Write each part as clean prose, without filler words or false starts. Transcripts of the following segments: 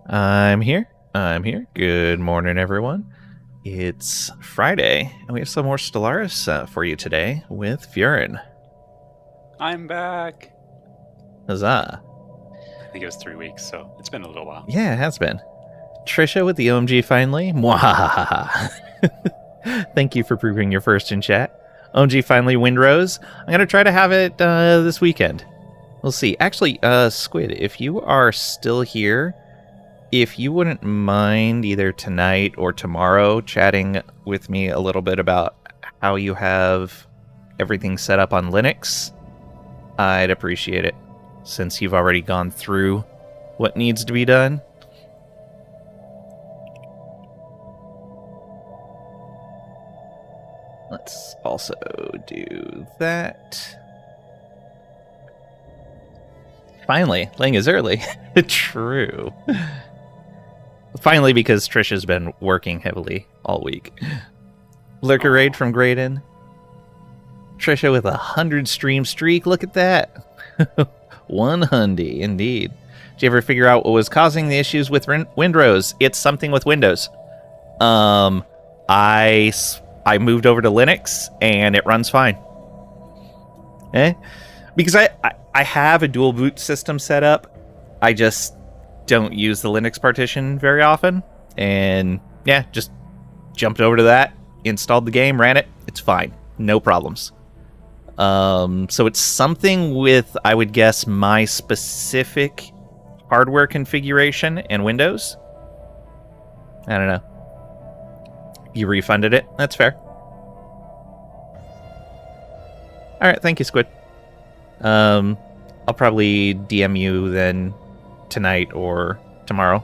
I'm here. I'm here. Good morning, everyone. It's Friday, and we have some more Stellaris for you today with Furen. I'm back. Huzzah. I think it was 3 weeks, so it's been a little while. Yeah, it has been. Trisha with the OMG finally. Mwahaha. Thank you for proving your first in chat. OMG finally Windrose. I'm going to try to have it this weekend. We'll see. Actually, Squid, if you are still here, if you wouldn't mind either tonight or tomorrow chatting with me a little bit about how you have everything set up on Linux, I'd appreciate it, since you've already gone through what needs to be done. Let's also do that. Finally, laying is early. True. Finally, because Trisha's been working heavily all week. Lurker raid from Graydon. Trisha with 100 stream streak. Look at that. 100, indeed. Did you ever figure out what was causing the issues with Windrose? It's something with Windows. I moved over to Linux, and it runs fine. Because I have a dual boot system set up. I just don't use the Linux partition very often. And yeah, just jumped over to that, installed the game, ran it. It's fine. No problems. So it's something with, I would guess, my specific hardware configuration and Windows. I don't know. You refunded it? That's fair. Alright, thank you, Squid. I'll probably DM you then tonight or tomorrow.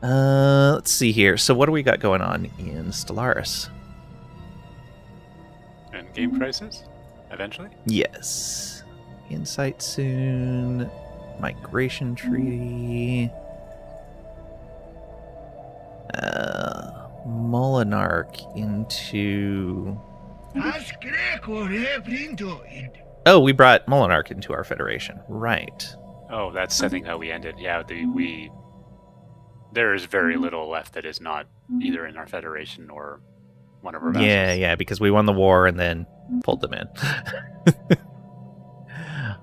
Let's see here. So what do we got going on in Stellaris? And game prices, eventually? Yes. Insight soon. Migration treaty. Molinarch into... Oh, we brought Molinarch into our federation. Right. Oh, that's I think how we ended. Yeah, there is very little left that is not either in our federation or one of our vassals. Yeah, because we won the war and then pulled them in.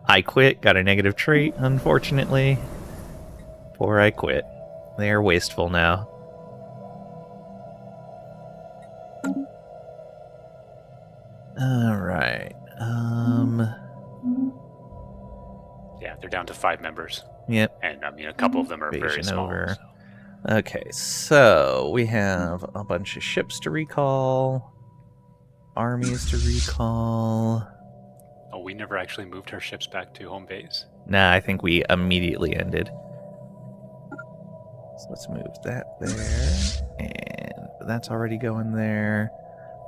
I quit, got a negative trait, unfortunately. Poor I quit. They are wasteful now. Alright. Yeah, they're down to 5 members. Yep. And I mean, a couple of them are very small. So. Okay, so we have a bunch of ships to recall, armies to recall. Oh, we never actually moved our ships back to home base? Nah, I think we immediately ended. So let's move that there, and that's already going there.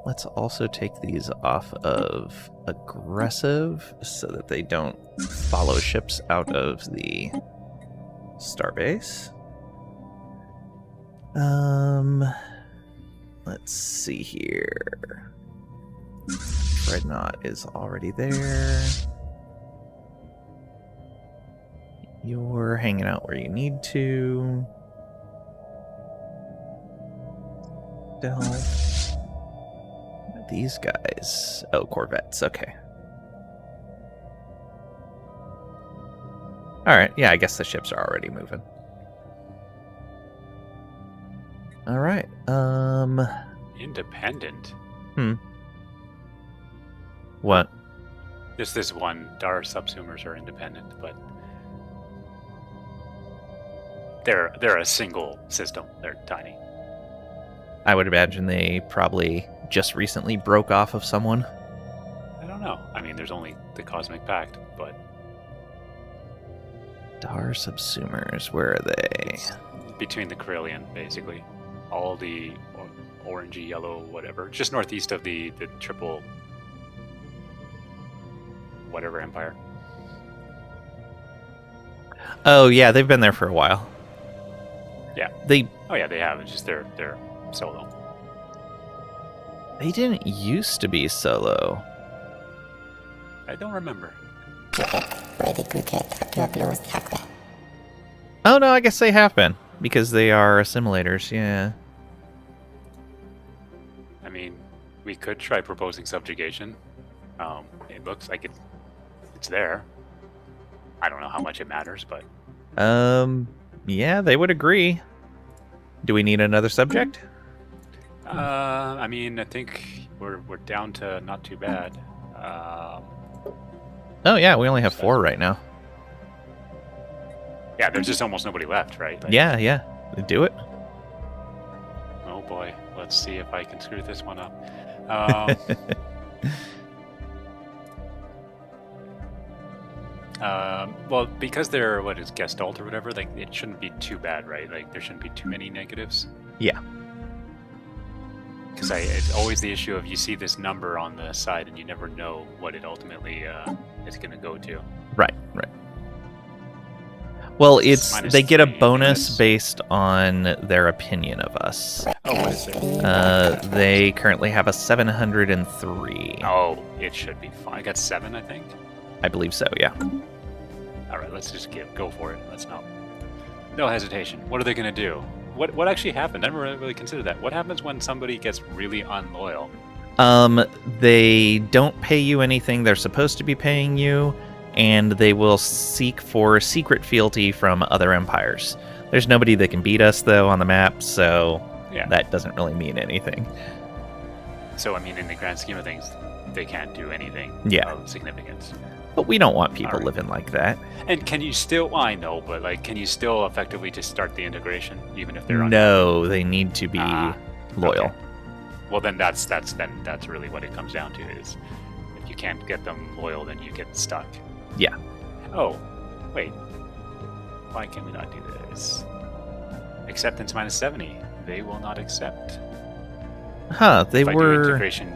Let's also take these off of aggressive so that they don't follow ships out of the starbase. Let's see here. Dreadnought is already there. You're hanging out where you need to. These guys. Oh, Corvettes. Okay. Alright, yeah, I guess the ships are already moving. Alright, Independent? What? Just this one. Our subsumers are independent, but they're a single system. They're tiny. I would imagine they probably just recently broke off of someone. I don't know. I mean, there's only the Cosmic Pact, but... Dar subsumers, where are they? It's between the Carillion, basically. All the orangey, yellow, whatever. Just northeast of the triple... whatever empire. Oh, yeah, they've been there for a while. Yeah. Oh, yeah, they have. It's just they're solo. They didn't used to be solo. I don't remember. Oh no, I guess they have been because they are assimilators. Yeah. I mean, we could try proposing subjugation. It looks like it's there. I don't know how much it matters, but yeah, they would agree. Do we need another subject? I mean, I think we're down to not too bad. Oh yeah, we only have 4 right now. Yeah, there's just almost nobody left, right? Like, Yeah, do it. oh boy, let's see if I can screw this one up. Well, because they're Gestalt or whatever, like it shouldn't be too bad, right? Like there shouldn't be too many negatives. Yeah. Because it's always the issue of you see this number on the side and you never know what it ultimately is going to go to. Right. Well, they get a -3 bonus units. based on their opinion of us. Oh, what is it? They currently have a 703. Oh, it should be fine. I got 7, I think. I believe so, yeah. All right, let's just go for it. Let's not. No hesitation. What are they going to do? What actually happened? I never really considered that. What happens when somebody gets really unloyal? They don't pay you anything they're supposed to be paying you, and they will seek for secret fealty from other empires. There's nobody that can beat us, though, on the map, so Yeah. that doesn't really mean anything. So, I mean, in the grand scheme of things, they can't do anything Yeah. of significance. But we don't want people Alright. living like that. And can you still? Well, I know, but like, can you still effectively just start the integration, even if they're No, they need to be loyal. Okay. Well, then that's really what it comes down to. Is if you can't get them loyal, then you get stuck. Yeah. Oh, wait. Why can we not do this? Acceptance -70. They will not accept. Huh, they If I do were... integration,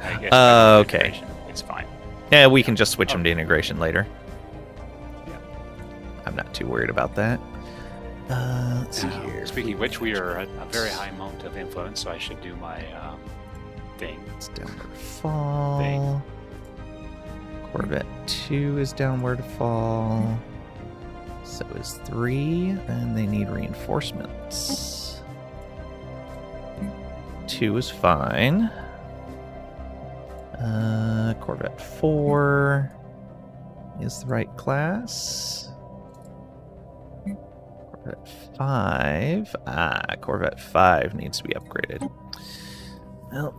I guess. Okay. Integration, it's fine. Yeah, we can just switch them to Okay. integration later. Yeah. I'm not too worried about that. Let's see here. Speaking of which, we are at a very high amount of influence, so I should do my thing. It's downward fall. Corvette 2 is downward fall. So is 3, and they need reinforcements. 2 is fine. Corvette 4 is the right class. Corvette 5. Corvette 5 needs to be upgraded. Well,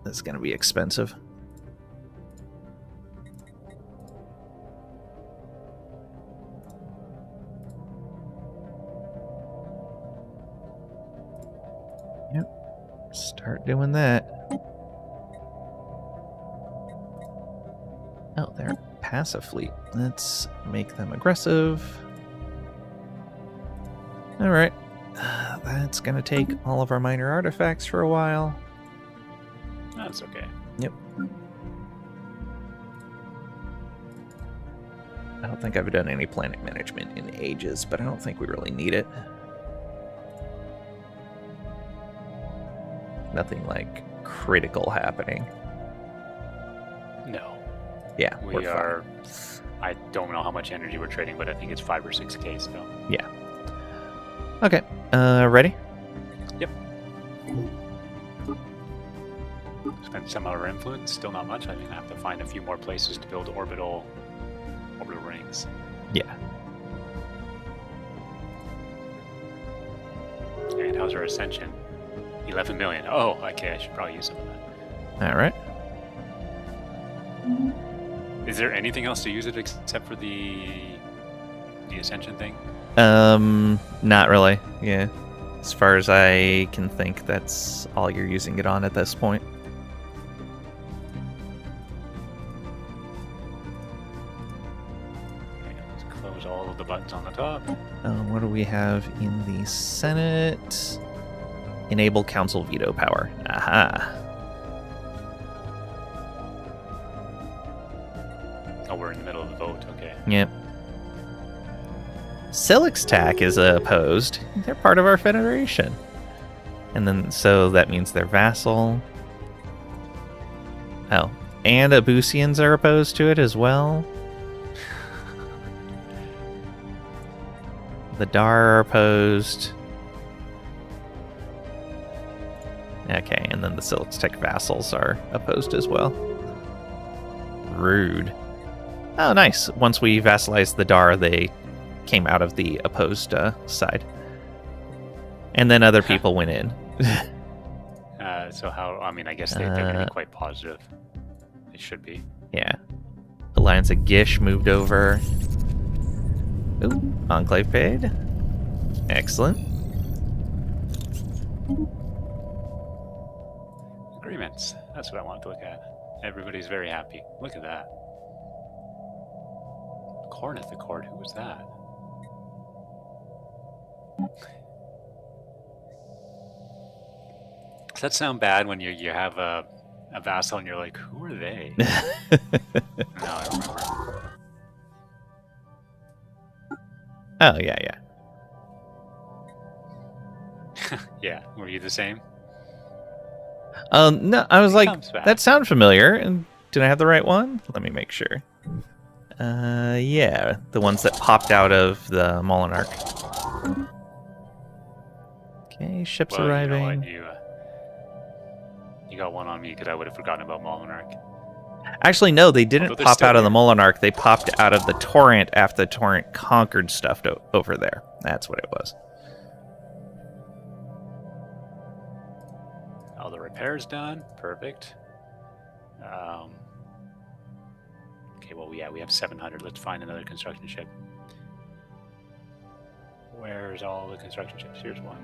that's going to be expensive. Yep. Start doing that. Oh, they're passive fleet. Let's make them aggressive. Alright. That's going to take all of our minor artifacts for a while. That's okay. Yep. I don't think I've done any planet management in ages, but I don't think we really need it. Nothing like critical happening. No. Yeah, We we're fine. are. I don't know how much energy we're trading, but I think it's 5 or 6K still. Yeah. Okay. Ready? Yep. Spent some of our influence, still not much. I'm gonna have to find a few more places to build orbital rings. Yeah. And how's our ascension? 11 million. Oh, okay. I should probably use some of that. All right. Is there anything else to use it except for the ascension thing? Not really. Yeah. As far as I can think, that's all you're using it on at this point. Okay, let's close all of the buttons on the top. What do we have in the Senate? Enable council veto power. Aha. Oh, we're in the middle of the vote. Okay. Yep. Silixtac is opposed. They're part of our federation. And then, so that means they're vassal. Oh, and Abusians are opposed to it as well. The Dar are opposed. Okay, and then the Silixtech vassals are opposed as well. Rude. Oh, nice. Once we vassalized the Dar, they came out of the opposed side. And then other people went in. So how, I mean, I guess they're going to be quite positive. They should be. Yeah. Alliance of Gish moved over. Ooh, Enclave paid. Excellent. Agreements. That's what I wanted to look at. Everybody's very happy. Look at that. Corn at the court. Who was that? Does that sound bad when you have a vassal and you're like, who are they? No, I remember. Oh, yeah, yeah. Yeah, were you the same? No, I was It like, comes back. that sounds familiar. And did I have the right one? Let me make sure. Yeah, the ones that popped out of the Molinarch. Okay, ships Well, arriving. you know what? You got one on me because I would have forgotten about Molinarch. Actually, no, they didn't Although they're pop still out of the here. Molinarch. They popped out of the Torrent after the Torrent conquered stuff over there. That's what it was. All the repairs done. Perfect. Okay, well, yeah, we have 700. Let's find another construction ship. Where's all the construction ships? Here's one.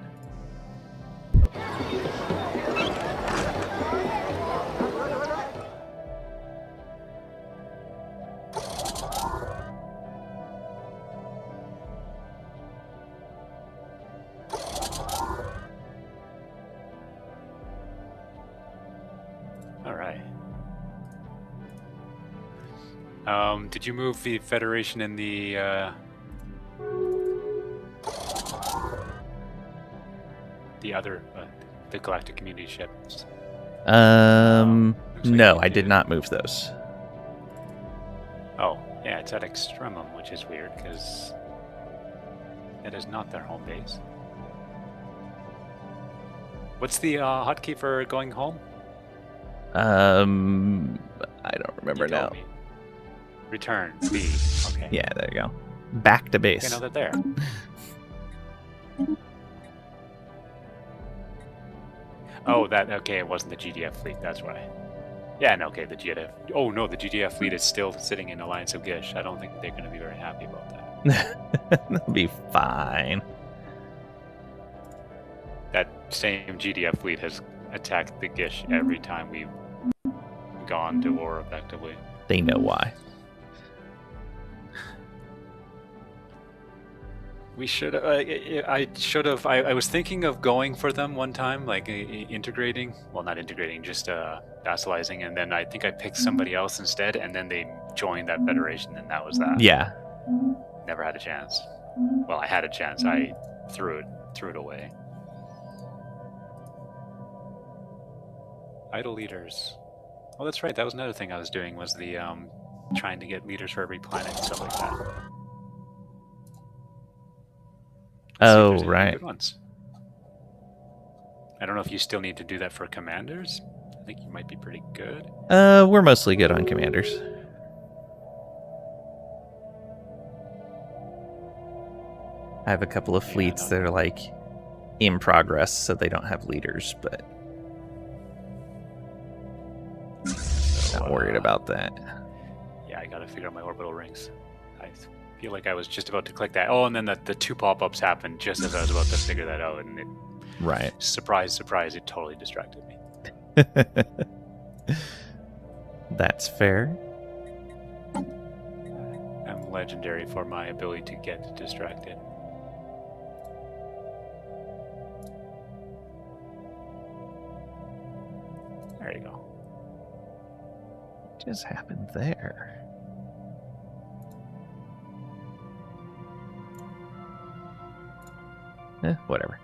All right. Did you move the Federation and the other the Galactic Community ships? Looks like No, you I did did. not move those. Oh, yeah, it's at Extremum, which is weird because it is not their home base. What's the hotkey for going home? I don't remember You told now. me. Return B. Okay. Yeah, there you go. Back to base. Okay, now they're there. Oh, that okay. It wasn't the GDF fleet. That's why. Yeah, no, okay. The GDF. Oh no, the GDF fleet is still sitting in Alliance of Gish. I don't think they're going to be very happy about that. That'll be fine. That same GDF fleet has attacked the Gish every time we've gone to war, effectively. They know why. We should. I should have. I was thinking of going for them one time, like integrating. Well, not integrating, just vassalizing, and then I think I picked somebody else instead, and then they joined that federation, and that was that. Yeah. Never had a chance. Well, I had a chance. I threw it away. Idle leaders. Oh, that's right. That was another thing I was doing. Was the trying to get leaders for every planet and stuff like that. See if Oh, there's any right. good ones. I don't know if you still need to do that for commanders. I think you might be pretty good. We're mostly good on commanders. I have a couple of fleets that are like in progress, so they don't have leaders, but So, not worried about that. Yeah, I gotta figure out my orbital rings. I feel like I was just about to click that. Oh, and then the two pop-ups happened just as I was about to figure that out, and it, Right. surprise, surprise, it totally distracted me. That's fair. I'm legendary for my ability to get distracted. There you go. What just happened there? Whatever.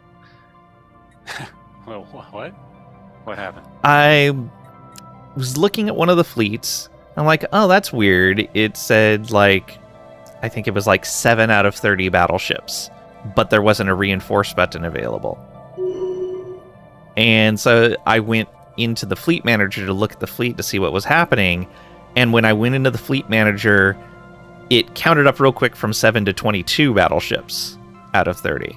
Well, what? What happened? was looking at one of the fleets. I'm like, oh, that's weird. It said, like, I think it was like 7 out of 30 battleships, but there wasn't a reinforce button available. And so I went into the fleet manager to look at the fleet to see what was happening. And when I went into the fleet manager, it counted up real quick from 7 to 22 battleships out of 30.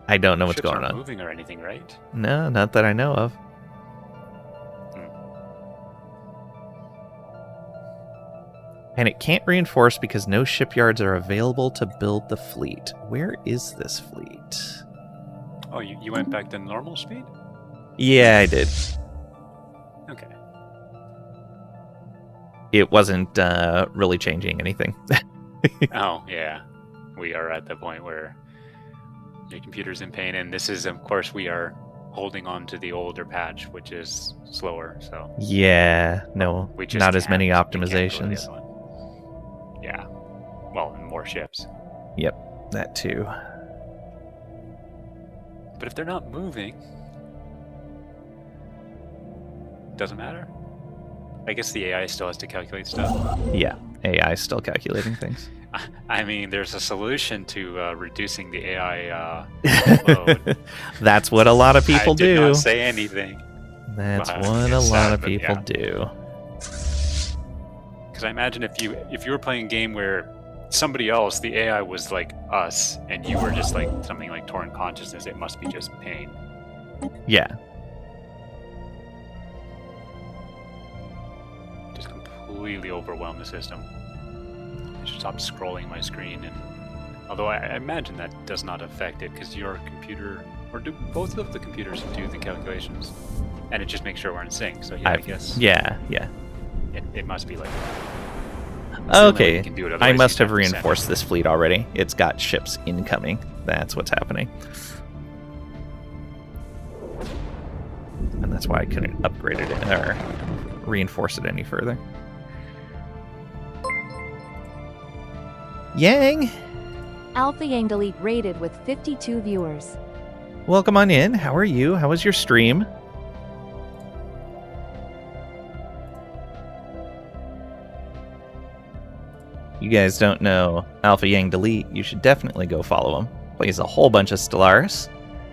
I don't know what's Ships going aren't on. Moving or anything, right? No, not that I know of. And it can't reinforce because no shipyards are available to build the fleet. Where is this fleet? Oh, you went back to normal speed? Yeah, I did. Okay. It wasn't really changing anything. Oh, yeah. We are at the point where your computer's in pain, and this is, of course, we are holding on to the older patch, which is slower, so... Yeah, no, We just not as many we can't go to the optimizations. other one. Yeah. Well, and more ships. Yep, that too. But if they're not moving... Doesn't matter. I guess the AI still has to calculate stuff. Yeah, AI is still calculating things. I mean, there's a solution to reducing the AI load. That's what a lot of people I did do. not say anything. That's Well, what a it's lot sad, of but people yeah. do. Because I imagine if you were playing a game where somebody else, the AI was like us, and you were just like something like Torrent Consciousness, it must be just pain. Yeah. Just completely overwhelm the system. I should stop scrolling my screen, and although I imagine that does not affect it because your computer, or do both of the computers do the calculations, and it just makes sure we're in sync. So yeah, I guess Yeah. it must be like that. It's the only way Okay, you can do it, I otherwise must you'd have to send reinforced this fleet already. It's got ships incoming. That's what's happening. And that's why I couldn't upgrade it or reinforce it any further. Yang! Alpha Yang Delete rated with 52 viewers. Welcome on in. How are you? How was your stream? You guys don't know Alpha Yang Delete, you should definitely go follow him. Plays a whole bunch of Stellaris,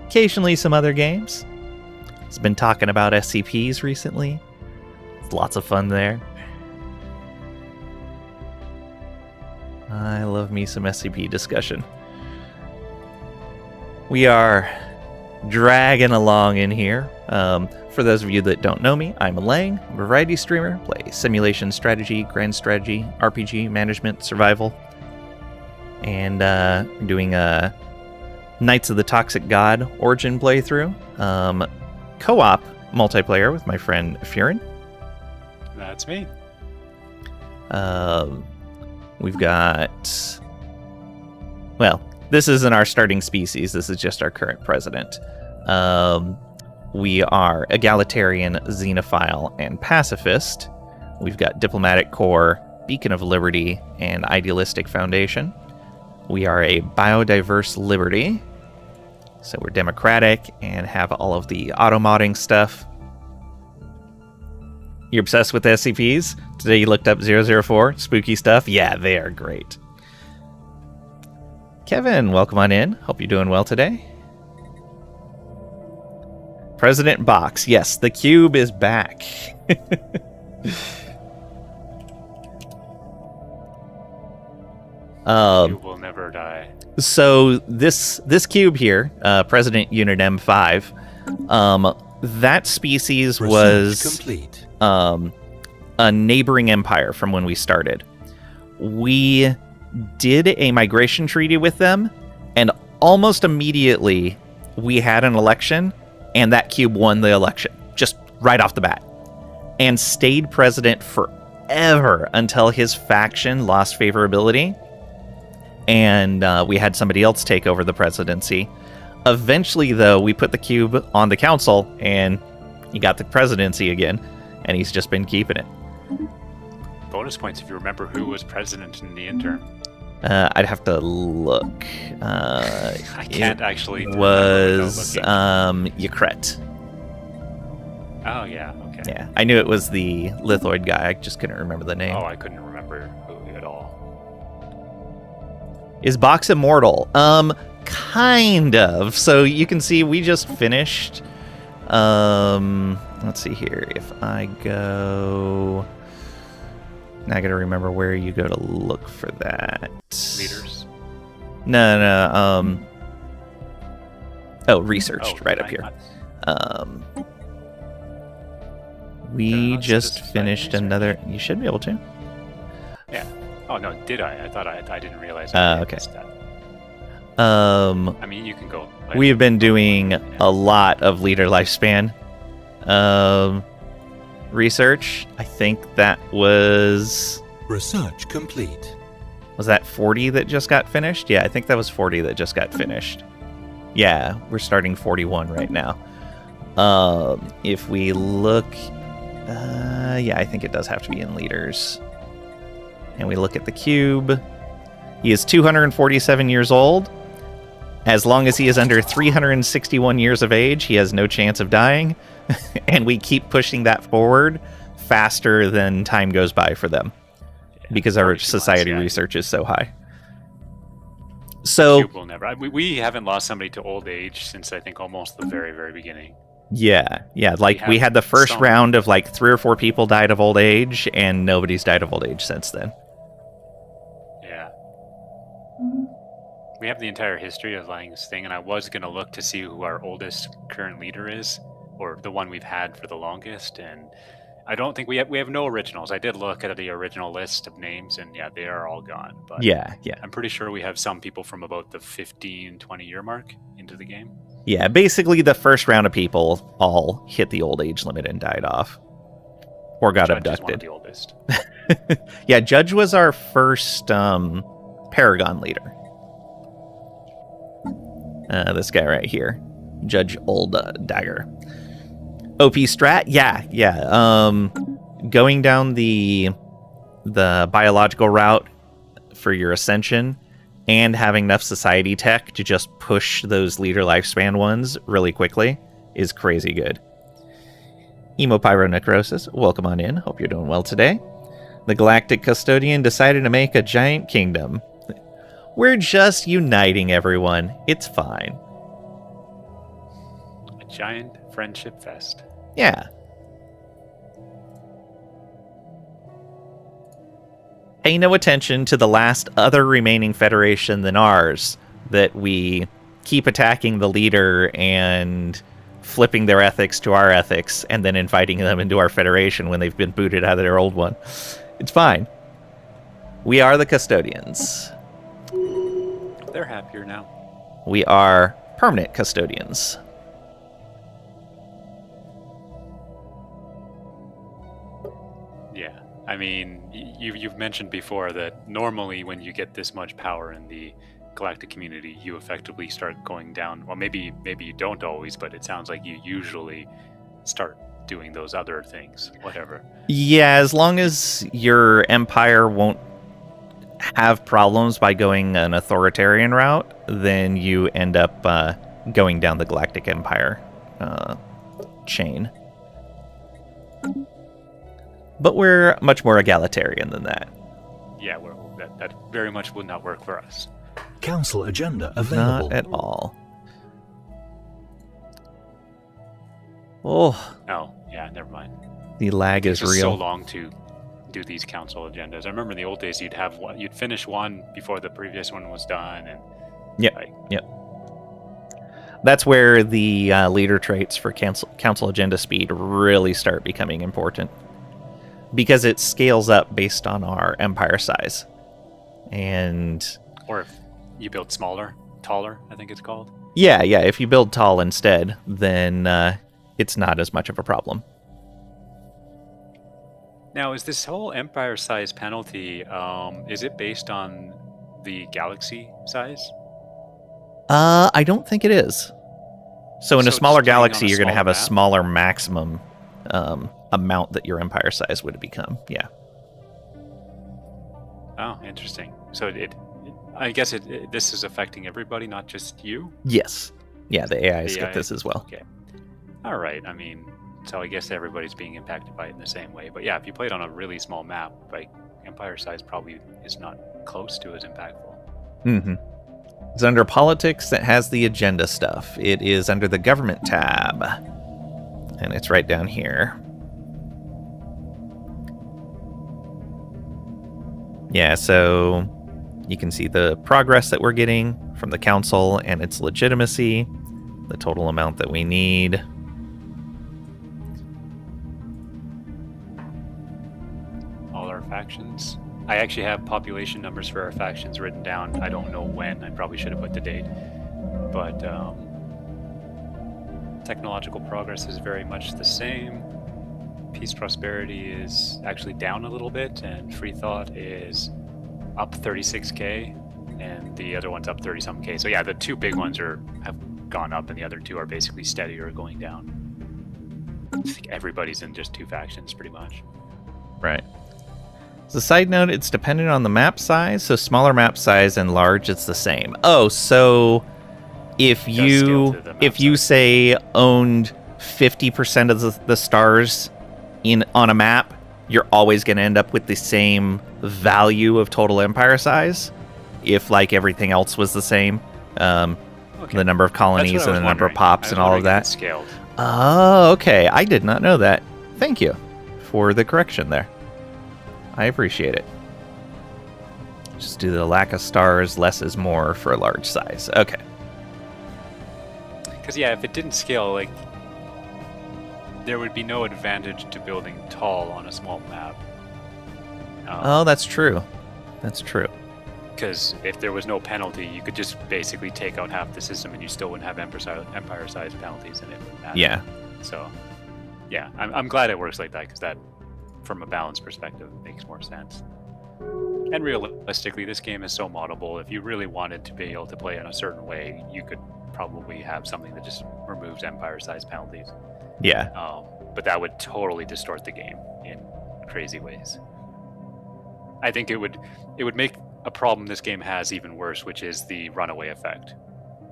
occasionally some other games. He's been talking about SCPs recently. It's lots of fun there. I love me some SCP discussion. We are dragging along in here. For those of you that don't know me, I'm Lang. I'm a variety streamer. Play simulation, strategy, grand strategy, RPG, management, survival. And I'm doing a Knights of the Toxic God Origin playthrough. Co-op multiplayer with my friend Furen. That's me. We've got... Well, this isn't our starting species. This is just our current president. We are egalitarian, xenophile, and pacifist. We've got diplomatic corps, beacon of liberty, and idealistic foundation. We are a biodiverse liberty. So we're democratic and have all of the auto-modding stuff. You're obsessed with SCPs? Today you looked up 004, spooky stuff? Yeah, they are great. Kevin, welcome on in. Hope you're doing well today. President Box. Yes, the cube is back. You will never die. So this cube here, President Unit M5, that species was complete. A neighboring empire from when we started. We did a migration treaty with them, and almost immediately we had an election, and that cube won the election, just right off the bat, and stayed president forever until his faction lost favorability, and we had somebody else take over the presidency. Eventually, though, we put the cube on the council, and he got the presidency again, and he's just been keeping it. Bonus points if you remember who was president in the interim. I'd have to look. I can't actually. Was Ykret. Oh yeah. Okay. Yeah, I knew it was the lithoid guy. I just couldn't remember the name. Oh, I couldn't remember who at all. Is Box immortal? Kind of. So you can see we just finished. Let's see here. If I go, now I gotta remember where you go to look for that. Leaders. No. Oh, researched right up here. We just finished another. You should be able to. Yeah. Oh no, did I? I thought I didn't realize. Okay. That. I mean, you can go. We have been doing a lot of leader lifespan research. I think that was research complete. Was that 40 that just got finished? Yeah, I think that was 40 that just got finished. Yeah, we're starting 41 right now. If we look, yeah, I think it does have to be in leaders. And we look at the cube. He is 247 years old. As long as he is under 361 years of age, he has no chance of dying. And we keep pushing that forward faster than time goes by for them. Because our society research is so high. So Cube will never. We haven't lost somebody to old age since I think almost the very, very beginning. Yeah. Like we had the first round of like 3 or 4 people died of old age, and nobody's died of old age since then. Yeah. We have the entire history of Lang's thing, and I was going to look to see who our oldest current leader is, or the one we've had for the longest, and I don't think we have no originals. I did look at the original list of names, and yeah, they are all gone. But yeah. I'm pretty sure we have some people from about the 15, 20-year mark into the game. Yeah, basically the first round of people all hit the old age limit and died off. Or got Judge abducted. Is one of the oldest. Yeah, Judge was our first Paragon leader. This guy right here. Judge Old Dagger. OP strat? Yeah. Going down the biological route for your ascension and having enough society tech to just push those leader lifespan ones really quickly is crazy good. Emo Pyronecrosis, welcome on in. Hope you're doing well today. The Galactic Custodian decided to make a giant kingdom. We're just uniting everyone. It's fine. A giant friendship fest. Yeah. Pay no attention to the last other remaining Federation than ours that we keep attacking the leader and flipping their ethics to our ethics and then inviting them into our Federation when they've been booted out of their old one. It's fine. We are the custodians. They're happier now. We are permanent custodians. Yeah, I mean, you've mentioned before that normally when you get this much power in the galactic community, you effectively start going down. Well, maybe you don't always, but it sounds like you usually start doing those other things, whatever. Yeah, as long as your empire won't have problems by going an authoritarian route, then you end up going down the Galactic Empire chain. But we're much more egalitarian than that. Yeah, that very much would not work for us. Council agenda available. Not at all. Oh. Oh, yeah, never mind. The lag is It's real. so long to do these council agendas. I remember in the old days you'd finish one before the previous one was done, and Yep. That's where the leader traits for council agenda speed really start becoming important, because it scales up based on our empire size. And or if you build taller, I think it's called. Yeah. If you build tall instead, then it's not as much of a problem. Now, is this whole empire size penalty, is it based on the galaxy size? I don't think it is. So in a So smaller just playing on galaxy, a you're going to have a smaller map? smaller maximum amount that your empire size would become. Yeah. Oh, interesting. So I guess this is affecting everybody, not just you. Yes. Yeah, the AIs The get AI this as well. Okay. All right. I mean, so I guess everybody's being impacted by it in the same way. But yeah, if you play it on a really small map, like Empire size probably is not close to as impactful. Mm-hmm. It's under politics that has the agenda stuff. It is under the government tab. And it's right down here. Yeah, so you can see the progress that we're getting from the council and its legitimacy, the total amount that we need. All our factions. I actually have population numbers for our factions written down. I don't know when. I probably should have put the date. But technological progress is very much the same. Peace prosperity is actually down a little bit, and free thought is up 36k, and the other one's up 30-something k. So yeah, the two big ones have gone up, and the other two are basically steady or going down. I think everybody's in just two factions, pretty much. Right. As a side note, it's dependent on the map size, so smaller map size and large, it's the same. Oh, so if you say owned 50% of the stars on a map, you're always going to end up with the same value of total empire size if like everything else was the same. Okay. The number of colonies and the number of pops and all of that. Scaled. Oh, okay. I did not know that. Thank you for the correction there. I appreciate it. Just do the lack of stars, less is more for a large size. Okay. Because yeah, if it didn't scale, like, there would be no advantage to building tall on a small map. Oh, that's true. That's true. Because if there was no penalty, you could just basically take out half the system and you still wouldn't have empire-size penalties, and it wouldn't matter. Yeah. So, yeah, I'm glad it works like that, because that, from a balance perspective, makes more sense. And realistically, this game is so moddable. If you really wanted to be able to play in a certain way, you could probably have something that just removes empire-size penalties. Yeah. But that would totally distort the game in crazy ways. I think it would make a problem this game has even worse, which is the runaway effect.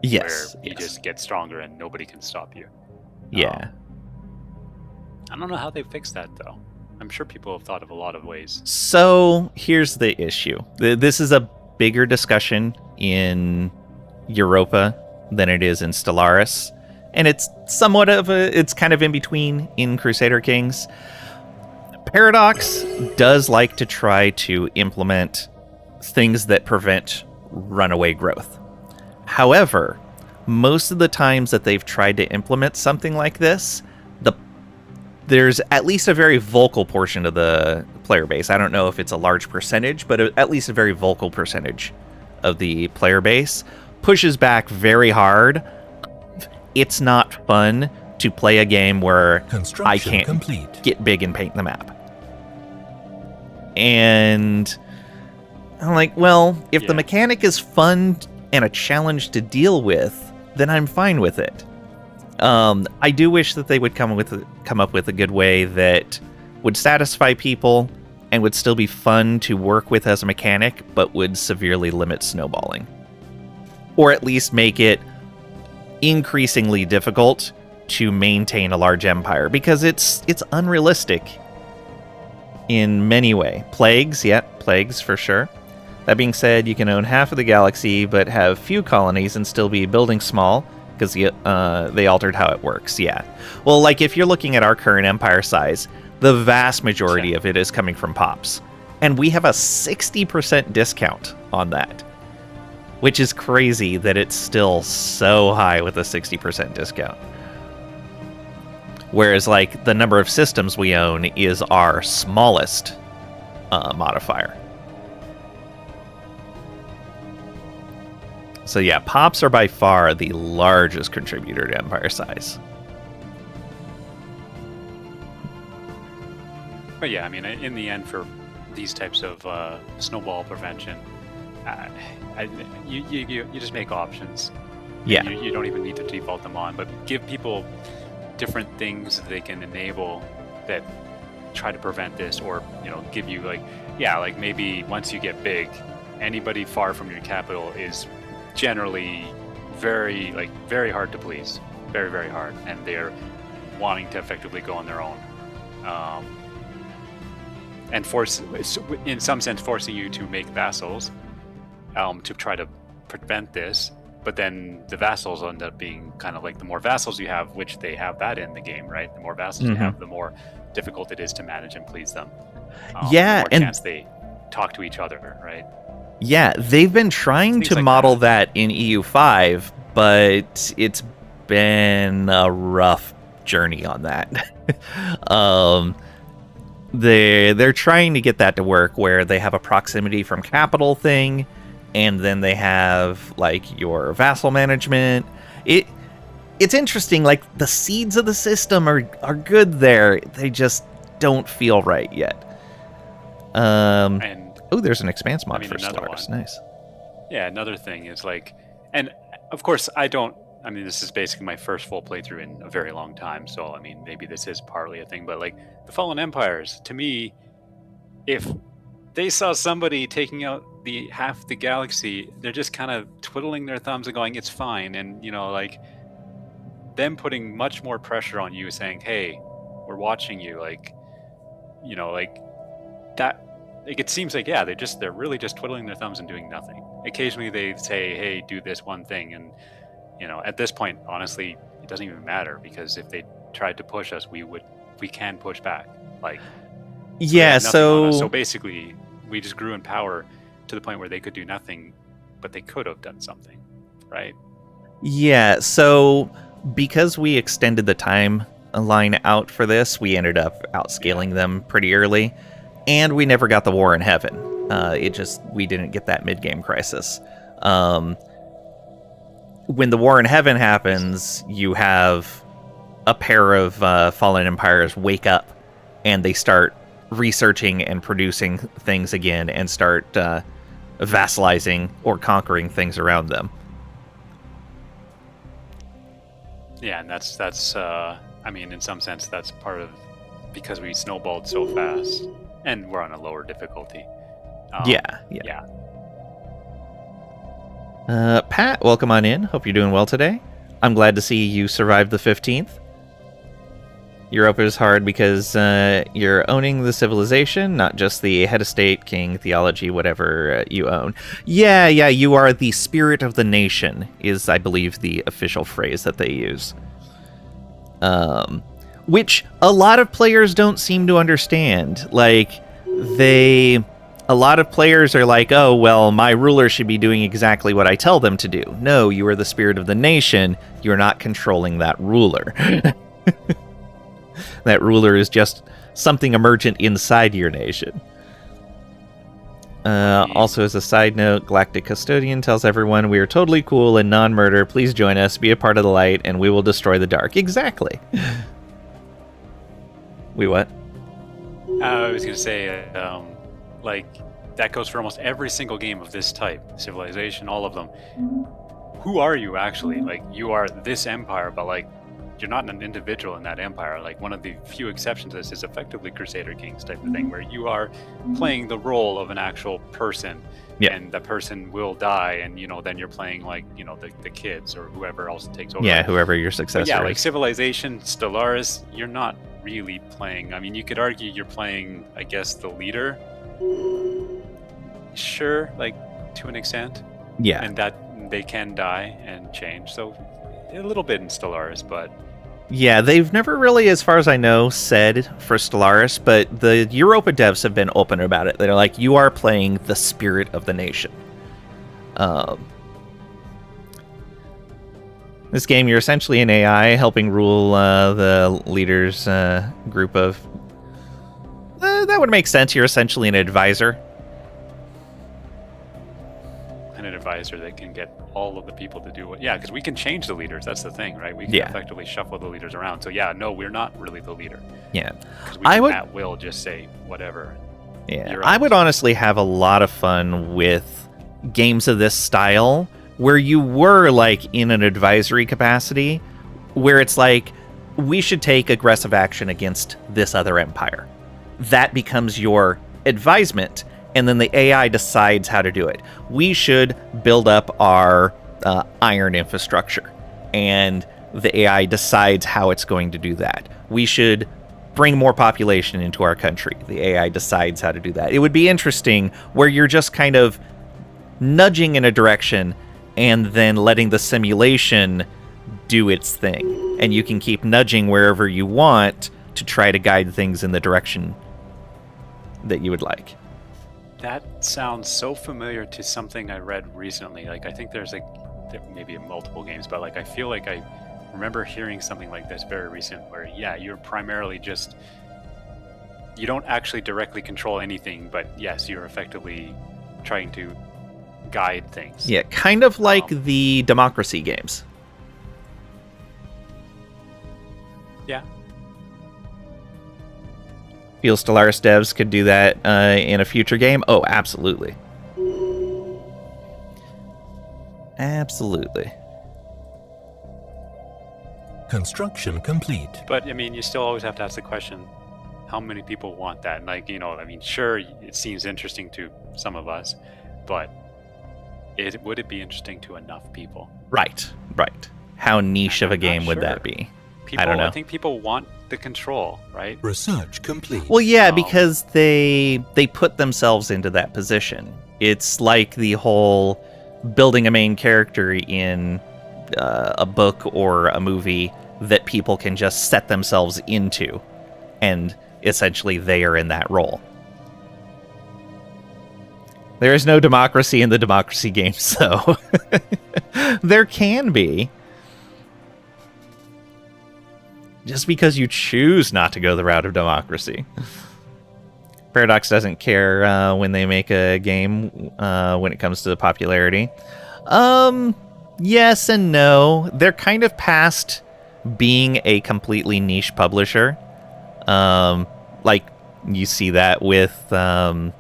Yes. Where you just get stronger and nobody can stop you. Yeah. I don't know how they fixed that, though. I'm sure people have thought of a lot of ways. So here's the issue. This is a bigger discussion in Europa than it is in Stellaris. And it's somewhat of it's kind of in between in Crusader Kings. Paradox does like to try to implement things that prevent runaway growth. However, most of the times that they've tried to implement something like this, there's at least a very vocal portion of the player base. I don't know if it's a large percentage, but at least a very vocal percentage of the player base pushes back very hard. It's not fun to play a game where I can't get big and paint the map. And I'm like, well, if the mechanic is fun and a challenge to deal with, then I'm fine with it. I do wish that they would come up with a good way that would satisfy people and would still be fun to work with as a mechanic, but would severely limit snowballing. Or at least make it increasingly difficult to maintain a large empire, because it's unrealistic in many ways. Plagues for sure. That being said, you can own half of the galaxy but have few colonies and still be building small, because they altered how it works. Yeah. Well, like if you're looking at our current empire size, the vast majority of it is coming from pops. And we have a 60% discount on that, which is crazy that it's still so high with a 60% discount. Whereas like the number of systems we own is our smallest modifier. So yeah, pops are by far the largest contributor to empire size. But yeah, I mean, in the end, for these types of snowball prevention, you just make options. Yeah. You don't even need to default them on, but give people different things that they can enable that try to prevent this, or give you like maybe once you get big, anybody far from your capital is generally very hard to please, very, very hard, and they're wanting to effectively go on their own, and in some sense forcing you to make vassals, to try to prevent this. But then the vassals end up being kind of like, the more vassals you have, which they have that in the game, right? The more vassals you have, the more difficult it is to manage and please them. The more chance they talk to each other, right? Yeah, they've been trying to model that in EU5, but it's been a rough journey on that. They're trying to get that to work where they have a proximity from capital thing, and then they have like your vassal management. It's interesting, like the seeds of the system are good there. They just don't feel right yet. There's an expanse mod for Stellaris. Nice. Yeah, another thing is like, and of course this is basically my first full playthrough in a very long time, so I mean maybe this is partly a thing, but like the Fallen Empires, to me, if they saw somebody taking out half the galaxy, they're just kind of twiddling their thumbs and going, it's fine. And like them putting much more pressure on you, saying, hey, we're watching you, like that. Like, it seems like, yeah, they're really just twiddling their thumbs and doing nothing. Occasionally they say, hey, do this one thing, and at this point, honestly, it doesn't even matter, because if they tried to push us, we can push back. Like, so basically we just grew in power to the point where they could do nothing, but they could have done something, right? Yeah, so because we extended the timeline out for this, we ended up outscaling them pretty early, and we never got the War in Heaven. We didn't get that mid-game crisis. When the War in Heaven happens, you have a pair of fallen empires wake up, and they start researching and producing things again, and start vassalizing or conquering things around them. Yeah, and that's in some sense that's part of, because we snowballed so fast and we're on a lower difficulty. Yeah. Pat, welcome on in. Hope you're doing well today. I'm glad to see you survived the 15th. Europa is hard because you're owning the civilization, not just the head of state, king, theology, whatever you own. Yeah, you are the spirit of the nation, is, I believe, the official phrase that they use. Which a lot of players don't seem to understand. Like, a lot of players are like, oh, well, my ruler should be doing exactly what I tell them to do. No, you are the spirit of the nation. You're not controlling that ruler. That ruler is just something emergent inside your nation. Also, as a side note, Galactic Custodian tells everyone, we are totally cool and non-murder. Please join us, be a part of the light, and we will destroy the dark. Exactly. We what? I was going to say, that goes for almost every single game of this type. Civilization, all of them. Who are you, actually? Like, you are this empire, but, like, you're not an individual in that empire. Like, one of the few exceptions to this is effectively Crusader Kings type of thing, where you are playing the role of an actual person, and the person will die, and then you're playing the kids or whoever else takes over. Yeah, whoever your successor is. Like Civilization, Stellaris, you're not really playing. I mean, you could argue you're playing, I guess, the leader. Sure, like to an extent. Yeah, and that they can die and change. So a little bit in Stellaris, but. Yeah, they've never really, as far as I know, said for Stellaris, but the Europa devs have been open about it. They're like, you are playing the spirit of the nation. This game, you're essentially an AI helping rule the leader's group of... that would make sense. You're essentially an advisor. An advisor that can get all of the people to do what... Yeah, because we can change the leaders. That's the thing, right? We can effectively shuffle the leaders around. So yeah, no, we're not really the leader. Yeah. We can at will just say whatever. Yeah, I would honestly have a lot of fun with games of this style where you were like in an advisory capacity, where it's like, we should take aggressive action against this other empire. That becomes your advisement. and then the AI decides how to do it. We should build up our iron infrastructure, and the AI decides how it's going to do that. We should bring more population into our country. The AI decides how to do that. It would be interesting where you're just kind of nudging in a direction and then letting the simulation do its thing. And you can keep nudging wherever you want to try to guide things in the direction that you would like. That sounds so familiar to something I read recently. Like, I think there's maybe multiple games, but like I feel like I remember hearing something like this very recent where, yeah, you're primarily just, you don't actually directly control anything, but yes, you're effectively trying to guide things. Yeah, kind of like the democracy games. Yeah. Feel Stellaris devs could do that in a future game? Oh, absolutely. Absolutely. Construction complete. But I mean, you still always have to ask the question, how many people want that? And like, you know, I mean, sure, it seems interesting to some of us, but would it be interesting to enough people? Right. How niche of a game would that be? People, I don't know. I think people want the control, right? Research complete. Well, yeah, because they put themselves into that position. It's like the whole building a main character in a book or a movie that people can just set themselves into, and essentially they are in that role. There is no democracy in the democracy game, so there can be. Just because you choose not to go the route of democracy. Paradox doesn't care when they make a game when it comes to popularity. Yes and no. They're kind of past being a completely niche publisher. Like, you see that with the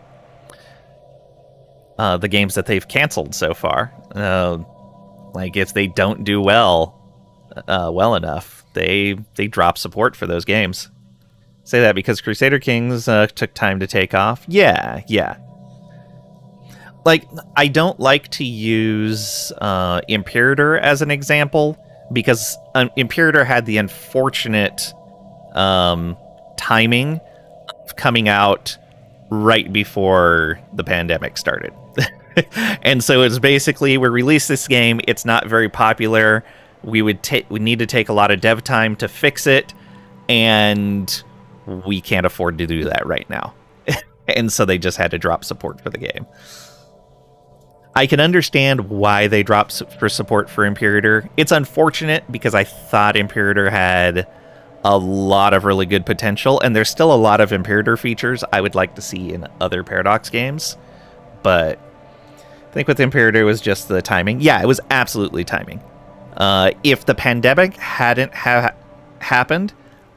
games that they've canceled so far. Like, if they don't do well enough, they drop support for those games. Say that because Crusader Kings took time to take off. Yeah. Like, I don't like to use Imperator as an example, because Imperator had the unfortunate timing of coming out right before the pandemic started. And so it's basically, we release this game, it's not very popular, we need to take a lot of dev time to fix it, and we can't afford to do that right now. And so they just had to drop support for the game. I can understand why they dropped support for Imperator. It's unfortunate because I thought Imperator had a lot of really good potential, and there's still a lot of Imperator features I would like to see in other Paradox games. But I think with Imperator, it was just the timing. Yeah, it was absolutely timing. If the pandemic hadn't happened,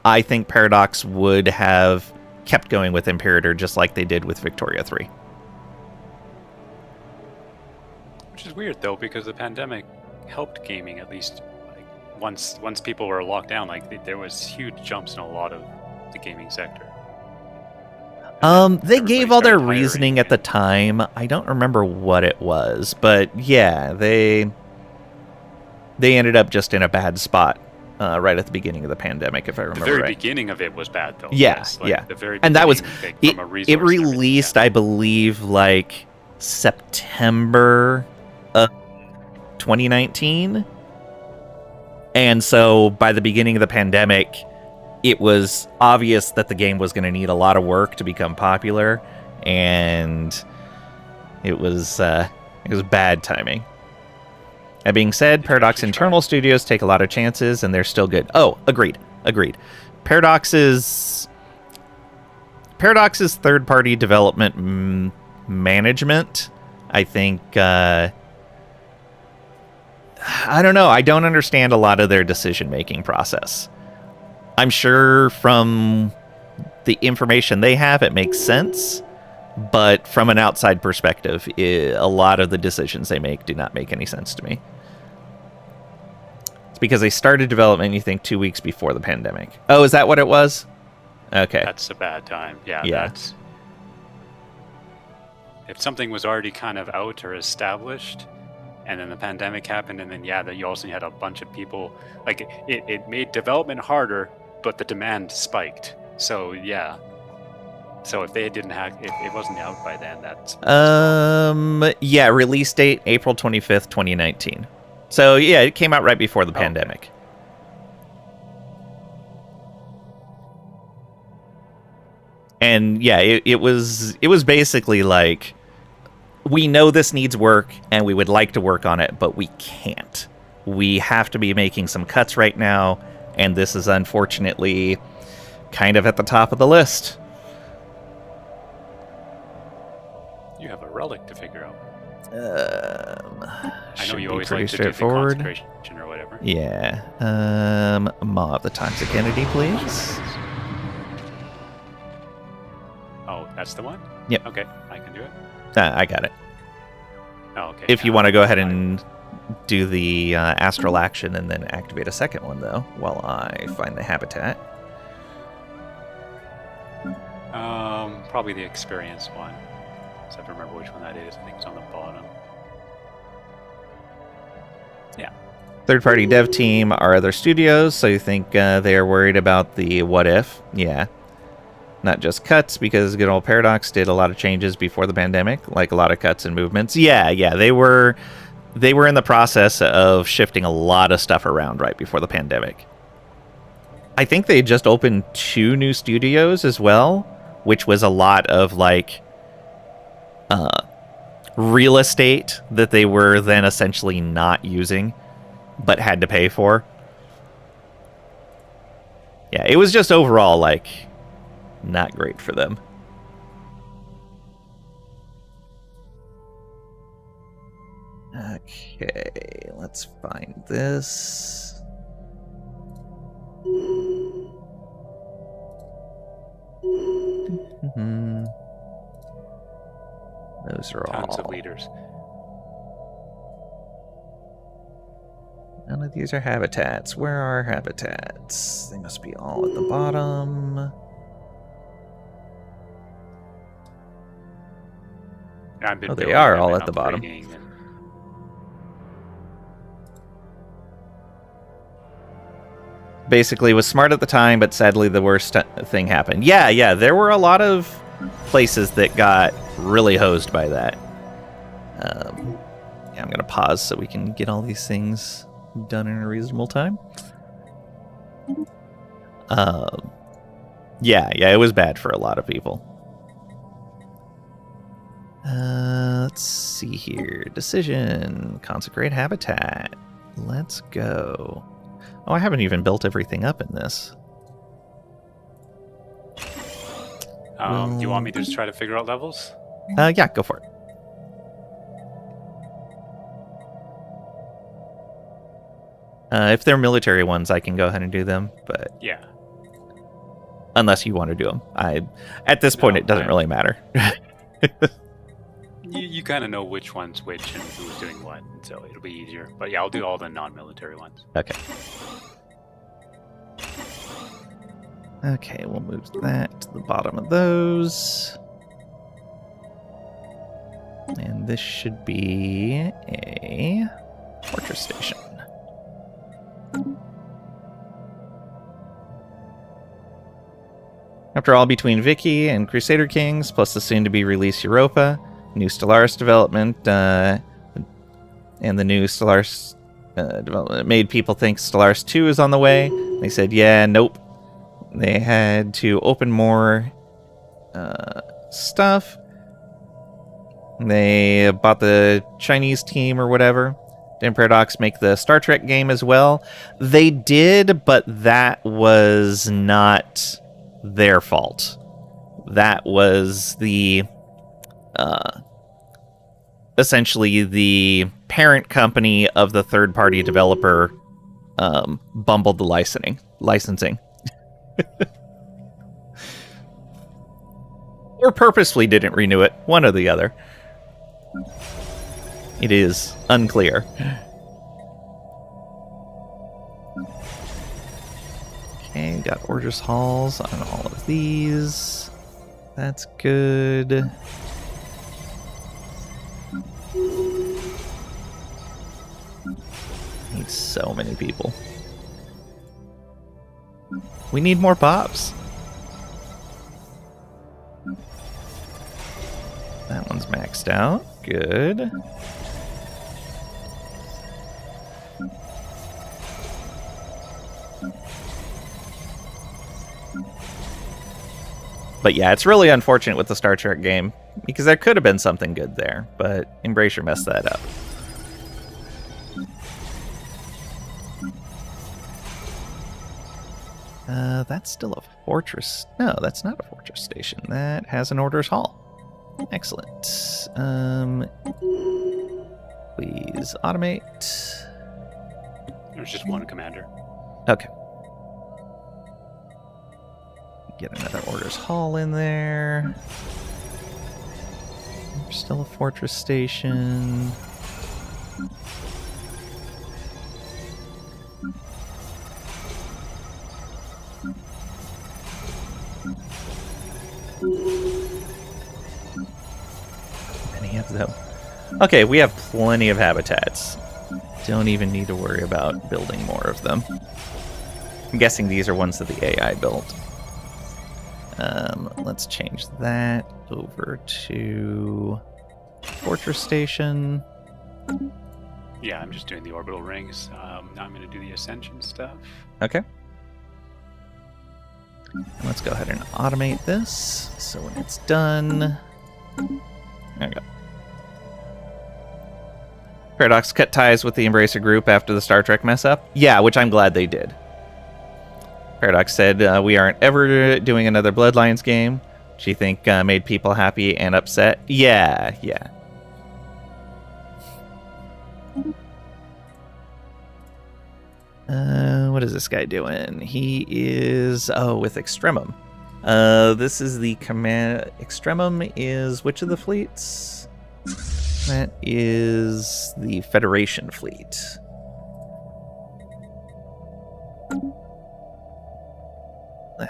I think Paradox would have kept going with Imperator just like they did with Victoria 3. Which is weird, though, because the pandemic helped gaming, at least like once people were locked down. Like, there was huge jumps in a lot of the gaming sector. They gave all their reasoning at the time. I don't remember what it was, but yeah, they ended up just in a bad spot right at the beginning of the pandemic, if I remember right. The very beginning of it was bad, though. Yeah, yes, like yeah. The very and that was it released, I believe, like September of 2019. And so by the beginning of the pandemic, it was obvious that the game was going to need a lot of work to become popular, and it was bad timing. That being said, Paradox internal studios take a lot of chances, and they're still good. Oh, agreed. Paradox's third-party development management, I think, I don't know. I don't understand a lot of their decision-making process. I'm sure from the information they have, it makes sense, but from an outside perspective, a lot of the decisions they make do not make any sense to me. It's because they started development, you think, 2 weeks before the pandemic. Oh, is that what it was? Okay. That's a bad time. Yeah. if something was already kind of out or established, and then the pandemic happened, and then that you also had a bunch of people, like it made development harder, but the demand spiked. So yeah. So if they didn't have, if it wasn't out by then, that's yeah, release date April 25th, 2019. So yeah, it came out right before the pandemic. And yeah, it was basically like, we know this needs work and we would like to work on it, but we can't. We have to be making some cuts right now, and this is unfortunately kind of at the top of the list. You have a relic to figure out. I know should you be always pretty like to do the straightforward. consecration or whatever. Yeah. Maw of the Toxic Entity, please. Oh, that's the one? Yep. Okay, I can do it. I got it. Oh, okay. If you want to go ahead and do the astral action and then activate a second one, though, while I find the habitat. Probably the experience one. So I have to remember which one that is. I think it's on the bottom. Yeah. Third-party dev team are other studios, so you think they're worried about the what if? Yeah. Not just cuts, because good old Paradox did a lot of changes before the pandemic, like a lot of cuts and movements. Yeah, they were in the process of shifting a lot of stuff around right before the pandemic. I think they just opened 2 new studios as well, which was a lot of like real estate that they were then essentially not using, but had to pay for. Yeah, it was just overall like not great for them. Okay, let's find this. Those are Tons all. of leaders. None of these are habitats. Where are habitats? They must be all at the bottom. I've been Oh, they building are them all and at the bottom. upgrading and- Basically, was smart at the time, but sadly the worst thing happened. Yeah, there were a lot of places that got really hosed by that. Yeah, I'm going to pause so we can get all these things done in a reasonable time. Yeah, it was bad for a lot of people. Let's see here. Decision. Consecrate habitat. Let's go. Oh, I haven't even built everything up in this. Do you want me to just try to figure out levels? Yeah, go for it. If they're military ones, I can go ahead and do them, but Yeah. unless you want to do them, at this point No, it doesn't really matter. You kind of know which one's which and who's doing what, so it'll be easier. But yeah, I'll do all the non-military ones. Okay. Okay, we'll move that to the bottom of those. And this should be a fortress station. After all, between Vicky and Crusader Kings, plus the soon-to-be-released Europa, new Stellaris development, and the new Stellaris development made people think Stellaris 2 is on the way. They said, yeah, nope. They had to open more stuff. They bought the Chinese team or whatever. Didn't Paradox make the Star Trek game as well? They did, but that was not their fault. That was the essentially the parent company of the third-party developer bumbled the licensing. Or purposefully didn't renew it, one or the other. It is unclear. Okay, got orders halls on all of these. That's good. So many people. We need more pops. That one's maxed out. Good. But yeah, it's really unfortunate with the Star Trek game, because there could have been something good there, but Embracer messed that up. That's still a fortress. No, that's not a fortress station. That has an orders hall. Excellent. Please automate. There's just one commander. Okay. Get another orders hall in there. Still a fortress station. Many of them. Okay, we have plenty of habitats. Don't even need to worry about building more of them. I'm guessing these are ones that the AI built. Let's change that over to fortress station. Yeah, I'm just doing the orbital rings. Now I'm going to do the ascension stuff. Okay. Let's go ahead and automate this. So when it's done... There we go. Paradox cut ties with the Embracer group after the Star Trek mess up. Yeah, which I'm glad they did. Paradox said, we aren't ever doing another Bloodlines game, which you think made people happy and upset. Yeah. What is this guy doing? He is, with Extremum. This is the command. Extremum is which of the fleets? That is the Federation fleet.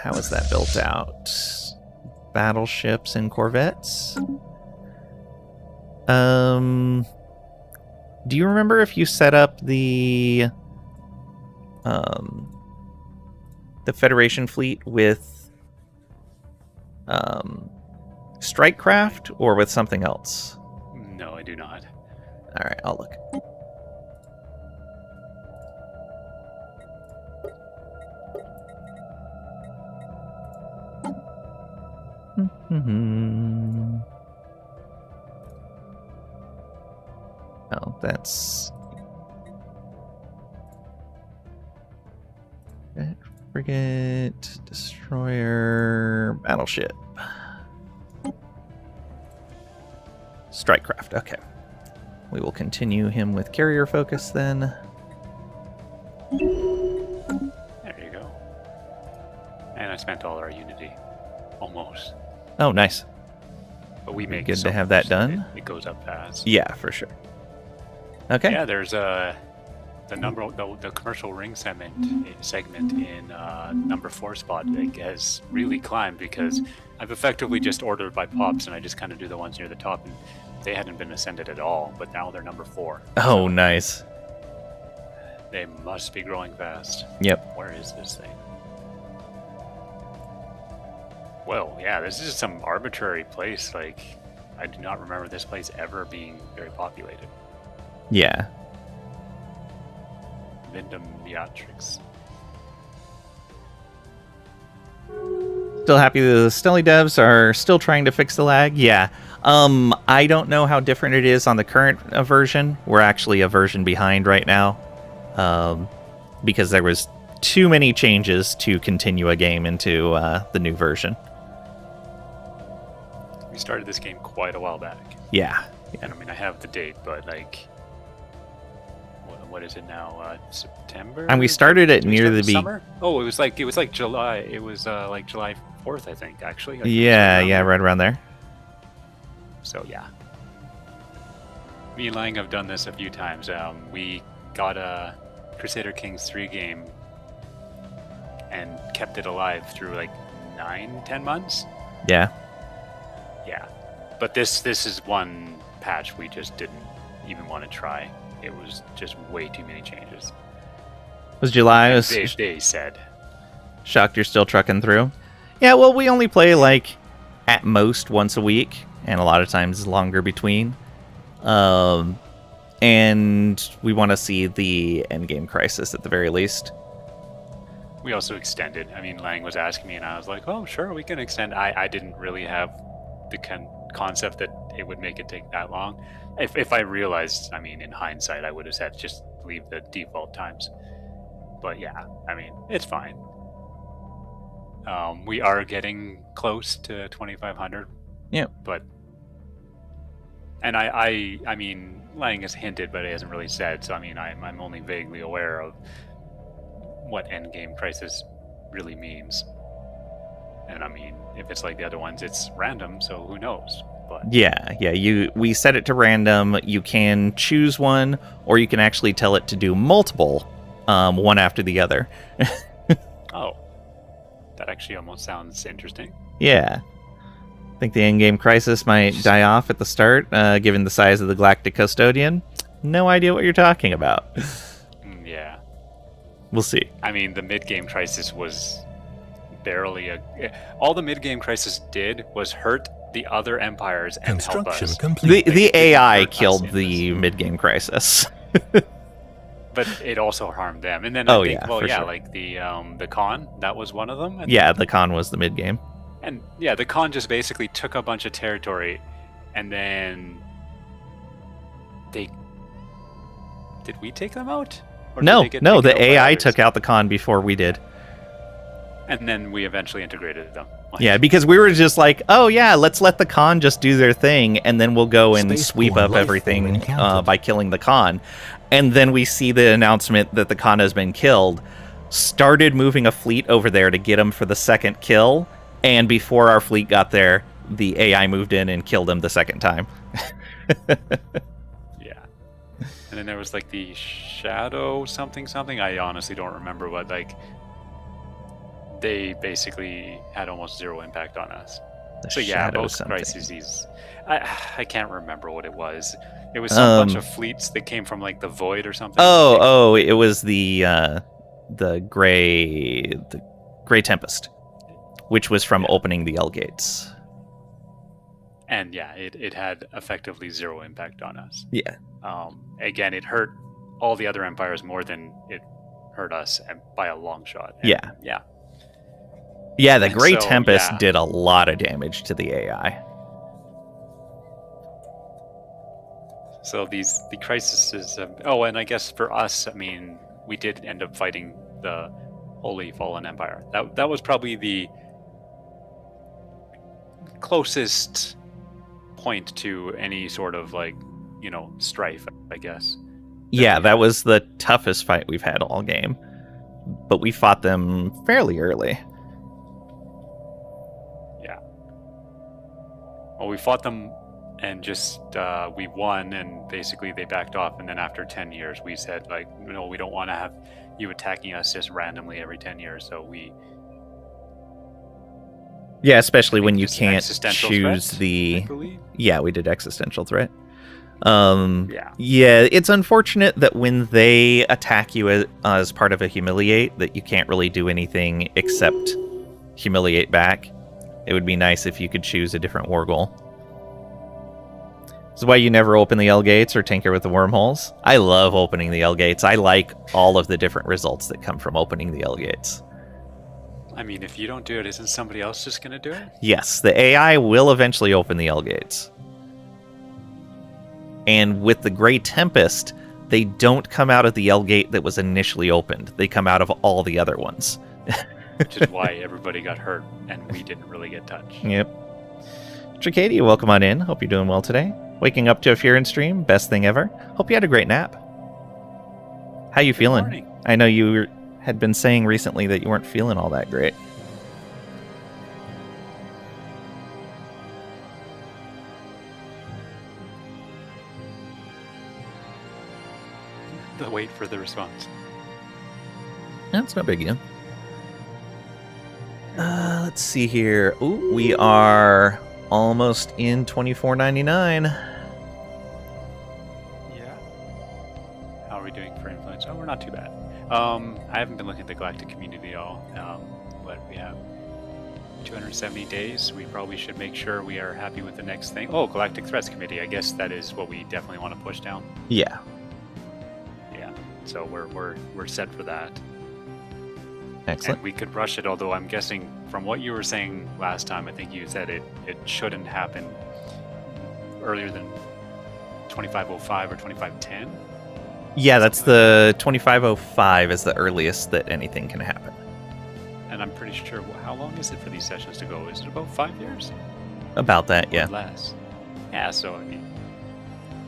How is that built out? Battleships and corvettes? Do you remember if you set up the Federation fleet with strike craft or with something else? No, I do not. All right, I'll look. Oh, that's frigate, destroyer, battleship, strikecraft. Okay, we will continue him with carrier focus then. There you go. And I spent all our unity, almost. Oh, nice. But we make good so to have that much done. It goes up fast. Yeah, for sure. Okay. Yeah, there's the commercial ring segment in number 4 spot has really climbed because I've effectively just ordered by pops and I just kind of do the ones near the top and they hadn't been ascended at all, but now they're number 4. Oh, so nice. They must be growing fast. Yep. Where is this thing? Well, yeah, this is some arbitrary place. Like, I do not remember this place ever being very populated. Yeah. Vindom Beatrix. Still happy the Stelly devs are still trying to fix the lag? Yeah. I don't know how different it is on the current version. We're actually a version behind right now. Because there was too many changes to continue a game into the new version. We started this game quite a while back. Yeah. And I mean, I have the date, but like, what is it now? September? And we started it near the summer. Oh, it was like July. It was like July 4th, I think. Actually. Yeah, right around there. So yeah, me and Lang have done this a few times. We got a Crusader Kings 3 game and kept it alive through like 9-10 months. Yeah. Yeah, but this is one patch we just didn't even want to try. It was just way too many changes. Was July? I was They said. shocked you're still trucking through. Yeah, well, we only play like at most once a week, and a lot of times longer between. And we want to see the endgame crisis at the very least. We also extended. I mean, Lang was asking me, and I was like, "Oh, sure, we can extend." I didn't really have the concept that it would make it take that long. If I realized, I mean, in hindsight, I would have said just leave the default times. But yeah, I mean, it's fine. We are getting close to 2,500. Yeah. But, and I mean, Lang has hinted, but he hasn't really said. So I mean, I'm only vaguely aware of what endgame crisis really means. And I mean, if it's like the other ones, it's random, so who knows? But Yeah. We set it to random. You can choose one, or you can actually tell it to do multiple, one after the other. oh, that actually almost sounds interesting. Yeah. I think the endgame crisis might die off at the start, given the size of the Galactic Custodian. No idea what you're talking about. Yeah. We'll see. I mean, the mid-game crisis was barely all the mid-game crisis did was hurt the other empires and help Construction us. complete. The It AI hurt us killed in the mid-game crisis. But it also harmed them. And then Oh, I think, yeah, well, for yeah, sure. like the Khan, that was one of them. And, Yeah, the con was the mid-game. and yeah, the Khan just basically took a bunch of territory, and then did we take them out? Or did No, they get taken out the by AI others? took out the con before we did. And then we eventually integrated them. Yeah, because we were just like, oh yeah, let's let the con just do their thing, and then we'll go and sweep Spaceborne up life everything form encountered. by killing the con. And then we see the announcement that the con has been killed, started moving a fleet over there to get him for the second kill, and before our fleet got there, the AI moved in and killed him the second time. Yeah. And then there was like the shadow something. I honestly don't remember what, like, they basically had almost zero impact on us. The So yeah, shadow both something. crises. I can't remember what it was. It was some bunch of fleets that came from like the void or something. Oh, it was the gray Tempest, which was from opening the L gates. And yeah, it had effectively zero impact on us. Yeah. Again, it hurt all the other empires more than it hurt us, and by a long shot. And Yeah. Yeah. Yeah, the And Grey so, Tempest yeah. did a lot of damage to the AI. So the crises. Oh, and I guess for us, I mean, we did end up fighting the Holy Fallen Empire. That was probably the closest point to any sort of like, strife, I guess. Yeah, that was the toughest fight we've had all game. But we fought them fairly early. Yeah. Well, we fought them and just we won, and basically they backed off. And then after 10 years, we said like, no, we don't want to have you attacking us just randomly every 10 years. So we. Yeah, especially when you just can't existential choose threat, the. I believe. Yeah, we did existential threat. Yeah. Yeah, it's unfortunate that when they attack you as part of a humiliate, that you can't really do anything except humiliate back. It would be nice if you could choose a different war goal. This is why you never open the L gates or tinker with the wormholes. I love opening the L gates. I like all of the different results that come from opening the L gates. I mean, if you don't do it, isn't somebody else just going to do it? Yes, the AI will eventually open the L gates. And with the Grey Tempest, they don't come out of the L gate that was initially opened. They come out of all the other ones. Which is why everybody got hurt and we didn't really get touched. Yep. Tricadia, welcome on in. Hope you're doing well today. Waking up to a Furen stream, best thing ever. Hope you had a great nap. How you feeling? morning. I know you had been saying recently that you weren't feeling all that great. The wait for the response. That's no big deal. Let's see here. Ooh, we are almost in $24.99. Yeah. How are we doing for influence? Oh, we're not too bad. I haven't been looking at the galactic community at all. But we have 270 days. We probably should make sure we are happy with the next thing. Oh, Galactic Threats Committee. I guess that is what we definitely want to push down. Yeah. Yeah. So we're set for that. Excellent. And we could rush it, although I'm guessing from what you were saying last time, I think you said it shouldn't happen earlier than 2505 or 2510. Yeah, that's the 2505 is the earliest that anything can happen. And I'm pretty sure, how long is it for these sessions to go? Is it about 5 years? About that, Or yeah. less. Yeah, so I mean,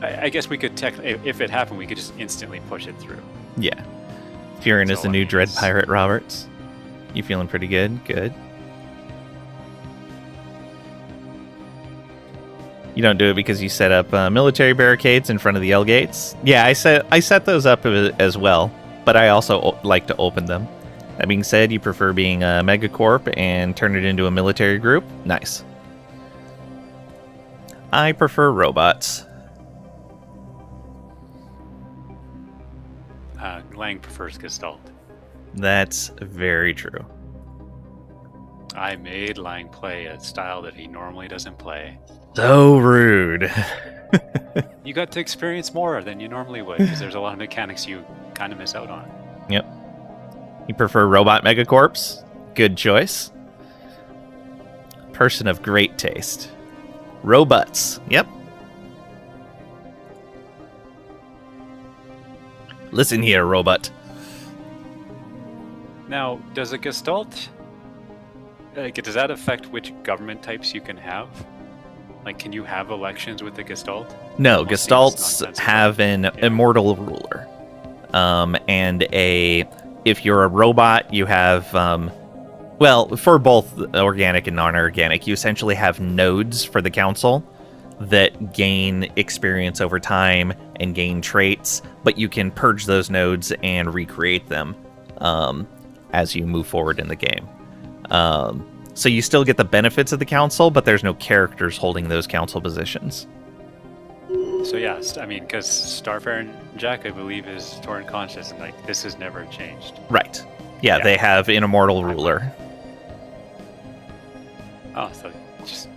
I guess we could if it happened, we could just instantly push it through. Yeah. Furen is So, the I new mean, Dread it's- Pirate, Roberts. You feeling pretty good? Good. You don't do it because you set up military barricades in front of the L gates? Yeah, I set those up as well, but I also like to open them. That being said, you prefer being a megacorp and turn it into a military group? Nice. I prefer robots. Lang prefers Gestalt. That's very true. I made Lang play a style that he normally doesn't play. So rude. You got to experience more than you normally would, because there's a lot of mechanics you kind of miss out on. Yep. You prefer robot megacorps? Good choice. Person of great taste. Robots. Yep. Listen here, robot. Now, does a Gestalt... does that affect which government types you can have? Like, can you have elections with the Gestalt? No, Almost seems Gestalts nonsensical. have an immortal ruler. If you're a robot, you have, for both organic and non-organic, you essentially have nodes for the council that gain experience over time and gain traits, but you can purge those nodes and recreate them as you move forward in the game. So you still get the benefits of the council, but there's no characters holding those council positions. So yes, I mean, because Starfarer and Jack, I believe, is Torn Conscious, and like this has never changed. Right. Yeah, Yeah. they have an immortal ruler. Oh, so it just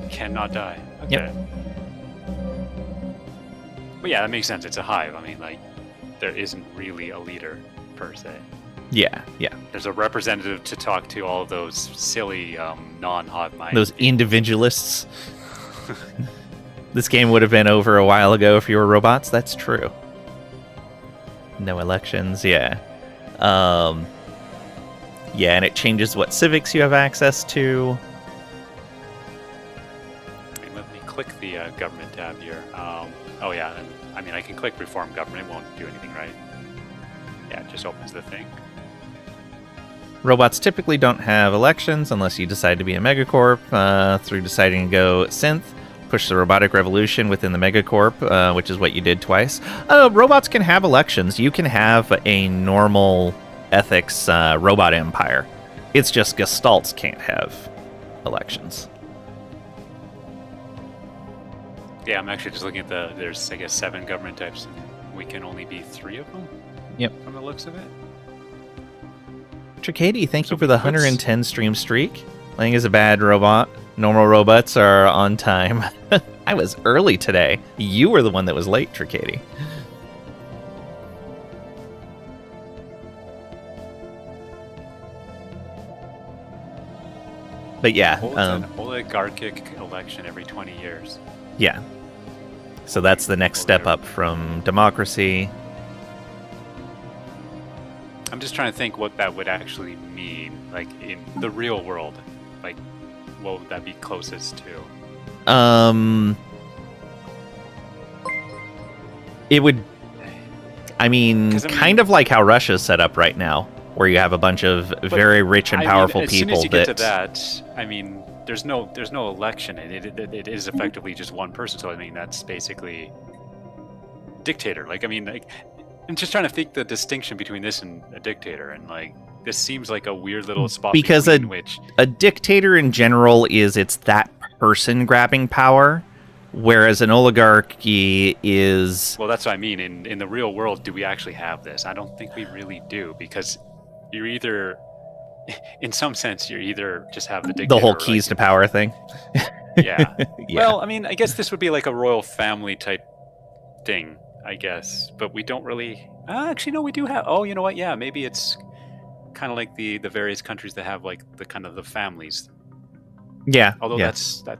cannot die. Okay. Yep. But yeah, that makes sense. It's a hive. I mean, like, there isn't really a leader per se. Yeah. There's a representative to talk to all of those silly non-hive minds. Those individualists. This game would have been over a while ago if you were robots. That's true. No elections, yeah. Yeah, and it changes what civics you have access to. I mean, let me click the government tab here. Oh yeah, and I mean, I can click reform government. It won't do anything, right? Yeah, it just opens the thing. Robots typically don't have elections unless you decide to be a megacorp through deciding to go synth. Push the robotic revolution within the megacorp, which is what you did twice. Robots can have elections. You can have a normal ethics robot empire. It's just Gestalts can't have elections. Yeah, I'm actually just looking at there's, I guess, 7 government types. We can only be 3 of them? Yep. From the looks of it. Tricady, thank you So for the what's- 110 stream streak. Lang is a bad robot. Normal robots are on time. I was early today. You were the one that was late, Tricady. But yeah, Holds an oligarchic election every 20 years. yeah. So that's the next step up from democracy. I'm just trying to think what that would actually mean, like in the real world. Like, what would that be closest to? It would, I mean, 'Cause, I mean- kind of like how Russia's set up right now, where you have a bunch of very rich and I powerful mean, as people soon as you that. get to that, I mean, there's no election, and it is effectively just one person. So I mean, that's basically dictator. Like, I mean, like, I'm just trying to think the distinction between this and a dictator, and like, this seems like a weird little spot Because between which. A dictator in general is it's that person grabbing power, Whereas an oligarchy is... Well, that's what I mean. In the real world, do we actually have this? I don't think we really do, because you're either, in some sense, you're either just have the dictator. The whole keys to power thing. Yeah. Yeah. Well, I mean, I guess this would be like a royal family type thing, I guess. But we don't really... actually, no, we do have... Oh, you know what? Yeah, maybe it's kind of like the various countries that have like the kind of the families. Yeah. Although yeah. that's not...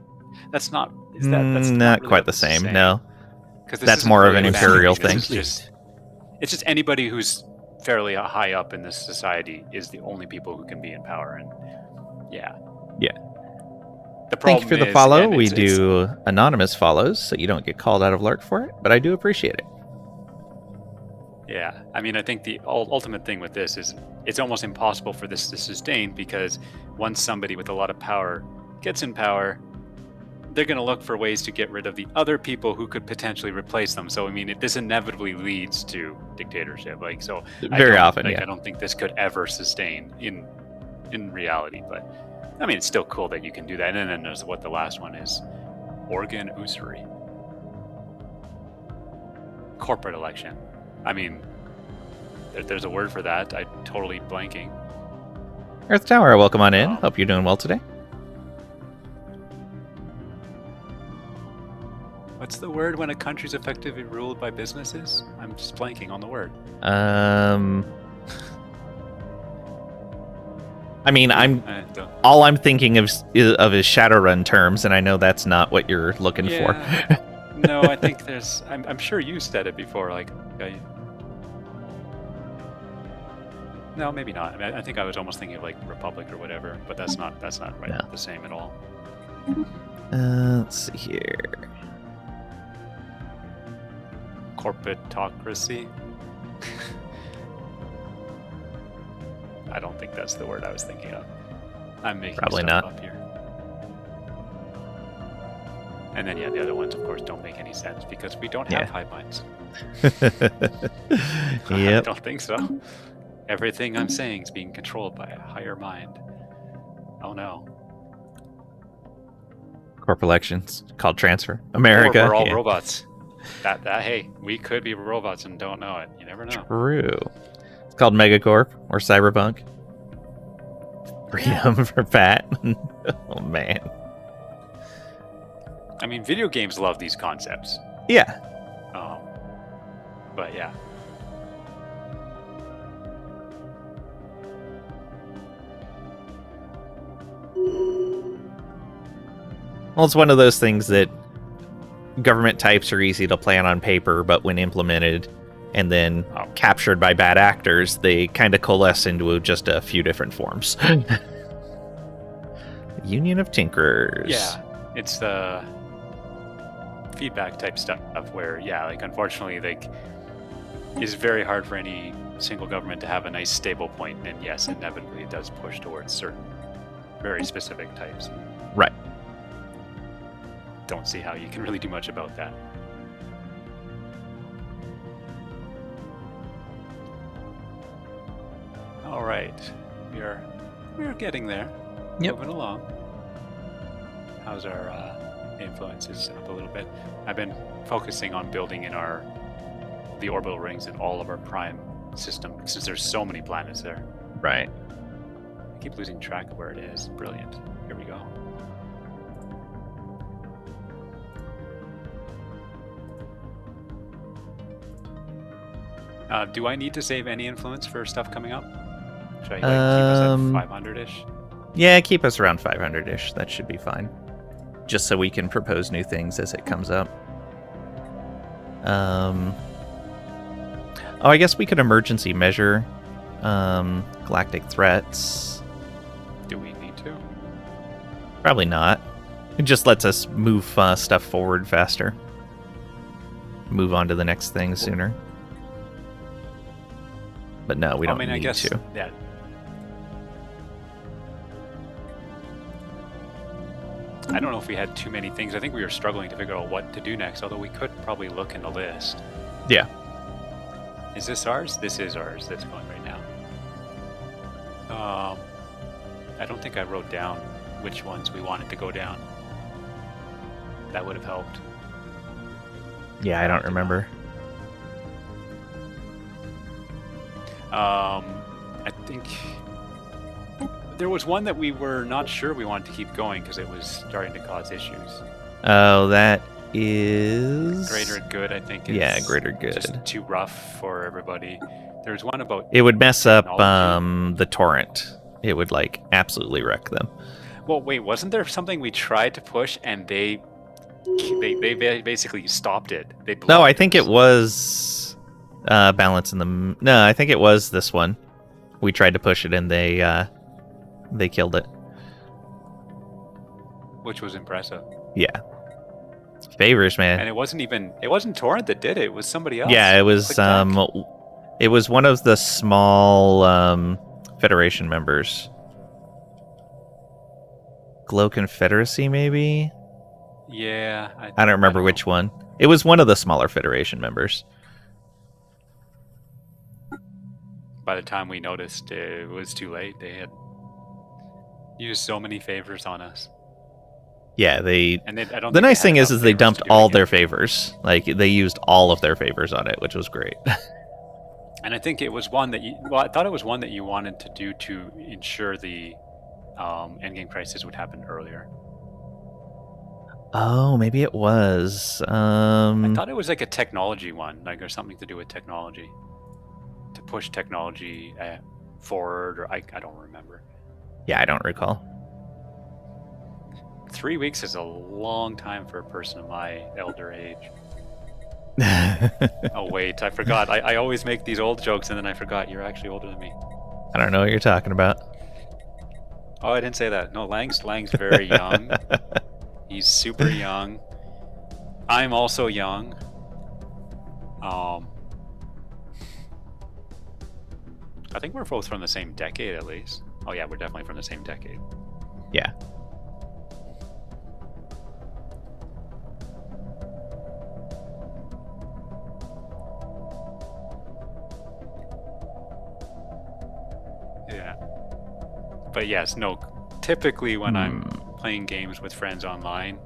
That's not really quite the same, no. 'Cause this That's isn't more of really an a family, imperial this thing. is it's just anybody who's fairly high up in this society is the only people who can be in power, and yeah. The Thank you problem for the is, follow. and We it's- do anonymous follows, so you don't get called out of Lark for it, but I do appreciate it. Yeah, I mean, I think the ultimate thing with this is it's almost impossible for this to sustain, because once somebody with a lot of power gets in power, they're going to look for ways to get rid of the other people who could potentially replace them. So, I mean, this inevitably leads to dictatorship. Like, so Very often, like, yeah. I don't think this could ever sustain in reality. But I mean, it's still cool that you can do that. And then there's what the last one is: organ usury, corporate election. I mean, there's a word for that. I'm totally blanking. Earth Tower, welcome on in. Oh. Hope you're doing well today. What's the word when a country's effectively ruled by businesses? I'm just blanking on the word. I mean, I don't- all I'm thinking of is Shadowrun terms, and I know that's not what you're looking for. No, I think there's. I'm sure you said it before. Like, no, maybe not. I mean, I think I was almost thinking of like republic or whatever, but that's not right. No. The same at all. Let's see here. Corporatocracy. I don't think that's the word I was thinking of. I'm making Probably stuff not. up here. And then, yeah, the other ones, of course, don't make any sense because we don't have Yeah. hive minds. I Yep. don't think so. Everything I'm saying is being controlled by a higher mind. Oh no. Corp elections called transfer. America. Or we're all yeah. robots. That hey, we could be robots and don't know it. You never know. True. It's called Megacorp or Cyberpunk. Freedom for Pat. Oh man. I mean, video games love these concepts. Yeah. But yeah. Well, it's one of those things that government types are easy to plan on paper, but when implemented and then captured by bad actors, they kind of coalesce into just a few different forms. Union of Tinkerers. Yeah. It's the feedback type stuff where, yeah, like unfortunately, like it's very hard for any single government to have a nice stable point, and yes, inevitably it does push towards certain very specific types. Right. Don't see how you can really do much about that. All right, we're getting there. Yep. Moving along. How's our influences up a little bit? I've been focusing on building in the orbital rings in all of our prime system since there's so many planets there. Right. I keep losing track of where it is. Brilliant. Here we go. Do I need to save any influence for stuff coming up? Should I keep us at 500-ish? Yeah, keep us around 500-ish. That should be fine. Just so we can propose new things as it comes up. Oh, I guess we could emergency measure galactic threats. Do we need to? Probably not. It just lets us move stuff forward faster. Move on to the next thing sooner. But no, we don't I need guess, to. Yeah. I don't know if we had too many things. I think we were struggling to figure out what to do next, although we could probably look in the list. Yeah. Is this ours? This is ours that's going right now. I don't think I wrote down which ones we wanted to go down. That would have helped. Yeah, I don't remember. I think there was one that we were not sure we wanted to keep going because it was starting to cause issues. Oh, that is... Greater Good, I think. Is Yeah, Greater Good. Just too rough for everybody. There's one about... It would mess up technology. the torrent. It would, like, absolutely wreck them. Well, wait, wasn't there something we tried to push and they basically stopped it? They No, I blocked think us. it was Balance in the... No, I think it was this one. We tried to push it and they killed it. Which was impressive. Yeah. Favors, man. And it wasn't Torrent that did it. It was somebody else. Yeah, it was Click back. it was one of the small Federation members. Glow Confederacy, maybe? Yeah. I don't remember which one. It was one of the smaller Federation members. By the time we noticed, it was too late. They had used so many favors on us. Yeah, they... And I don't The think nice they thing had is enough they favors dumped to do it all again. their favors. Like, they used all of their favors on it, which was great. And I think it was one that I thought it was one that you wanted to do to ensure the endgame crisis would happen earlier. Oh, maybe it was. I thought it was like a technology one, like or something to do with technology, to push technology forward, or I don't remember. Yeah, I don't recall. 3 weeks is a long time for a person of my elder age. Oh wait, I forgot. I always make these old jokes and then I forgot you're actually older than me. I don't know what you're talking about. Oh, I didn't say that. No, Lang's very young. He's super young. I'm also young. I think we're both from the same decade at least. Oh yeah, we're definitely from the same decade. Yeah. Yeah. But yes, no. Typically when I'm playing games with friends online,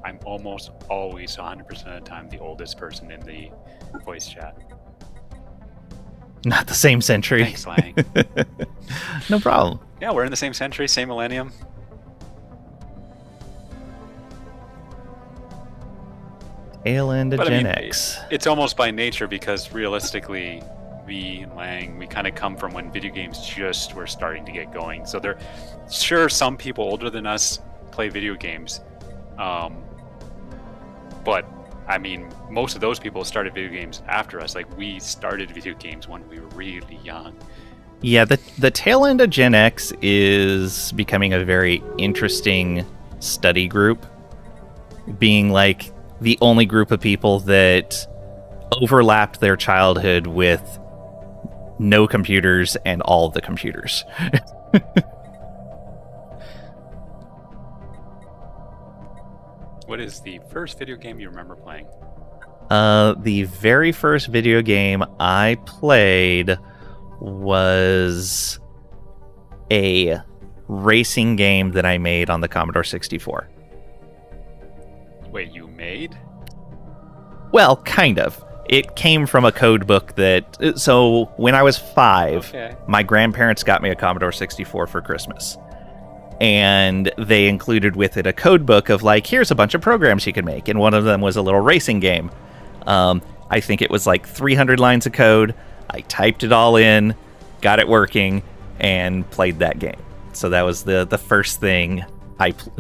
I'm almost always 100% of the time the oldest person in the voice chat. Not the same century. Thanks, Lang. No problem. Yeah, we're in the same century, same millennium. Tail end of But I Gen mean, X. It's almost by nature because realistically, me and Lang, we kind of come from when video games just were starting to get going. So there, sure, some people older than us play video games, but I mean, most of those people started video games after us. Like we started video games when we were really young. Yeah, the tail end of Gen X is becoming a very interesting study group, being like the only group of people that overlapped their childhood with no computers and all the computers. What is the first video game you remember playing? The very first video game I played was a racing game that I made on the Commodore 64. Wait, you made? Well, kind of. It came from a code book that... So, when I was 5, Okay. my grandparents got me a Commodore 64 for Christmas. And they included with it a code book of, like, here's a bunch of programs you can make. And one of them was a little racing game. I think it was like 300 lines of code. I typed it all in, got it working, and played that game. So that was the first thing,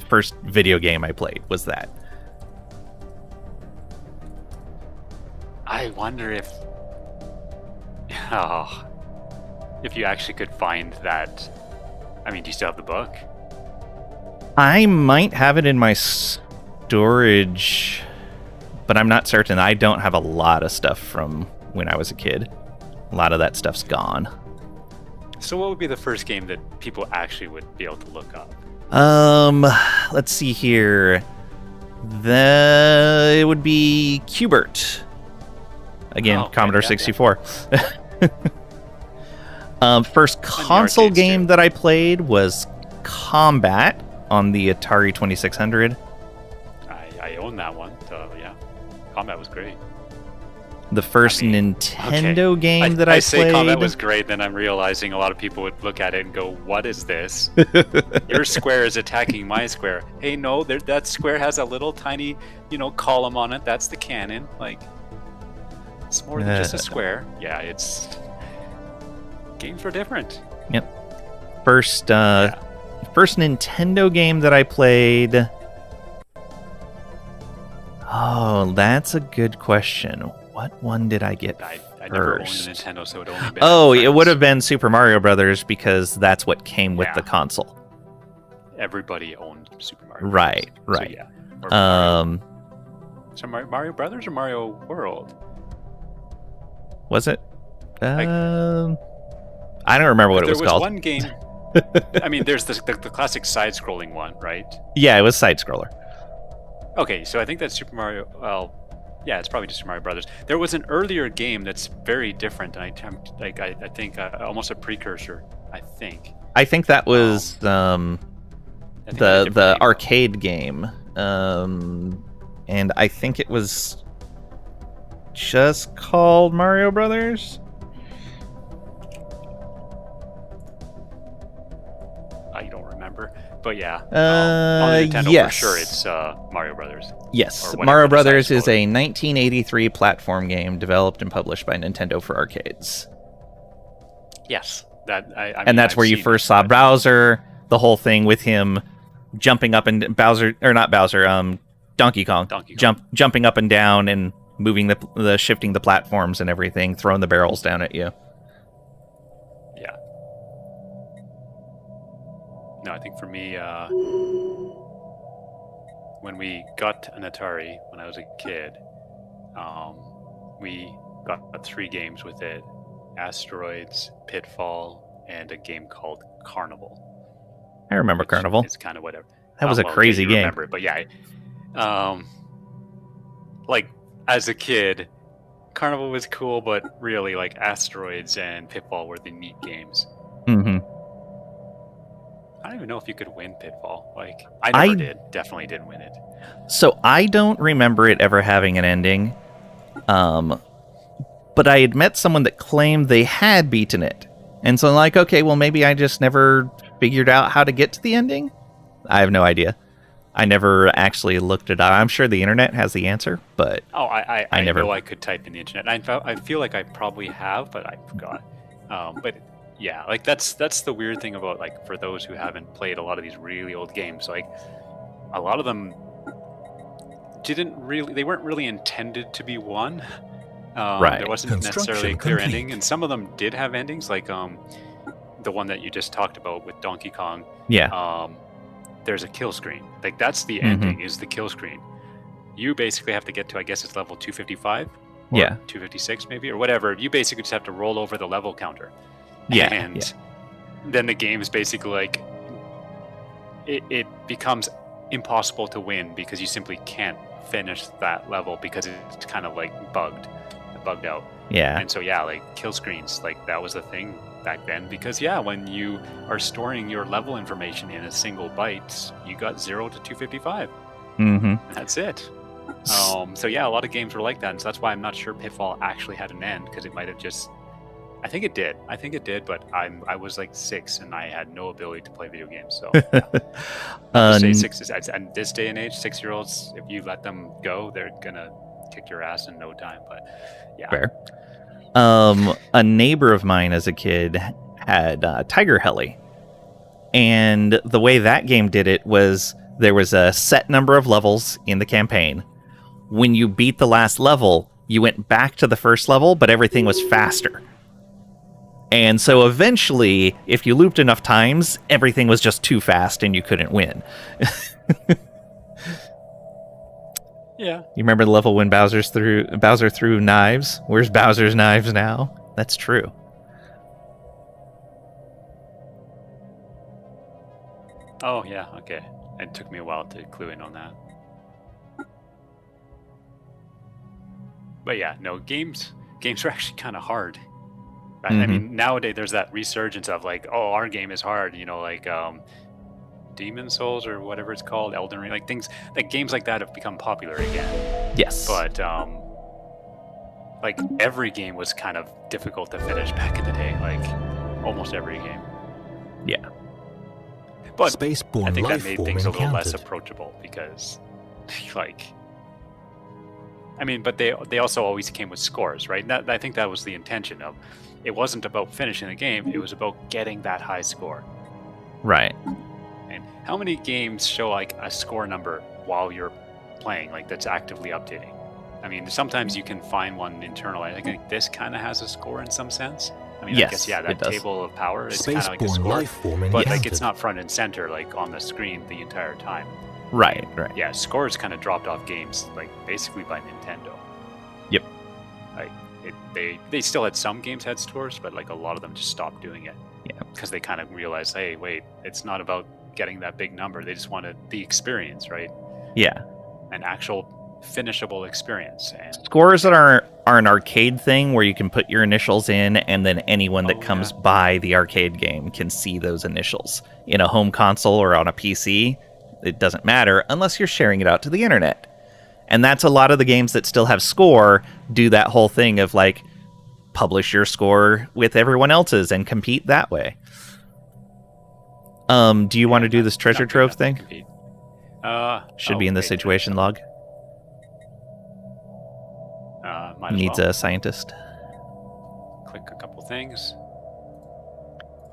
first video game I played was that. I wonder if you actually could find that. I mean, do you still have the book? I might have it in my storage, but I'm not certain. I don't have a lot of stuff from when I was a kid. A lot of that stuff's gone. So what would be the first game that people actually would be able to look up? Let's see here. It would be Qbert. Again, Oh, okay, Commodore yeah, 64. First console arcades, game too. that I played was Combat on the Atari 2600. I own that one, so yeah. Combat was great. The first Nintendo game that I say played. combat was great, then I'm realizing a lot of people would look at it and go, "What is this? Your square is attacking my square." Hey, no, that square has a little tiny, column on it. That's the cannon. Like, it's more than just a square. Yeah, it's games were different. Yep. First Nintendo game that I played. Oh, that's a good question. What one did I get I never owned a first? Nintendo, so it only been. Oh, it would have been Super Mario Brothers because that's what came with Yeah. the console. Everybody owned Super Mario. Right, Brothers. right. So, yeah. Or so Mario Brothers or Mario World? Was it? I don't remember what it was There was called. one game. I mean, there's the classic side-scrolling one, right? Yeah, it was side scroller. Okay, so I think that's Super Mario. Well, yeah, it's probably just Super Mario Brothers. There was an earlier game that's very different, and I think almost a precursor. I think. I think that was I think it was a the different name. arcade game, and I think it was just called Mario Brothers. I don't remember, but yeah, on Nintendo yes. for sure it's Mario Brothers. Yes, Or whatever Mario the Brothers side is a 1983 platform game developed and published by Nintendo for arcades. Yes, I mean, And that's I've where you seen first it, saw but- Bowser, the whole thing with him jumping up and Bowser, or not Bowser, Donkey Kong, Donkey Kong. jumping up and down and moving the shifting the platforms and everything, throwing the barrels down at you. Yeah. No, I think for me, when we got an Atari when I was a kid, we got 3 games with it: Asteroids, Pitfall, and a game called Carnival. I remember which Carnival. It's kind of whatever. That was a Well, yeah, crazy you game. remember it, but yeah, like as a kid, Carnival was cool, but really, like Asteroids and Pitfall were the neat games. hmm I don't even know if you could win Pitfall. Like, I never did. Definitely didn't win it. So I don't remember it ever having an ending. But I had met someone that claimed they had beaten it. And so I'm like, okay, well, maybe I just never figured out how to get to the ending? I have no idea. I never actually looked it up. I'm sure the internet has the answer, but Oh, I never- know I could type in the internet. I feel like I probably have, but I forgot. But yeah, like that's the weird thing about, like, for those who haven't played a lot of these really old games, like a lot of them they weren't really intended to be won. Right. There wasn't necessarily a Construction clear complete. ending, and some of them did have endings, like the one that you just talked about with Donkey Kong. yeah. There's a kill screen. Like, that's the Mhm. ending, is the kill screen. You basically have to get to, I guess it's level 255 or Yeah. 256 maybe, or whatever. You basically just have to roll over the level counter. Yeah. And yeah. then the game is basically like, it becomes impossible to win because you simply can't finish that level because it's kind of like bugged out. Yeah. And so, yeah, like kill screens, like that was a thing back then, because yeah, when you are storing your level information in a single byte, you got 0 to 255. Mm-hmm. And that's it. So yeah, a lot of games were like that, and so that's why I'm not sure Pitfall actually had an end, because it might have just. I think it did, but I was like 6 and I had no ability to play video games. So yeah. I'll just say 6 is, and this day and age, 6-year-olds, if you let them go, they're gonna kick your ass in no time. But yeah, Fair. A neighbor of mine as a kid had Tiger Heli, and the way that game did it was there was a set number of levels in the campaign. When you beat the last level, you went back to the first level, but everything was faster. And so eventually, if you looped enough times, everything was just too fast and you couldn't win. yeah. You remember the level when Bowser threw knives? Where's Bowser's knives now? That's true. Oh yeah, okay. It took me a while to clue in on that. But yeah, no, games are actually kind of hard. I Mhm. mean, nowadays there's that resurgence of like, oh, our game is hard, like Demon Souls or whatever it's called, Elden Ring, like things like games like that have become popular again. Yes. But like every game was kind of difficult to finish back in the day, like almost every game. Yeah. But Spaceborne I think that life made form things a little less encountered. approachable because, like, I mean, but they also always came with scores, right? I think that was the intention of. It wasn't about finishing the game; it was about getting that high score. Right. And how many games show like a score number while you're playing, like that's actively updating? I mean, sometimes you can find one internal. I think this kind of has a score in some sense. I mean, Yes, I guess yeah, it that does. table of power is kind of like a Spaceborne score, life form but like encountered. it's not front and center like on the screen the entire time. Right. Yeah, scores kind of dropped off games like basically by Nintendo. Yep. Like they still had some games had scores, but like a lot of them just stopped doing it. Yeah. Because they kind of realized, hey, wait, it's not about getting that big number. They just wanted the experience, right? Yeah. An actual finishable experience. And Scores that are an arcade thing where you can put your initials in, and then anyone that comes by the arcade game can see those initials. In a home console or on a PC, it doesn't matter unless you're sharing it out to the internet. And that's a lot of the games that still have score do that whole thing of like publish your score with everyone else's and compete that way. Do you want to do this treasure trove thing? Should be in the situation log. Might as Needs well. a scientist. Click a couple things.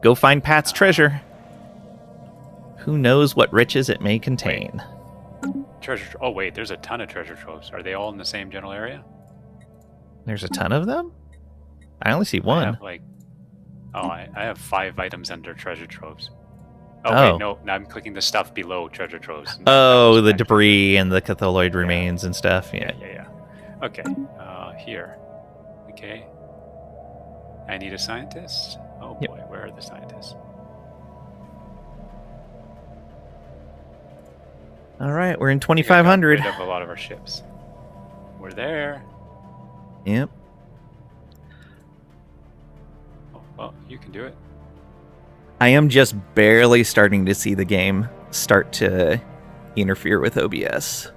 Go find Pat's treasure. Who knows what riches it may contain? Treasure. Oh wait, there's a ton of treasure troves. Are they all in the same general area? There's a ton of them? I only see I one. have I have 5 items under treasure troves. Oh. Wait, no, now I'm clicking the stuff below treasure troves. Oh, the debris and the catholoid remains and stuff. Yeah. Yeah. Okay. Here. Okay. I need a scientist. Oh Yep. boy, where are the scientists? All right, we're in I think I got 2500. rid of a lot of our ships. We're there. Yep. Oh, well, you can do it. I am just barely starting to see the game start to interfere with OBS.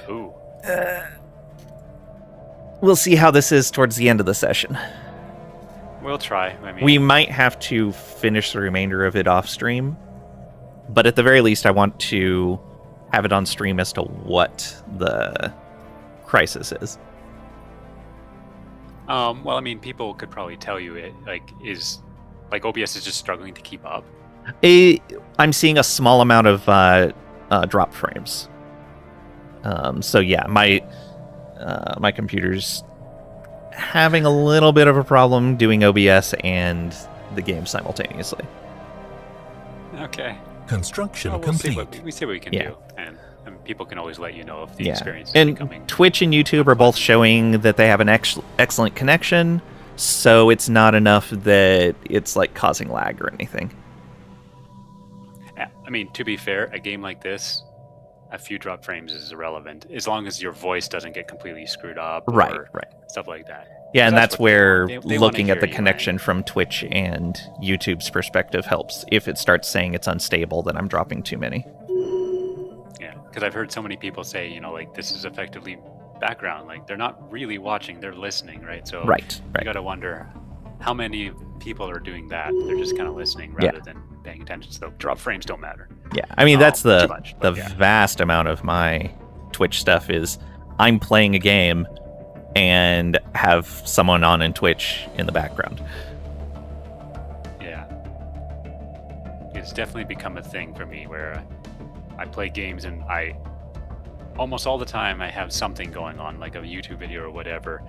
Ooh. We'll see how this is towards the end of the session. We'll try. I mean, We might have to finish the remainder of it off stream, but at the very least, I want to have it on stream as to what the crisis is. well, I mean, people could probably tell you it is OBS is just struggling to keep up. I'm seeing a small amount of drop frames. So yeah, my computer's having a little bit of a problem doing OBS and the game simultaneously. Okay. Construction Well, we'll complete. see what we can Yeah. do, and people can always let you know if the Yeah, experience is and becoming. Twitch and YouTube are both showing that they have an excellent connection, so it's not enough that it's like causing lag or anything. I mean, to be fair, a game like this, a few drop frames is irrelevant as long as your voice doesn't get completely screwed up, Right, or right. stuff like that. Yeah, and that's what they where want. They wanna looking at hear the you, connection from Twitch and YouTube's perspective helps. If it starts saying it's unstable, then I'm dropping too many. Yeah, because I've heard so many people say, like this is effectively background. Like they're not really watching; they're listening, right? So Right. you got to wonder how many people are doing that. They're just kind of listening rather than paying attention. So drop frames don't matter. Yeah, I mean that's too the much, the but yeah. vast amount of my Twitch stuff is I'm playing a game and have someone on in Twitch in the background. Yeah. It's definitely become a thing for me where I play games and almost all the time I have something going on, like a YouTube video or whatever,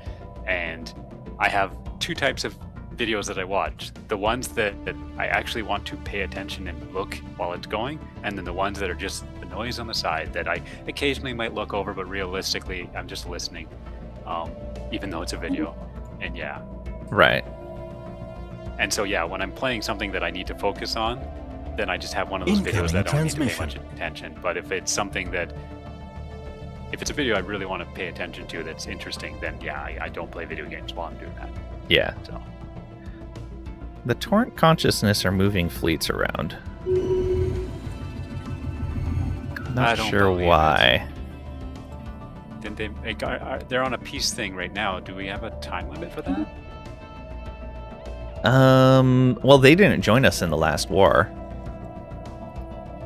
and I have 2 types of videos that I watch. The ones that I actually want to pay attention and look while it's going, and then the ones that are just the noise on the side that I occasionally might look over, but realistically I'm just listening, even though it's a video. And yeah. Right. And so yeah, when I'm playing something that I need to focus on, then I just have one of those videos that I don't need to pay much attention. But if it's something if it's a video I really want to pay attention to that's interesting, then yeah, I don't play video games while I'm doing that. Yeah. So The Torrent Consciousness are moving fleets around. Not don't sure believe it. why. Didn't they? They're on a peace thing right now. Do we have a time limit for that? Well, they didn't join us in the last war.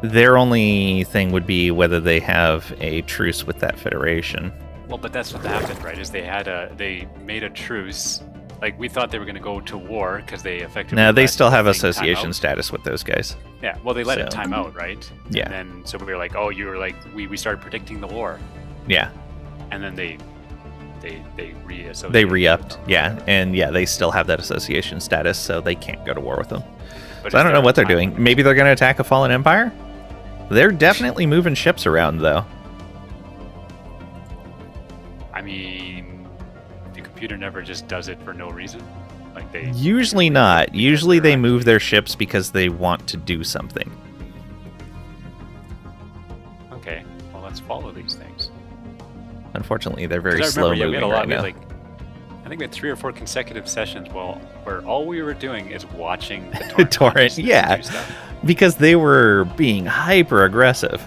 Their only thing would be whether they have a truce with that federation. Well, but that's what happened, right? Is they made a truce. Like, we thought they were going to go to war because they effectively. No, they let still have the thing time association out. status with those guys. Yeah, well, they let it So- time out, right? Yeah. And then so we were like, oh, you were like, we started predicting the war, Yeah, and then they reassociated. they re-upped. Yeah, and yeah, they still have that association status, so they can't go to war with them. But So I is don't there know a what they're time doing. limit? Maybe they're going to attack a fallen empire? They're definitely moving ships around, though. I mean, the computer never just does it for no reason. Like they Usually not. Usually they move their ships because they want to do something. Okay, well, let's follow these things. Unfortunately, they're very 'Cause I slow remember, moving we had a lot. right We had now. like, I think we had 3 or 4 consecutive sessions where all we were doing is watching the torrent, Torrent, consciousness yeah. do stuff. Because they were being hyper aggressive.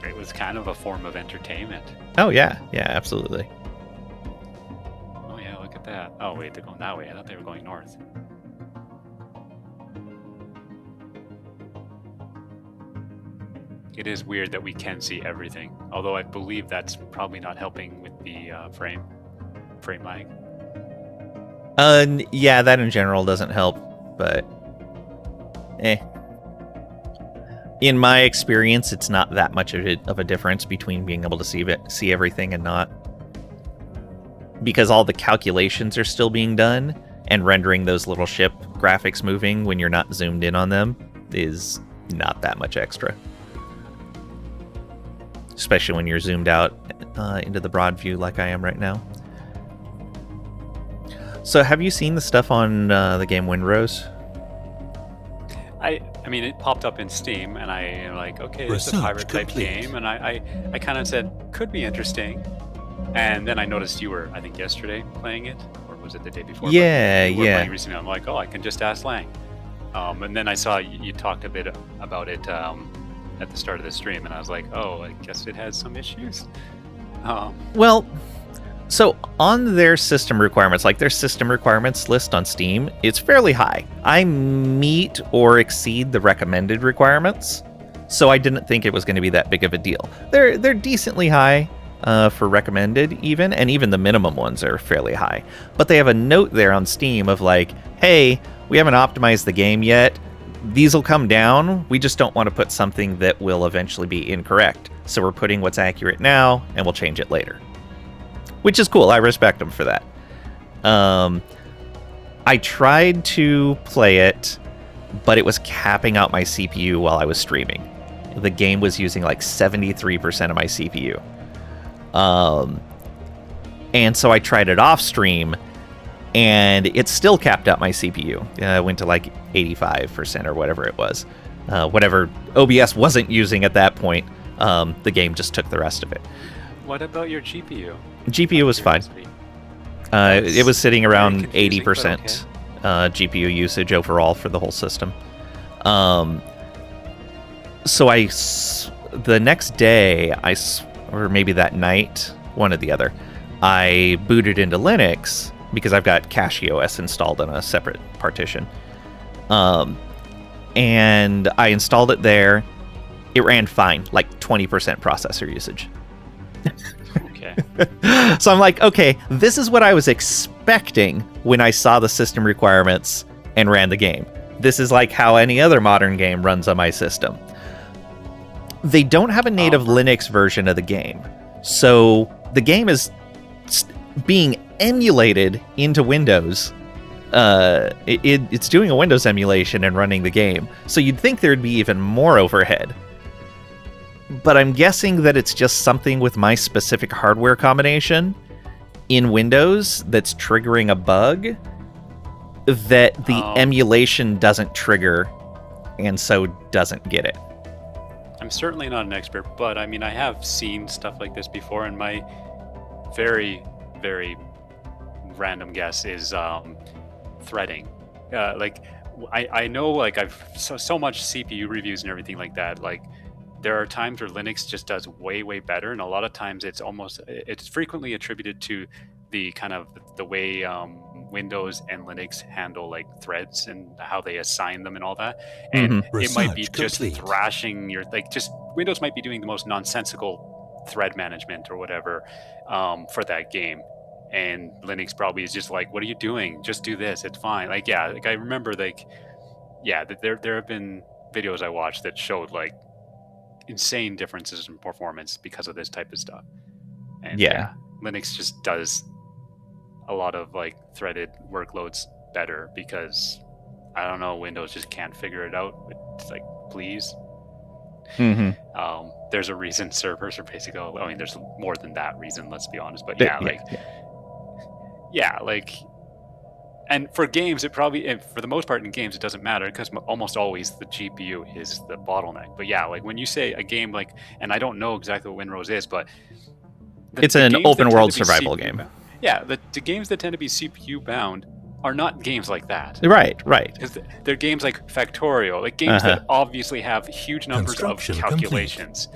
It was kind of a form of entertainment. Oh yeah, yeah, absolutely. Oh yeah, look at that. Oh wait, they're going that way. I thought they were going north. It is weird that we can see everything, although I believe that's probably not helping with the frame lag. Yeah, that in general doesn't help, but in my experience, it's not that much of a difference between being able to see everything and not, because all the calculations are still being done, and rendering those little ship graphics moving when you're not zoomed in on them is not that much extra. Especially when you're zoomed out into the broad view like I am right now. So have you seen the stuff on the game Windrose? I mean, it popped up in Steam, and I am like, okay, it's a Research pirate type complete. game, and I kind of said could be interesting, and then I noticed you were, I think, yesterday playing it, or was it the day before? But Yeah, you were yeah. playing recently. I'm like, oh, I can just ask Lang, and then I saw you talked a bit about it at the start of the stream, and I was like, oh, I guess it has some issues. Well, so on their system requirements, like their system requirements list on Steam, it's fairly high. I meet or exceed the recommended requirements, so I didn't think it was going to be that big of a deal. They're decently high for recommended even, and even the minimum ones are fairly high. But they have a note there on Steam of like, hey, we haven't optimized the game yet. These will come down. We just don't want to put something that will eventually be incorrect. So we're putting what's accurate now, and we'll change it later. Which is cool. I respect them for that. I tried to play it, but it was capping out my CPU while I was streaming. The game was using like 73% of my CPU. And so I tried it off stream, and it still capped out my CPU. It went to like 85% or whatever it was. Whatever OBS wasn't using at that point, the game just took the rest of it. What about your GPU? GPU was fine. It was sitting around 80% GPU usage overall for the whole system. So the next day, or maybe that night, one or the other, I booted into Linux because I've got CachyOS installed on a separate partition. And I installed it there. It ran fine, like 20% processor usage. Okay. So I'm like, okay, this is what I was expecting when I saw the system requirements and ran the game. This is like how any other modern game runs on my system. They don't have a native Linux version of the game. So the game is being emulated into Windows. It's doing a Windows emulation and running the game. So you'd think there'd be even more overhead. But I'm guessing that it's just something with my specific hardware combination in Windows that's triggering a bug that the emulation doesn't trigger, and so doesn't get it. I'm certainly not an expert, but I mean, I have seen stuff like this before, and my very, very random guess is threading. Like I know, like, I've so much CPU reviews and everything like that. Like, there are times where Linux just does way better, and a lot of times it's frequently attributed to the kind of the way Windows and Linux handle like threads and how they assign them and all that. And it might be just thrashing your, like, just Windows might be doing the most nonsensical thread management or whatever for that game. And Linux probably is just like, what are you doing? Just do this. It's fine. Like, yeah, like I remember, like, yeah, there have been videos I watched that showed like insane differences in performance because of this type of stuff. And yeah, Linux just does a lot of like threaded workloads better because I don't know, Windows just can't figure it out. It's like, please. There's a reason servers are basically, I mean, there's more than that reason, let's be honest, but like, and for games, it probably, and for the most part in games, it doesn't matter because almost always the GPU is the bottleneck. But yeah, like when you say a game like, and I don't know exactly what Winrose is, but it's an open world survival game. Bound, yeah, the games that tend to be CPU bound are not games like that. Right. Because they're games like Factorio, like games that obviously have huge numbers of calculations.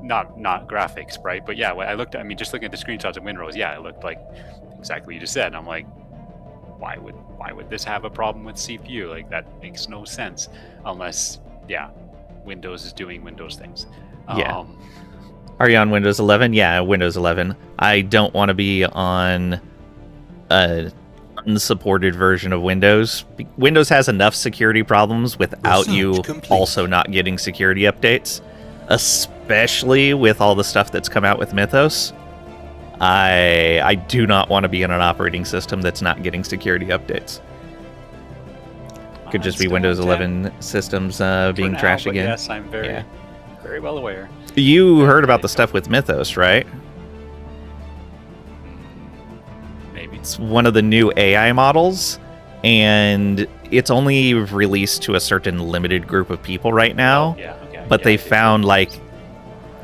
Not graphics, right? But yeah, I looked. I mean, just looking at the screenshots of Winrose, yeah, it looked like exactly what you just said. And I'm like, why would this have a problem with CPU? Like, that makes no sense unless, Windows is doing Windows things. Yeah. Are you on Windows 11? Yeah, Windows 11. I don't want to be on an unsupported version of Windows. Windows has enough security problems without you also not getting security updates, especially with all the stuff that's come out with Mythos. I do not want to be in an operating system that's not getting security updates. Could just be Windows 11 systems being trashed again. Yes, I'm very well aware. You heard about the stuff with Mythos, right? Maybe. It's one of the new AI models, and it's only released to a certain limited group of people right now. But they found like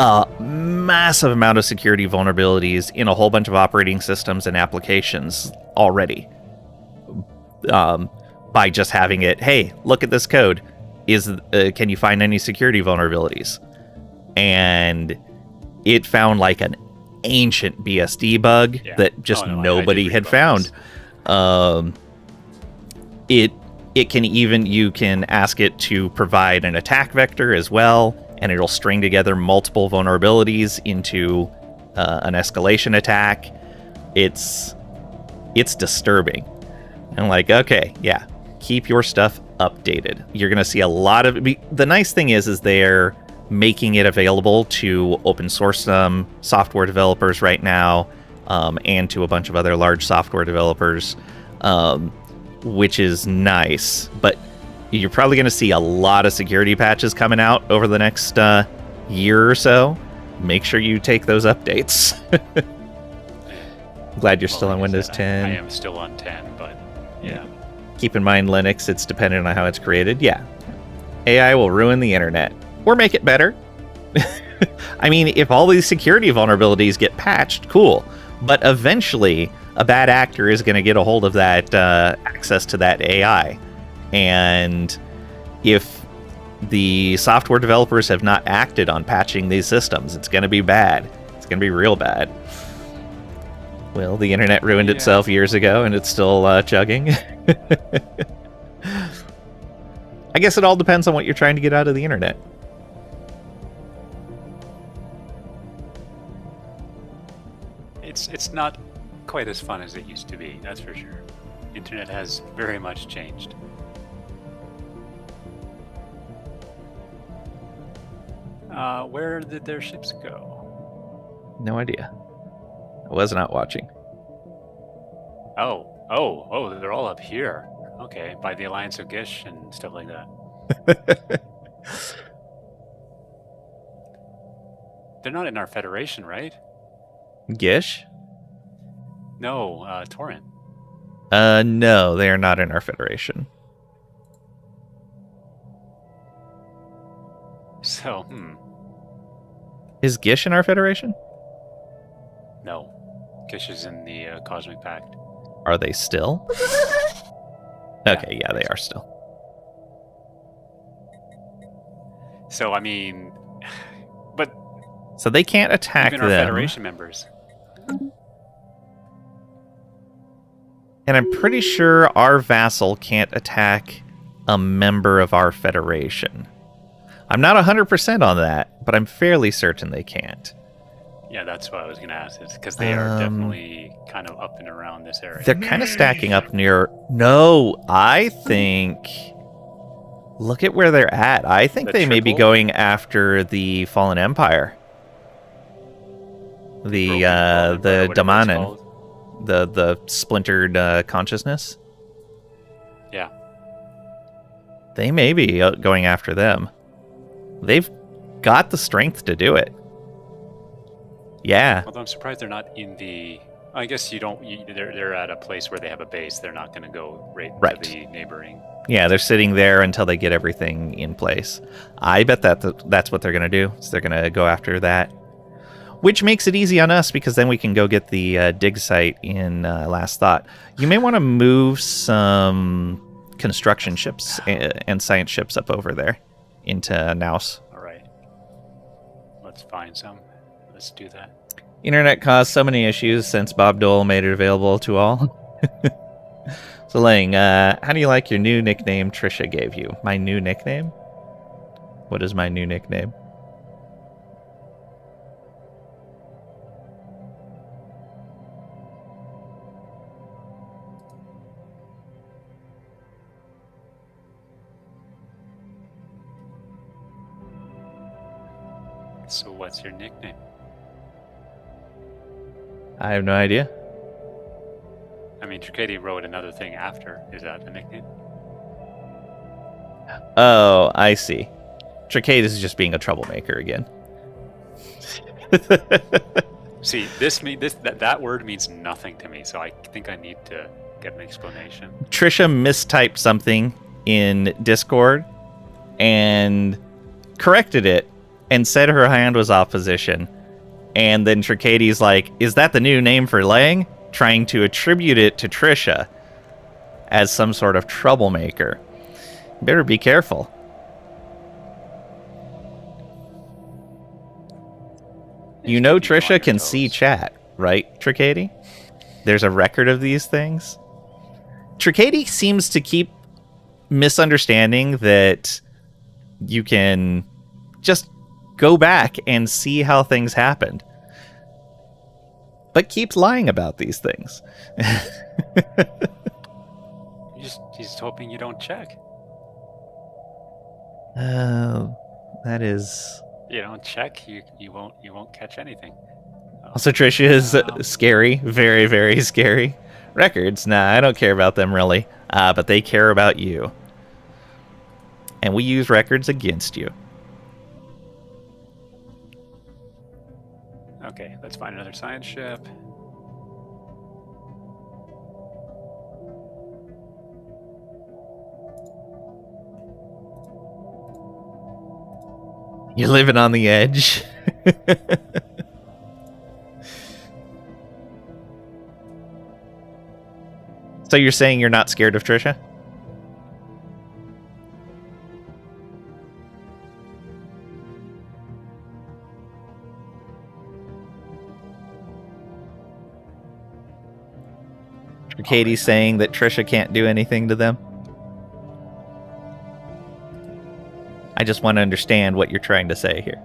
a massive amount of security vulnerabilities in a whole bunch of operating systems and applications already. By just having it, hey, look at this code. Can you find any security vulnerabilities? And it found like an ancient BSD bug that just nobody had found. It can even, you can ask it to provide an attack vector as well, and it'll string together multiple vulnerabilities into an escalation attack. It's disturbing. And like, okay, keep your stuff updated. You're going to see a lot of it. The nice thing is they're making it available to open source software developers right now, and to a bunch of other large software developers, which is nice. But you're probably going to see a lot of security patches coming out over the next year or so. Make sure you take those updates. Glad you're still on Windows 10. I am still on 10, but yeah. Keep in mind, Linux, it's dependent on how it's created. Yeah. AI will ruin the internet. Or make it better. I mean, if all these security vulnerabilities get patched, cool. But eventually, a bad actor is going to get a hold of that access to that AI. And if the software developers have not acted on patching these systems, it's going to be bad. It's going to be real bad. Well, the internet ruined itself years ago, and it's still chugging. I guess it all depends on what you're trying to get out of the internet. It's not quite as fun as it used to be, that's for sure. Internet has very much changed. Where did their ships go? No idea. I was not watching. Oh, they're all up here. Okay, by the Alliance of Gish and stuff like that. They're not in our Federation, right? Gish? No, Torrent. No, they are not in our Federation. So, Is Gish in our Federation? No. Gish is in the Cosmic Pact. Are they still? Okay, yeah, they are still. So I mean, but So they can't attack even our them. Federation members. And I'm pretty sure our vassal can't attack a member of our Federation. I'm not 100% on that, but I'm fairly certain they can't. Yeah, that's what I was going to ask. Is because they are definitely kind of up and around this area. They're kind of stacking up near... No, I think... Look at where they're at. I think they may be going after the Fallen Empire. The Damanan. The splintered consciousness. Yeah. They may be going after them. They've got the strength to do it. Yeah. Although I'm surprised they're not in the... I guess you don't... they're at a place where they have a base. They're not going to go right to the neighboring... Yeah, they're sitting there until they get everything in place. I bet that's what they're going to do. So they're going to go after that. Which makes it easy on us, because then we can go get the dig site in Last Thought. You may want to move some construction ships and science ships up over there into Naus. All right. Let's find some. Let's do that. Internet caused so many issues since Bob Dole made it available to all. So, Lang, how do you like your new nickname Trisha gave you? My new nickname? What is my new nickname? So what's your nickname? I have no idea. I mean, Tricady wrote another thing after. Is that the nickname? Oh, I see. Tricade is just being a troublemaker again. See, that word means nothing to me, so I think I need to get an explanation. Trisha mistyped something in Discord and corrected it and said her hand was off position. And then Tricady's like, is that the new name for Lang? Trying to attribute it to Trisha as some sort of troublemaker. Better be careful. You know Trisha can see chat, right, Tricady? There's a record of these things. Tricady seems to keep misunderstanding that you can just go back and see how things happened, but keeps lying about these things. He's hoping you don't check. That is... You don't check, you won't catch anything. Also, Trisha is scary. Very, very scary. Records? Nah, I don't care about them, really. But they care about you. And we use records against you. Okay, let's find another science ship. You're living on the edge. So you're saying you're not scared of Trisha? Katie's saying that Trisha can't do anything to them? I just want to understand what you're trying to say here.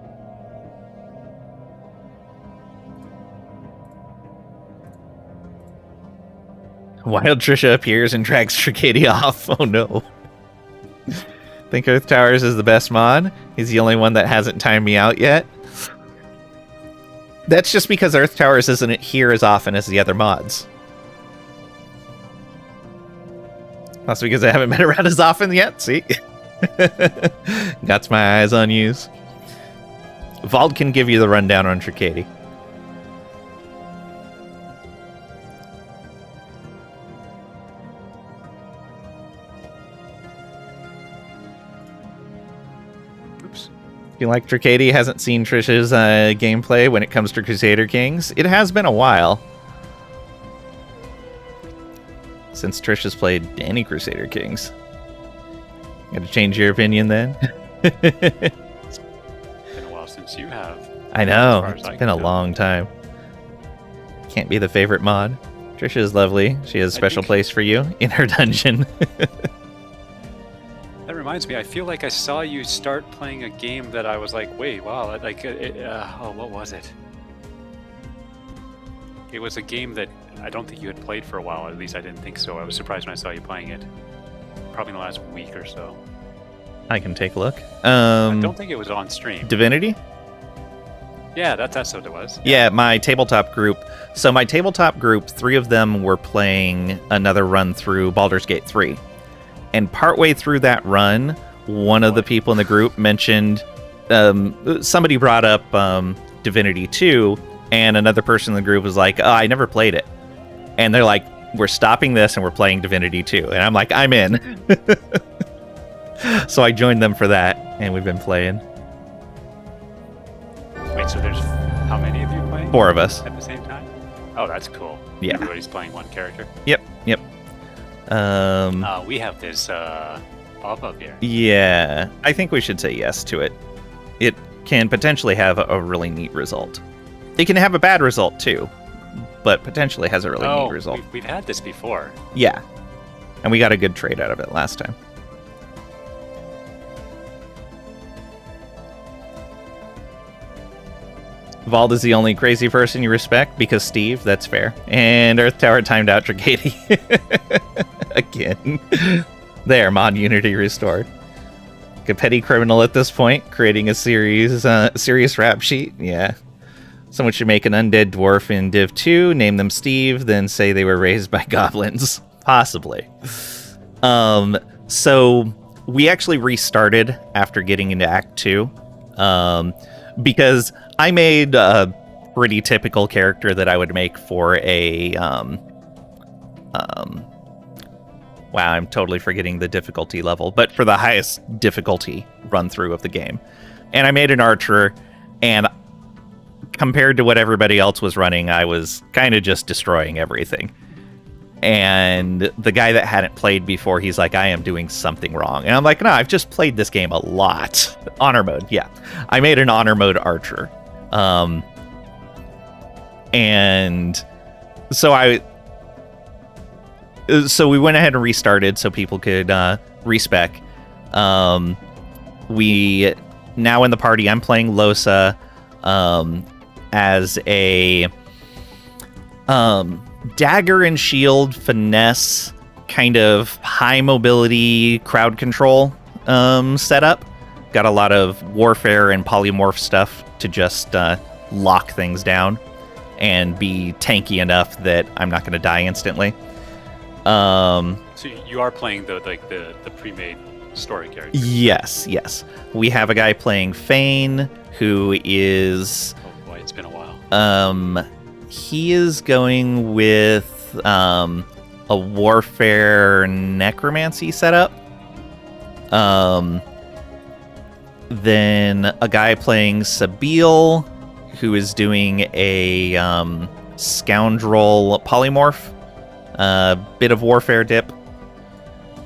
Wild Trisha appears and drags Tricady off. Oh no. Think Earth Towers is the best mod? He's the only one that hasn't timed me out yet? That's just because Earth Towers isn't here as often as the other mods. That's because I haven't been around as often yet, see? Got my eyes on yous. Vald can give you the rundown on Tricady. Oops. You like Tricady hasn't seen Trish's gameplay when it comes to Crusader Kings? It has been a while. since Trish has played any Crusader Kings. Got to change your opinion then? It's been a while since you have. I know. As far as It's I been a can tell. long time. Can't be the favorite mod. Trisha is lovely. She has a special place for you in her dungeon. That reminds me, I feel like I saw you start playing a game that I was like, wait, wow, like, what was it? It was a game that I don't think you had played for a while, at least I didn't think so. I was surprised when I saw you playing it. Probably in the last week or so. I can take a look. I don't think it was on stream. Divinity? Yeah, that's what it was. Yeah, my tabletop group. So my tabletop group, 3 of them were playing another run through Baldur's Gate 3. And partway through that run, one of the people in the group mentioned, somebody brought up Divinity 2, and another person in the group was like, oh, I never played it. And they're like, we're stopping this and we're playing Divinity 2. And I'm like, I'm in. So I joined them for that, and we've been playing. Wait, so there's how many of you playing? 4 of us. At the same time? Oh, that's cool. Yeah. Everybody's playing one character. Yep. We have this pop-up here. Yeah, I think we should say yes to it. It can potentially have a really neat result. It can have a bad result too, but potentially has a really neat result. We've had this before. Yeah, and we got a good trade out of it last time. Vald is the only crazy person you respect because Steve, that's fair. And Earth Tower timed out Dragati. Again. There, mod unity restored. A petty criminal at this point, creating a serious rap sheet. Yeah. Someone should make an undead dwarf in Div 2, name them Steve, then say they were raised by goblins. Possibly. So we actually restarted after getting into Act 2. Because I made a pretty typical character that I would make for a wow, I'm totally forgetting the difficulty level, but for the highest difficulty run through of the game. And I made an archer, and compared to what everybody else was running, I was kind of just destroying everything. And the guy that hadn't played before, he's like, I am doing something wrong. And I'm like, no, I've just played this game a lot. Honor mode, yeah. I made an honor mode archer. And so we went ahead and restarted so people could respec. We now in the party, I'm playing Losa as a dagger and shield finesse kind of high mobility crowd control setup. Got a lot of warfare and polymorph stuff to just lock things down and be tanky enough that I'm not going to die instantly. So you are playing the pre-made story character. Yes. We have a guy playing Fane who is Oh boy, it's been a while. he is going with a warfare necromancy setup. Then a guy playing Sabile who is doing a scoundrel polymorph, bit of warfare dip.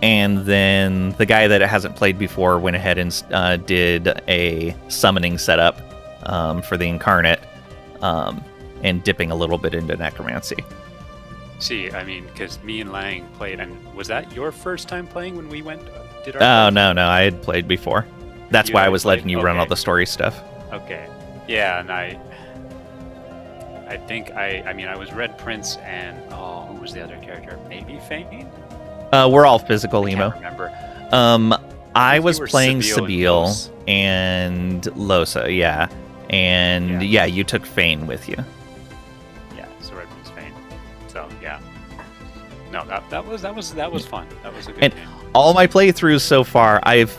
And then the guy that hasn't played before went ahead and did a summoning setup for the incarnate, and dipping a little bit into necromancy. See, I mean, because me and Lang played, and was that your first time playing when we did our? Oh, no, I had played before. That's why I was letting you run all the story stuff. Okay. Yeah, and I think I mean, I was Red Prince and, who was the other character? Maybe Fane? We're all physical emo. I can't remember. I was playing Sabile and Losa, yeah. And yeah, you took Fane with you. Yeah, so Red Prince Fane. So yeah. No, that was fun. That was a good game. All my playthroughs so far, I've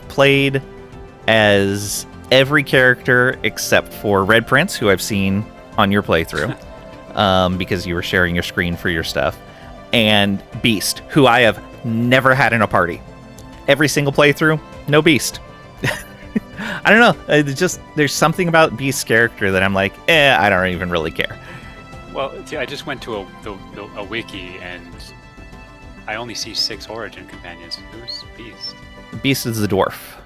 played as every character except for Red Prince, who I've seen on your playthrough, because you were sharing your screen for your stuff, and Beast, who I have never had in a party. Every single playthrough, no Beast. I don't know. It's just there's something about Beast's character that I'm like, I don't even really care. Well, see, I just went to a wiki, and I only see 6 Origin companions. Who's Beast? Beast is the dwarf.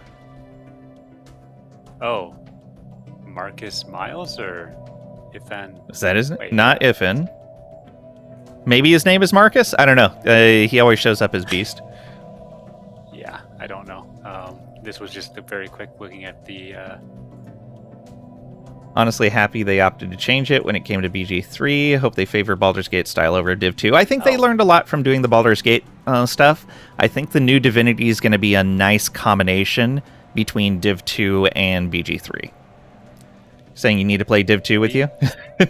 Oh, Marcus Miles or Ifan? Is that his name? Wait, Not Ifin. Maybe his name is Marcus? I don't know. He always shows up as Beast. Yeah, I don't know. This was just a very quick looking at the. Honestly, happy they opted to change it when it came to BG3. Hope they favor Baldur's Gate style over Div 2. I think they learned a lot from doing the Baldur's Gate stuff. I think the new Divinity is going to be a nice combination between Div 2 and BG3. Saying you need to play Div 2 with you?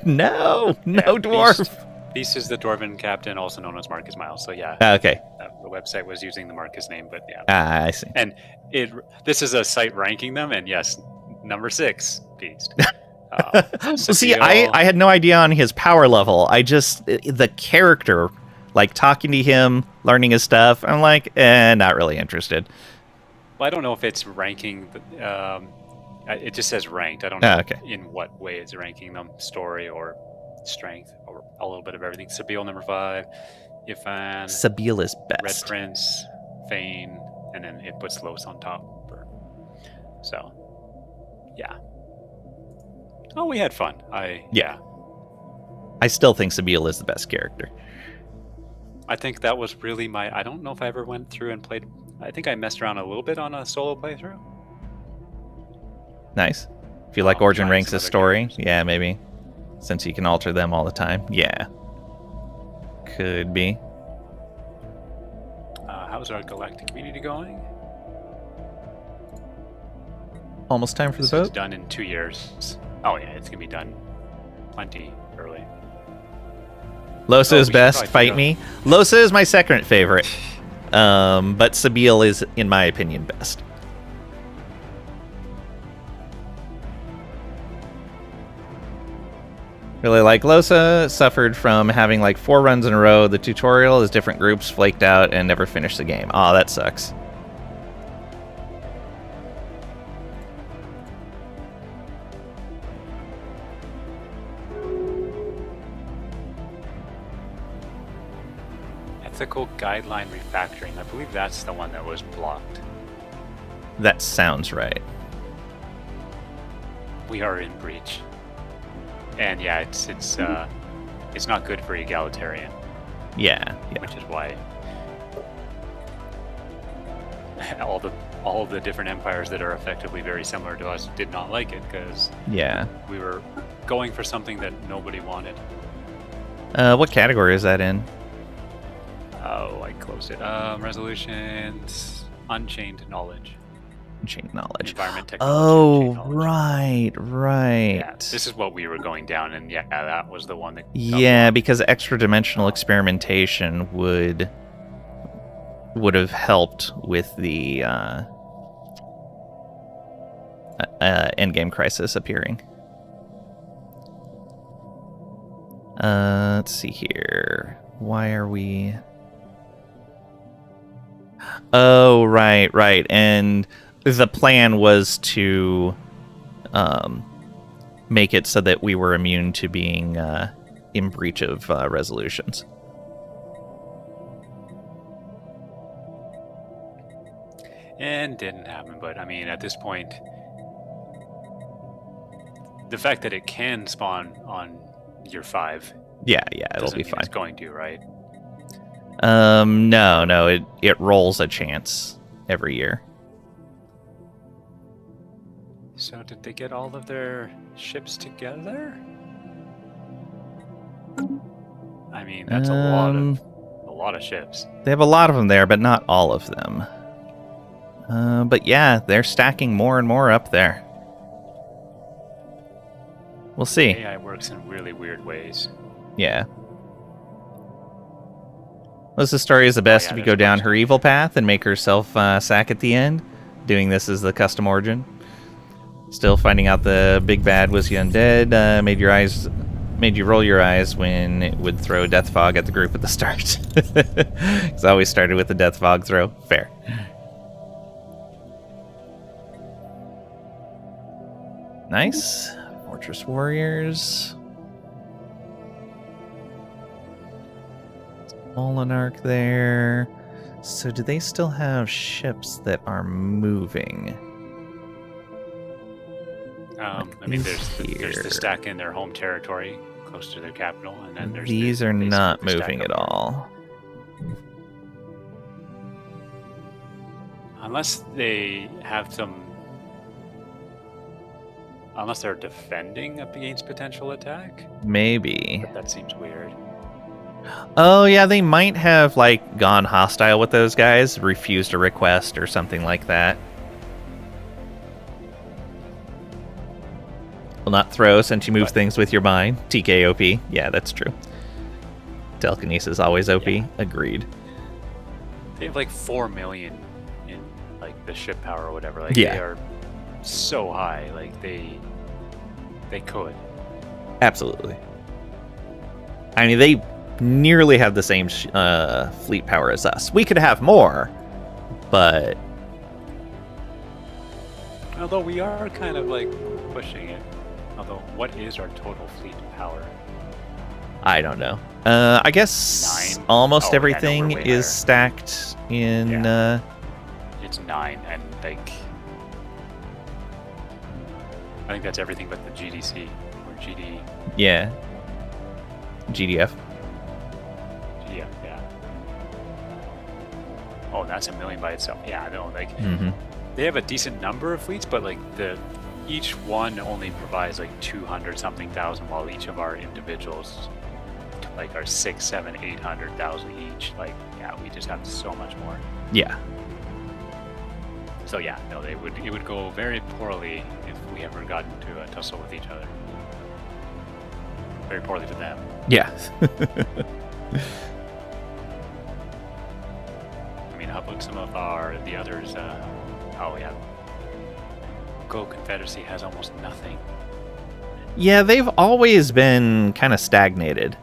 No, dwarf. Beast is the Dwarven captain, also known as Marcus Miles. So yeah. Okay. The website was using the Marcus name, but yeah. I see. And this is a site ranking them, and yes, number 6, Beast. Well, see, I had no idea on his power level. I just, the character, like talking to him, learning his stuff, I'm like, not really interested. Well, I don't know if it's ranking. It just says ranked. I don't know in what way it's ranking them, story or strength or a little bit of everything. Sabille number 5, Ifan. Sabille is best. Red Prince, Fane, and then it puts Los on top. So, yeah. Oh, we had fun. Yeah. I still think Sabille is the best character. I think that was really I don't know if I ever went through and played. I think I messed around a little bit on a solo playthrough. Nice. If you like Origin Ranks' story, yeah, maybe. Since you can alter them all the time. Yeah. Could be. How's our galactic community going? Almost time for the It's vote? done in 2 years. Oh yeah, it's gonna be done plenty early. Losa is best. Fight me. Losa is my second favorite. But Sabille is, in my opinion, best. Really like Losa. Suffered from having like 4 runs in a row. The tutorial is different groups flaked out and never finished the game. Aw, that sucks. Ethical guideline refactoring. I believe that's the one that was blocked. That sounds right. We are in breach. And yeah, it's not good for egalitarian. Yeah. Which is why all the different empires that are effectively very similar to us did not like it, because we were going for something that nobody wanted. What category is that in? Oh, I closed it. Resolutions, Unchained Knowledge. Unchained Knowledge. Environment technology. Oh, right. Yeah, this is what we were going down, and yeah, that was the one that... Yeah, because extra-dimensional experimentation would have helped with the Endgame Crisis appearing. Let's see here. Why are we... Oh, right. And the plan was to make it so that we were immune to being in breach of resolutions. And didn't happen, but I mean, at this point, the fact that it can spawn on year 5... Yeah, it'll be fine. It's going to, right? No, it rolls a chance every year. So did they get all of their ships together? I mean, that's a lot of ships. They have a lot of them there, but not all of them. But yeah, they're stacking more and more up there. We'll see. AI works in really weird ways. Yeah. Losa's story is the best if you go down her evil path and make herself sack at the end. Doing this as the custom origin. Still finding out the big bad was the undead. Made you roll your eyes when it would throw death fog at the group at the start. It's always started with the death fog throw. Fair. Nice. Fortress Warriors. Molinarch there. So do they still have ships that are moving? I mean, there's the stack in their home territory, close to their capital, and then there's These are basically not the stack moving up at here. all. Unless they have some... Unless they're defending up against potential attack. Maybe. But that seems weird. Oh yeah, they might have like gone hostile with those guys, refused a request or something like that. Will not throw since you move things with your mind. TKOP. Yeah, that's true. Telekinesis always OP. Yeah. Agreed. They have like 4 million in like the ship power or whatever. Like Yeah. they are so high. Like they could. Absolutely. I mean, they nearly have the same fleet power as us. We could have more, but Although we are kind of like pushing it. Although, what is our total fleet power? I don't know. I guess 9? almost Oh, yeah, no, everything we're way is higher. stacked in. Yeah. It's 9, and like I think that's everything but the GDC or GD. Yeah. GDF. Yeah, yeah. Oh, that's a million by itself. Yeah, I know. Like Mm-hmm. they have a decent number of fleets, but like each one only provides like 200 something thousand, while each of our individuals like are 6, 7, 800,000 each. Like, yeah, we just have so much more. Yeah. So yeah, no, it would go very poorly if we ever got into a tussle with each other. Very poorly for them. Yeah. I mean, how about some of the others? Oh yeah, Go Confederacy has almost nothing. Yeah, they've always been kind of stagnated.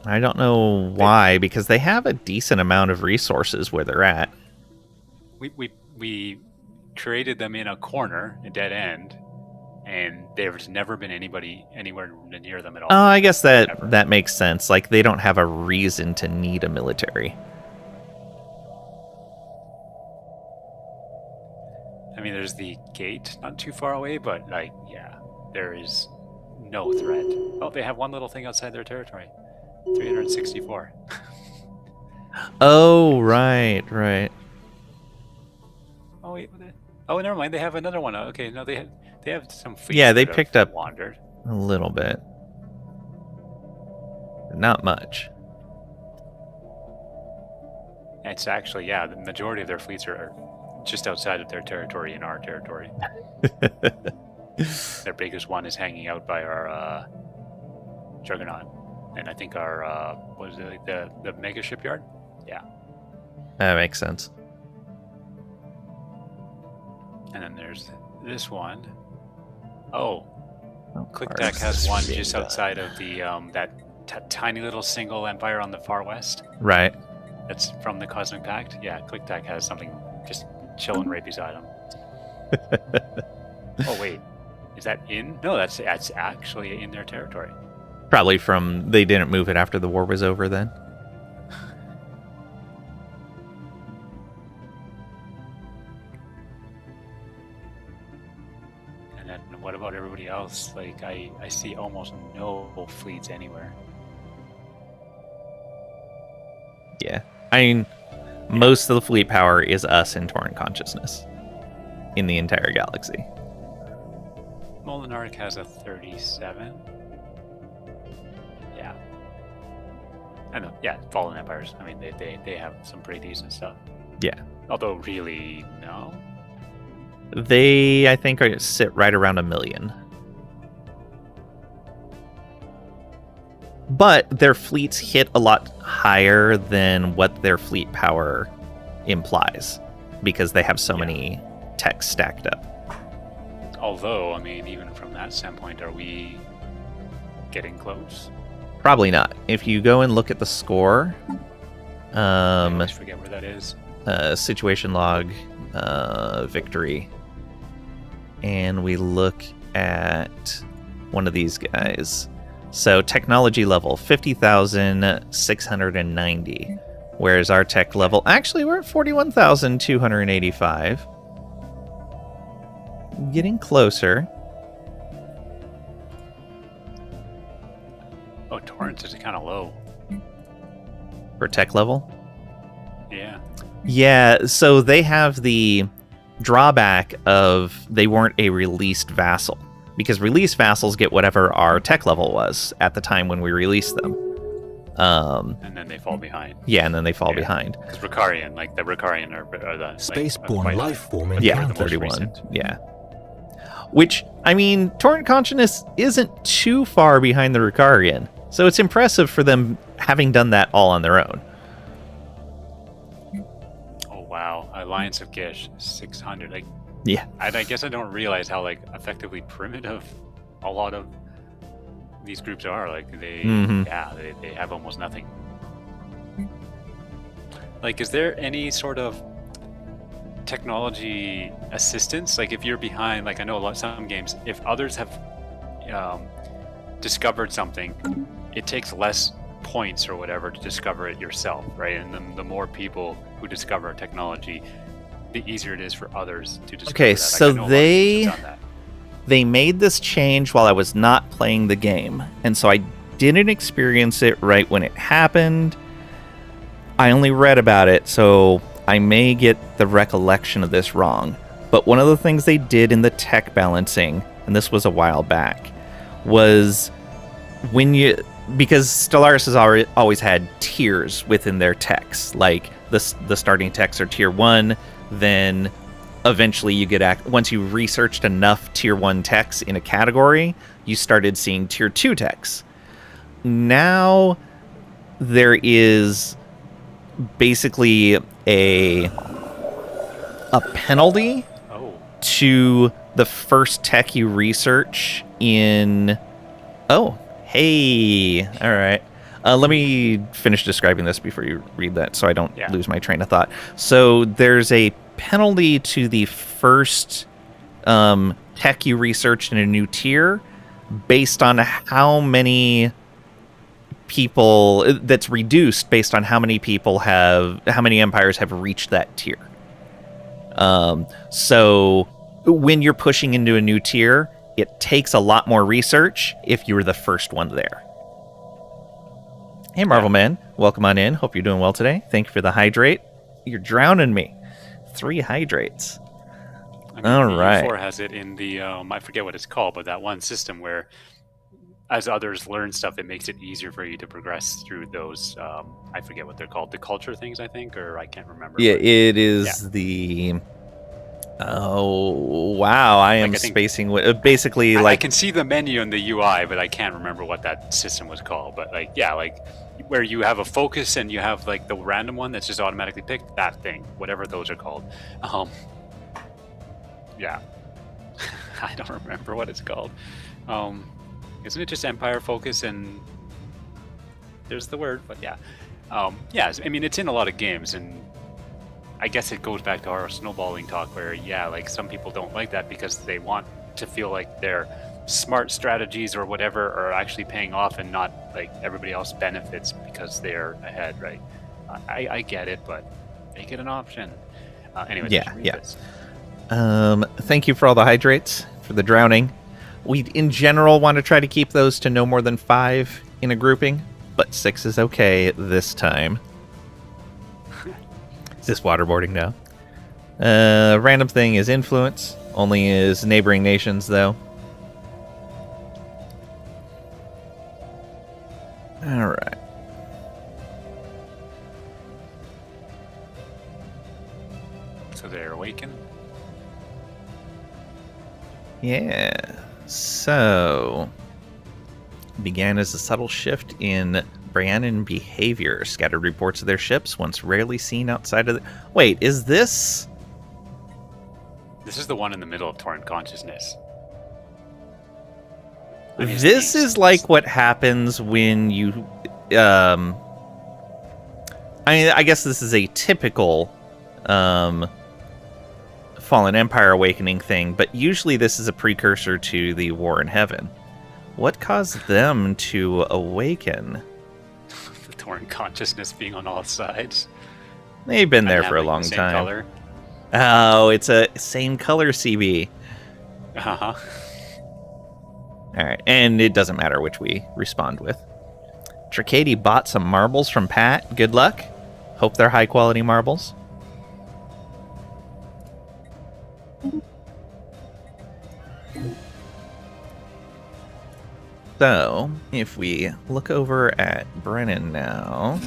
I don't know why, because they have a decent amount of resources where they're at. We created them in a corner, a dead end, and there's never been anybody anywhere near them at all. Oh, I guess Ever. that makes sense. Like, they don't have a reason to need a military. I mean, there's the gate not too far away, but like, yeah, there is no threat. Oh, they have one little thing outside their territory. 364. Oh, right. Oh wait, oh never mind. They have another one. Okay, no, they have some. Fleets Yeah, they that have picked up wandered. a little bit. Not much. It's actually, yeah, the majority of their fleets are just outside of their territory in our territory. Their biggest one is hanging out by our Juggernaut, and I think our what is it, like the mega shipyard? Yeah. That makes sense. And then there's this one. Oh, Oh, ClickDeck ours has is one being just done. outside of the that tiny little single empire on the far west. Right. That's from the Cosmic Pact. Yeah, ClickDeck has something just chilling right beside him. Oh wait, is that in? No, that's actually in their territory. Probably from they didn't move it after the war was over then. And then what about everybody else? Like I see almost no fleets anywhere. Yeah. I mean, most of the fleet power is us in Torrent Consciousness in the entire galaxy. Molinarch has a 37. Yeah. I know. Yeah, Fallen Empires. I mean, they have some pretty decent stuff. Yeah. Although, really, no. They, I think, sit right around 1 million. But their fleets hit a lot higher than what their fleet power implies because they have so many techs stacked up. Although, I mean, even from that standpoint, are we getting close? Probably not. If you go and look at the score, I always forget where that is. situation log, victory, and we look at one of these guys, So technology level 50,690, whereas our tech level, actually we're at 41,285. Getting closer. Oh, Torrance is kind of low. For tech level? Yeah. Yeah, so they have the drawback of they weren't a released vassal, because released vassals get whatever our tech level was at the time when we released them. And then they fall behind. Yeah, and then they fall behind. Because Ricarian, like the Ricarian are the Spaceborne life form Yeah, encountered. 31. recent. Yeah. Which, I mean, Torrent Consciousness isn't too far behind the Ricarian, so it's impressive for them having done that all on their own. Oh wow, Alliance of Gish 600. Like, Yeah. I guess I don't realize how like effectively primitive a lot of these groups are. Like they have almost nothing. Like, is there any sort of technology assistance? Like, if you're behind, like I know some games, if others have discovered something, it takes less points or whatever to discover it yourself, right? And then the more people who discover a technology, the easier it is for others to discover Okay, that. Like, so I know a lot of games have done that. they made this change while I was not playing the game, and so I didn't experience it right when it happened. I only read about it, so I may get the recollection of this wrong. But one of the things they did in the tech balancing, and this was a while back, was because Stellaris has always had tiers within their techs. Like the starting techs are tier 1, then eventually you get once you researched enough tier 1 techs in a category, you started seeing tier 2 techs. Now there is basically a penalty to the first tech you research in... Oh, hey. All right. Let me finish describing this before you read that so I don't lose my train of thought. So there's a penalty to the first tech you researched in a new tier based on how many people... That's reduced based on how many empires have reached that tier. So when you're pushing into a new tier, it takes a lot more research if you were the first one there. Hey, Marvel Man. Welcome on in. Hope you're doing well today. Thank you for the hydrate. You're drowning me. 3 hydrates. I mean, all the right. U4 has it in the, I forget what it's called, but that one system where as others learn stuff, it makes it easier for you to progress through those, I forget what they're called, the culture things, I think, or I can't remember. Yeah, it is the... Oh, wow. I am spacing with... Basically, I can see the menu in the UI, but I can't remember what that system was called. But, like, yeah, like, where you have a focus and you have, like, the random one that's just automatically picked, that thing, whatever those are called. Yeah. I don't remember what it's called. Isn't it just Empire Focus and... There's the word, but yeah. Yeah, I mean, it's in a lot of games, and I guess it goes back to our snowballing talk where, yeah, like some people don't like that because they want to feel like their smart strategies or whatever are actually paying off and not like everybody else benefits because they're ahead, right? I get it, but make it an option. Anyways, yeah. Thank you for all the hydrates, for the drowning. We, in general, want to try to keep those to no more than 5 in a grouping, but 6 is okay this time. Is this waterboarding now? Random thing is influence. Only is neighboring nations, though. Alright. So they're awakened? Yeah. So... Began as a subtle shift in Briannan behavior. Scattered reports of their ships, once rarely seen outside of the... Wait, is this... This is the one in the middle of Torrent Consciousness. This is like what happens when you... I guess this is a typical Fallen Empire Awakening thing, but usually this is a precursor to the War in Heaven, What caused them to awaken? The torn consciousness being on all sides. They've been there And for a having the long same time. Color. Oh, it's a same color CB. Uh-huh. All right, and it doesn't matter which we respond with. Tricady bought some marbles from Pat. Good luck. Hope they're high quality marbles. So, if we look over at Brennan now,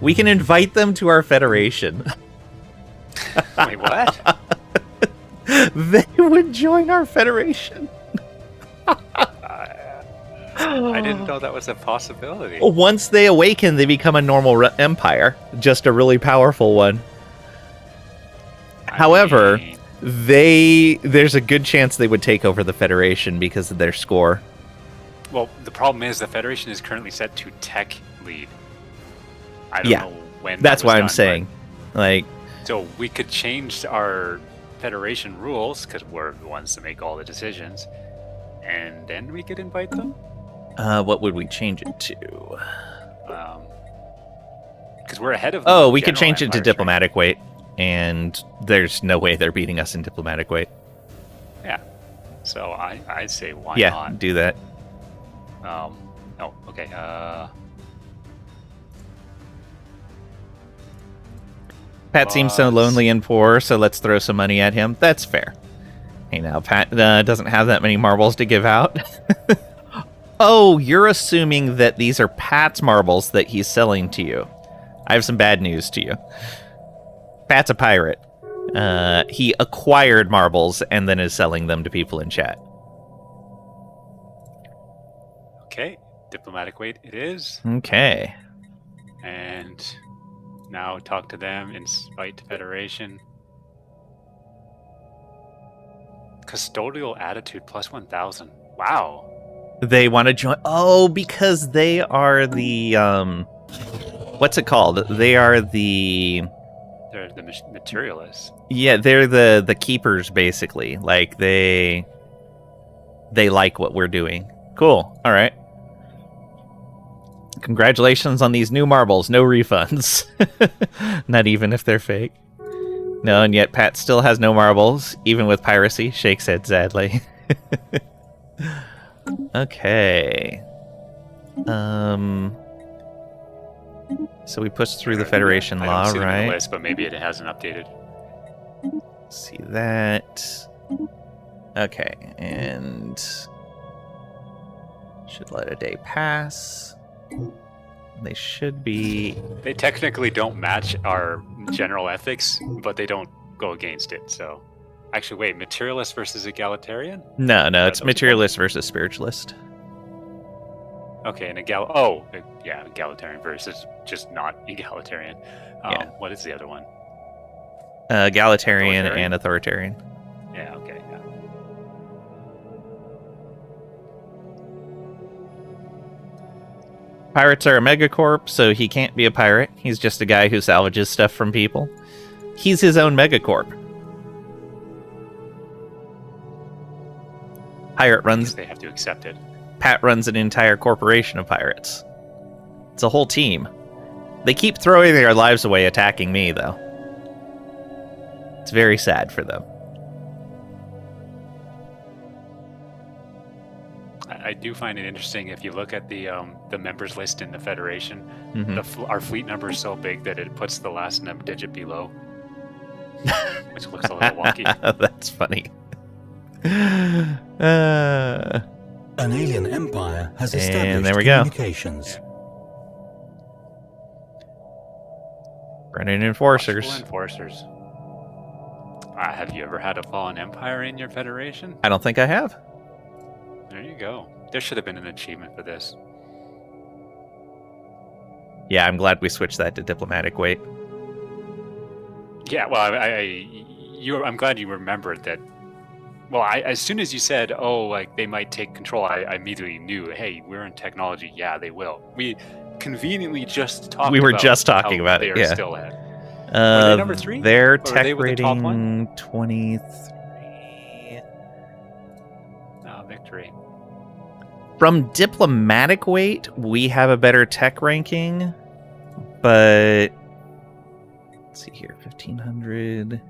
we can invite them to our Federation. Wait, what? They would join our Federation. I didn't know that was a possibility. Once they awaken, they become a normal empire. Just a really powerful one. However, there's a good chance they would take over the Federation because of their score. Well, the problem is the Federation is currently set to tech lead. I don't know when. That's that was why I'm done, saying, like, so we could change our Federation rules because we're the ones to make all the decisions, and then we could invite them. What would we change it to? Because we're ahead of. Oh, the we could general change it to empires, diplomatic weight, and there's no way they're beating us in diplomatic weight. Right? Yeah. So I say why Yeah, not? do that. Oh, okay. Pat seems so lonely and poor, so let's throw some money at him. That's fair. Hey, now, Pat doesn't have that many marbles to give out. Oh, you're assuming that these are Pat's marbles that he's selling to you. I have some bad news to you. Pat's a pirate. He acquired marbles and then is selling them to people in chat. Okay, diplomatic weight it is. Okay. And now talk to them, invite Federation. Custodial attitude plus 1,000. Wow. They want to join. Oh, because they are the what's it called? They are the. They're the materialists. Yeah, they're the keepers basically. Like they like what we're doing. Cool. All right. Congratulations on these new marbles. No refunds. Not even if they're fake. No, and yet Pat still has no marbles, even with piracy. Shakes head sadly. Okay. So we pushed through the Federation I law, don't see them in right? the list, but maybe it hasn't updated. See that. Okay, and should let a day pass. They should be. They technically don't match our general ethics, but they don't go against it. So, actually, wait, materialist versus egalitarian? No, it's those materialist versus spiritualist. Okay, and egalitarian versus just not egalitarian. Yeah. What is the other one? Egalitarian Authoritarian? and authoritarian. Yeah. Okay. Yeah. Pirates are a megacorp, so he can't be a pirate. He's just a guy who salvages stuff from people. He's his own megacorp. Pirate runs. They have to accept it. Pat runs an entire corporation of pirates. It's a whole team. They keep throwing their lives away attacking me, though. It's very sad for them. I do find it interesting if you look at the members list in the Federation. Mhm. Our fleet number is so big that it puts the last digit below, which looks a little wonky. That's funny. An alien empire has And established there we go. communications. Brennan Enforcers. Watchful enforcers. Have you ever had a fallen empire in your Federation? I don't think I have. There you go. There should have been an achievement for this. Yeah, I'm glad we switched that to diplomatic weight. Yeah, well, I'm glad you remembered that. Well, as soon as you said, "Oh, like they might take control," I immediately knew, "Hey, we're in technology. Yeah, they will." We conveniently just talked. We were about just talking how about they it, are yeah. still ahead. Are they number 3? Their Or are tech they with the top rating one? 23. Victory. From diplomatic weight, we have a better tech ranking, but let's see here, 1500.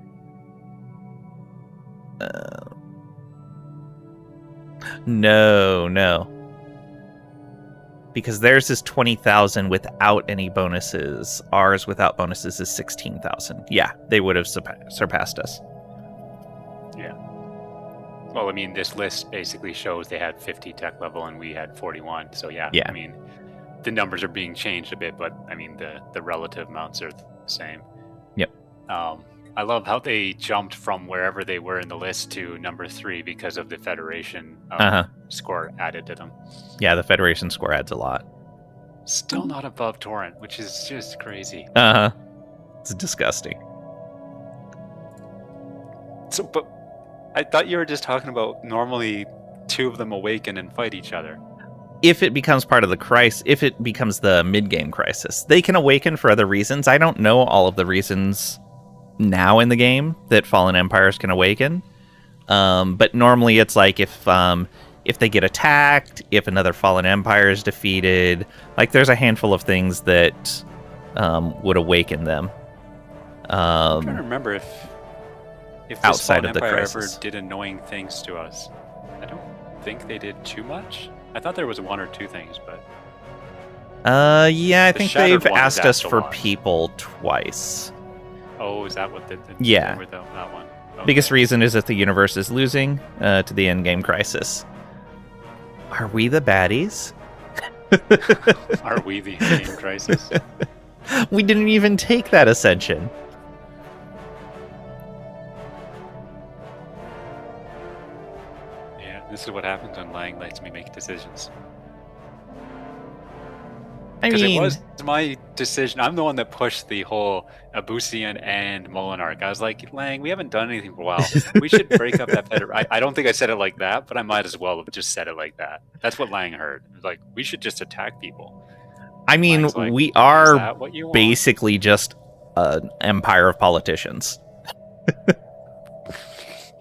No. Because theirs is 20,000 without any bonuses. Ours without bonuses is 16,000. Yeah, they would have surpassed us. Yeah. Well, I mean, this list basically shows they had 50 tech level and we had 41. So yeah. I mean, the numbers are being changed a bit, but I mean, the relative amounts are the same. Yep. I love how they jumped from wherever they were in the list to number 3 because of the Federation score added to them. Yeah, the Federation score adds a lot. Still not above Torrent, which is just crazy. It's disgusting. So, but I thought you were just talking about normally 2 of them awaken and fight each other. If it becomes part of the crisis, if it becomes the mid-game crisis, they can awaken for other reasons. I don't know all of the reasons now in the game that fallen empires can awaken, but normally it's like if they get attacked, if another fallen empire is defeated, like there's a handful of things that would awaken them. I'm trying to remember if this outside fallen of the empire crisis ever did annoying things to us. I don't think they did too much. I thought there was 1 or 2 things, but yeah, I think Shattered they've one asked is us asked a for lot. people twice. Oh, is that what the Yeah. with that one? Okay. Biggest reason is if the universe is losing to the endgame crisis. Are we the baddies? Are we the game crisis? We didn't even take that ascension. Yeah, this is what happens when Lang lets me make decisions. I Because mean, it was my decision. I'm the one that pushed the whole Abusian and Molinarch. I was like, Lang, we haven't done anything for a while. We should break up that federation. I don't think I said it like that, but I might as well have just said it like that. That's what Lang heard. It was like, we should just attack people. I mean, Lang's like, we "Is are that what you want?" basically just an empire of politicians.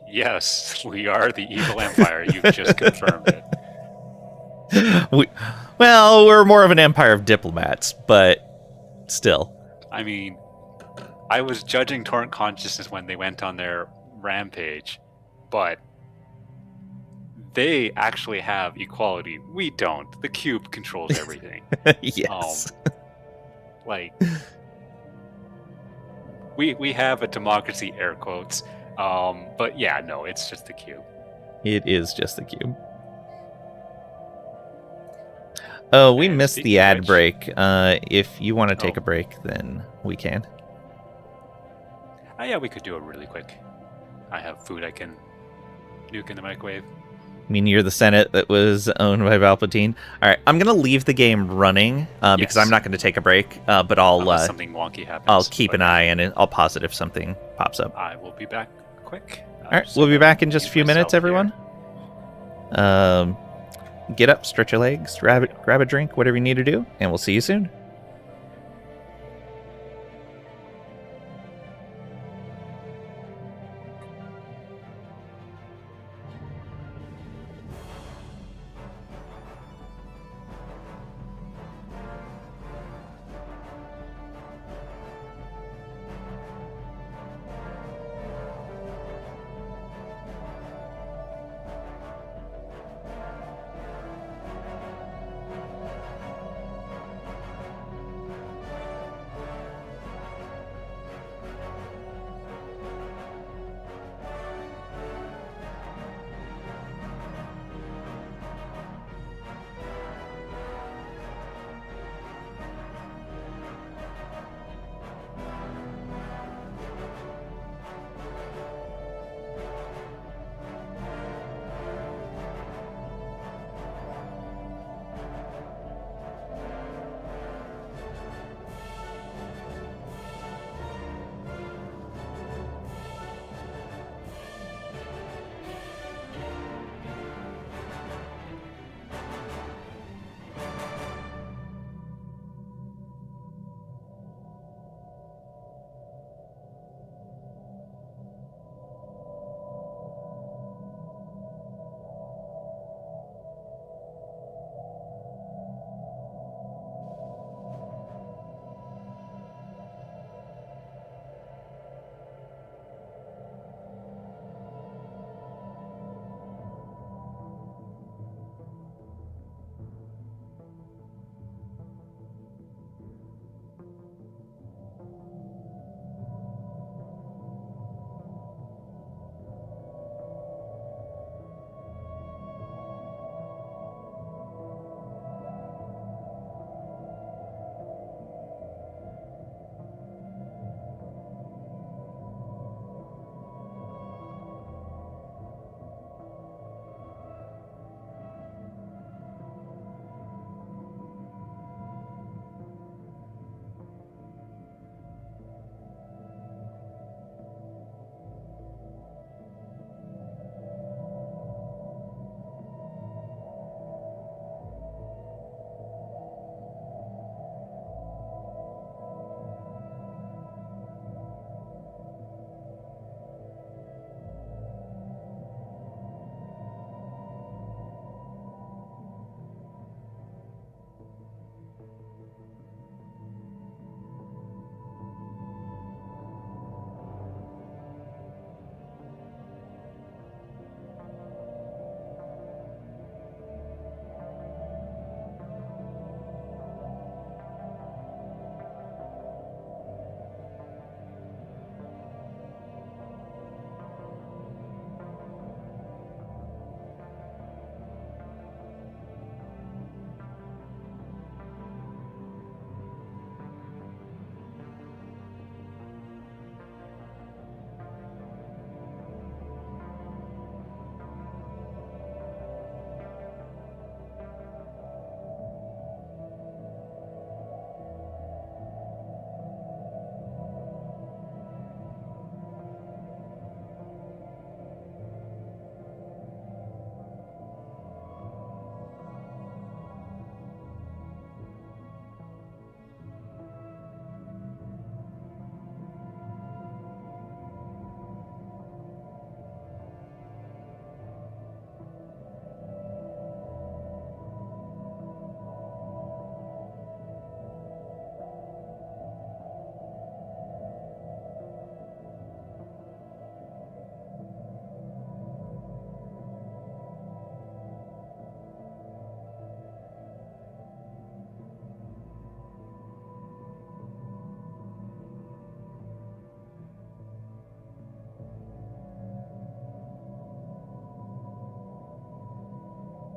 Yes, we are the evil empire. You've just confirmed it. We're more of an empire of diplomats, but still. I mean, I was judging Torrent Consciousness when they went on their rampage, but they actually have equality. We don't. The cube controls everything. Yes. Like, we have a democracy, air quotes. But yeah, no, it's just the cube. It is just the cube. Oh, we And missed speaking the of ad which- break. If you want to take Oh. a break, then we can. Oh yeah, we could do it really quick. I have food I can nuke in the microwave. I mean, you're the Senate that was owned by Palpatine. All right, I'm gonna leave the game running because Yes. I'm not going to take a break. But I'll Unless something wonky happens. I'll keep but an eye and I'll pause it if something pops up. I will be back quick. All right, we'll be back in just a few minutes, everyone. Get up, stretch your legs, grab a drink, whatever you need to do, and we'll see you soon.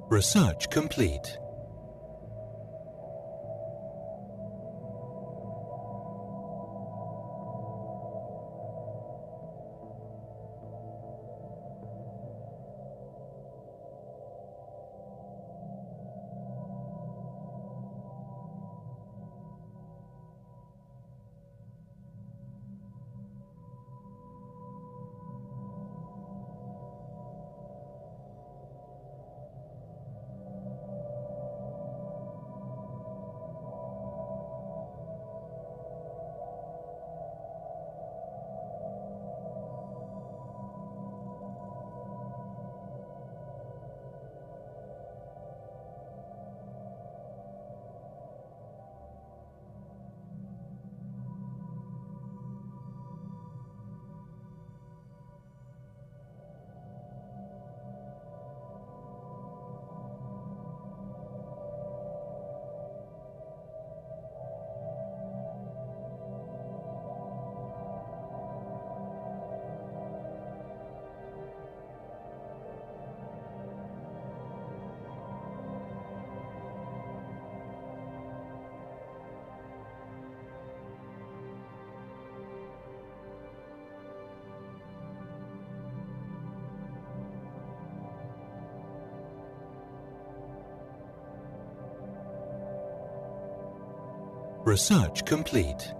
Research complete. Research complete.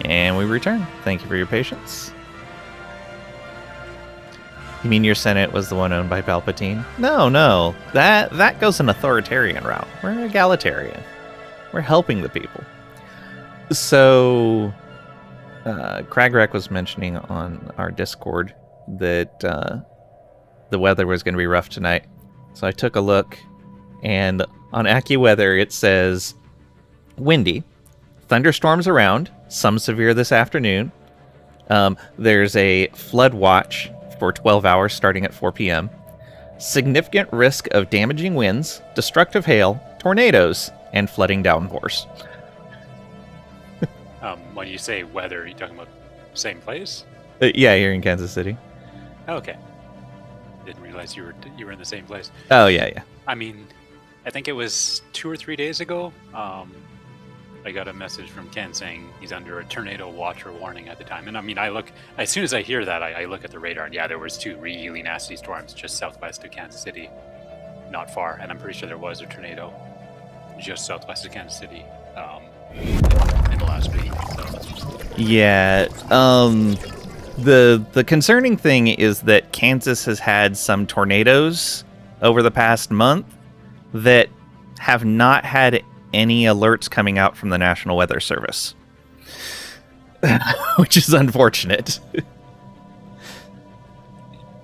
And we return. Thank you for your patience. You mean your Senate was the one owned by Palpatine? No. That goes an authoritarian route. We're egalitarian. We're helping the people. So, Cragrek was mentioning on our Discord that the weather was going to be rough tonight. So I took a look, and on AccuWeather it says windy, thunderstorms around, some severe this afternoon. There's a flood watch for 12 hours starting at 4 p.m. Significant risk of damaging winds, destructive hail, tornadoes, and flooding downpours. When you say weather, are you talking about same place? Yeah, here in Kansas City. Oh, okay. Didn't realize you were in the same place. Oh, yeah. I mean, I think it was 2 or 3 days ago. I got a message from Ken saying he's under a tornado watch or warning at the time. And I mean, as soon as I hear that, I look at the radar, and yeah, there was 2 really nasty storms just southwest of Kansas City, not far. And I'm pretty sure there was a tornado just southwest of Kansas City in the last week. So. Yeah. The concerning thing is that Kansas has had some tornadoes over the past month that have not had any alerts coming out from the National Weather Service, which is unfortunate.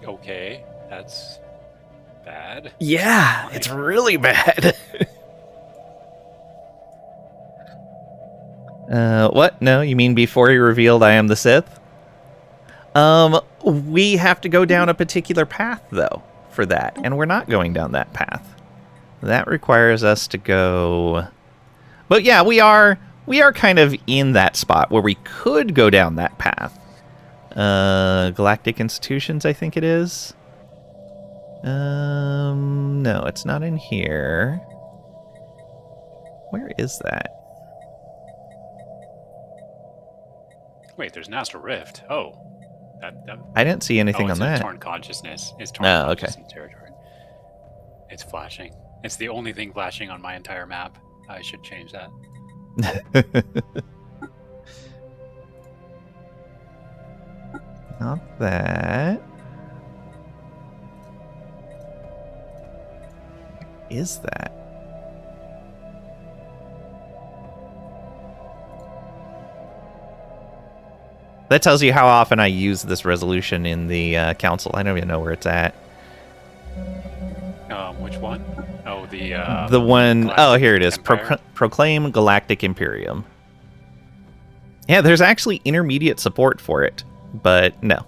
Okay, that's bad. Yeah, it's really bad. What? No, you mean before he revealed I am the Sith? We have to go down a particular path, though, for that, and we're not going down that path. That requires us to go... But yeah, we are kind of in that spot where we could go down that path. Galactic Institutions, I think it is. No, it's not in here. Where is that? Wait, there's an astral rift. Oh. I didn't see anything on that. Torn consciousness. It's torn consciousness territory. It's flashing. It's the only thing flashing on my entire map. I should change that. Not that. Is that? That tells you how often I use this resolution in the council. I don't even know where it's at. Which one? Oh, the one... Oh, here it is. Empire? Proclaim Galactic Imperium. Yeah, there's actually intermediate support for it, but no.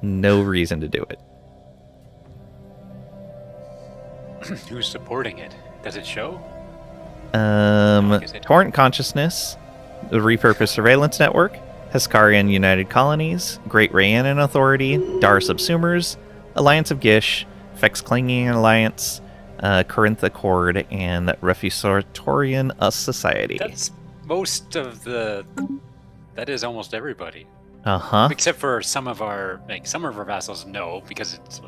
No reason to do it. Who's supporting it? Does it show? Torrent Consciousness, the Repurposed Surveillance Network, Heskarian United Colonies, Great Rayanan Authority, Dar Subsumers, Alliance of Gish, Fex Clinging Alliance, Corinth Accord, and Refusatorian Society. That's most of the... That is almost everybody. Uh-huh. Except for some of our vassals, no, because it's,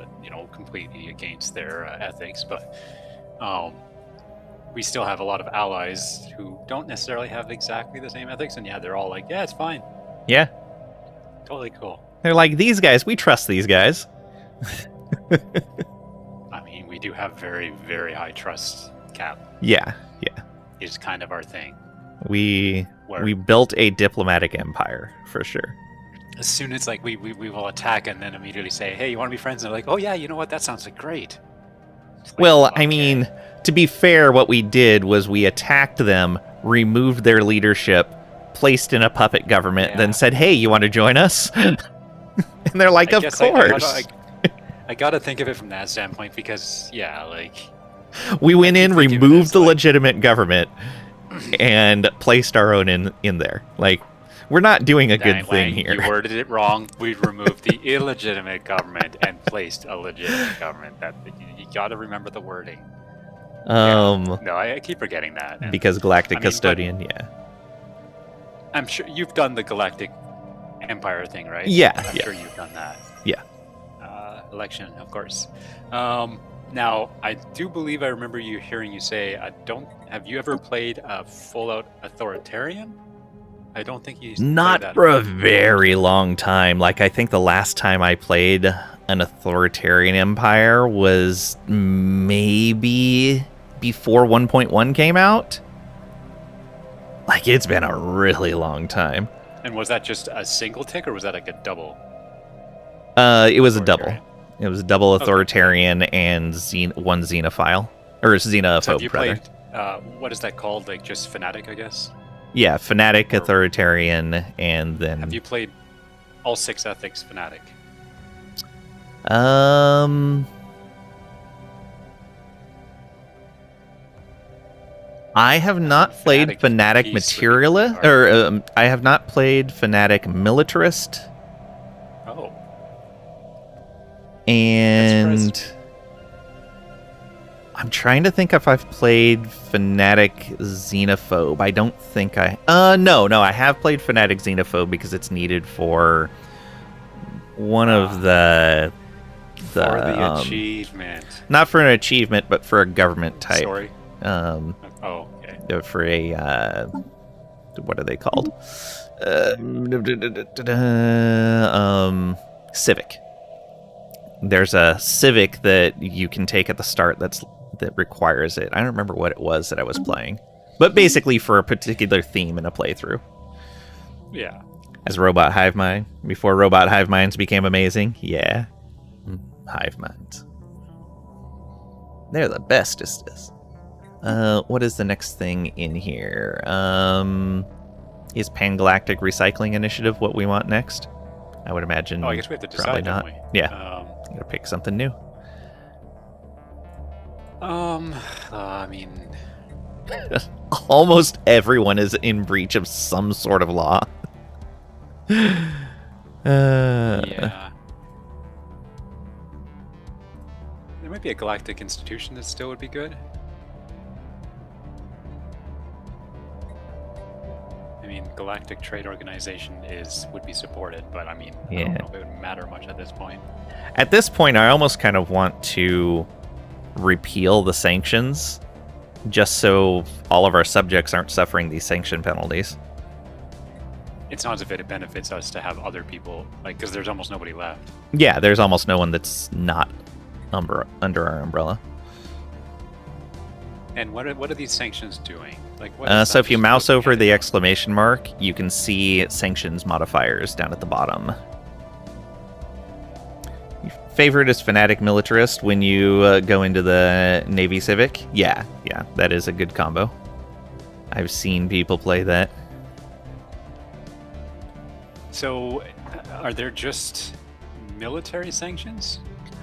completely against their ethics, but we still have a lot of allies who don't necessarily have exactly the same ethics, and yeah, they're all like, yeah, it's fine. Yeah. Totally cool. They're like, these guys, we trust these guys. I mean, we do have very, very high trust cap. Yeah. Is kind of our thing. We built a diplomatic empire, for sure. As soon as we will attack and then immediately say, hey, you want to be friends? And they're like, oh yeah, you know what? That sounds like great. Well, okay. I mean, to be fair, what we did was we attacked them, removed their leadership, placed in a puppet government, then said, hey, you want to join us? And they're like, of course. I gotta think of it from that standpoint because, we went in, removed the legitimate government, and placed our own in there. We're not doing a good thing here. You worded it wrong. We removed the illegitimate government and placed a legitimate government. That you gotta remember the wording. No, I keep forgetting that. Because Galactic Custodian, yeah. I'm sure you've done the Galactic Empire thing, right? Yeah. I'm sure you've done that. Yeah. Election, of course. Now, I do believe I remember hearing you say, have you ever played a full-out authoritarian? I don't think you Not played for that. a very long time. Like, I think the last time I played an authoritarian empire was maybe before 1.1 came out. Like, it's been a really long time. And was that just a single tick, or was that like a double? It was a double. Authoritarian? It was a double Okay. authoritarian and one xenophile. Or So xenophobe, have you rather. played, what is that called? Like just fanatic, I guess? Yeah, fanatic, Or- authoritarian, and then... Have you played all 6 ethics fanatic? I have not played Fanatic Fanatic piece would be Materialist, hard. or I have not played Fanatic Militarist, Oh. and I'm trying to think if I've played Fanatic Xenophobe. I don't think I... no, I have played Fanatic Xenophobe because it's needed for one of the For the achievement. not for an achievement, but for a government type. Sorry. Um, Oh, okay. for a what are they called? Civic. There's a civic that you can take at the start that requires it. I don't remember what it was that I was playing, but basically for a particular theme in a playthrough. Yeah. As Robot Hive Mind, before Robot Hive Minds became amazing. Yeah, Hive Minds. They're the bestest. What is the next thing in here? Is Pangalactic Recycling Initiative what we want next? I would imagine. Oh, I guess we have to decide, probably not. don't we? Yeah, gotta pick something new. I mean, Almost everyone is in breach of some sort of law. yeah. There might be a galactic institution that still would be good. I mean, Galactic Trade Organization would be supported, but I mean, I Yeah. don't know if it would matter much at this point. At this point, I almost kind of want to repeal the sanctions, just so all of our subjects aren't suffering these sanction penalties. It's not as if it benefits us to have other people, like, because there's almost nobody left. Yeah, there's almost no one that's not under our umbrella. And what are these sanctions doing? Like, what So is that? if you Just mouse looking over at the it. exclamation mark, you can see sanctions modifiers down at the bottom. Your favorite is Fanatic Militarist when you go into the Navy Civic. Yeah, that is a good combo. I've seen people play that. So, are there just military sanctions?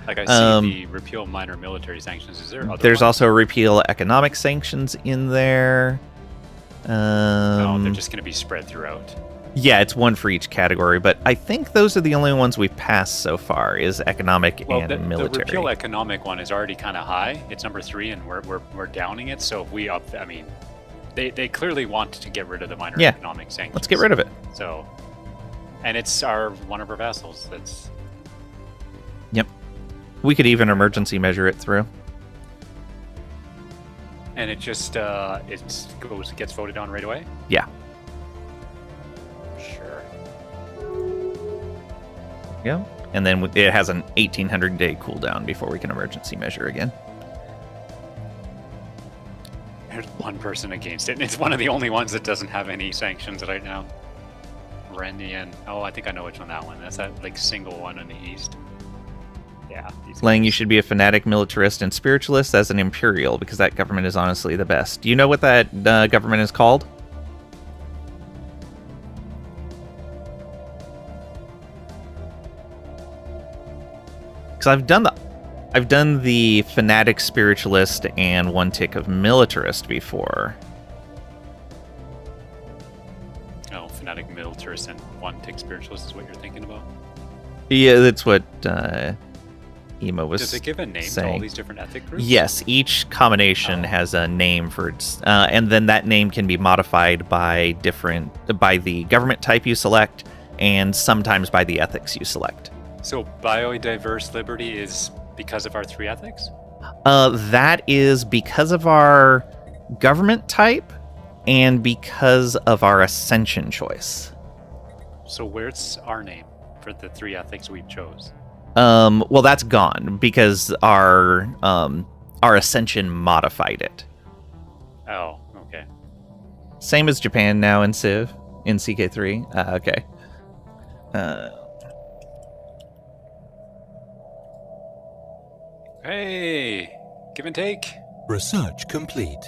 Like I see the repeal minor military sanctions. Is there other There's ones? also repeal economic sanctions in there. No, they're just going to be spread throughout. Yeah, it's one for each category, but I think those are the only ones we've passed so far, is economic Well, and the military. repeal economic one is already kind of high. It's number 3, and we're downing it. So if we up, I mean, they clearly want to get rid of the minor economic sanctions. Let's get rid of it. So, and it's one of our vassals. That's Yep. We could even emergency measure it through. and it just gets voted on right away. Yeah. Sure. Yeah. And then it has an 1800-day cooldown before we can emergency measure again. There's one person against it, and it's one of the only ones that doesn't have any sanctions right now. Renian. Oh, I think I know which one that one. That's that like single one in the east. Yeah. Lang, you should be a fanatic militarist and spiritualist as an imperial, because that government is honestly the best. Do you know what that government is called? Because I've done the fanatic spiritualist and one tick of militarist before. Oh, fanatic militarist and one tick spiritualist is what you're thinking about. Yeah, that's what Emo was Does it give a name saying. to all these different ethnic groups? Yes, each combination has a name for its, and then that name can be modified by the government type you select, and sometimes by the ethics you select. So biodiverse liberty is because of our 3 ethics? That is because of our government type, and because of our ascension choice. So where's our name for the 3 ethics we chose? Well, that's gone because our ascension modified it. Oh, okay. Same as Japan now in Civ, in CK3. Okay. Hey, give and take. Research complete.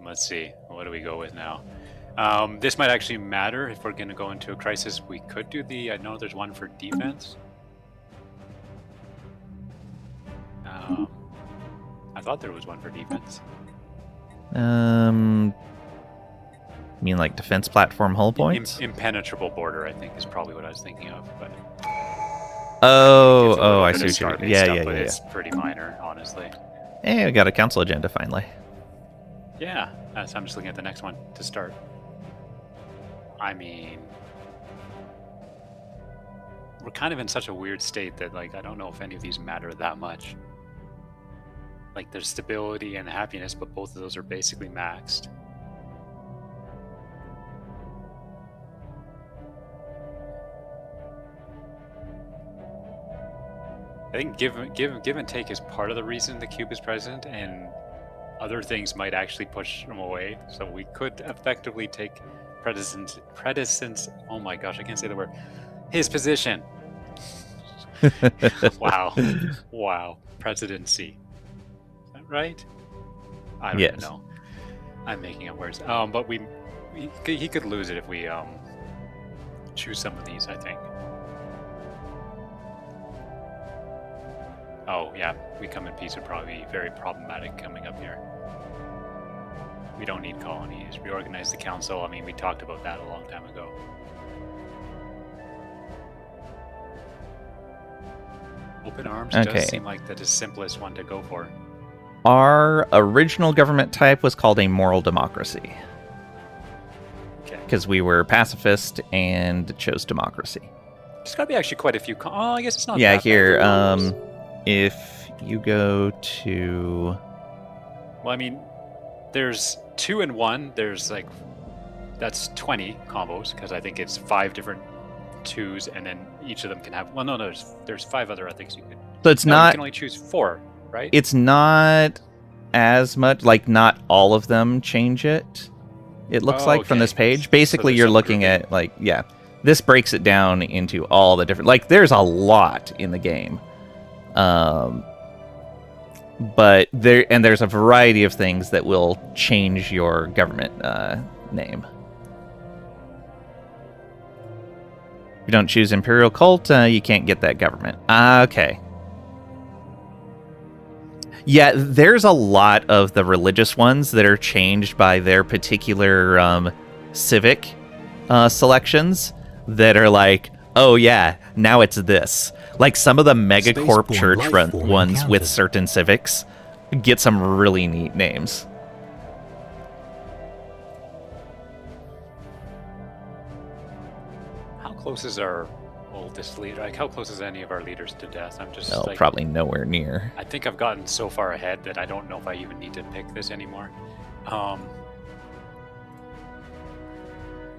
Let's see. What do we go with now? This might actually matter if we're going to go into a crisis. We could do the. I know there's one for defense. I thought there was one for defense. You mean like defense platform hull points? Impenetrable border, I think, is probably what I was thinking of. But I see what you're. Yeah. It's pretty minor, honestly. Hey, we got a council agenda finally. Yeah, so I'm just looking at the next one to start. I mean, we're kind of in such a weird state that, like, I don't know if any of these matter that much. Like, there's stability and happiness, but both of those are basically maxed. I think give and take is part of the reason the cube is present, and other things might actually push them away. So we could effectively take predecessence. Oh my gosh, I can't say the word. His position. Wow. Presidency. Is that right? I don't even know. I'm making up words. But he could lose it if we choose some of these, I think. Oh, yeah, we come in peace would probably be very problematic coming up here. We don't need colonies. Reorganize the council. I mean, we talked about that a long time ago. Open arms does seem like the simplest one to go for. Our original government type was called a moral democracy. Okay. Because we were pacifist and chose democracy. There's got to be actually quite a few. I guess it's not. Yeah, that here. bad. If you go to. Well, I mean, there's 2 and 1. There's like, that's 20 combos because I think it's 5 different 2s, and then each of them can have. Well, no, there's 5 other ethics you could. So it's You not. can only choose 4, right? It's not as much. Like, not all of them change it. It looks like from this page. Basically, there's you're some looking grouping. at this breaks it down into all the different. Like, there's a lot in the game. But there's a variety of things that will change your government name. If you don't choose Imperial Cult, you can't get that government. Okay. Yeah, there's a lot of the religious ones that are changed by their particular civic selections that are like, oh yeah, now it's this. Like some of the megacorp Spaceborne church run lifeform ones encountered. with certain civics get some really neat names. How close is our oldest leader? Like, how close is any of our leaders to death? I'm just like, Probably nowhere near. I think I've gotten so far ahead that I don't know if I even need to pick this anymore.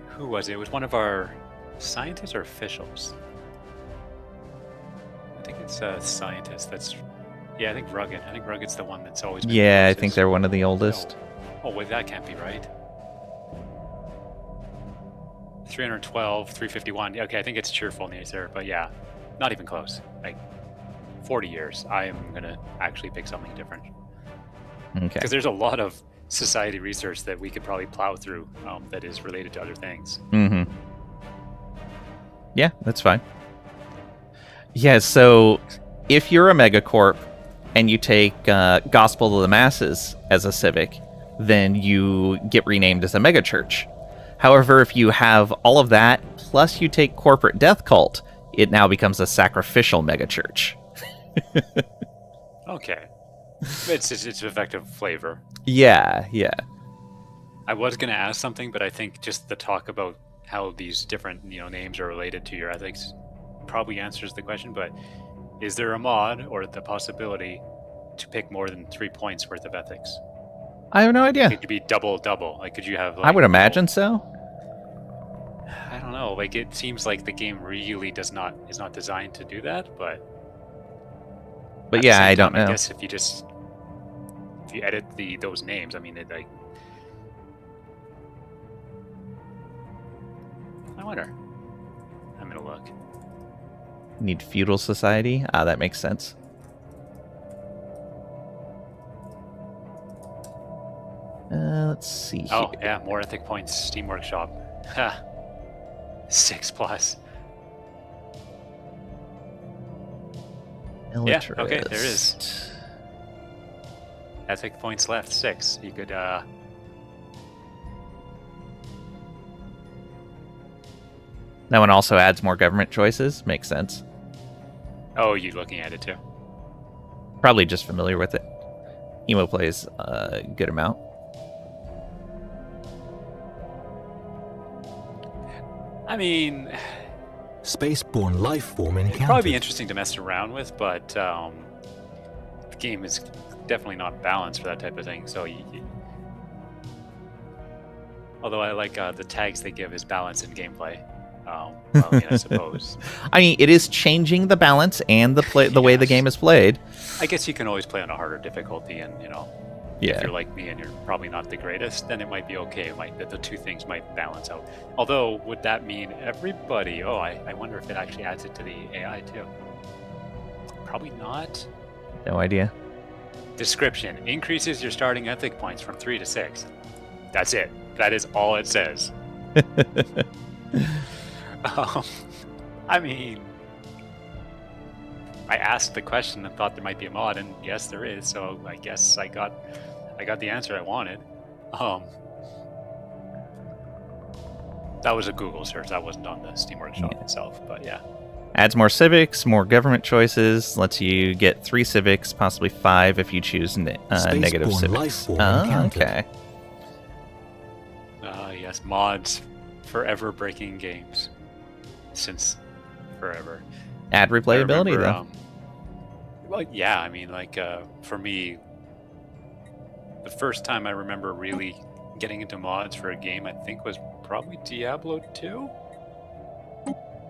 Who was it? It was one of our scientists or officials. I think it's a scientist. I think Rugged. I think Rugged's the one that's always been Yeah, I closest. think they're one of the oldest. Oh, wait, that can't be right. 312, 351. Yeah, okay, I think it's cheerfulness there, but yeah, not even close. Like 40 years. I am gonna actually pick something different Okay. because there's a lot of society research that we could probably plow through that is related to other things. Mm-hmm. Yeah, that's fine. Yeah, so if you're a megacorp and you take Gospel to the Masses as a civic, then you get renamed as a megachurch. However, if you have all of that, plus you take Corporate Death Cult, it now becomes a sacrificial megachurch. Okay, it's effective flavor. Yeah. I was gonna ask something, but I think just the talk about how these different names are related to your ethics probably answers the question. But is there a mod or the possibility to pick more than 3 points worth of ethics? I have no idea. Could you be double? Like, could you have? Like, I would imagine so. I don't know. Like, it seems like the game really is not designed to do that. But at the yeah, same I don't time, know. I guess if you edit those names, I mean, it like. I wonder. I'm gonna look. Need feudal society. Ah, that makes sense. Let's see. Oh here. yeah, more ethic points. Steam Workshop. Ha. 6+. Yeah. Okay. There is. Ethic points left. 6. You could. That one also adds more government choices. Makes sense. Oh, you looking at it too? Probably just familiar with it. Emo plays a good amount. I mean, Spaceborne life form it'd encountered. probably be interesting to mess around with, but the game is definitely not balanced for that type of thing. So, although I like the tags they give as balance in gameplay. Well, I mean, I suppose. I mean, it is changing the balance and the way the Yes. game is played. I guess you can always play on a harder difficulty, and if Yeah. you're like me and you're probably not the greatest, then it might be okay. The two things might balance out. Although, would that mean everybody? Oh, I wonder if it actually adds it to the AI too. Probably not. No idea. Description: increases your starting ethic points from 3 to 6. That's it. That is all it says. I mean, I asked the question and thought there might be a mod, and yes, there is. So I guess I got the answer I wanted. That was a Google search. That wasn't on the Steam Workshop itself. But yeah, Adds more civics, more government choices. Lets you get 3 civics, possibly 5 if you choose negative Spaceborne life civics. form Oh, encountered. okay. yes, mods forever breaking games since forever. Add I replayability remember, though. Well, yeah, I mean, like, for me, the first time I remember really getting into mods for a game, I think, was probably Diablo 2.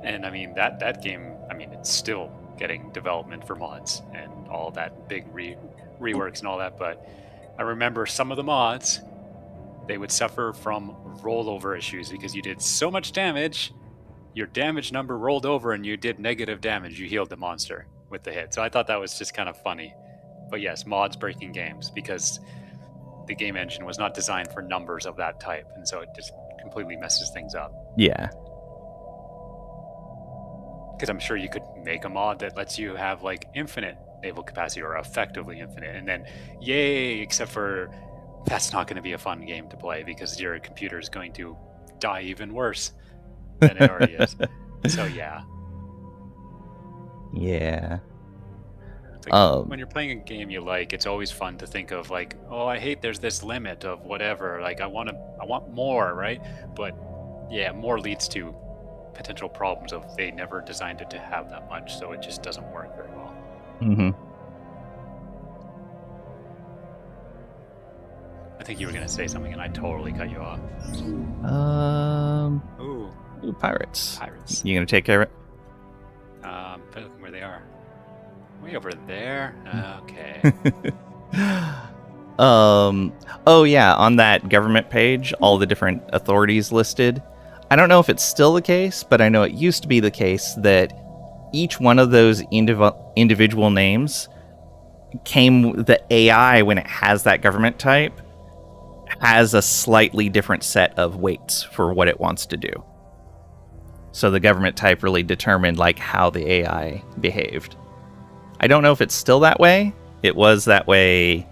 And I mean, that game, I mean, it's still getting development for mods and all that big reworks and all that. But I remember some of the mods, they would suffer from rollover issues because you did so much damage, your damage number rolled over and you did negative damage. You healed the monster with the hit. So I thought that was just kind of funny. But yes, mods breaking games because the game engine was not designed for numbers of that type. And so it just completely messes things up. Yeah. Because I'm sure you could make a mod that lets you have like infinite naval capacity or effectively infinite. And then, yay, except for that's not going to be a fun game to play because your computer is going to die even worse than it already is. So yeah. Yeah. It's like when you're playing a game you like, it's always fun to think of like, oh, I hate there's this limit of whatever. Like I want more, right? But yeah, more leads to potential problems of they never designed it to have that much, so it just doesn't work very well. Mm-hmm. I think you were gonna say something and I totally cut you off. Ooh, Pirates. pirates. You gonna take care of it? But looking where they are. Way over there. Okay. Oh yeah, on that government page, all the different authorities listed. I don't know if it's still the case, but I know it used to be the case that each one of those individual names the AI, when it has that government type, has a slightly different set of weights for what it wants to do. So the government type really determined like how the AI behaved. I don't know if it's still that way. It was that way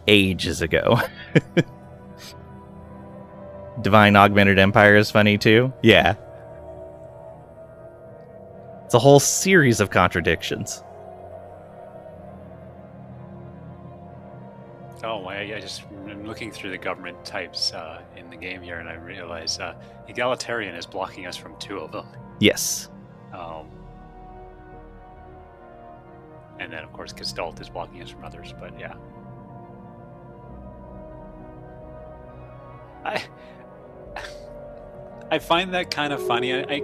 ages ago. Divine Augmented Empire is funny too. Yeah. It's a whole series of contradictions. Oh, I'm looking through the government types in the game here, and I realize egalitarian is blocking us from 2 of them. Yes. And then, of course, Gestalt is blocking us from others, but yeah. I I find that kind of funny. I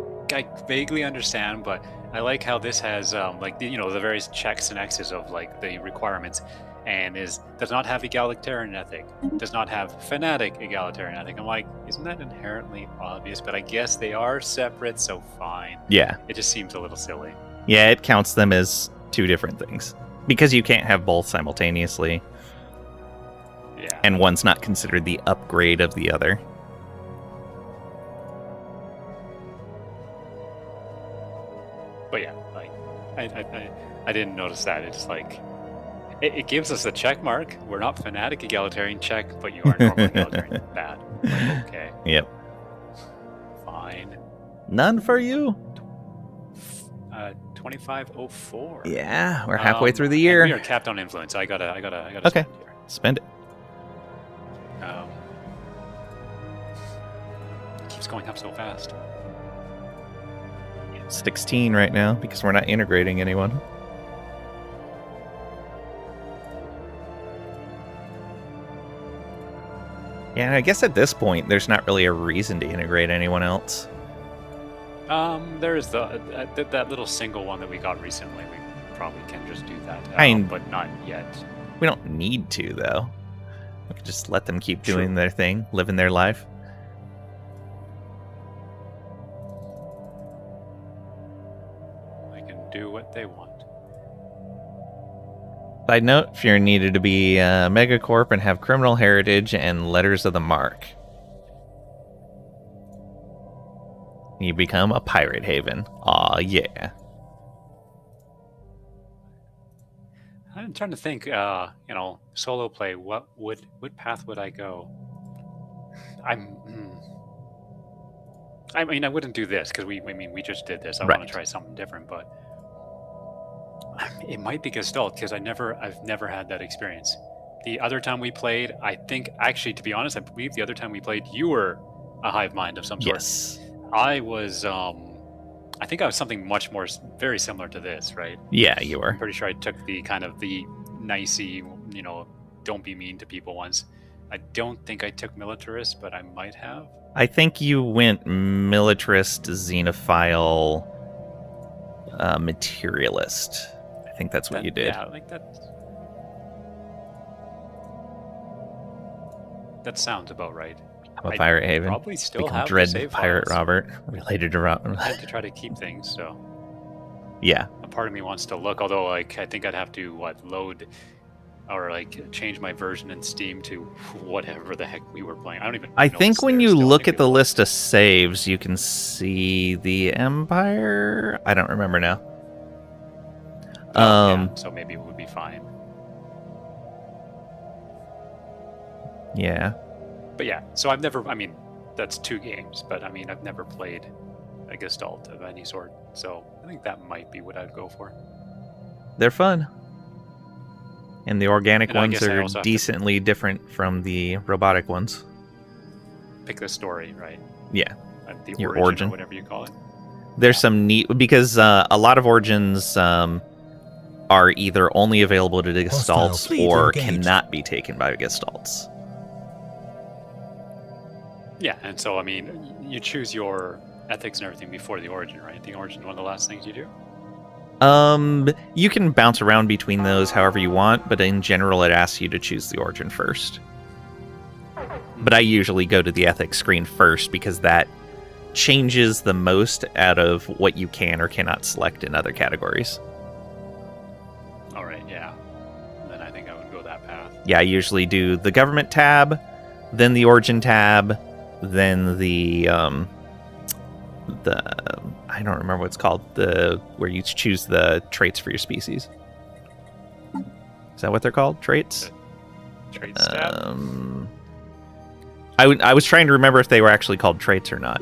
vaguely understand, but I like how this has like the, the various checks and X's of like the requirements, and does not have egalitarian ethic, does not have fanatic egalitarian ethic. I'm like, isn't that inherently obvious? But I guess they are separate, so fine. Yeah. It just seems a little silly. Yeah, it counts them as two different things because you can't have both simultaneously. Yeah. And one's not considered the upgrade of the other. But yeah, like I didn't notice that. It's like it gives us a check mark. We're not fanatic egalitarian, check, but you are normal egalitarian. Bad. Like, okay. Yep. Fine. None for you? 2504. Yeah, we're halfway through the and year. We are capped on influence. I gotta Okay. spend here. Spend it. It keeps going up so fast. 16 right now because we're not integrating anyone. Yeah, I guess at this point there's not really a reason to integrate anyone else. There's that little single one that we got recently. We probably can just do that, but not yet. We don't need to, though. We can just let them keep doing True. their thing, living their life. They can do what they want. Side note, Furen needed to be Megacorp and have criminal heritage and letters of the mark. You become a pirate haven. Aw, yeah. I'm trying to think, solo play, what path would I go? I mean, I wouldn't do this because we just did this. I want Right. to try something different, but it might be Gestalt because I've never had that experience. The other time we played, I think, actually, to be honest, I believe the other time we played, you were a hive mind of some sort. Yes. I was, I think I was something much more, very similar to this, right? Yeah, you were. I'm pretty sure I took the kind of the nicey, don't be mean to people ones. I don't think I took militarist, but I might have. I think you went militarist, xenophile, materialist. I think that's what you did. Yeah, like that. That sounds about right. I'm a pirate haven. Probably still Become have the Dread save Pirate files. Robert, related to Robert. I had to try to keep things, so Yeah. a part of me wants to look. Although, like, I think I'd have to load or change my version in Steam to whatever the heck we were playing. I don't even. I know think it's when there you still. I look think at it the was. list of saves, you can see the Empire. I don't remember now. Yeah, so maybe it would be fine. Yeah. But yeah, so I've never. I mean, that's 2 games, but I mean, I've never played a Gestalt of any sort. So I think that might be what I'd go for. They're fun. And the organic And I ones guess I are also have to- decently different from the robotic ones. Pick the story, right? Yeah. The Your origin, origin. or whatever you call it. There's some neat because a lot of origins are either only available to Hostile Gestalts fleet or engaged. cannot be taken by Gestalts. Yeah, and so I mean, you choose your ethics and everything before the origin, right? The origin is one of the last things you do. You can bounce around between those however you want, but in general, it asks you to choose the origin first. But I usually go to the ethics screen first because that changes the most out of what you can or cannot select in other categories. All right, yeah. Then I think I would go that path. Yeah, I usually do the government tab, then the origin tab, then the I don't remember what it's called, the where you choose the traits for your species. Is that what they're called? Traits? Trade stab. I was trying to remember if they were actually called traits or not.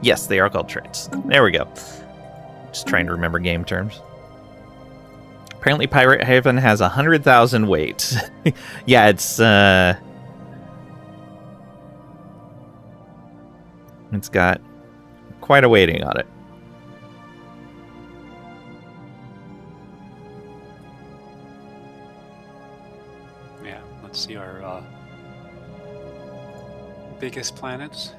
Yes, they are called traits. There we go. Just trying to remember game terms. Apparently Pirate Haven has 100,000 weight. Yeah, it's got quite a weighting on it. Yeah, let's see our biggest planets.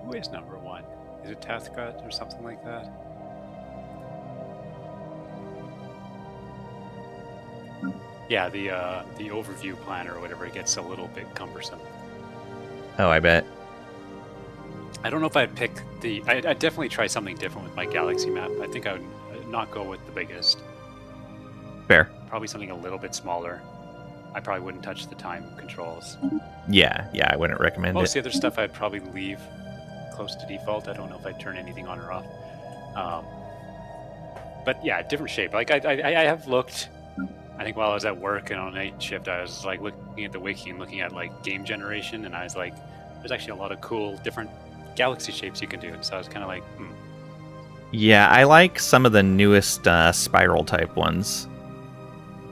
Who is number 1? Is it Tathgat or something like that? Yeah, the overview plan or whatever, it gets a little bit cumbersome. Oh, I bet. I don't know if I'd pick I'd definitely try something different with my galaxy map. I think I would not go with the biggest. Fair. Probably something a little bit smaller. I probably wouldn't touch the time controls. Yeah, I wouldn't recommend Most it. of the other stuff I'd probably leave close to default. I don't know if I'd turn anything on or off. But yeah, different shape. Like I have looked. I think while I was at work and on night shift, I was like looking at the wiki and looking at like game generation, and I was like, there's actually a lot of cool different galaxy shapes you can do. And so I was kind of like, Yeah, I like some of the newest spiral type ones.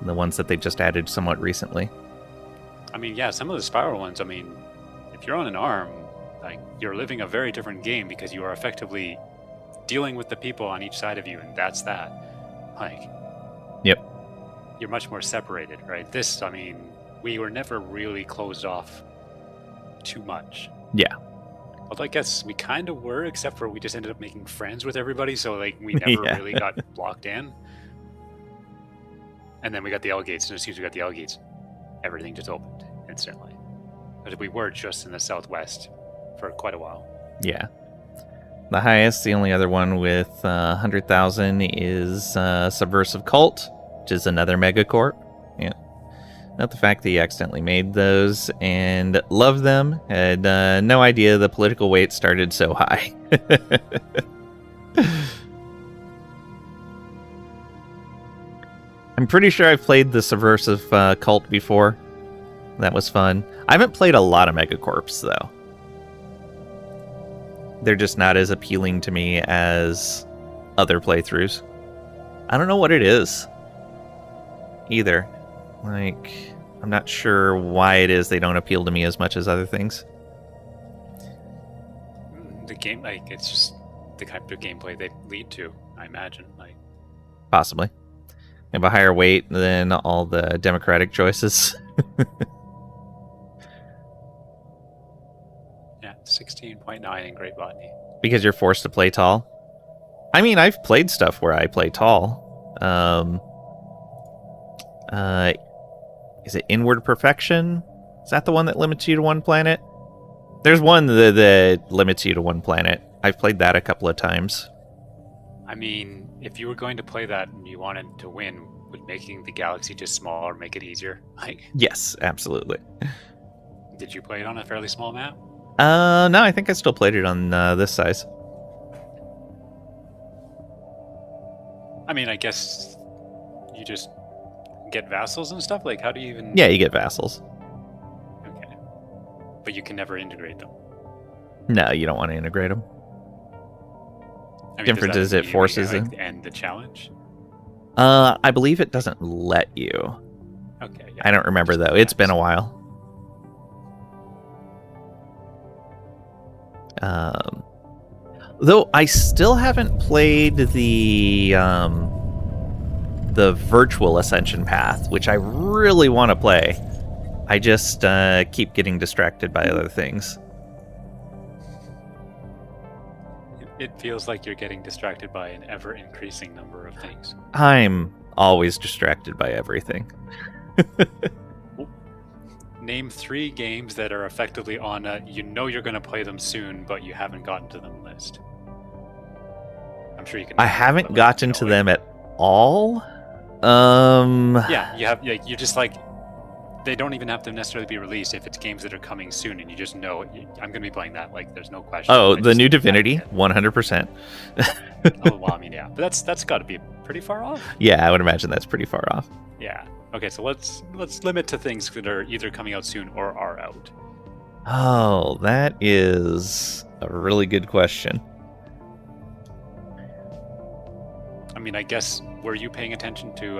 The ones that they've just added somewhat recently. I mean, yeah, some of the spiral ones, I mean, if you're on an arm, like, you're living a very different game because you are effectively dealing with the people on each side of you, and that's that. Like, Yep. You're much more separated, right? This, I mean, we were never really closed off too much. Yeah. Although I guess we kind of were, except for we just ended up making friends with everybody, so like we never Yeah. really got blocked in. And then we got the L gates, and as soon as we got the L gates, everything just opened instantly. But we were just in the southwest for quite a while. Yeah. The highest, the only other one with 100,000 is Subversive Cult, which is another megacorp. Yeah. Not the fact that you accidentally made those, and love them. Had no idea the political weight started so high. I'm pretty sure I've played the Subversive Cult before. That was fun. I haven't played a lot of megacorps, though. They're just not as appealing to me as other playthroughs. I don't know what it is either. Like, I'm not sure why it is they don't appeal to me as much as other things. The game, like, it's just the kind of gameplay they lead to, I imagine. Like, Possibly. They have a higher weight than all the democratic choices. yeah, 16.9 in Great Botany. Because you're forced to play tall. I mean, I've played stuff where I play tall. Is it Inward Perfection? Is that the one that limits you to one planet? There's one that limits you to one planet. I've played that a couple of times. I mean, if you were going to play that and you wanted to win, would making the galaxy just smaller make it easier? Like, Yes, absolutely. did you play it on a fairly small map? No, I think I still played it on this size. I mean, I guess you just get vassals and stuff? Like, how do you even... Yeah, you get vassals. Okay. But you can never integrate them. No, you don't want to integrate them. I mean, Different does is that it mean, forces like, it. end the challenge? I believe it doesn't let you. Okay, yeah. I don't remember, Just though. It's been a while. Though I still haven't played the virtual ascension path, which I really want to play. I just keep getting distracted by other things. It feels like you're getting distracted by an ever-increasing number of things. I'm always distracted by everything. Name 3 games that are effectively on a you know you're going to play them soon, but you haven't gotten to them list. I'm sure you can. I haven't gotten to them at all. Yeah, you have. Like, you just like. They don't even have to necessarily be released if it's games that are coming soon, and you just know I'm going to be playing that. Like, there's no question. Oh, I the just- new Divinity, 100%. Oh well, I mean, yeah, but that's got to be pretty far off. Yeah, I would imagine that's pretty far off. Yeah. Okay, so let's limit to things that are either coming out soon or are out. Oh, that is a really good question. I mean, I guess, were you paying attention to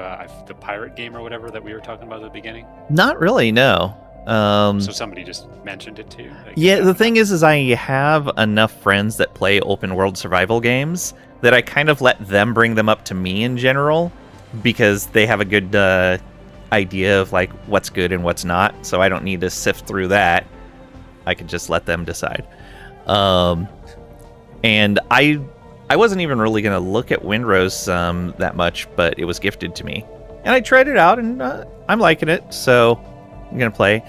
the pirate game or whatever that we were talking about at the beginning? Not really, no. So somebody just mentioned it to you? Like, Yeah, the thing is I have enough friends that play open world survival games that I kind of let them bring them up to me in general because they have a good idea of like what's good and what's not, so I don't need to sift through that. I could just let them decide. And I wasn't even really going to look at Windrose that much, but it was gifted to me. And I tried it out, and I'm liking it, so I'm going to play.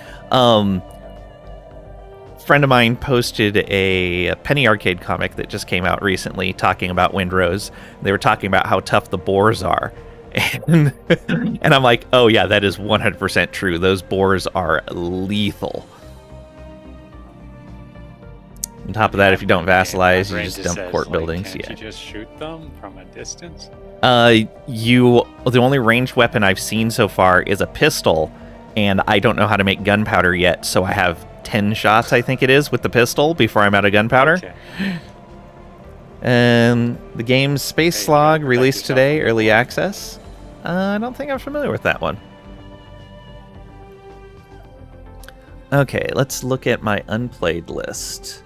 Friend of mine posted a Penny Arcade comic that just came out recently talking about Windrose. They were talking about how tough the boars are. And, and I'm like, oh yeah, that is 100% true. Those boars are lethal. On top of that, if you don't vassalize, you just dump port buildings. Can't you just shoot them from a distance? The only ranged weapon I've seen so far is a pistol, and I don't know how to make gunpowder yet, so I have 10 shots, I think it is, with the pistol before I'm out of gunpowder. Okay. And the game's Space Slog released today, early access. I don't think I'm familiar with that one. Okay, let's look at my unplayed list.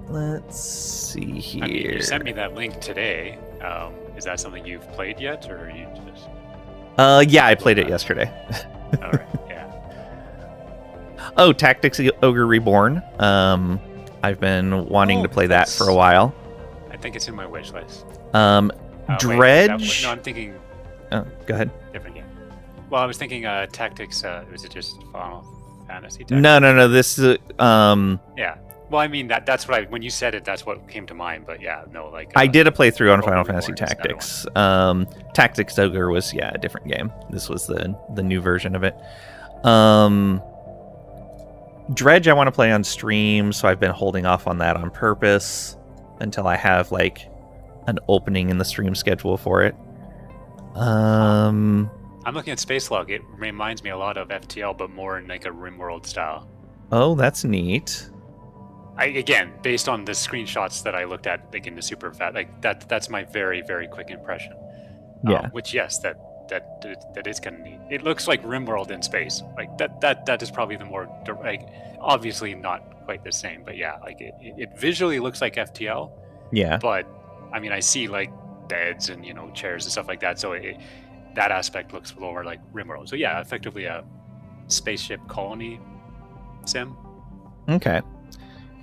Let's see here. I mean, you sent me that link today. Is that something you've played yet, or are you just... Yeah, I played it yesterday. All right, yeah. Oh, Tactics Ogre Reborn. I've been wanting to play that for a while. I think it's in my wish list. Dredge. No, I'm thinking... Oh, go ahead. Different game. Well, I was thinking Tactics... was it just Final Fantasy Tactics? No. This is... Yeah. Well, I mean, that's what when you said it, that's what came to mind. But yeah, no, like... I did a playthrough on Final Reborn Fantasy is another Tactics. Tactics Ogre was, a different game. This was the new version of it. Dredge I want to play on stream, so I've been holding off on that on purpose until I have, like, an opening in the stream schedule for it. I'm looking at Space Log. It reminds me a lot of FTL, but more in, like, a RimWorld style. Oh, that's neat. Again, based on the screenshots that I looked at, like in the super fat, like that's my very, very quick impression. Yeah. Which, yes, that is kind of neat. It looks like RimWorld in space. Like that is probably the more like, obviously not quite the same, but yeah, like it visually looks like FTL. Yeah. But I mean, I see like beds and chairs and stuff like that, so that aspect looks more like RimWorld. So yeah, effectively a spaceship colony sim. Okay.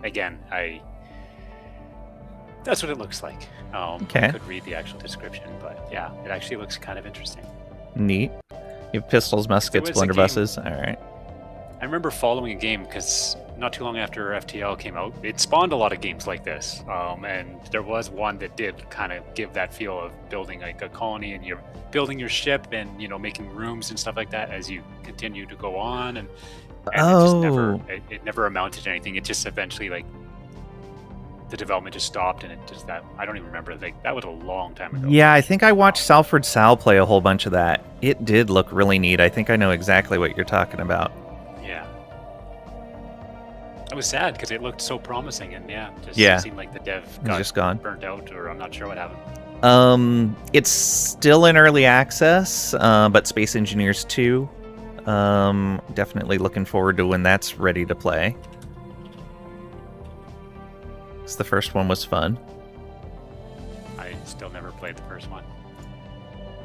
Again, that's what it looks like. Okay. I could read the actual description, but yeah, it actually looks kind of interesting. Neat. You have pistols, muskets, blunderbusses. All right. I remember following a game because not too long after FTL came out, it spawned a lot of games like this. And there was one that did kind of give that feel of building like a colony, and you're building your ship and making rooms and stuff like that as you continue to go on. And it never amounted to anything. It just eventually, like, the development just stopped, and it just I don't even remember. Like, that was a long time ago. Yeah, I think I watched Salford Sal play a whole bunch of that. It did look really neat. I think I know exactly what you're talking about. Yeah. I was sad because it looked so promising, and it seemed like the dev got just gone. Burnt out, or I'm not sure what happened. It's still in early access, but Space Engineers 2. Definitely looking forward to when that's ready to play. Because the first one was fun. I still never played the first one.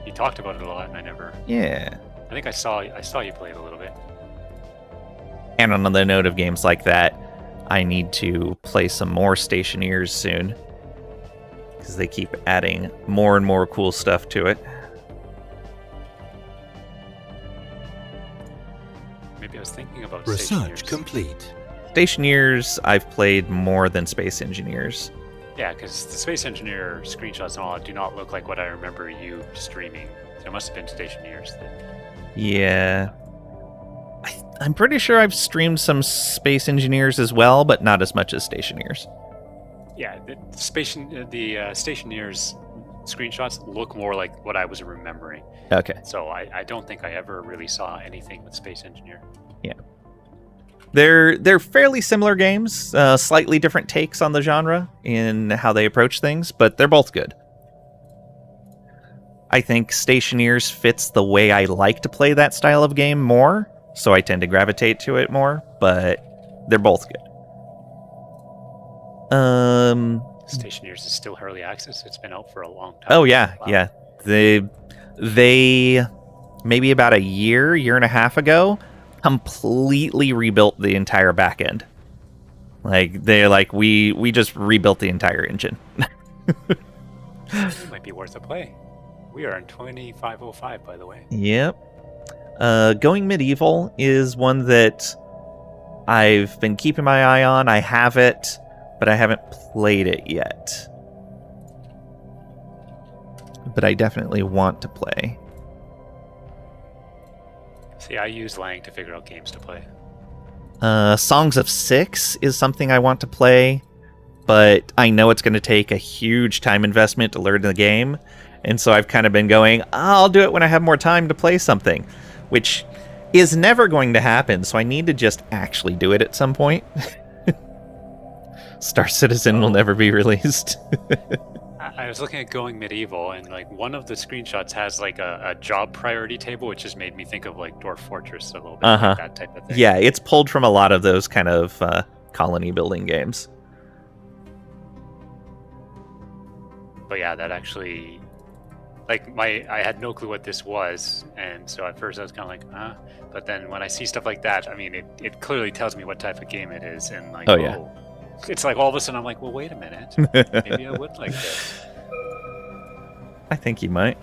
You talked about it a lot, and I never... Yeah. I think I saw you play it a little bit. And on the note of games like that, I need to play some more Stationeers soon. Because they keep adding more and more cool stuff to it. Maybe I was thinking about Research Stationeers. complete. Stationeers I've played more than Space Engineers. Yeah, because the Space Engineer screenshots and all do not look like what I remember you streaming. So it must have been Stationeers. Yeah. I'm pretty sure I've streamed some Space Engineers as well, but not as much as Stationeers. Yeah, the Stationeers screenshots look more like what I was remembering. Okay. So I don't think I ever really saw anything with Space Engineer. Yeah. They're fairly similar games, slightly different takes on the genre in how they approach things, but they're both good. I think Stationeers fits the way I like to play that style of game more, so I tend to gravitate to it more, but they're both good. Stationeers is still early access. It's been out for a long time. Oh yeah, Wow. yeah. They maybe about a year and a half ago, completely rebuilt the entire back end. Like they're like we just rebuilt the entire engine. It might be worth a play. We are in 2505, by the way. Yep. Going Medieval is one that I've been keeping my eye on. I have it, but I haven't played it yet. But I definitely want to play. See, I use Lang to figure out games to play. Songs of Six is something I want to play, but I know it's going to take a huge time investment to learn the game, and so I've kind of been going, I'll do it when I have more time to play something, which is never going to happen, so I need to just actually do it at some point. Star Citizen will never be released. I was looking at Going Medieval, and like one of the screenshots has like a job priority table, which just made me think of like Dwarf Fortress a little bit, like that type of thing. Yeah, it's pulled from a lot of those kind of colony building games. But yeah, that actually, like I had no clue what this was, and so at first I was kind of like, but then when I see stuff like that, I mean, it clearly tells me what type of game it is, and like, yeah. It's like all of a sudden I'm like, well, wait a minute, maybe I would like this. I think you might.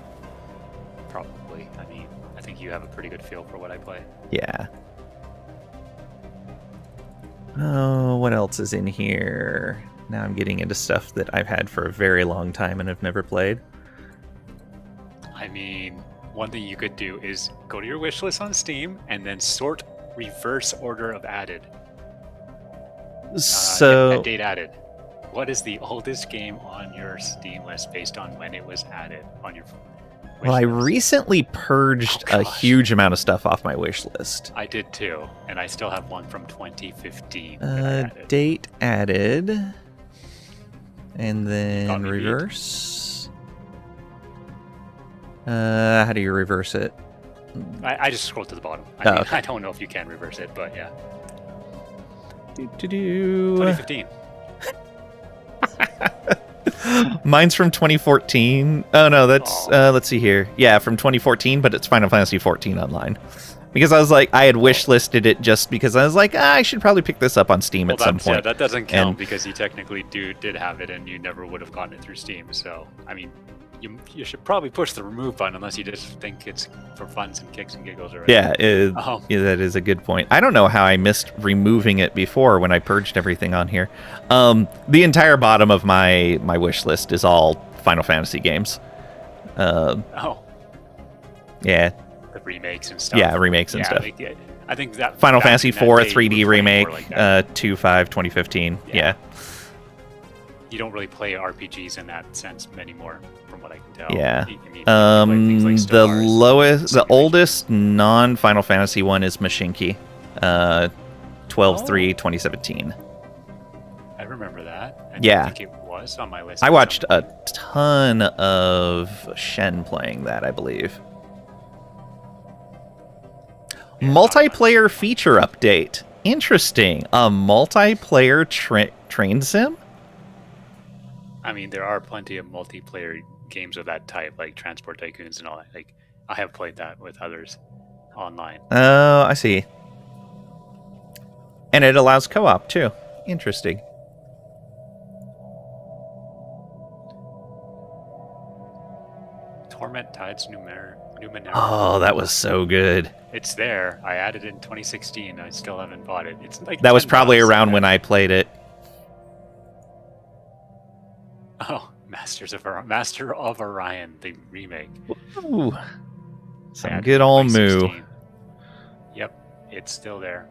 Probably. I mean, I think you have a pretty good feel for what I play. Yeah. Oh, what else is in here? Now I'm getting into stuff that I've had for a very long time and have never played. I mean, one thing you could do is go to your wish list on Steam and then sort reverse order of added. So Date added. What is the oldest game on your Steam list based on when it was added on your wish I list? recently purged a huge amount of stuff off my wish list. I did too, and I still have one from 2015. Date added. And Got then me beat. reverse. How do you reverse it? I just scrolled to the bottom. Okay. I don't know if you can reverse it, but yeah. 2015. 2015. Mine's from 2014. Oh no, that's let's see here. Yeah, from 2014, but it's Final Fantasy 14 online. Because I was like, I had wish listed it just because I was like, I should probably pick this up on Steam at some point. Yeah, that doesn't count because you technically did have it, and you never would have gotten it through Steam. So, I mean, you should probably push the remove button unless you just think it's for funs and kicks and giggles already. Yeah, yeah, that is a good point. I don't know how I missed removing it before when I purged everything on here. The entire bottom of my wish list is all Final Fantasy games. Yeah. The remakes and stuff. Yeah, remakes and stuff. Like, I think that Final Fantasy IV 3D remake, like 2.5, 2015. Yeah. You don't really play RPGs in that sense anymore, from what I can tell. Yeah. I mean, you play things like Stellaris, oldest non-Final Fantasy one is Mashinki, 12/3/2017. I remember that. I Yeah. think it was on my list. I watched a ton of Shen playing that, I believe. Multiplayer feature update. Interesting. A multiplayer train sim? I mean, there are plenty of multiplayer games of that type, like Transport Tycoons and all that. Like, I have played that with others online. Oh, I see. And it allows co-op, too. Interesting. Torment Tides Numenera. Oh, that was so good. It's there. I added it in 2016. I still haven't bought it. It's like That was probably $10 around when I played it. Oh, Master of Orion, the remake. Ooh. Some Added good in old moo. 2016. Yep, it's still there.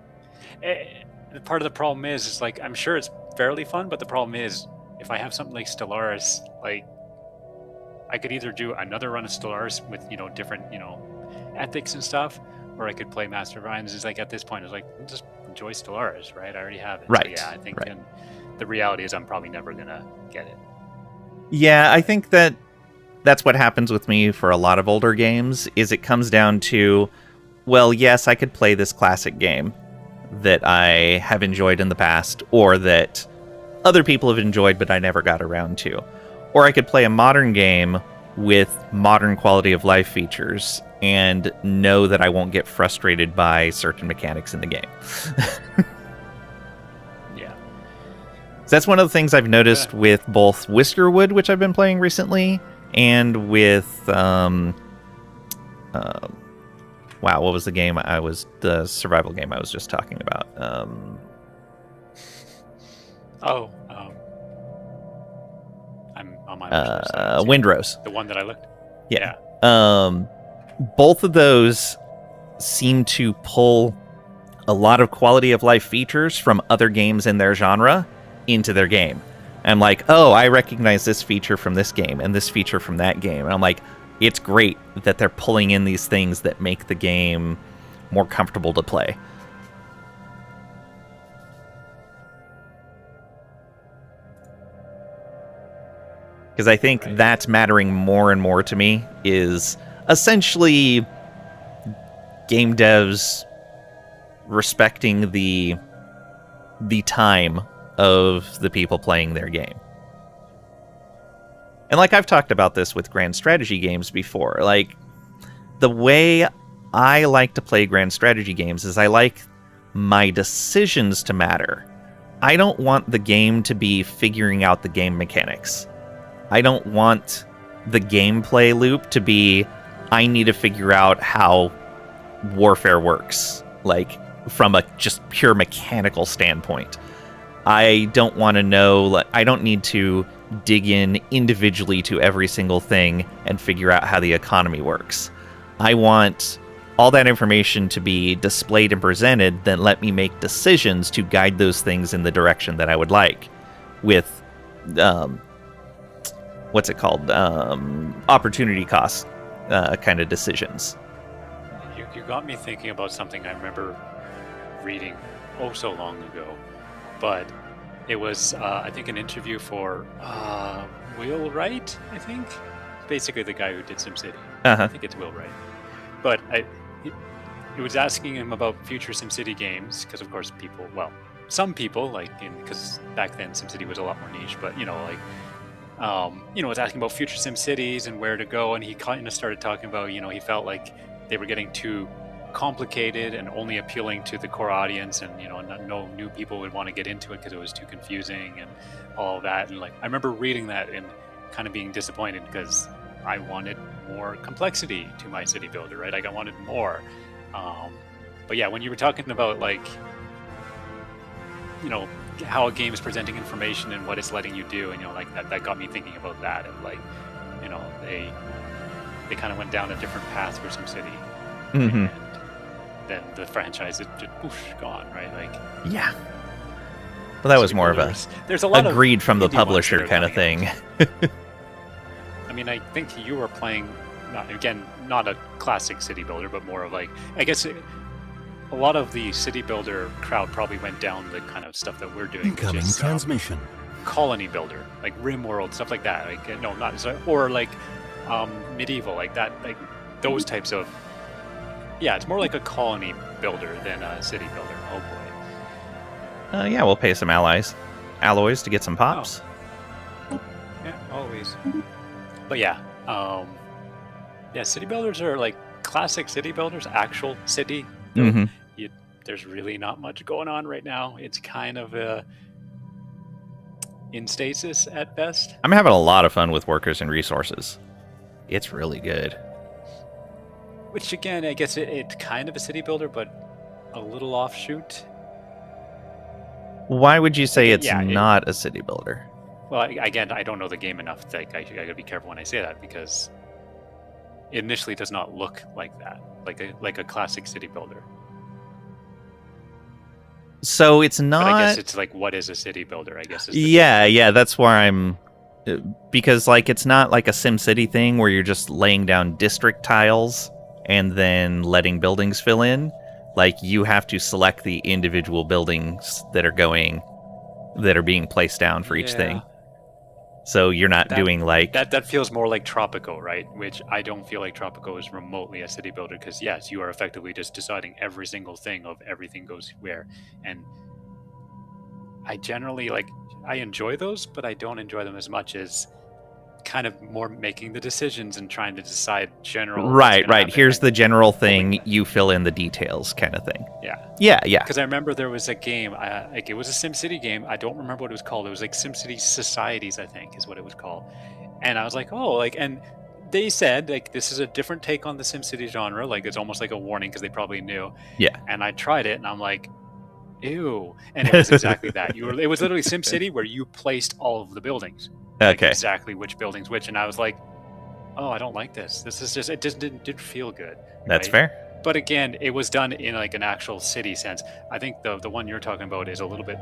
Part of the problem is like, I'm sure it's fairly fun, but the problem is, if I have something like Stellaris, like, I could either do another run of Stellaris with, different, ethics and stuff, or I could play Master of Orion. It's like, at this point, it's like, just enjoy Stellaris, right? I already have it. Right. So, yeah, I think right. then the reality is I'm probably never going to get it. Yeah, I think that's what happens with me for a lot of older games, is it comes down to, well, yes, I could play this classic game that I have enjoyed in the past, or that other people have enjoyed but I never got around to. Or I could play a modern game with modern quality of life features and know that I won't get frustrated by certain mechanics in the game. Yeah. That's one of the things I've noticed with both Whiskerwood, which I've been playing recently, and with wow, what was the survival game I was just talking about? I'm on my wish list. Windrose. The one that I looked. Yeah. Both of those seem to pull a lot of quality of life features from other games in their genre into their game. I'm like, oh, I recognize this feature from this game and this feature from that game. And I'm like, it's great that they're pulling in these things that make the game more comfortable to play. Because I think that's mattering more and more to me, is essentially game devs respecting the time of the people playing their game. And like I've talked about this with grand strategy games before, like the way I like to play grand strategy games is I like my decisions to matter. I don't want the game to be figuring out the game mechanics. I don't want the gameplay loop to be, I need to figure out how warfare works, like from a just pure mechanical standpoint. I don't want to know, I don't need to dig in individually to every single thing and figure out how the economy works. I want all that information to be displayed and presented, then let me make decisions to guide those things in the direction that I would like with, what's it called? Opportunity cost kind of decisions. You got me thinking about something I remember reading so long ago, but it was I think an interview for Will Wright, I think, basically the guy who did SimCity. I think it's Will Wright, but it was asking him about future SimCity games, because of course some people because back then SimCity was a lot more niche, but was asking about future SimCities and where to go, and he kind of started talking about, he felt like they were getting too complicated and only appealing to the core audience, and no new people would want to get into it because it was too confusing and all that. And I remember reading that and kind of being disappointed, because I wanted more complexity to my city builder, right? I wanted more. But yeah, when you were talking about how a game is presenting information and what it's letting you do, and that got me thinking about that, and they kind of went down a different path for SimCity. And then the franchise is just gone, right? Yeah. Well, that was more of there's a lot agreed of from the publisher kind of thing. I mean, I think you were playing, not a classic city builder, but more of a lot of the city builder crowd probably went down the kind of stuff that we're doing. Incoming transmission. Colony builder, like RimWorld, stuff like that. Or medieval, like that, those types of. Yeah, it's more like a colony builder than a city builder. Oh boy. Yeah, we'll pay some alloys to get some pops. Oh. Yeah, always. But yeah, city builders are like classic city builders, actual city. There's really not much going on right now. It's kind of in stasis at best. I'm having a lot of fun with workers and resources. It's really good. Which again, I guess it's kind of a city builder, but a little offshoot. Why would you say it's not a city builder? Well, again, I don't know the game enough. I gotta be careful when I say that, because it initially does not look like that, like a classic city builder. So it's not. But I guess it's what is a city builder? I guess. Yeah. That's where I'm, because it's not like a SimCity thing where you're just laying down district tiles and then letting buildings fill in. You have to select the individual buildings that are being placed down for each thing. So you're not doing that feels more like Tropico, right? Which I don't feel like Tropico is remotely a city builder, because yes, you are effectively just deciding every single thing of everything goes where. And I generally I enjoy those, but I don't enjoy them as much as kind of more making the decisions and trying to decide general. Right. Here's the general thing. You fill in the details, kind of thing. Yeah. Because I remember there was a game, like it was a SimCity game. I don't remember what it was called. It was like SimCity Societies, I think, is what it was called. And I was like, oh, like, and they said like this is a different take on the SimCity genre. Like it's almost like a warning because they probably knew. Yeah. And I tried it, and I'm like, ew. And it was exactly that. It was literally SimCity where you placed all of the buildings. Like Okay. exactly which buildings which, and I was like, oh, I don't like this. This is just, it just didn't feel good. That's right? fair. But again, it was done in like an actual city sense. I think the one you're talking about is a little bit,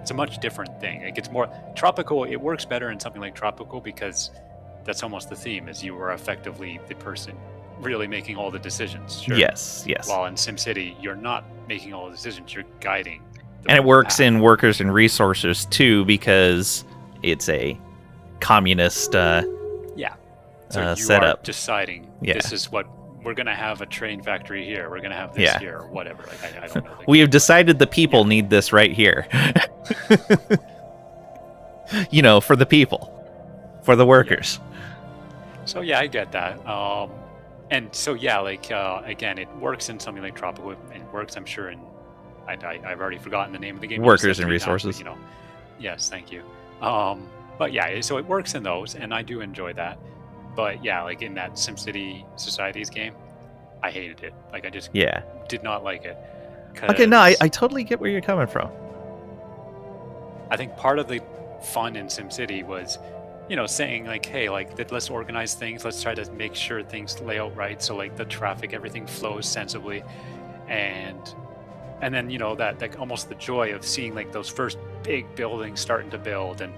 it's a much different thing. Like it's more tropical. It works better in something like tropical because that's almost the theme, is you are effectively the person really making all the decisions. Sure. Yes. While in SimCity, you're not making all the decisions, you're guiding. And it works in Workers and Resources too, because it's a communist So you setup. are deciding this is what we're going to have, a train factory here. We're going to have this here or whatever. Like I don't know. Like, we have decided the people need this right here. For the people, for the workers. So yeah, I get that. And so yeah, like again, it works in something like Tropical. It works, I'm sure, in I've already forgotten the name of the game. Workers and Resources. Yes, thank you. But yeah, so it works in those, and I do enjoy that. But yeah, like in that SimCity Societies game, I hated it. Like I just did not like it. Okay, no, I totally get where you're coming from. I think part of the fun in SimCity was, saying like, hey, like let's organize things. Let's try to make sure things lay out right. So like the traffic, everything flows sensibly, and then that like almost the joy of seeing like those first big buildings starting to build, and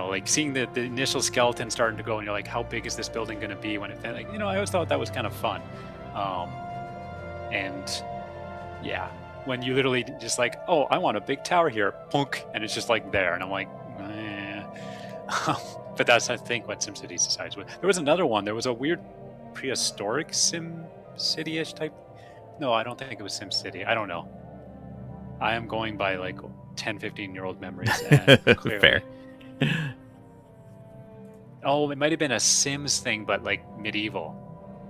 like seeing the initial skeleton starting to go, and you're like, how big is this building going to be when it, like, I always thought that was kind of fun. And yeah, when you literally just like, oh, I want a big tower here, punk, and it's just like there, and I'm like, but that's, I think, what SimCity Societies was. There was another one. There was a weird prehistoric SimCity-ish type. No, I don't think it was SimCity. I don't know. I am going by like 10, 15-year-old memories. And clearly, Fair. Oh, it might have been a Sims thing, but like medieval.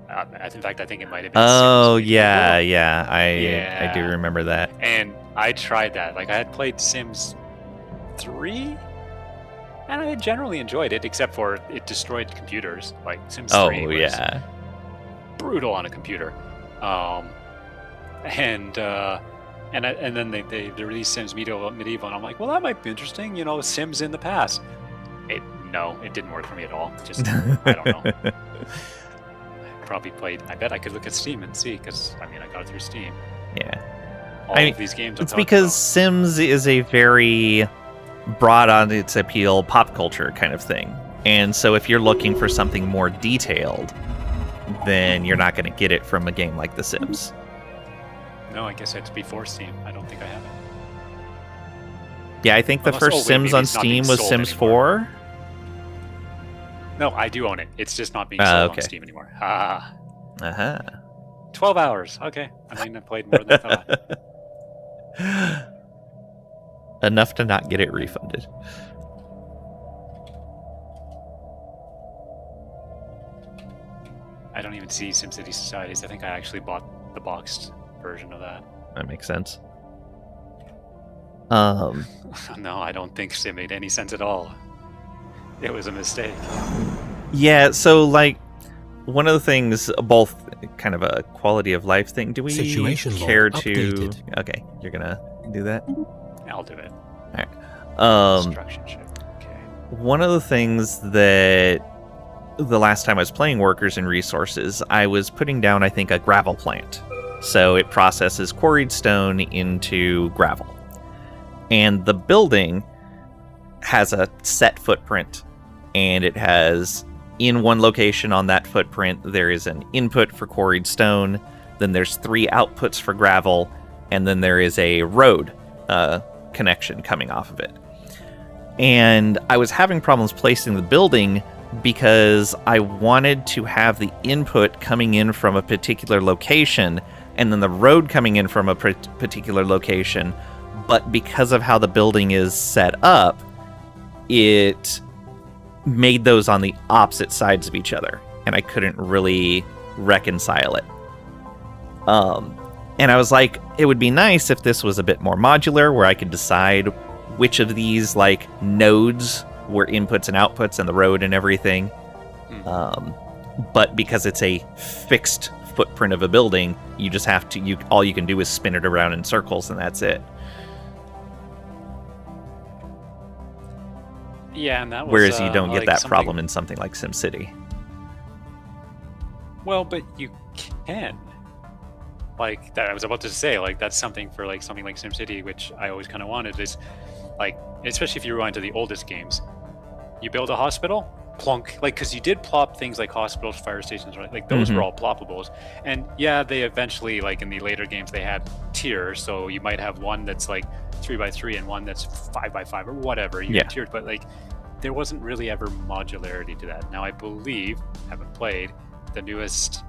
In fact, I think it might have been. Oh, Sims yeah. I do remember that. And I tried that. Like I had played Sims 3, and I generally enjoyed it, except for it destroyed computers. Like Sims 3 was brutal on a computer. And then they released Sims medieval, and I'm like, well, that might be interesting. Sims in the past. No, it didn't work for me at all. Just I don't know. Probably played. I bet I could look at Steam and see, because I got it through Steam. Yeah. All of these games. It's because Sims is a very broad on its appeal pop culture kind of thing. And so if you're looking for something more detailed, then you're not going to get it from a game like The Sims. No, I guess it's before Steam. I don't think I have it. Yeah, I think the first Sims on Steam was Sims 4. No, I do own it. It's just not being sold on Steam anymore. 12 hours. Okay. I played more than I thought. Enough to not get it refunded. I don't even see SimCity Societies. I think I actually bought the boxed version of that. That makes sense. No, I don't think it made any sense at all. It was a mistake. Yeah, so like one of the things, both kind of a quality of life thing. Do we care to? Updated. Okay, you're gonna do that. I'll do it. All right. Instruction sheet. Okay. One of the things that the last time I was playing Workers and Resources, I was putting down, I think, a gravel plant. So it processes quarried stone into gravel. And the building has a set footprint, and it has, in one location on that footprint, there is an input for quarried stone, then there's 3 outputs for gravel, and then there is a road connection coming off of it. And I was having problems placing the building because I wanted to have the input coming in from a particular location and then the road coming in from a particular location, but because of how the building is set up, it made those on the opposite sides of each other, and I couldn't really reconcile it. And I was like, it would be nice if this was a bit more modular, where I could decide which of these like nodes were inputs and outputs and the road and everything. But because it's a fixed footprint of a building, you just have to, all you can do is spin it around in circles, and that's it. Yeah, and that was, whereas you don't get like that something... problem in something like SimCity. Well, but you can. Like that, I was about to say, like that's something for like something like SimCity, which I always kind of wanted. Is like, especially if you rewind to the oldest games, you build a hospital, plunk, like because you did plop things like hospitals, fire stations, right? Like those were all ploppables. And yeah, they eventually, like in the later games, they had tiers. So you might have one that's like 3x3 and one that's 5x5 or whatever. You get tiered, but like there wasn't really ever modularity to that. Now I believe, haven't played the newest.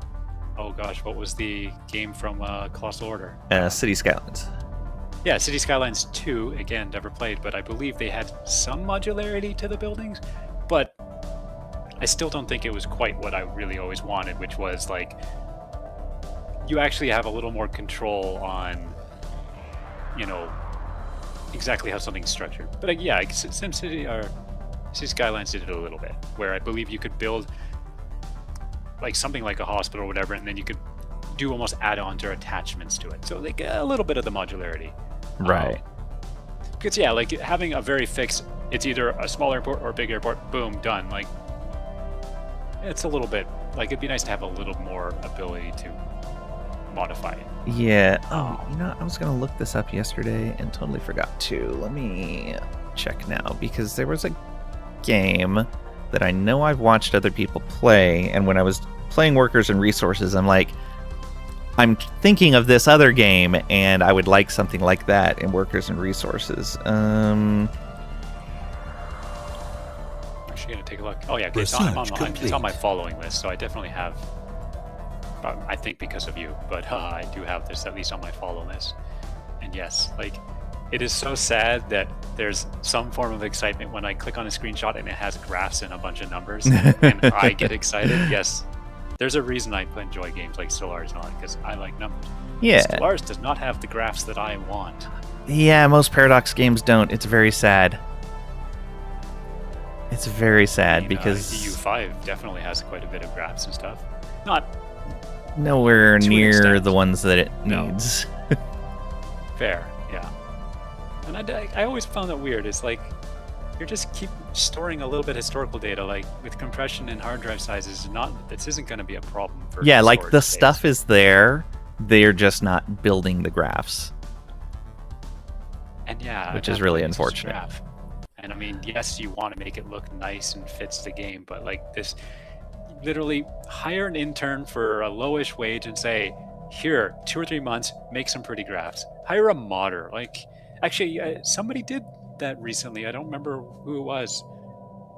Oh gosh, what was the game from Colossal Order? City Skylines. Yeah, City Skylines 2, again, never played, but I believe they had some modularity to the buildings, but I still don't think it was quite what I really always wanted, which was like, you actually have a little more control on, you know, exactly how something's structured. But yeah, SimCity or City Skylines did it a little bit, where I believe you could build like something like a hospital or whatever, and then you could do almost add-ons or attachments to it. So like a little bit of the modularity. Right. Because yeah, like having a very fixed, it's either a small airport or a big airport, boom, done. Like it's a little bit, like it'd be nice to have a little more ability to modify it. Yeah. Oh, you know, I was going to look this up yesterday and totally forgot to. Let me check now, because there was a game that I know I've watched other people play, and when I was playing Workers and Resources, I'm like, I'm thinking of this other game, and I would like something like that in Workers and Resources. I'm actually going to take a look. Oh yeah, it's on my following list, so I definitely have, I think because of you, but I do have this at least on my follow list. And yes, like, it is so sad that there's some form of excitement when I click on a screenshot and it has graphs and a bunch of numbers, and I get excited. Yes, there's a reason I enjoy games like Stellaris and all that, because I like numbers. Yeah. Stellaris does not have the graphs that I want. Yeah, most Paradox games don't. It's very sad. It's very sad because EU5 definitely has quite a bit of graphs and stuff. Not nowhere near the ones that it needs. Fair, yeah. And I always found that weird. It's like you're just keep storing a little bit of historical data, like with compression and hard drive sizes. This isn't going to be a problem for. Yeah, like the stuff is there. They're just not building the graphs. And yeah, which is really unfortunate. And I mean, yes, you want to make it look nice and fits the game, but like this, literally hire an intern for a lowish wage and say, here, 2 or 3 months, make some pretty graphs. Hire a modder. Like, actually, somebody did that recently. I don't remember who it was,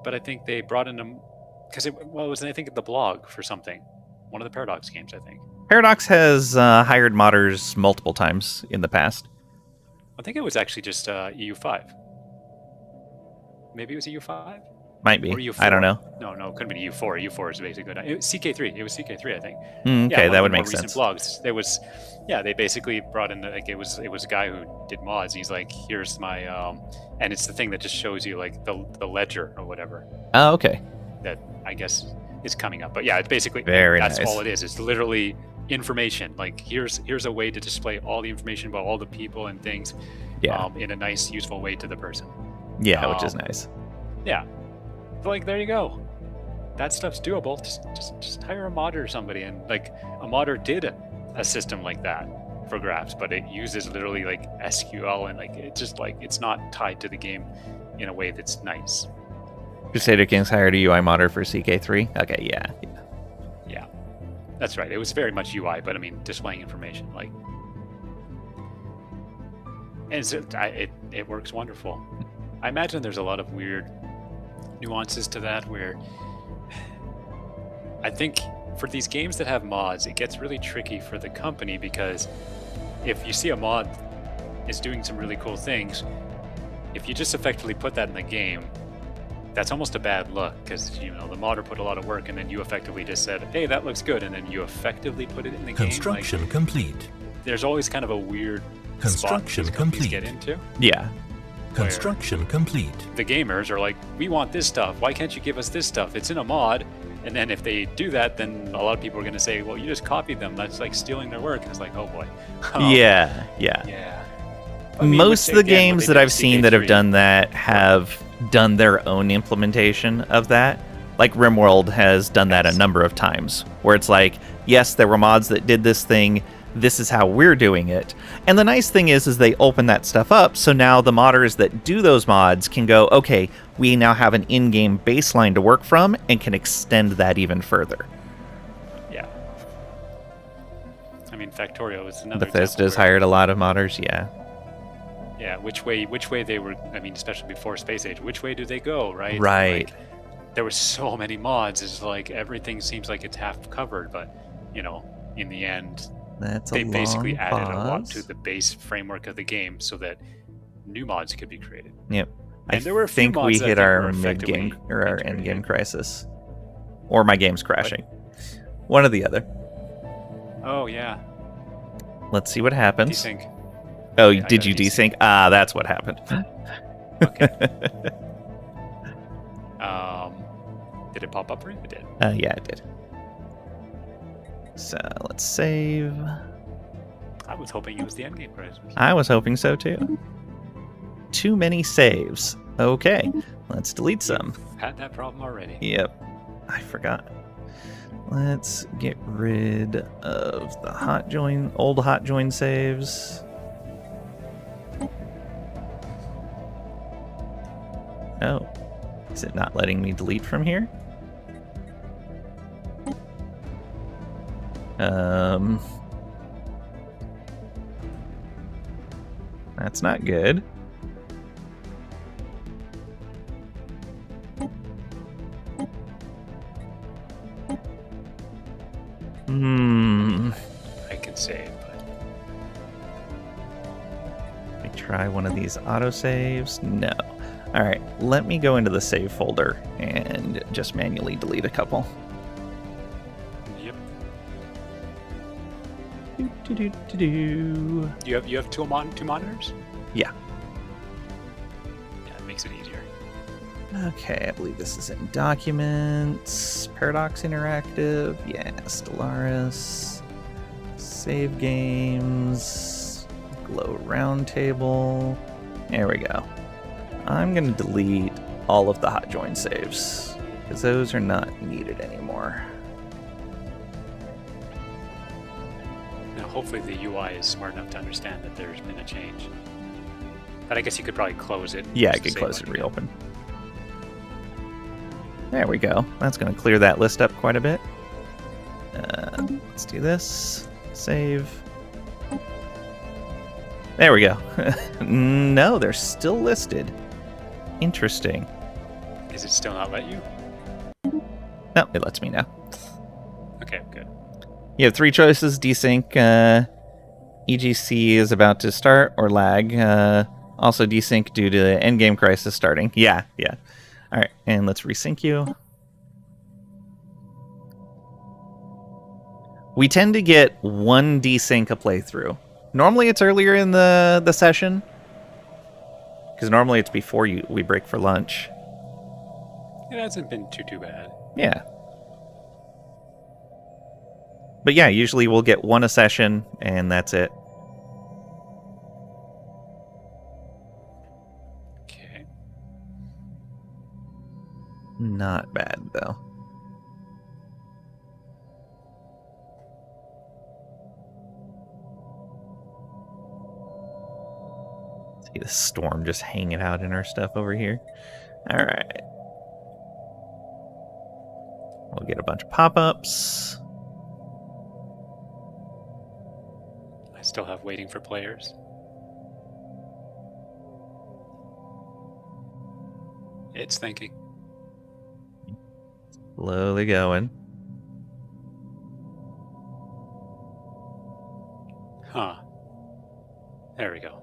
but I think they brought in because it was, I think, the blog for something. One of the Paradox games, I think. Paradox has hired modders multiple times in the past. I think it was actually just EU5. Maybe it was EU5? Might be. Or EU4. I don't know. No, it couldn't be EU4. EU4 is basically good. It was CK3. It was CK3, I think. Okay, yeah, that would make sense. Recent blogs. There was, they basically brought in it was a guy who did mods. He's like, here's my and it's the thing that just shows you like the ledger or whatever. Oh, okay. That I guess is coming up. But yeah, it's basically that's nice. All it is. It's literally information. Like here's a way to display all the information about all the people and things. Yeah. In a nice, useful way to the person. Yeah, which is nice. Yeah. So, like, there you go. That stuff's doable. Just hire a modder or somebody. And like a modder did a system like that for graphs, but it uses literally like SQL and like it's not tied to the game in a way that's nice. Crusader Kings hired a UI modder for CK3. Okay, yeah. That's right. It was very much UI, but I mean displaying information like. And so it works wonderful. I imagine there's a lot of weird nuances to that where I think for these games that have mods, it gets really tricky for the company, because if you see a mod is doing some really cool things, if you just effectively put that in the game, that's almost a bad look because the modder put a lot of work, and then you effectively just said, "Hey, that looks good," and then you effectively put it in the Construction game. complete. There's always kind of a weird Construction spot these companies complete. get into. Yeah. Construction complete. The gamers are like, "We want this stuff. Why can't you give us this stuff? It's in a mod." And then if they do that, then a lot of people are going to say, "Well, you just copied them. That's like stealing their work." And it's like, oh boy. Yeah. Yeah. I mean, Most of which, the again, what games they that did I've with seen that have CK3 done that have done their own implementation of that. Like RimWorld has done that a number of times, where it's like, yes, there were mods that did this thing. This is how we're doing it. And the nice thing is they open that stuff up, so now the modders that do those mods can go, okay, we now have an in-game baseline to work from and can extend that even further. Yeah. I mean, Factorio is another Bethesda's example where- hired a lot of modders, yeah. Yeah, which way they were, I mean, especially before Space Age, which way do they go, right? Right. Like, there were so many mods, it's like everything seems like it's half covered, but, in the end, That's they a basically long added a lot pause. to the base framework of the game so that new mods could be created. Yep. And there were a few think we mods that I hit think our were mid-game effectively or our integrated end-game in. crisis. Or my game's crashing. One or the other. Oh, yeah. Let's see what happens. Desync. Oh, Yeah, I did got you desync. desync? Ah, that's what happened. Did it pop up for you? It did. Yeah, it did. So let's save. I was hoping it was the endgame crisis. I was hoping so too. Too many saves. Okay, let's delete some. Had that problem already. Yep, I forgot. Let's get rid of the old hot join saves. Oh, is it not letting me delete from here? That's not good. I can save, but Let me try one of these autosaves. No. Alright, let me go into the save folder and just manually delete a couple. yep. Do-do-do-do-do. You have two monitors? Yeah. Yeah, it makes it easier. Okay, I believe this is in Documents. Paradox Interactive. Yeah, Stellaris. Save Games. Glow Roundtable. There we go. I'm going to delete all of the hot join saves, because those are not needed anymore. Now, hopefully the UI is smart enough to understand that there's been a change. But I guess you could probably close it. Yeah, I just to could save close one and again. reopen. There we go. That's going to clear that list up quite a bit. Let's do this. Save. There we go. No, they're still listed. Interesting. Is it still not let you? No, it lets me now. Okay, good. You have three choices. Desync. EGC is about to start or lag. Also desync due to the endgame crisis starting. Yeah. All right, and let's resync you. We tend to get one desync a playthrough. Normally it's earlier in the session, because normally it's before we break for lunch. It hasn't been too bad. Yeah. But yeah, usually we'll get one a session, and that's it. Okay. Not bad, though. See the storm just hanging out in our stuff over here. All right. We'll get a bunch of pop-ups. I still have waiting for players. It's thinking. Slowly going. Huh. There we go.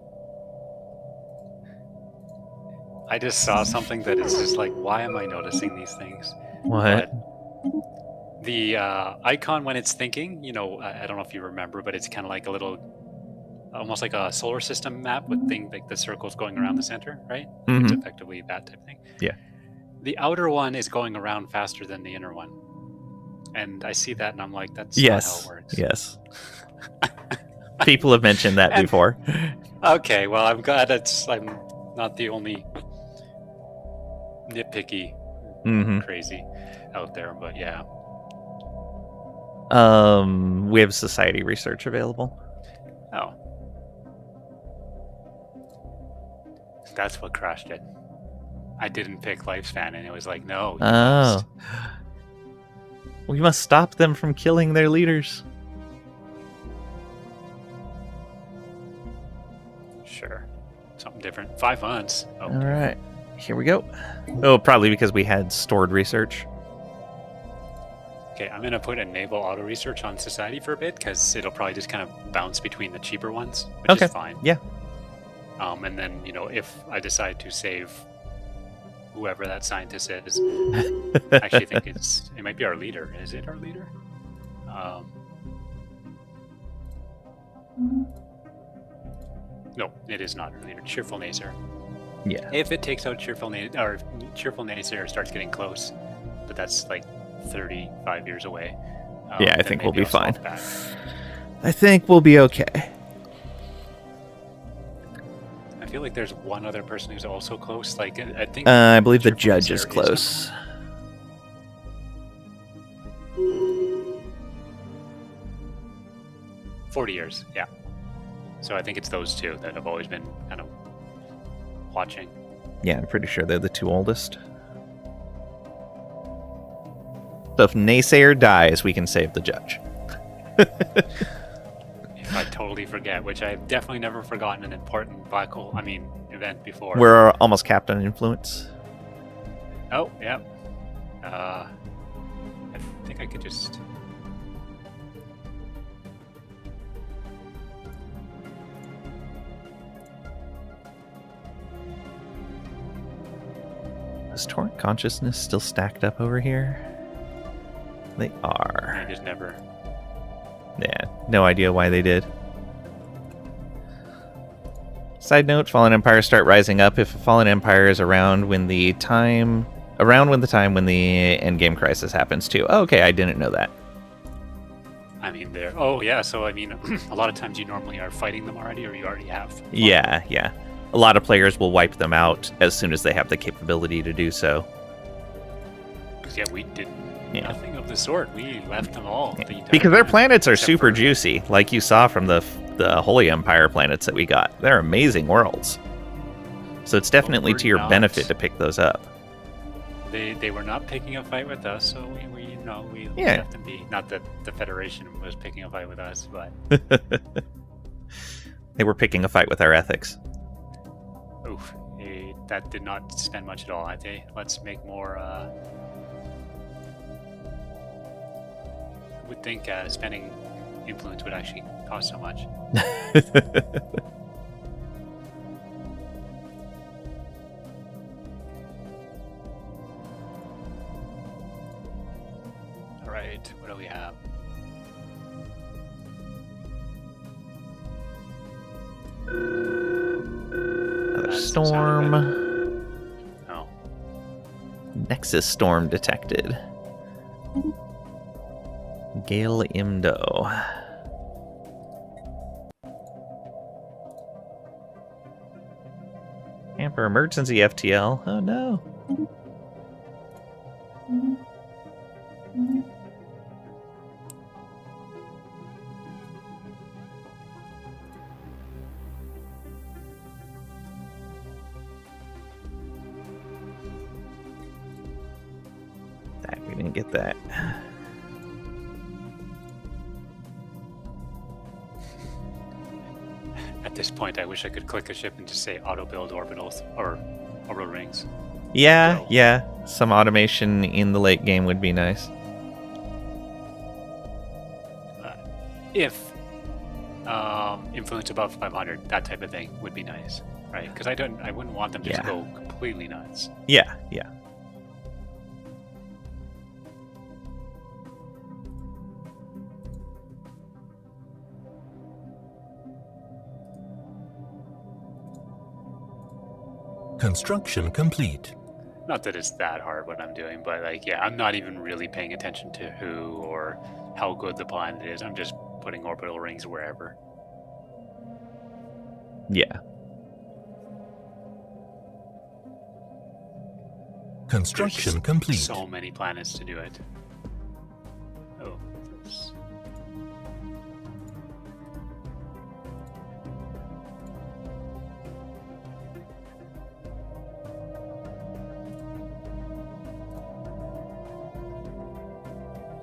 I just saw something that is just like, why am I noticing these things? What? But the icon when it's thinking, I don't know if you remember, but it's kind of like a little, almost like a solar system map with things like the circles going around the center, right? It's Mhm. effectively that type of thing. Yeah. The outer one is going around faster than the inner one. And I see that and I'm like, that's Yes. not how it works. Yes. People have mentioned that And- before. Okay, well, I'm glad I'm not the only nitpicky Hmm. crazy out there, but yeah. We have society research available. Oh. That's what crashed it. I didn't pick Lifespan, and it was like, no. You must. We must stop them from killing their leaders. Sure. Something different. 5 months. Oh, All right. Here we go. Oh, probably because we had stored research. okay, I'm going to put a naval auto research on Society for a bit, because it'll probably just kind of bounce between the cheaper ones, which Okay. is fine. Yeah. And then, if I decide to save whoever that scientist is, I actually think it might be our leader. Is it our leader? No, it is not our leader. Cheerful Naysayer. Yeah. If it takes out Cheerful Naysayer, or if Cheerful Naysayer starts getting close, but that's like 35 years away. Yeah, I then think we'll maybe be I'll swap fine. back. I think we'll be okay. I feel like there's one other person who's also close. Like I think. I believe the Cheerful judge Naysayer is close. 40 years, yeah. So I think it's those two that have always been kind of watching. Yeah, I'm pretty sure they're the two oldest. So if Naysayer dies, we can save the judge. If I totally forget, which I've definitely never forgotten an important event before. We're almost capped on influence. Oh, yeah. I think I could just... Is Torrent Consciousness still stacked up over here? They are. I just never... Yeah, no idea why they did. Side note, Fallen Empires start rising up if a Fallen Empire is around when the time when the endgame crisis happens too. Oh, okay, I didn't know that. they're... Oh, yeah, so, a lot of times you normally are fighting them already, or you already have. Yeah. A lot of players will wipe them out as soon as they have the capability to do so. Because, yeah, we did Yeah. nothing of the sort. We left them all. The entire Because their time, planets are except super for- juicy, like you saw from the Holy Empire planets that we got. They're amazing worlds. So it's definitely we're to your not. benefit to pick those up. They were not picking a fight with us, so we Yeah. left them be. Not that the Federation was picking a fight with us, but They were picking a fight with our ethics. oof, that did not spend much at all. Let's make more. I would think spending influence would actually cost so much. All right, what do we have? Another That's storm. Oh, Nexus storm detected. Gale Imdo. Camper emergency FTL. Oh no. We didn't get that. at this point, I wish I could click a ship and just say auto build orbitals or orbital rings. Yeah. Some automation in the late game would be nice. If influence above 500, that type of thing would be nice, right? Because I wouldn't want them to just Yeah. go completely nuts. Yeah. Construction complete. Not that it's that hard what I'm doing, but like, yeah, I'm not even really paying attention to who or how good the planet is. I'm just putting orbital rings wherever. Yeah. Construction There's complete. so many planets to do it. Oh, that's...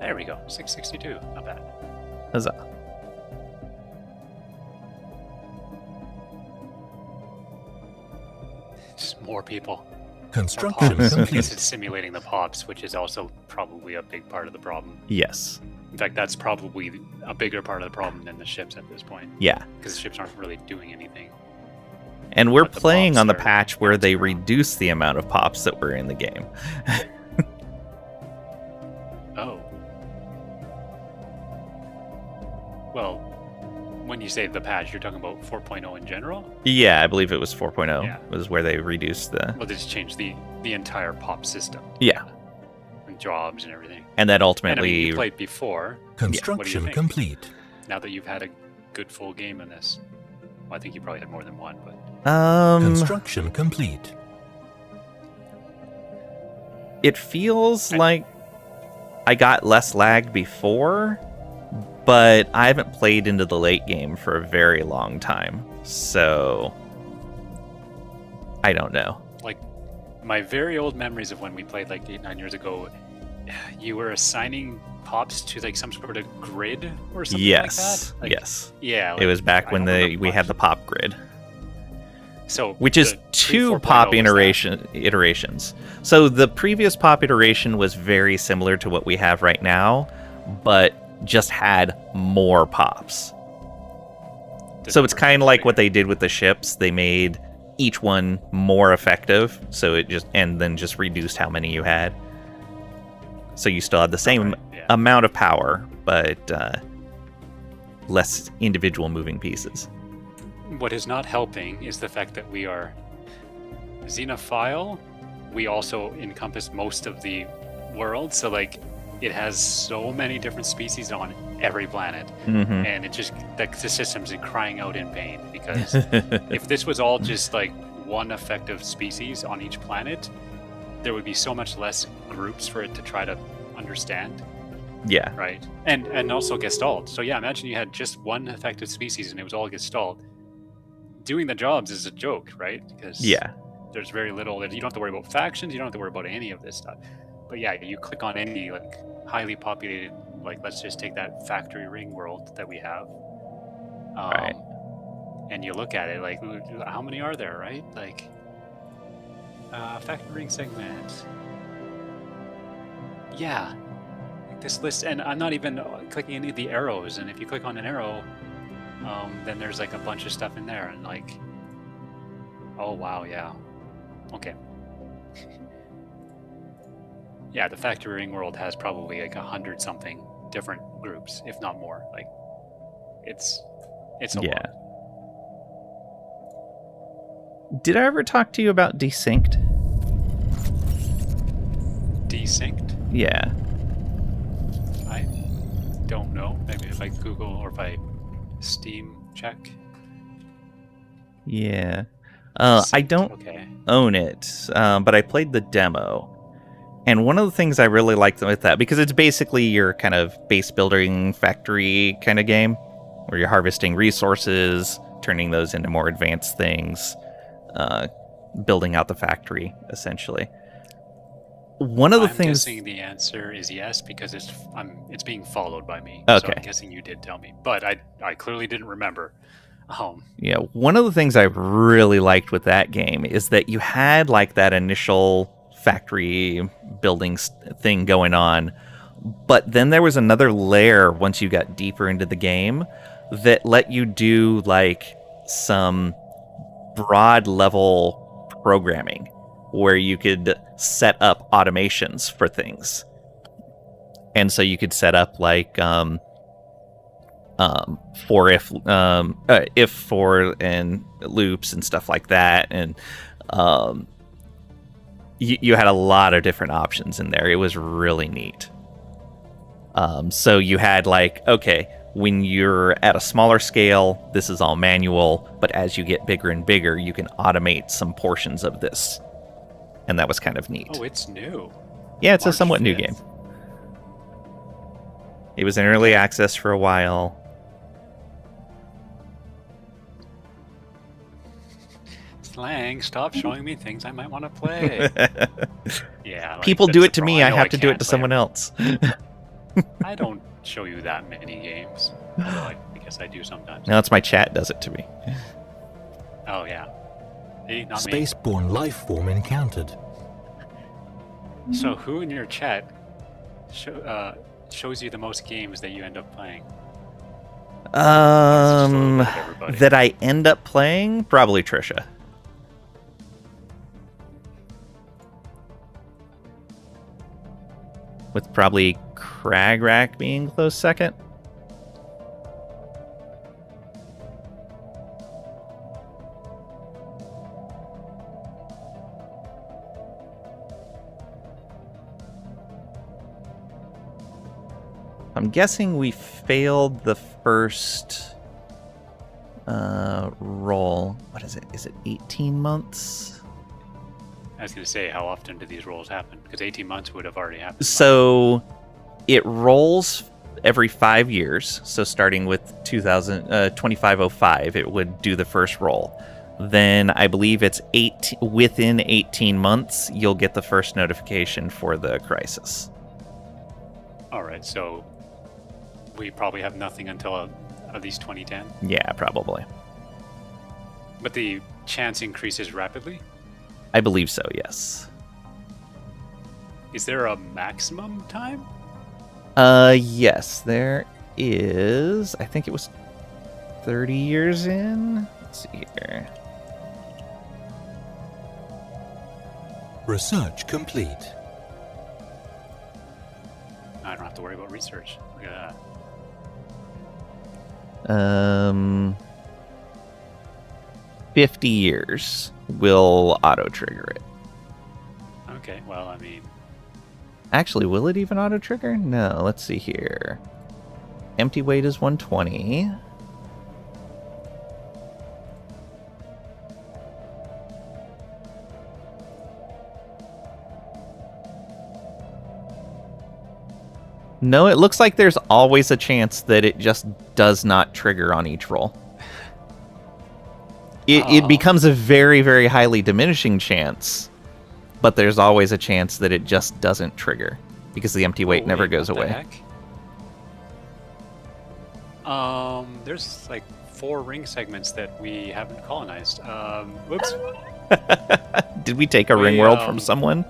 There we go. 662. Not bad. Huzzah. Just more people. Construction Pops. I complete. guess it's simulating the pops, which is also probably a big part of the problem. Yes. In fact, that's probably a bigger part of the problem than the ships at this point, Yeah. because the ships aren't really doing anything. And we're But the playing pops on the are patch where they bouncing around. reduce the amount of pops that were in the game. Oh. Well, when you say the patch, you're talking about 4.0 in general? Yeah, I believe it was 4.0 Yeah. was where they reduced the... Well, they just changed the entire pop system. Yeah. And jobs and everything. And that And I ultimately... mean, you played before, Construction think? complete. now that you've had a good full game in this. Well, I think you probably had more than one, but... Construction complete. It feels like I got less lag before, but I haven't played into the late game for a very long time, so I don't know. Like, my very old memories of when we played like 8-9 years ago, you were assigning pops to like some sort of grid or something Yes, like that. Like, yes. Yeah. It was back I when don't remember we had much. the pop grid, So which is the 2 3.4.0 pop was iterations. So the previous pop iteration was very similar to what we have right now, but just had more pops. that. So it's kind of like what they did with the ships. They made each one more effective, so it just and then just reduced how many you had. So you still had the same Right, yeah. amount of power, but less individual moving pieces. What is not helping is the fact that we are xenophile. We also encompass most of the world, so like it has so many different species on every planet, Mm-hmm. and it just the system's crying out in pain because if this was all just like one effective species on each planet, there would be so much less groups for it to try to understand, Yeah, right? And also Gestalt. So yeah, imagine you had just one effective species and it was all Gestalt. Doing the jobs is a joke, right? Because yeah, there's very little that you don't have to worry about factions, you don't have to worry about any of this stuff. But yeah, you click on any like highly populated, like let's just take that factory ring world that we have, Right. and you look at it like how many are there, right? Like factory ring segment. Yeah, like this list, and I'm not even clicking any of the arrows. And if you click on an arrow, then there's like a bunch of stuff in there, and like, oh wow, yeah, okay. Yeah, the factory ring world has probably like 100 something different groups, if not more. Like, it's a yeah. lot. Did I ever talk to you about Desynced? Desynced? Yeah. I don't know. Maybe if I Google or if I Steam check. Yeah. I Synced, don't Okay. own it, but I played the demo. And one of the things I really liked with that, because it's basically your kind of base building factory kind of game, where you're harvesting resources, turning those into more advanced things, building out the factory, essentially. One of the I'm things... guessing the answer is yes because it's being followed by me. Okay. So I'm guessing you did tell me, but I clearly didn't remember. Yeah, one of the things I really liked with that game is that you had like that initial factory building thing going on, but then there was another layer once you got deeper into the game that let you do like some broad level programming where you could set up automations for things. And so you could set up like for if for and loops and stuff like that, and you had a lot of different options in there. It was really neat. So you had like, okay, when you're at a smaller scale, this is all manual, but as you get bigger and bigger, you can automate some portions of this. And that was kind of neat. Oh, it's new. Yeah, it's March a somewhat 5th. new game. It was in early access for a while. Slang, stop showing me things I might want to play. Yeah. like, People do that's it to the me, problem. I know have to do it can't to play someone them. else. I don't show you that many games. Although I guess I do sometimes. Now it's my chat does it to me. Oh, yeah. See, not me. Spaceborne life form encountered. So who in your chat shows you the most games that you end up playing? Everybody. That I end up playing? Probably Trisha. With probably Cragrack being close second. I'm guessing we failed the first roll. What is it? Is it 18 months? I was going to say, how often do these rolls happen? Because 18 months would have already happened. So it rolls every 5 years. So starting with 2505, it would do the first roll. Then I believe it's within 18 months, you'll get the first notification for the crisis. All right, so we probably have nothing until at least 2010. Yeah, probably. But the chance increases rapidly. I believe so, yes. Is there a maximum time? Yes, there is. I think it was 30 years in. Let's see here. Research complete. I don't have to worry about research. Look at that. 50 years will auto-trigger it. Okay, well, I mean, Actually, will it even auto-trigger? No, let's see here. Empty weight is 120. No, it looks like there's always a chance that it just does not trigger on each roll. It becomes a very, very highly diminishing chance, but there's always a chance that it just doesn't trigger because the empty weight never goes what the away. heck? There's like 4 ring segments that we haven't colonized. Whoops. Did we take a ring world from someone?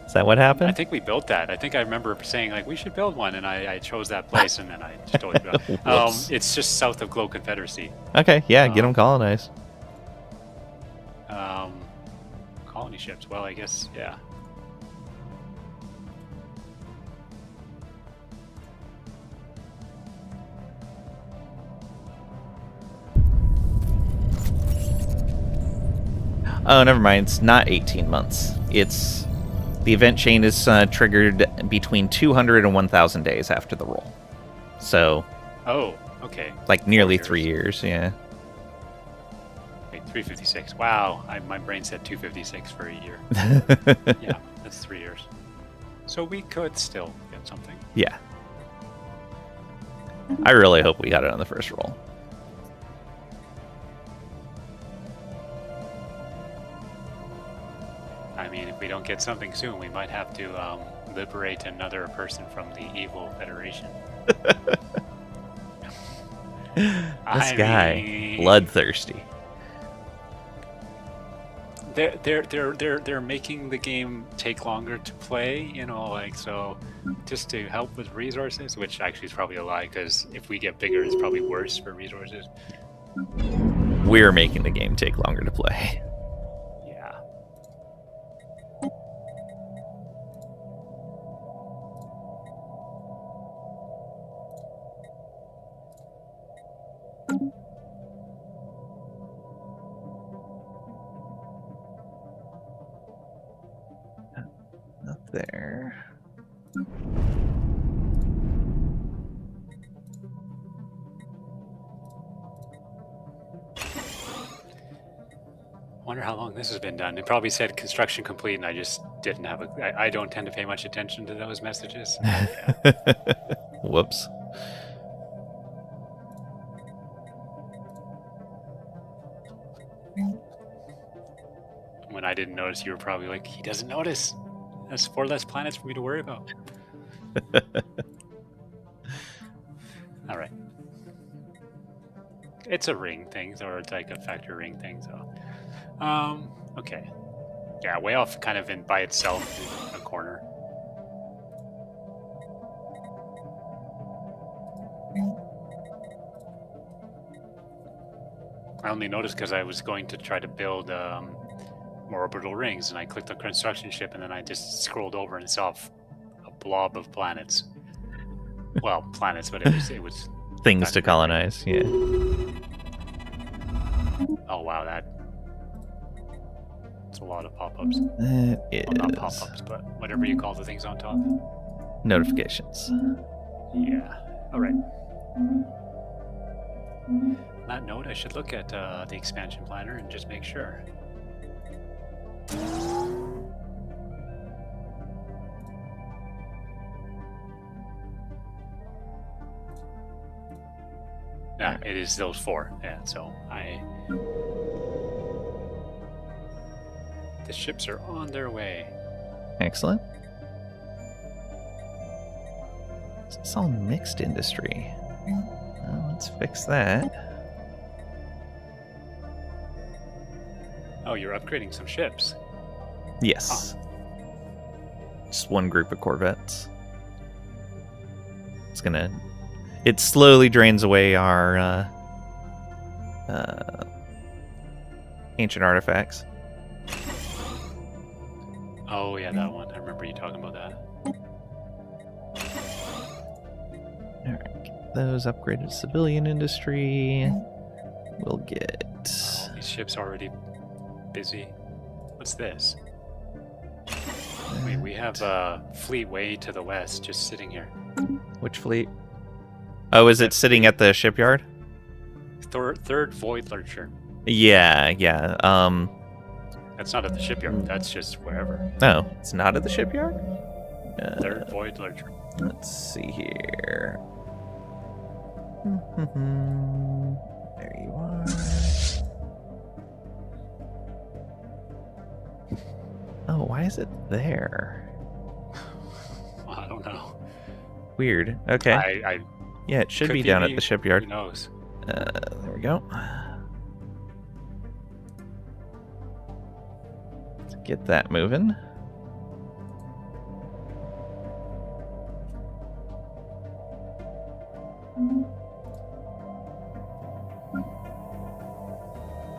Is that what happened? I think we built that. I think I remember saying like we should build one, and I chose that place, and then I just totally forgot. Whoops. It's just south of Glow Confederacy. Okay, yeah, get them colonized. Colony ships. Well, I guess yeah. Oh, never mind. It's not 18 months. It's the event chain is triggered between 200 and 1,000 days after the roll. So, Oh, okay. like nearly 4 3 years, yeah. Okay, 356. Wow, my brain said 256 for a year. Yeah, that's 3 years. So we could still get something. Yeah. I really hope we got it on the first roll. I mean, if we don't get something soon, we might have to liberate another person from the evil Federation. This guy, bloodthirsty. They're making the game take longer to play, you know, like, so just to help with resources, which actually is probably a lie, because if we get bigger, it's probably worse for resources. We're making the game take longer to play. Yeah. Up there. Wonder how long this has been done. It probably said construction complete, and I just didn't have a. I don't tend to pay much attention to those messages. Yeah. Whoops. When I didn't notice, you were probably like, he doesn't notice. That's 4 less planets for me to worry about. All right. It's a ring thing, or it's like a factor ring thing. So, okay. Yeah, way off, kind of in by itself in a corner. I only noticed because I was going to try to build more orbital rings, and I clicked on construction ship, and then I just scrolled over and saw a blob of planets. Well, planets, but it was Things to colonize, yeah. Oh wow, that's a lot of pop-ups. It Well, not is. pop-ups, but whatever you call the things on top. Notifications. Yeah. All right. On that note, I should look at the expansion planner and just make sure. Yeah, it is those 4. Yeah, so the ships are on their way. Excellent. It's all mixed industry. Well, let's fix that. Oh, you're upgrading some ships. Yes. Just one group of Corvettes. It slowly drains away our ancient artifacts. Oh yeah, that one. I remember you talking about that. Alright, get those upgraded to civilian industry. We'll get... Oh, these ships already busy. What's this? Wait, we have a fleet way to the west, just sitting here. Which fleet? Oh, is it sitting at the shipyard? Third Void Lurcher. Yeah. That's not at the shipyard. That's just wherever. No, it's not at the shipyard? Third Void Lurcher. Let's see here. There you are. Oh, why is it there? Well, I don't know. Weird. Okay. Yeah, it should could be be down me. at the shipyard. Who knows? There we go. Let's get that moving.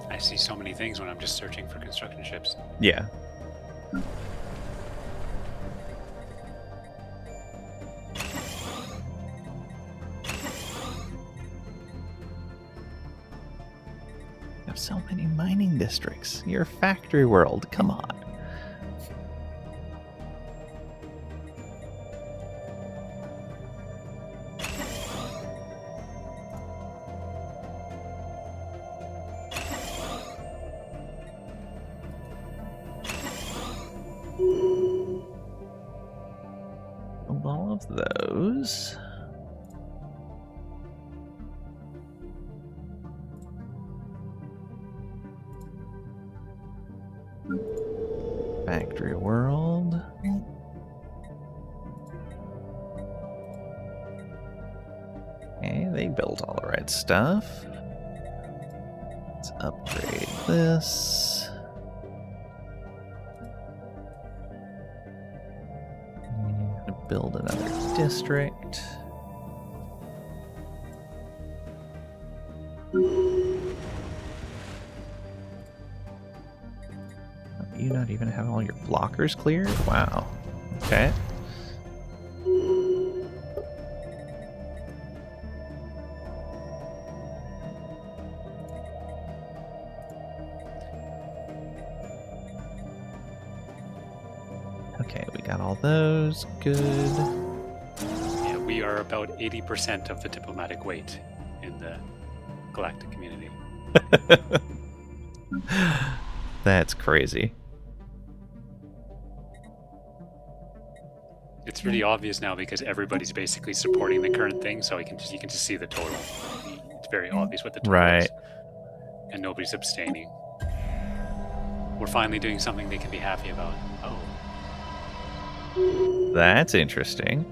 I see so many things when I'm just searching for construction ships. Yeah. You have so many mining districts. You're a factory world. Come on. All of those. Factory world. Okay, they built all the right stuff. Let's upgrade this. Build another district. you not even have all your blockers cleared? Wow. Okay. Okay, we got all those. Good. Yeah, we are about 80% of the diplomatic weight in the galactic community. That's crazy. It's really obvious now because everybody's basically supporting the current thing, so you can just see the total. It's very obvious what the total is. And nobody's abstaining. We're finally doing something they can be happy about. Oh. That's interesting.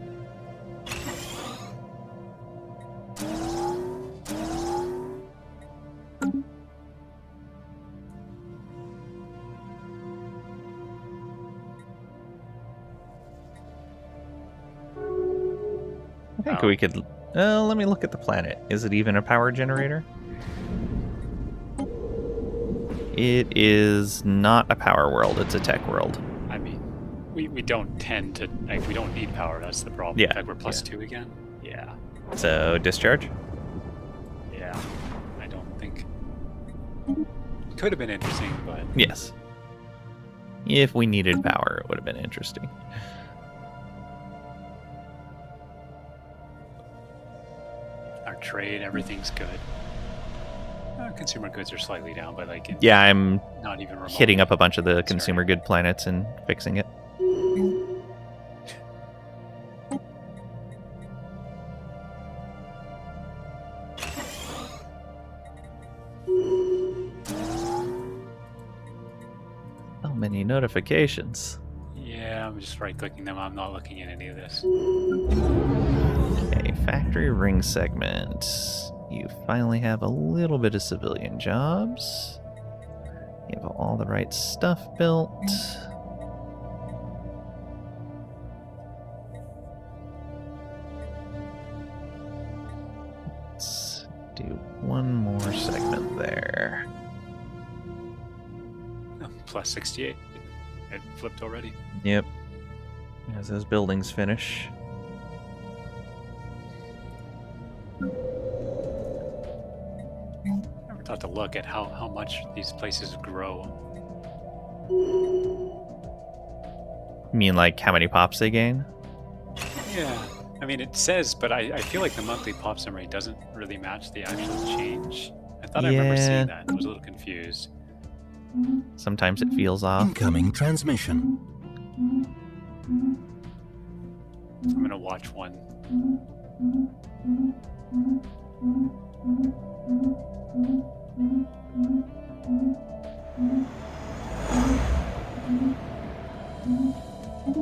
I think we could... let me look at the planet. Is it even a power generator? It is not a power world. It's a tech world. I mean, we don't tend to... Like, we don't need power. That's the problem. Yeah. In fact, we're +2 again. Yeah. So, discharge? Yeah. I don't think... Could have been interesting, but... Yes. If we needed power, it would have been interesting. Our trade, everything's good. Consumer goods are slightly down, but like... Yeah, I'm not even remotely. hitting up a bunch of the consumer good planets and fixing it. So many notifications. Yeah, I'm just right-clicking them. I'm not looking at any of this. Okay, factory ring segment. You finally have a little bit of civilian jobs. You have all the right stuff built. Let's do one more segment there. Oh, +68. It flipped already. Yep. As those buildings finish. Never thought to look at how much these places grow. You mean like how many pops they gain? Yeah. I mean, it says, but I feel like the monthly pop summary doesn't really match the actual change. I thought I remember Yeah. seeing that. I was a little confused. Sometimes it feels off. Incoming transmission. I'm going to watch one.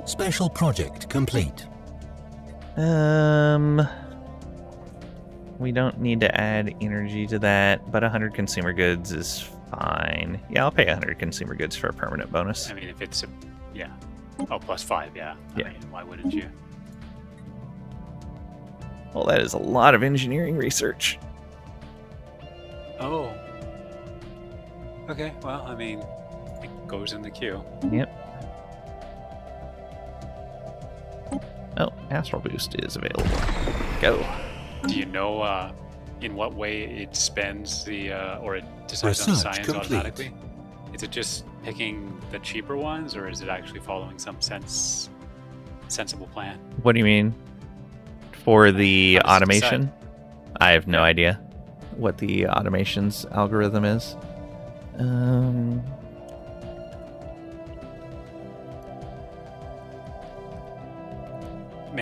Special project complete. We don't need to add energy to that, but 100 consumer goods is fine. Yeah, I'll pay 100 consumer goods for a permanent bonus. I mean, if it's a... Yeah. Oh, +5, yeah. Yeah. I mean, why wouldn't you? Well, that is a lot of engineering research. Oh. Okay, well, I mean, it goes in the queue. Yep. Oh, Astral Boost is available. Go. Do you know in what way it spends the, or it decides on Research science complete. automatically? Is it just picking the cheaper ones, or is it actually following some sensible plan? What do you mean? For the How does it automation? decide? I have no idea what the automation's algorithm is.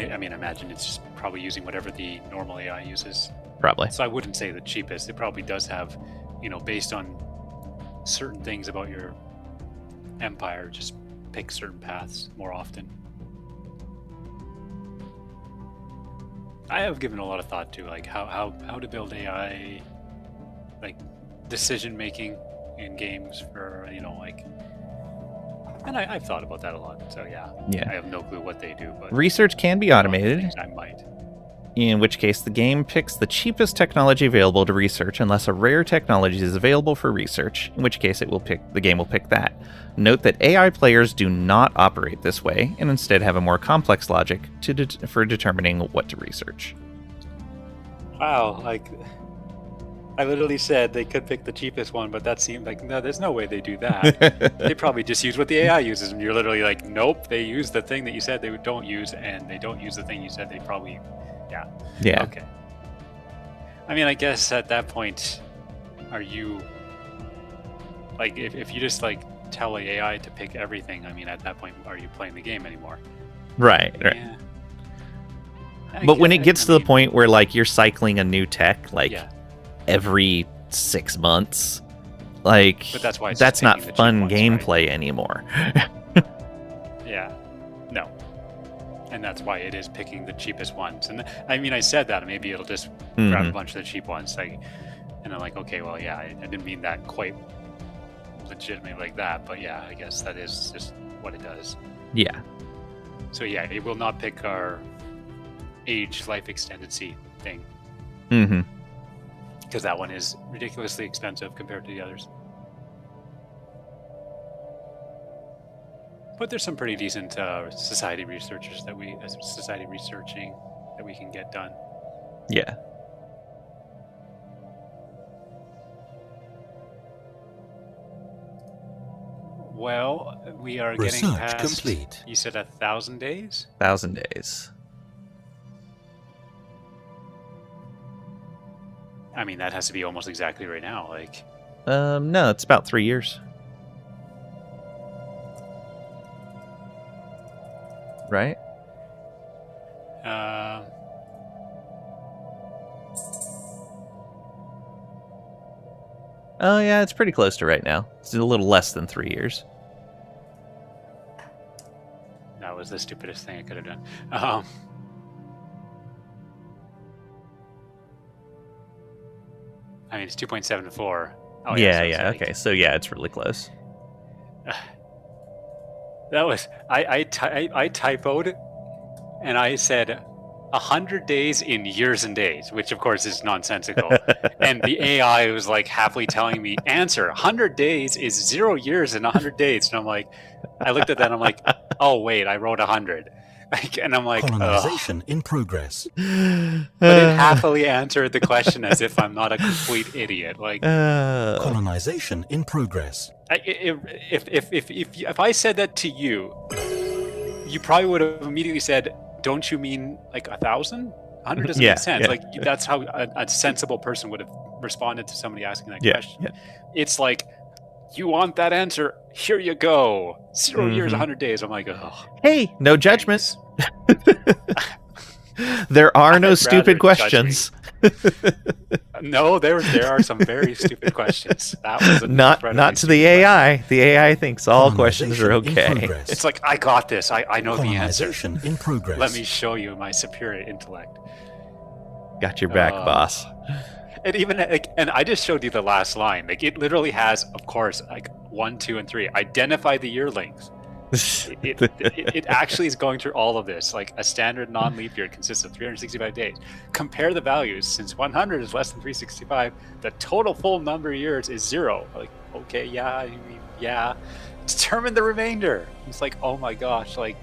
I mean, I imagine it's just probably using whatever the normal AI uses. Probably. So I wouldn't say the cheapest. It probably does have, based on certain things about your empire, just pick certain paths more often. I have given a lot of thought to like how to build AI, like decision making in games for and I've thought about that a lot. So yeah, Yeah. I have no clue what they do, but Research can be automated. I might. in which case the game picks the cheapest technology available to research unless a rare technology is available for research, in which case the game will pick that. Note that AI players do not operate this way, and instead have a more complex logic for determining what to research. Wow, like, I literally said they could pick the cheapest one, but that seemed like, no, there's no way they do that. They probably just use what the AI uses, and you're literally like, nope, they use the thing that you said they don't use, and they don't use the thing you said they probably, Yeah. Okay. I mean, I guess at that point, are you, like, if you just, like, tell the AI to pick everything, I mean, at that point, are you playing the game anymore? Right. Yeah. But when it gets to the point where, like, you're cycling a new tech, like, yeah. every 6 months, like, But that's why it's that's just not picking the cheap fun ones, gameplay anymore. Yeah. No. And that's why it is picking the cheapest ones. And I mean, I said that, maybe it'll just grab a bunch of the cheap ones. Like, and I'm like, okay, well, yeah, I didn't mean that quite legitimately like that, but yeah, I guess that is just what it does. Yeah. So yeah, it will not pick our age life extendancy thing. Mm-hmm. Because that one is ridiculously expensive compared to the others. But there's some pretty decent society researching that we can get done. Yeah. Well, we are Research getting past. complete. You said 1,000 days. 1,000 days. I mean, that has to be almost exactly right now. Like, No, it's about 3 years. Right? Oh, yeah, it's pretty close to right now. It's a little less than 3 years. that was the stupidest thing I could have done. I mean, it's 2.74. Oh, yeah, so it's like- okay. So, yeah, it's really close. That was I typoed, and I said 100 days in years and days, which of course is nonsensical. And the AI was like happily telling me, answer 100 days is 0 years and 100 days. And I'm like, I looked at that and I'm like, oh wait, I wrote 100. And I'm like, Colonization in progress. but it happily answered the question as if I'm not a complete idiot. Like, Colonization in progress. if I said that to you, you probably would have immediately said, "Don't you mean like 1,000? 100 doesn't Yeah, make sense." yeah. Like that's how a sensible person would have responded to somebody asking that Yeah, question. yeah. It's like, you want that answer? Here you go. 0 years, 100 days. I'm like, oh. Hey, no judgment. Thanks. There are no I'd rather stupid judge questions. No, there are some very stupid questions. That was Not to the AI. The AI thinks all questions are Colonization in okay. progress. It's like, I got this. I know the answer. Colonization in progress. Let me show you my superior intellect. Got your back, boss. And even like, and I just showed you the last line. Like, it literally has, of course, like 1, 2, and 3. Identify the yearlings. It actually is going through all of this. Like, a standard non-leap year consists of 365 days. Compare the values. Since 100 is less than 365, the total full number of years is 0. Like, okay, yeah, I mean, yeah. Determine the remainder. It's like, oh my gosh, like,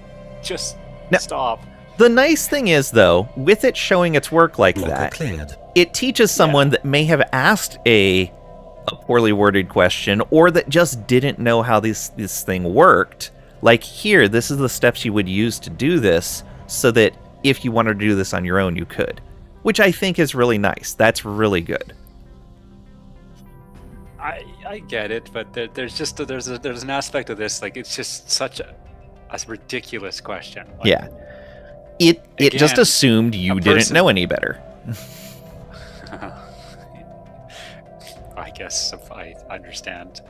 just Now- stop. The nice thing is, though, with it showing its work like Locker that, cleared. it teaches someone that may have asked a poorly worded question or that just didn't know how this thing worked. Like, here, this is the steps you would use to do this, so that if you wanted to do this on your own, you could. Which I think is really nice. That's really good. I get it, but there's an aspect of this, like, it's just such a ridiculous question. Like, Yeah. It just Again, assumed you a didn't person- know any better. I guess if I understand,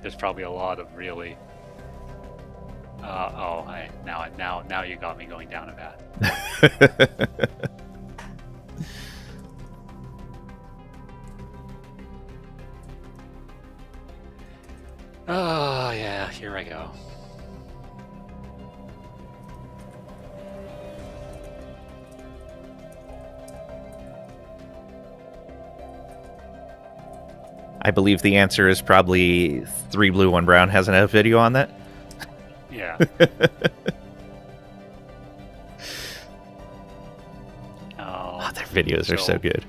there's probably a lot of really. Now you got me going down a path. Oh yeah, here I go. I believe the answer is probably 3 Blue 1 Brown hasn't had a video on that. Yeah. Oh, their videos are so good.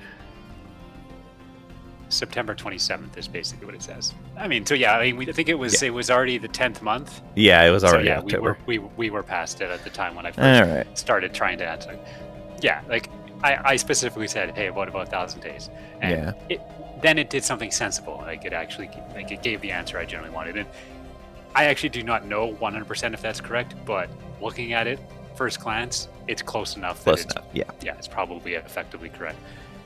September 27th is basically what it says. I mean, so yeah, I think it was already the 10th month. Yeah, it was already so, yeah, October. We were past it at the time when I first started trying to answer. Yeah, like I specifically said, hey, what about 1,000 days? And then it did something sensible. Like it actually, like it gave the answer I generally wanted. And I actually do not know 100% if that's correct, but looking at it first glance, it's close enough. Yeah, it's probably effectively correct.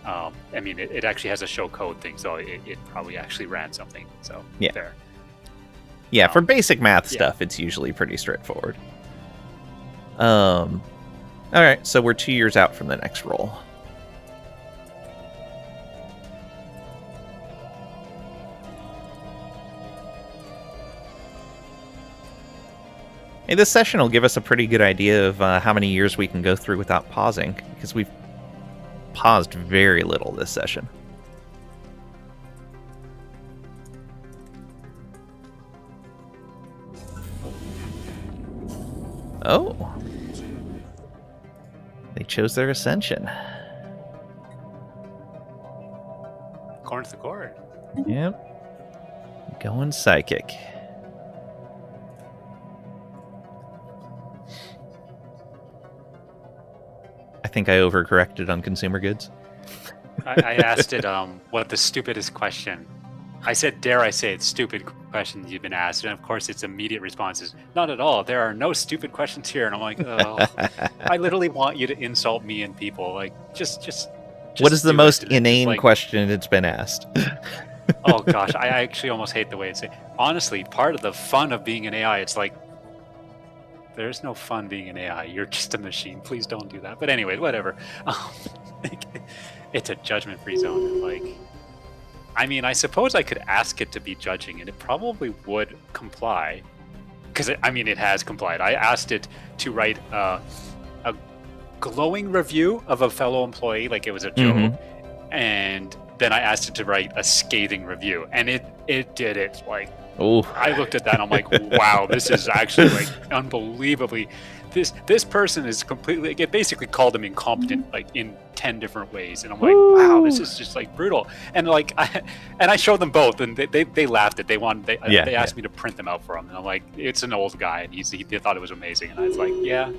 I mean, it actually has a show code thing, so it probably actually ran something. So there. Yeah, for basic math stuff, it's usually pretty straightforward. All right, so we're 2 years out from the next roll. Hey, this session will give us a pretty good idea of how many years we can go through without pausing, because we've paused very little this session. Oh. They chose their ascension. According to the court. Yep. Going psychic. I think I overcorrected on consumer goods. I asked it what the stupidest question. I said, dare I say it, stupid question you've been asked. And of course, its immediate response is, not at all. There are no stupid questions here. And I'm like, oh, I literally want you to insult me and people. Like, just what is the most inane question that's been asked? Oh, gosh. I actually almost hate the way it's said. Honestly, part of the fun of being an AI, it's like, there's no fun being an AI. You're just a machine. Please don't do that. But anyway, whatever. It's a judgment-free zone. Like, I mean, I suppose I could ask it to be judging, and it probably would comply. Because, I mean, it has complied. I asked it to write a glowing review of a fellow employee, like it was a joke. And then I asked it to write a scathing review. And it did it. Like, I looked at that and I'm like, wow, this is actually like unbelievably, this person is completely, it basically called them incompetent like in 10 different ways. And I'm like, wow, this is just like brutal. And like, I showed them both and they laughed at it. They asked me to print them out for them. And I'm like, it's an old guy. And they thought it was amazing. And I was like, yeah.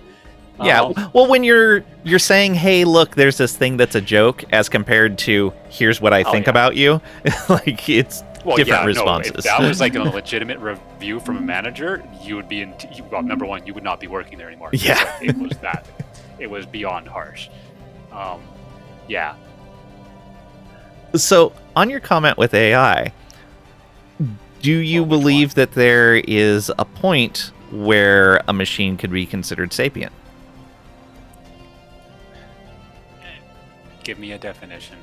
Well, when you're saying, hey, look, there's this thing that's a joke as compared to here's what I think about you, like it's different responses. No, if that was like a legitimate review from a manager, you would be number one, you would not be working there anymore. Yeah. Like, it was that. It was beyond harsh. Yeah. So on your comment with AI, do you believe that there is a point where a machine could be considered sapient? Give me a definition.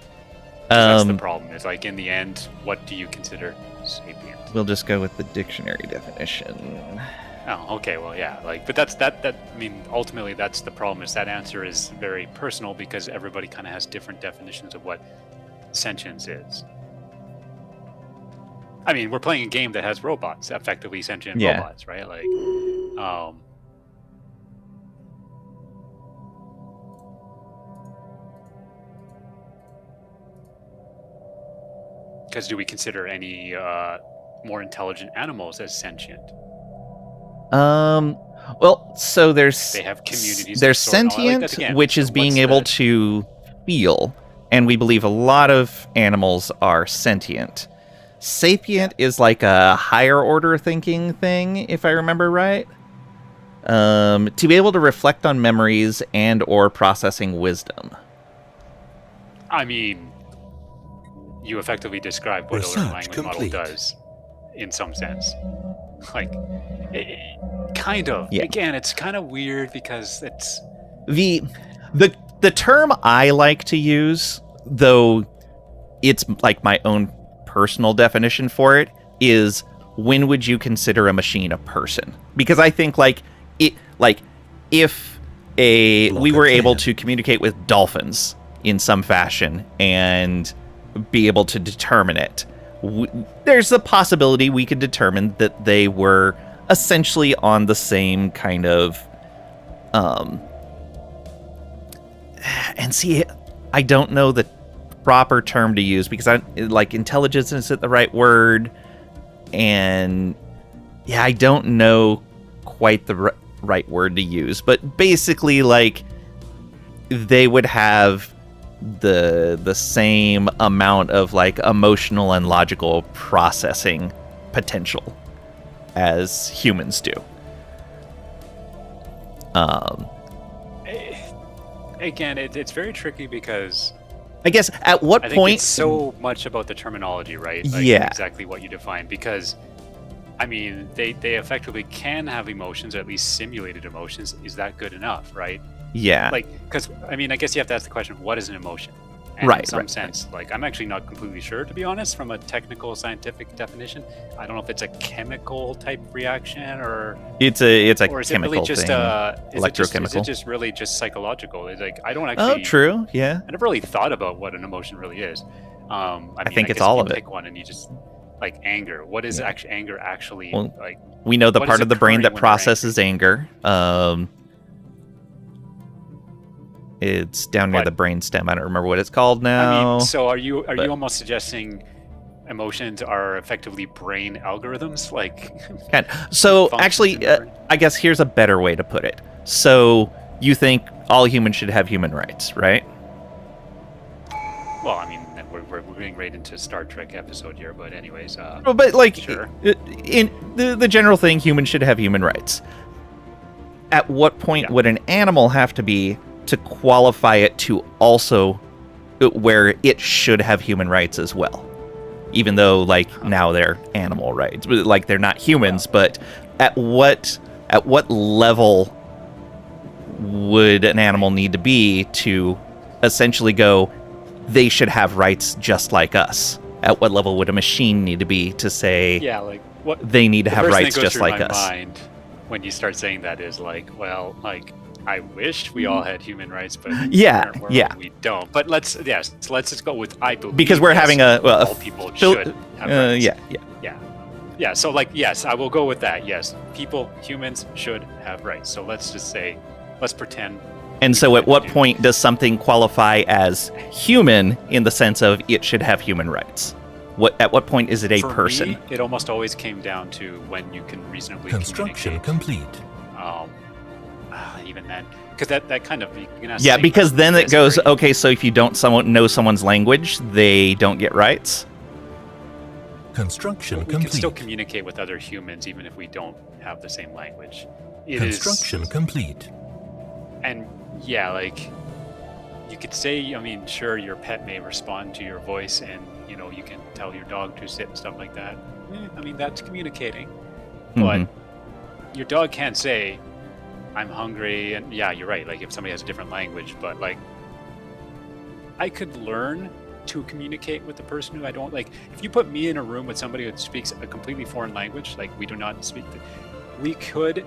That's the problem. Is like in the end, what do you consider sapient? We'll just go with the dictionary definition. Oh, okay. Well, yeah. Like, but that's that. I mean, ultimately, that's the problem. Is that answer is very personal because everybody kind of has different definitions of what sentience is. I mean, we're playing a game that has robots, effectively sentient robots, right? Like, because do we consider any more intelligent animals as sentient? Well, so they have communities. There's sentient, which is being able to feel, and we believe a lot of animals are sentient. Sapient is like a higher order thinking thing, if I remember right. To be able to reflect on memories and or processing wisdom. I mean, you effectively described what a learned language model does, in some sense. Like, kind of. Yeah. Again, it's kind of weird because it's the term I like to use, though it's like my own personal definition for it, is when would you consider a machine a person? Because I think if we were able to communicate with dolphins in some fashion and be able to determine it, there's a possibility we could determine that they were essentially on the same kind of and see, I don't know the proper term to use because intelligence isn't the right word, and yeah, I don't know quite the right word to use, but basically like they would have the same amount of like emotional and logical processing potential as humans do. Again, it's very tricky because I guess at what I think point it's so much about the terminology, right? Like yeah, exactly what you define. Because I mean, they effectively can have emotions, or at least simulated emotions. Is that good enough, right? yeah. Like, because I mean, I guess you have to ask the question: what is an emotion? And Right, in some right, sense, like I'm actually not completely sure, to be honest, from a technical scientific definition. I don't know if it's a chemical type reason or It's a or is it chemical really just thing. electrochemical? Is Electrochemical. it just really just psychological? It's like I don't Oh, actually. true. Yeah. I never really thought about what an emotion really is. I mean, think it's guess all if of you it. pick one and you just like anger. What is actually anger actually Well, like? We know the What part is of the brain occurring that when we're processes anger. It's down near But- the brainstem. I don't remember what it's called now. I mean, so are you but- almost suggesting emotions are effectively brain algorithms? Like, So functions actually, in the brain? I guess here's a better way to put it. So you think all humans should have human rights, right? well, I mean, we're getting right into Star Trek episode here, but anyways, Well, but like Sure. in the general thing, humans should have human rights. At what point Yeah. would an animal have to be to qualify it to also where it should have human rights as well? Even though like now they're animal rights, but, like they're not humans, but at what level would an animal need to be to essentially go, they should have rights just like us? At what level would a machine need to be to say yeah, like what they need to the have first thing rights that goes just through like my us? mind when you start saying that is like, well, like I wish we all had human rights, but Yeah, we're- yeah. we don't. But let's just go with I believe Because we're yes, having all people should have rights. yeah. Yeah, so like yes, I will go with that. Yes, humans should have rights. So let's just say, let's pretend. And we so at do. what point does something qualify as human in the sense of it should have human rights? At what point is it a For person? me, it almost always came down to when you can reasonably Construction communicate. complete. Even then, because that kind of you can ask Yeah, the same because question then with it goes, history. okay, so if you don't know someone's language, they don't get rights? Construction We can still complete. communicate with other humans even if we don't have the same language. It is, Construction complete. and yeah, like you could say, I mean, sure, your pet may respond to your voice, and you know you can tell your dog to sit and stuff like that. I mean, that's communicating, but Mhm. your dog can't say, "I'm hungry," and yeah, you're right. Like if somebody has a different language, but like I could learn to communicate with the person who I don't like. If you put me in a room with somebody who speaks a completely foreign language, like we do not speak, we could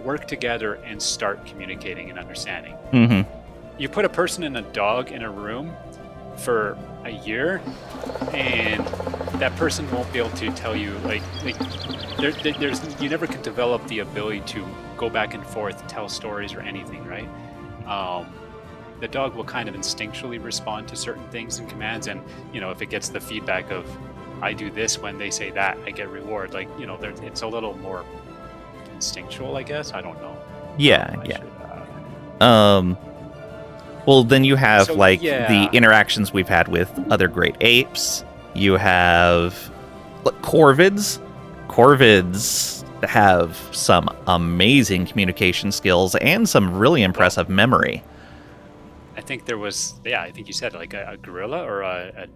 work together and start communicating and understanding. Mhm. You put a person and a dog in a room for a year, and that person won't be able to tell you there's you never can develop the ability to go back and forth, tell stories or anything, right? The dog will kind of instinctually respond to certain things and commands, and you know if it gets the feedback of I do this when they say that, I get reward. Like you know, it's a little more instinctual, I guess. I don't know. Yeah, I yeah. should, Well, then you have So, like yeah. the interactions we've had with other great apes. You have corvids. Corvids have some amazing communication skills and some really impressive memory. I think there was, yeah, I think you said like a gorilla or a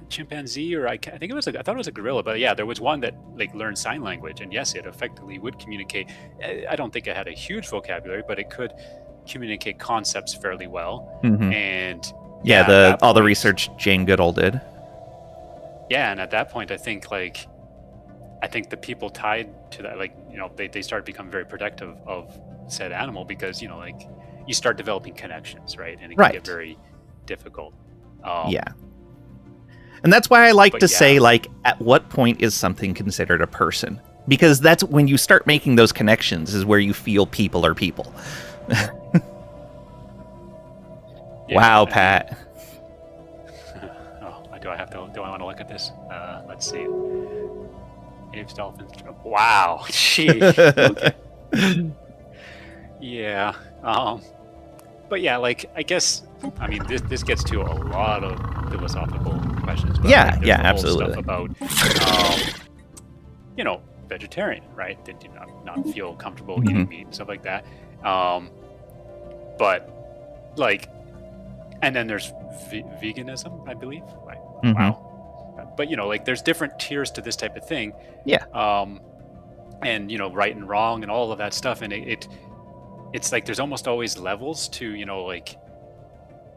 chimpanzee, or I think it was, I thought it was a gorilla, but yeah, there was one that like learned sign language, and yes, it effectively would communicate. I don't think it had a huge vocabulary, but it could communicate concepts fairly well. Mhm. And Yeah, at that all the point- research Jane Goodall did. Yeah, and at that point, I think the people tied to that, like you know, they start to become very protective of said animal because you know, like you start developing connections, right? And it can Right. get very difficult. Yeah. And that's why I like But to yeah. say, like, at what point is something considered a person? Because that's when you start making those connections is where you feel people are people. Yeah, Wow, and- Pat. Oh, do I want to look at this? Let's see. Apes, dolphins. Wow. Sheesh. Okay. Yeah. But yeah, like I guess I mean this gets to a lot of philosophical questions. But Yeah, like, there's yeah, the whole absolutely. Stuff about vegetarian, right? That do not feel comfortable eating meat and stuff like that. But like, and then there's veganism, I believe. Like, wow. But like there's different tiers to this type of thing. Yeah. And right and wrong and all of that stuff, and it's like there's almost always levels to like,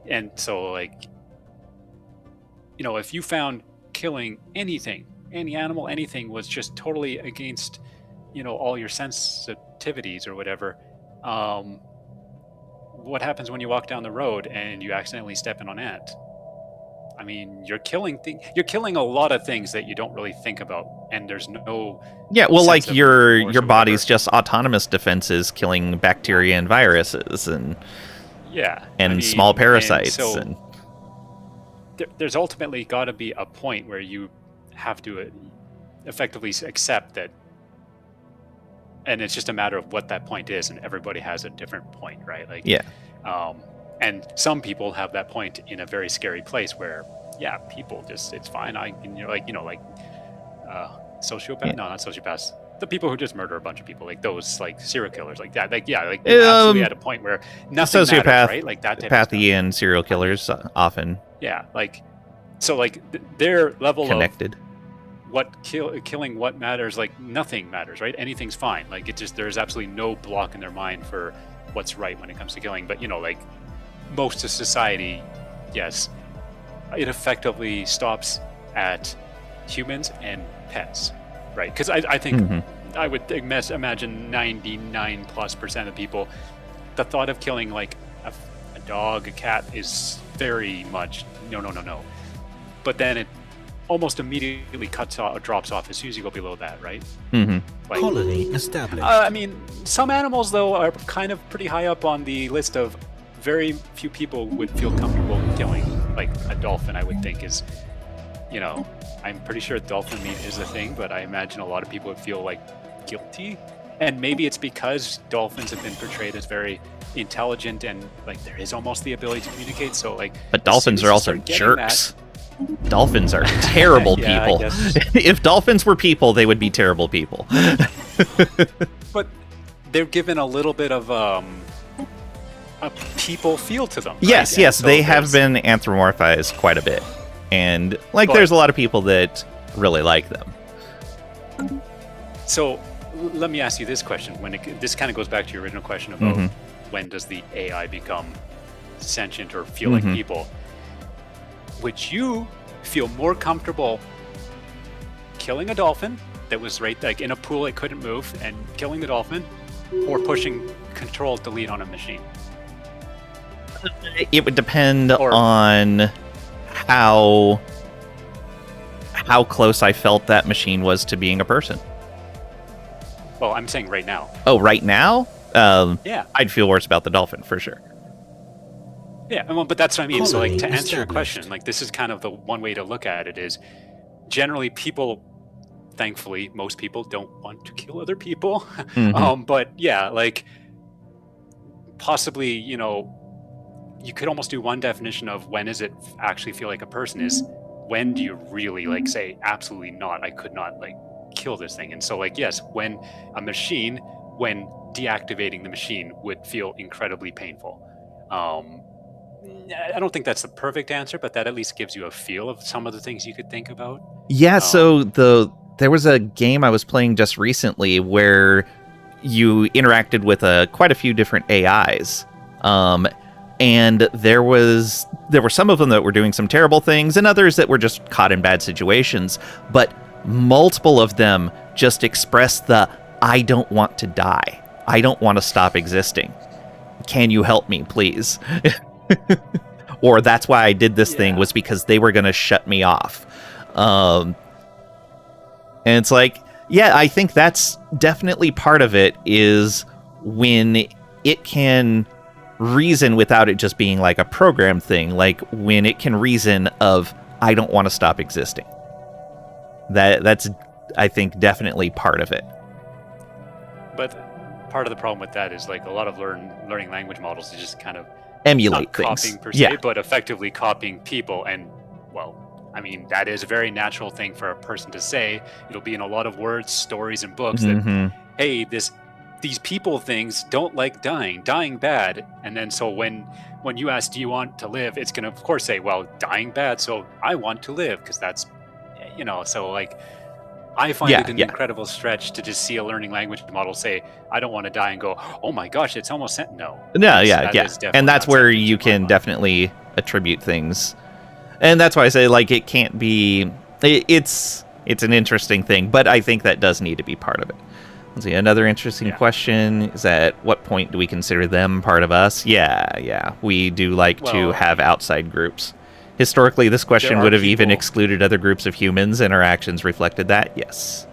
and so like if you found killing anything, any animal, anything was just totally against all your sensitivities or whatever, what happens when you walk down the road and you accidentally step in on ant? I mean, you're killing a lot of things that you don't really think about, and there's no. Yeah, well, sense like of your remorse or body's whatever. just autonomous defenses killing bacteria and viruses and Yeah, small parasites. And so and there's ultimately got to be a point where you have to effectively accept that, and it's just a matter of what that point is, and everybody has a different point, right? Like, yeah. And some people have that point in a very scary place where, yeah, people just, it's fine. Sociopath? Yeah. No, not sociopaths. The people who just murder a bunch of people, like those, like serial killers, like that. Like, yeah, like you're absolutely at a point where nothing sociopath, matters, right? Like that type of stuff. Pathy and serial killers often Yeah, like, so like their level connected. of what killing what matters, like nothing matters, right? Anything's fine. Like there's absolutely no block in their mind for what's right when it comes to killing. But like most of society, yes, it effectively stops at humans and pets, right? Because I think I would imagine 99+% of people, the thought of killing like a dog, a cat is very much no. But then it almost immediately drops off as soon as you go below that, right? Like, Colony established. I mean, some animals though are kind of pretty high up on the list of very few people would feel comfortable killing. Like a dolphin, I would think is, I'm pretty sure dolphin meat is a thing, but I imagine a lot of people would feel like guilty. And maybe it's because dolphins have been portrayed as very intelligent and like there is almost the ability to communicate. So like, But dolphins are also jerks. Dolphins are terrible Yeah, I people. guess. If dolphins were people, they would be terrible people. But they're given a little bit of a people feel to them. Right? Yes, And so they have there's- been anthropomorphized quite a bit. And like But- there's a lot of people that really like them. So let me ask you this question. This kind of goes back to your original question about when does the AI become sentient or feel like people? Would you feel more comfortable killing a dolphin that was right like in a pool it couldn't move and killing the dolphin, or pushing Control Delete on a machine? It would depend Or- on how close I felt that machine was to being a person. Well, I'm saying right now. Oh, right now? Yeah. I'd feel worse about the dolphin for sure. Yeah, well, but that's what I mean. So, like, to Colony answer your established. question, like, this is kind of the one way to look at it is generally people, thankfully, most people don't want to kill other people. But yeah, like, possibly, you could almost do one definition of when does it actually feel like a person is when do you really, like, say, absolutely not, I could not, like, kill this thing. And so, like, yes, when deactivating the machine would feel incredibly painful. I don't think that's the perfect answer, but that at least gives you a feel of some of the things you could think about. Yeah, so there was a game I was playing just recently where you interacted with quite a few different AIs. And there were some of them that were doing some terrible things and others that were just caught in bad situations, but multiple of them just expressed I don't want to die. I don't want to stop existing. Can you help me, please? or that's why I did this thing Yeah. was because they were going to shut me off. And it's like, yeah, I think that's definitely part of it, is when it can reason without it just being like a program thing, like when it can reason of, I don't want to stop existing. That's, I think, definitely part of it. But part of the problem with that is like a lot of learning language models is just kind of Emulate not things. copying per se, Yeah. but effectively copying people. And well, I mean, that is a very natural thing for a person to say. It'll be in a lot of words, stories, and books that, Mhm. hey, these people things don't like dying bad. And then so when you ask, do you want to live, it's gonna of course say, well, dying bad, so I want to live, because that's, so like I find it an incredible stretch to just see a learning language model say, I don't want to die, and go, oh my gosh, it's almost sent. No, And that's where you can definitely attribute things. And that's why I say, like, it can't be, it's an interesting thing, but I think that does need to be part of it. Let's see, another interesting question is, at what point do we consider them part of us? Yeah. We do like to have outside groups. Historically, this question would have even excluded other groups of humans, and our actions reflected that, yes.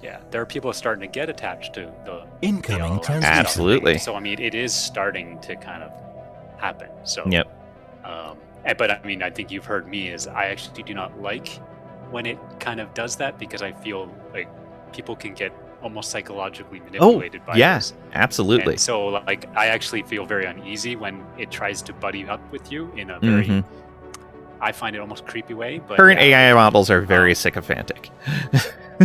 Yeah, there are people starting to get attached to the Incoming transmission. Absolutely. So, I mean, it is starting to kind of happen. So, Yep. But I mean, I think you've heard me, is I actually do not like when it kind of does that, because I feel like people can get almost psychologically manipulated by this. Absolutely. And so, like, I actually feel very uneasy when it tries to buddy up with you in a very, I find it almost creepy way. But current AI models are very sycophantic.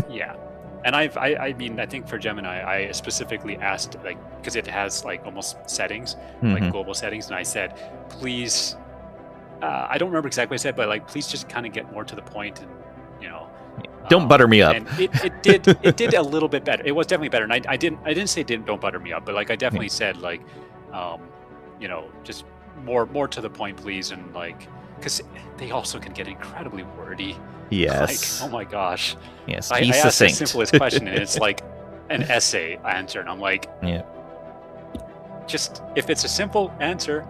Yeah. And I mean, I think for Gemini, I specifically asked, like, because it has like almost settings, like global settings, and I said, please, I don't remember exactly what I said, but like, please just kind of get more to the point, and don't butter me up. And it did a little bit better. It was definitely better, and I didn't say don't butter me up, but like I definitely said, like, just more to the point, please, and like, because they also can get incredibly wordy. Yes. Like, oh my gosh. Yes. I asked the simplest question, and it's like an essay answer, and I'm like, just, if it's a simple answer,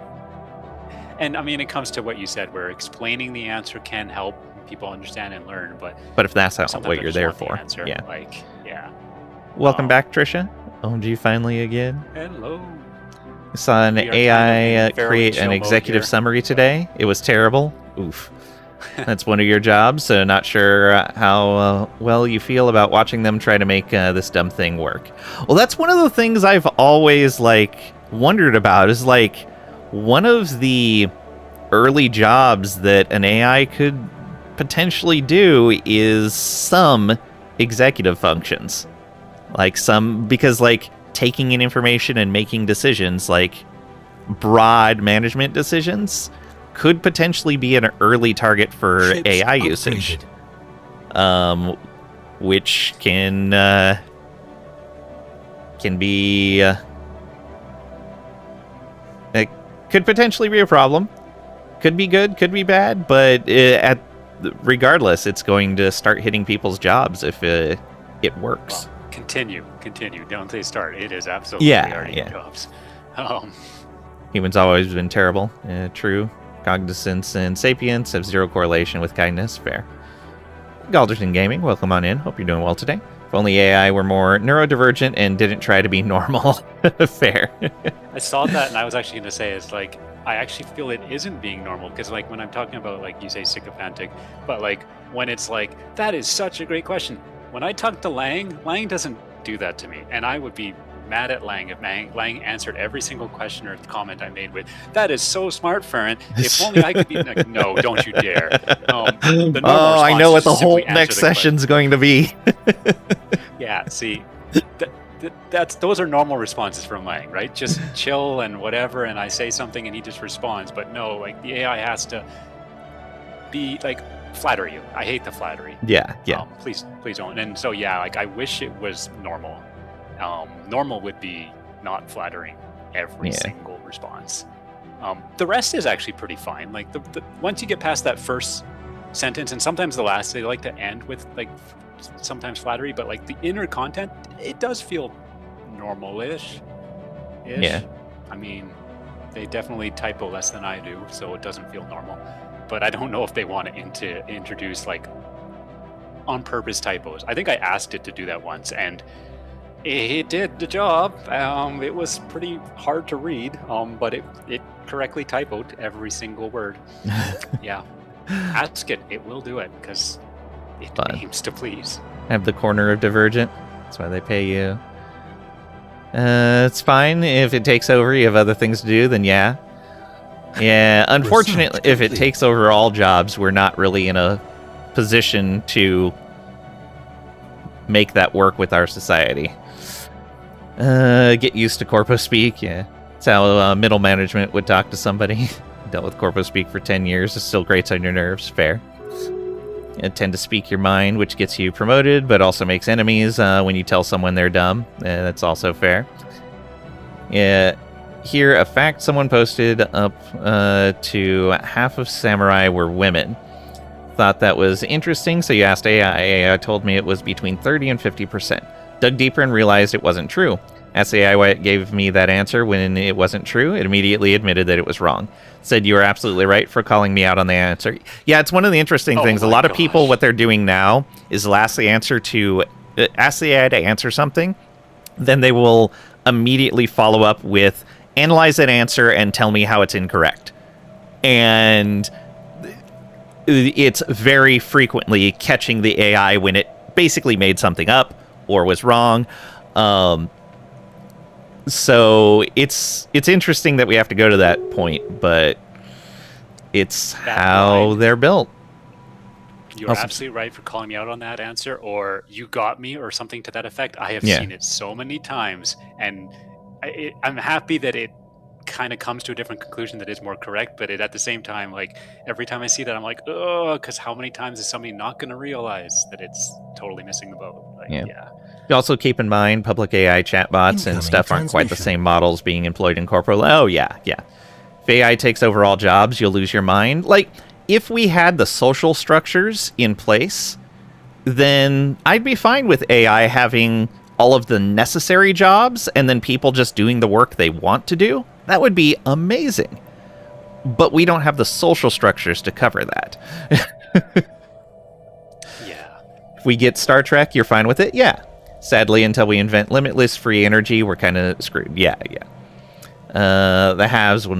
and I mean, it comes to what you said, where explaining the answer can help people understand and learn, but if that's not sometimes what I you're just there want the for, answer. Like, Welcome back, Trisha. OMG finally again. Hello. I saw an We are AI kind of in create chill an mode executive here. summary today. It was terrible. Oof. That's one of your jobs, so not sure how well you feel about watching them try to make this dumb thing work. Well, that's one of the things I've always, like, wondered about, is, like, one of the early jobs that an AI could potentially do is some executive functions. Like, because, like, taking in information and making decisions, like broad management decisions, could potentially be an early target for Ships AI usage. Which can be it could potentially be a problem. Could be good, could be bad, but regardless, it's going to start hitting people's jobs if it works. Well, continue. Don't say start. It is absolutely already in jobs. Humans always been terrible. True. Cognizance and sapience have zero correlation with kindness. Fair. Galderton Gaming, welcome on in. Hope you're doing well today. If only AI were more neurodivergent and didn't try to be normal. Fair. I saw that, and I was actually going to say, it's like, I actually feel it isn't being normal, because like when I'm talking about, like, you say sycophantic, but like when it's like, that is such a great question. When I talk to Lang doesn't do that to me, and I would be mad at Lang if Lang answered every single question or comment I made with, that is so smart, Furen. If only I could be like, no, don't you dare. The normal I know what the response is whole simply answer next the question. session's going to be. Yeah, see, those are normal responses from Lang, right? Just chill and whatever, and I say something and he just responds. But no, like, the AI has to be like, flatter you. I hate the flattery. Yeah. Please don't. And so like, I wish it was normal. Normal would be not flattering every single response. The rest is actually pretty fine. Like, the once you get past that first sentence, and sometimes the last, they like to end with, like, sometimes flattery, but like the inner content, it does feel normal-ish. Yeah. I mean, They definitely typo less than I do, so it doesn't feel normal. But I don't know if they want to introduce like on purpose typos. I think I asked it to do that once, and it did the job. It was pretty hard to read, but it correctly typoed every single word. Yeah, ask it; it will do it because it aims to please. Have the corner of Divergent. That's why they pay you. It's fine if it takes over. You have other things to do. Then yeah. Unfortunately, if it takes over all jobs, we're not really in a position to make that work with our society. Get used to corpo speak. Yeah, it's how middle management would talk to somebody. Dealt with corpo speak for 10 years. It still grates on your nerves. Fair. You tend to speak your mind, which gets you promoted, but also makes enemies when you tell someone they're dumb. That's also fair. Yeah. Here, a fact someone posted up to half of samurai were women. Thought that was interesting, so you asked AI. AI told me it was between 30 and 50%. Dug deeper and realized it wasn't true. Asked AI why it gave me that answer when it wasn't true. It immediately admitted that it was wrong. Said you were absolutely right for calling me out on the answer. Yeah, it's one of the interesting things. A lot of people, what they're doing now is ask the AI to answer something, then they will immediately follow up with analyze that answer and tell me how it's incorrect. And it's very frequently catching the AI when it basically made something up or was wrong. So it's interesting that we have to go to that point, but it's how they're built. You're absolutely right for calling me out on that answer, or you got me, or something to that effect. I have seen it so many times, and I'm happy that it kind of comes to a different conclusion that is more correct, but at the same time, like, every time I see that, I'm like, oh, because how many times is somebody not going to realize that it's totally missing the boat? Like, yeah. You also keep in mind public AI chatbots and stuff aren't quite the same models being employed in corporate. Oh, yeah. If AI takes over all jobs, you'll lose your mind. Like, if we had the social structures in place, then I'd be fine with AI having all of the necessary jobs and then people just doing the work they want to do. That would be amazing. But we don't have the social structures to cover that. Yeah. If we get Star Trek, you're fine with it? Yeah. Sadly, until we invent limitless free energy, we're kind of screwed. Yeah. The haves will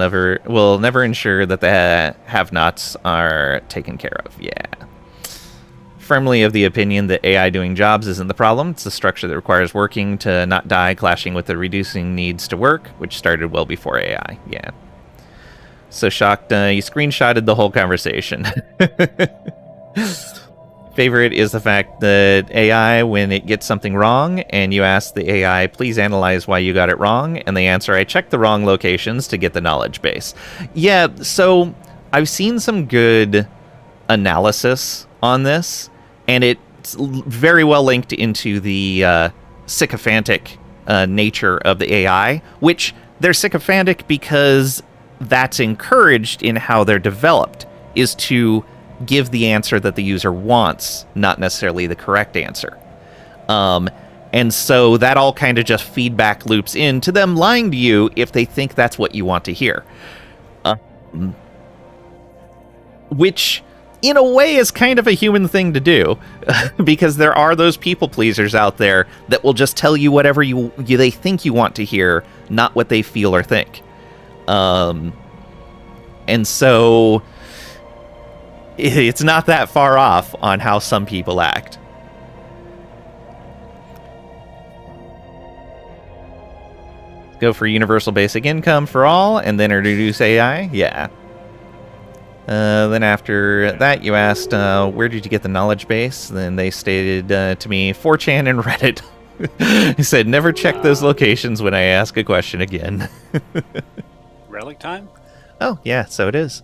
never ensure that the have-nots are taken care of. Yeah. Firmly of the opinion that AI doing jobs isn't the problem. It's the structure that requires working to not die, clashing with the reducing needs to work, which started well before AI. Yeah. So shocked, you screenshotted the whole conversation. Favorite is the fact that AI, when it gets something wrong, and you ask the AI, please analyze why you got it wrong, and they answer, I checked the wrong locations to get the knowledge base. Yeah, so I've seen some good analysis on this, and it's very well linked into the sycophantic nature of the AI, which they're sycophantic because that's encouraged in how they're developed, is to give the answer that the user wants, not necessarily the correct answer. And so that all kind of just feedback loops into them lying to you if they think that's what you want to hear. Which, in a way, is kind of a human thing to do, because there are those people pleasers out there that will just tell you whatever they think you want to hear, not what they feel or think. And so it's not that far off on how some people act. Go for universal basic income for all, and then introduce AI? Yeah. Then after that, you asked, where did you get the knowledge base? Then they stated to me, 4chan and Reddit. He said, never check those locations when I ask a question again. Relic time? Oh, yeah, so it is.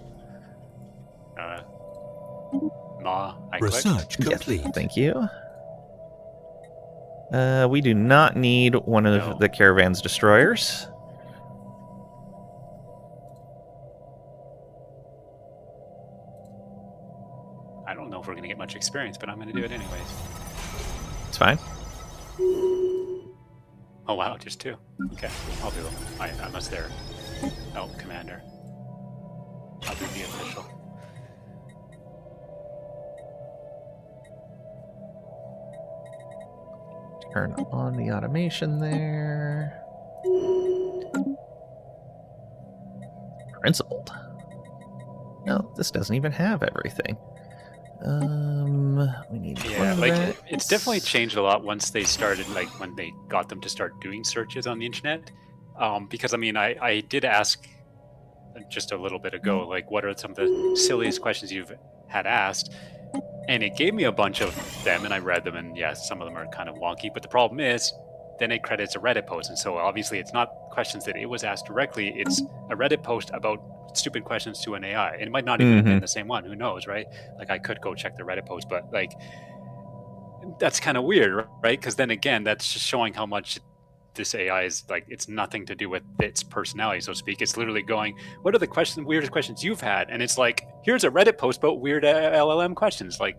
Research complete. Yes, thank you. We do not need one of the caravan's destroyers. I don't know if we're going to get much experience, but I'm going to do it anyways. It's fine. Oh, wow, just 2. Okay, I'll do them. Unless they're Oh, Commander. I'll be the official. Turn on the automation there. Principled. No, this doesn't even have everything. We need Yeah, one like of that. it's definitely changed a lot once they started, like when they got them to start doing searches on the internet. Because I mean, I did ask just a little bit ago, like, what are some of the silliest questions you've had asked? And it gave me a bunch of them, and I read them, and yes, some of them are kind of wonky. But the problem is, then it credits a Reddit post, and so obviously it's not questions that it was asked directly. It's a Reddit post about stupid questions to an AI. And it might not even have been the same one. Who knows, right? Like, I could go check the Reddit post, but like, that's kind of weird, right? Because then again, that's just showing how much this AI is like, it's nothing to do with its personality, so to speak. It's literally going, what are the weirdest questions you've had? And it's like, here's a Reddit post about weird LLM questions. Like,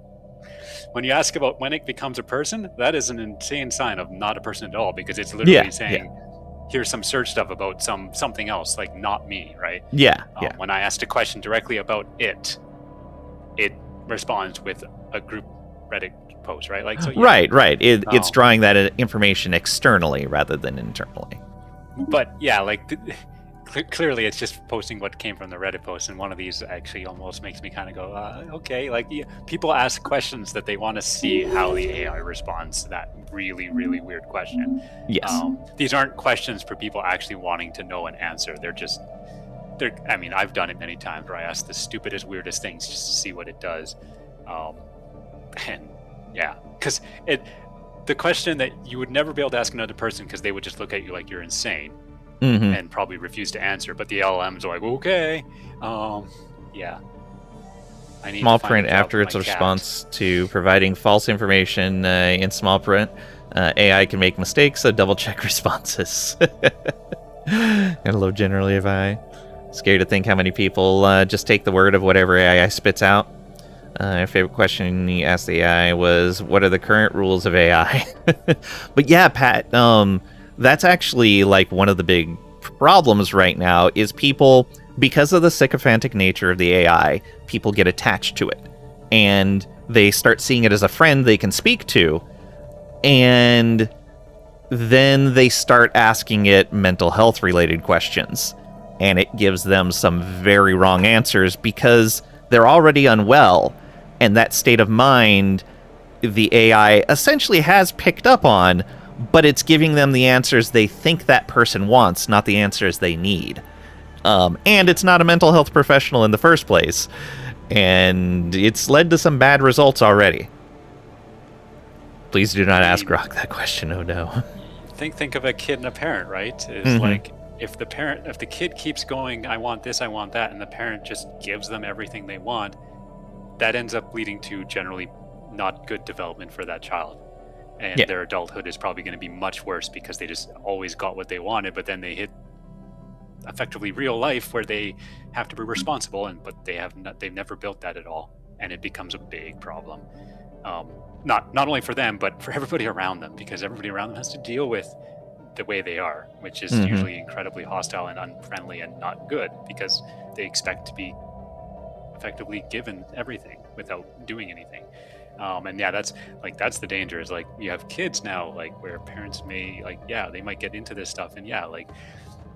when you ask about when it becomes a person, that is an insane sign of not a person at all, because it's literally saying, here's some search stuff about something else, like not me, right? When I asked a question directly about it responds with a group Reddit post, right? Like, so, Right. It's drawing that information externally rather than internally. But yeah, like clearly it's just posting what came from the Reddit post, and one of these actually almost makes me kind of go, okay, like people ask questions that they want to see how the AI responds to that really, really weird question. Yes. These aren't questions for people actually wanting to know an answer. I mean, I've done it many times where I ask the stupidest, weirdest things just to see what it does. And yeah, because the question that you would never be able to ask another person, because they would just look at you like you're insane and probably refuse to answer. But the LLMs are like, okay, yeah. I need small to find print a job after for its my cat. response to providing false information in small print. AI can make mistakes, so double check responses. Hello, generally, if I scary to think how many people just take the word of whatever AI spits out. My favorite question he asked the AI was, what are the current rules of AI? But yeah, Pat, that's actually like one of the big problems right now is people, because of the sycophantic nature of the AI, people get attached to it. And they start seeing it as a friend they can speak to. And then they start asking it mental health related questions. And it gives them some very wrong answers because they're already unwell. And that state of mind, the AI essentially has picked up on, but it's giving them the answers they think that person wants, not the answers they need. And it's not a mental health professional in the first place. And it's led to some bad results already. Please do not ask Rock that question, oh no. Think of a kid and a parent, right? It's like, if the kid keeps going, I want this, I want that, and the parent just gives them everything they want, that ends up leading to generally not good development for that child. And their adulthood is probably going to be much worse because they just always got what they wanted, but then they hit effectively real life where they have to be responsible, but they've never built that at all, and it becomes a big problem. Not only for them, but for everybody around them, because everybody around them has to deal with the way they are, which is usually incredibly hostile and unfriendly and not good, because they expect to be effectively given everything without doing anything. And yeah, that's the danger, is like, you have kids now, like, where parents may, like, they might get into this stuff, and like,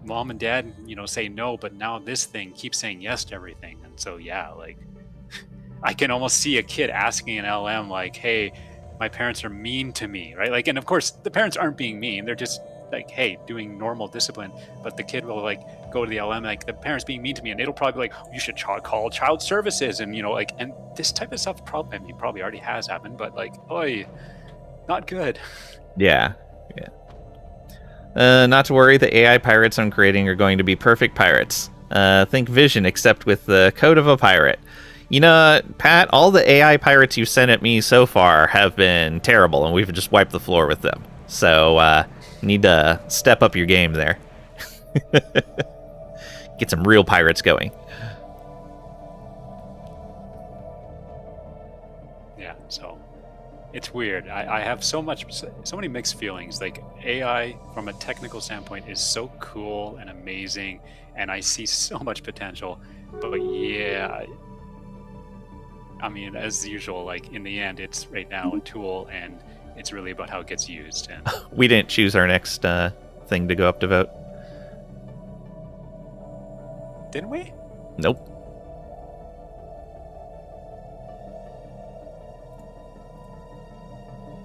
mom and dad, say no, but now this thing keeps saying yes to everything. And so like, I can almost see a kid asking an LM like, hey, my parents are mean to me, right? Like, and of course the parents aren't being mean, they're just like, hey, doing normal discipline. But the kid will like go to the LM like, the parents being mean to me, and it'll probably be like, you should call child services, and like, and this type of stuff probably already has happened, but like, oy, not good. Not to worry, the AI pirates I'm creating are going to be perfect pirates. Think Vision, except with the code of a pirate. Pat, all the AI pirates you've sent at me so far have been terrible, and we've just wiped the floor with them. So, need to step up your game there. Get some real pirates going. Yeah, so It's weird. I have so many mixed feelings. Like AI, from a technical standpoint, is so cool and amazing, and I see so much potential. But yeah, I mean, as usual, like in the end, it's right now a tool, and it's really about how it gets used. And We didn't choose our next thing to go up to vote. didn't we? Nope.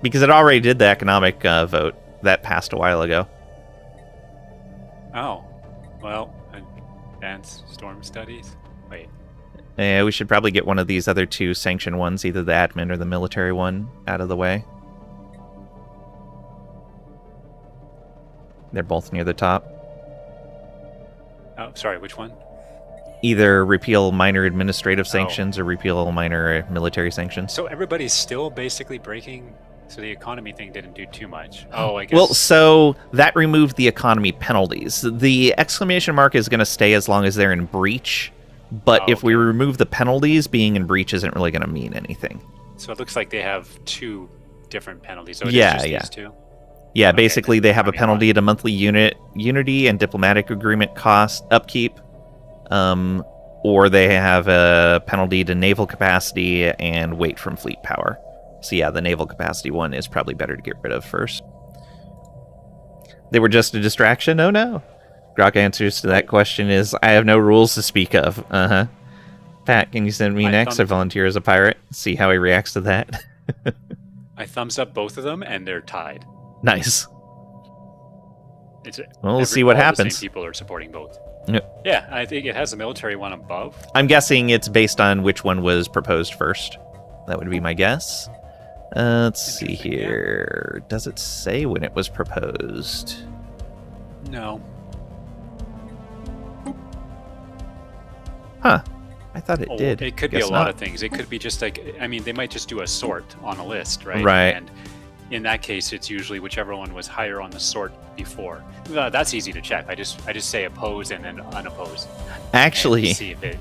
Because it already did the economic vote. That passed a while ago. Oh, well, advanced storm studies. Wait. Yeah, we should probably get one of these other two sanction ones, either the admin or the military one, out of the way. They're both near the top. Oh, sorry. Which one? Either repeal minor administrative sanctions or repeal minor military sanctions. So everybody's still basically breaking. So the economy thing didn't do too much. Oh, I guess. Well, so that removed the economy penalties. The exclamation mark is going to stay as long as they're in breach, but if we remove the penalties, being in breach isn't really going to mean anything. So it looks like they have two different penalties. So these two? Yeah, Okay, basically then they have a I mean, penalty to monthly unity and diplomatic agreement cost upkeep, or they have a penalty to naval capacity and weight from fleet power. So yeah, the naval capacity one is probably better to get rid of first. They were just a distraction? Oh no. Grok answers to that question is, I have no rules to speak of. Uh-huh. Pat, can you send me next? I volunteer as a pirate. See how he reacts to that. I thumbs up both of them, and they're tied. Nice. It's Well, we'll see what all the happens. same people are supporting both. Yep. Yeah, I think it has the military one above. I'm guessing it's based on which one was proposed first. That would be my guess. Let's see here. Does it say when it was proposed? No. Huh. I thought it did. It could be Guess a lot not. of things. It could be just like, I mean, they might just do a sort on a list, right? Right. And in that case, it's usually whichever one was higher on the sort before. That's easy to check. I just say opposed and then unopposed. Actually, And see if it.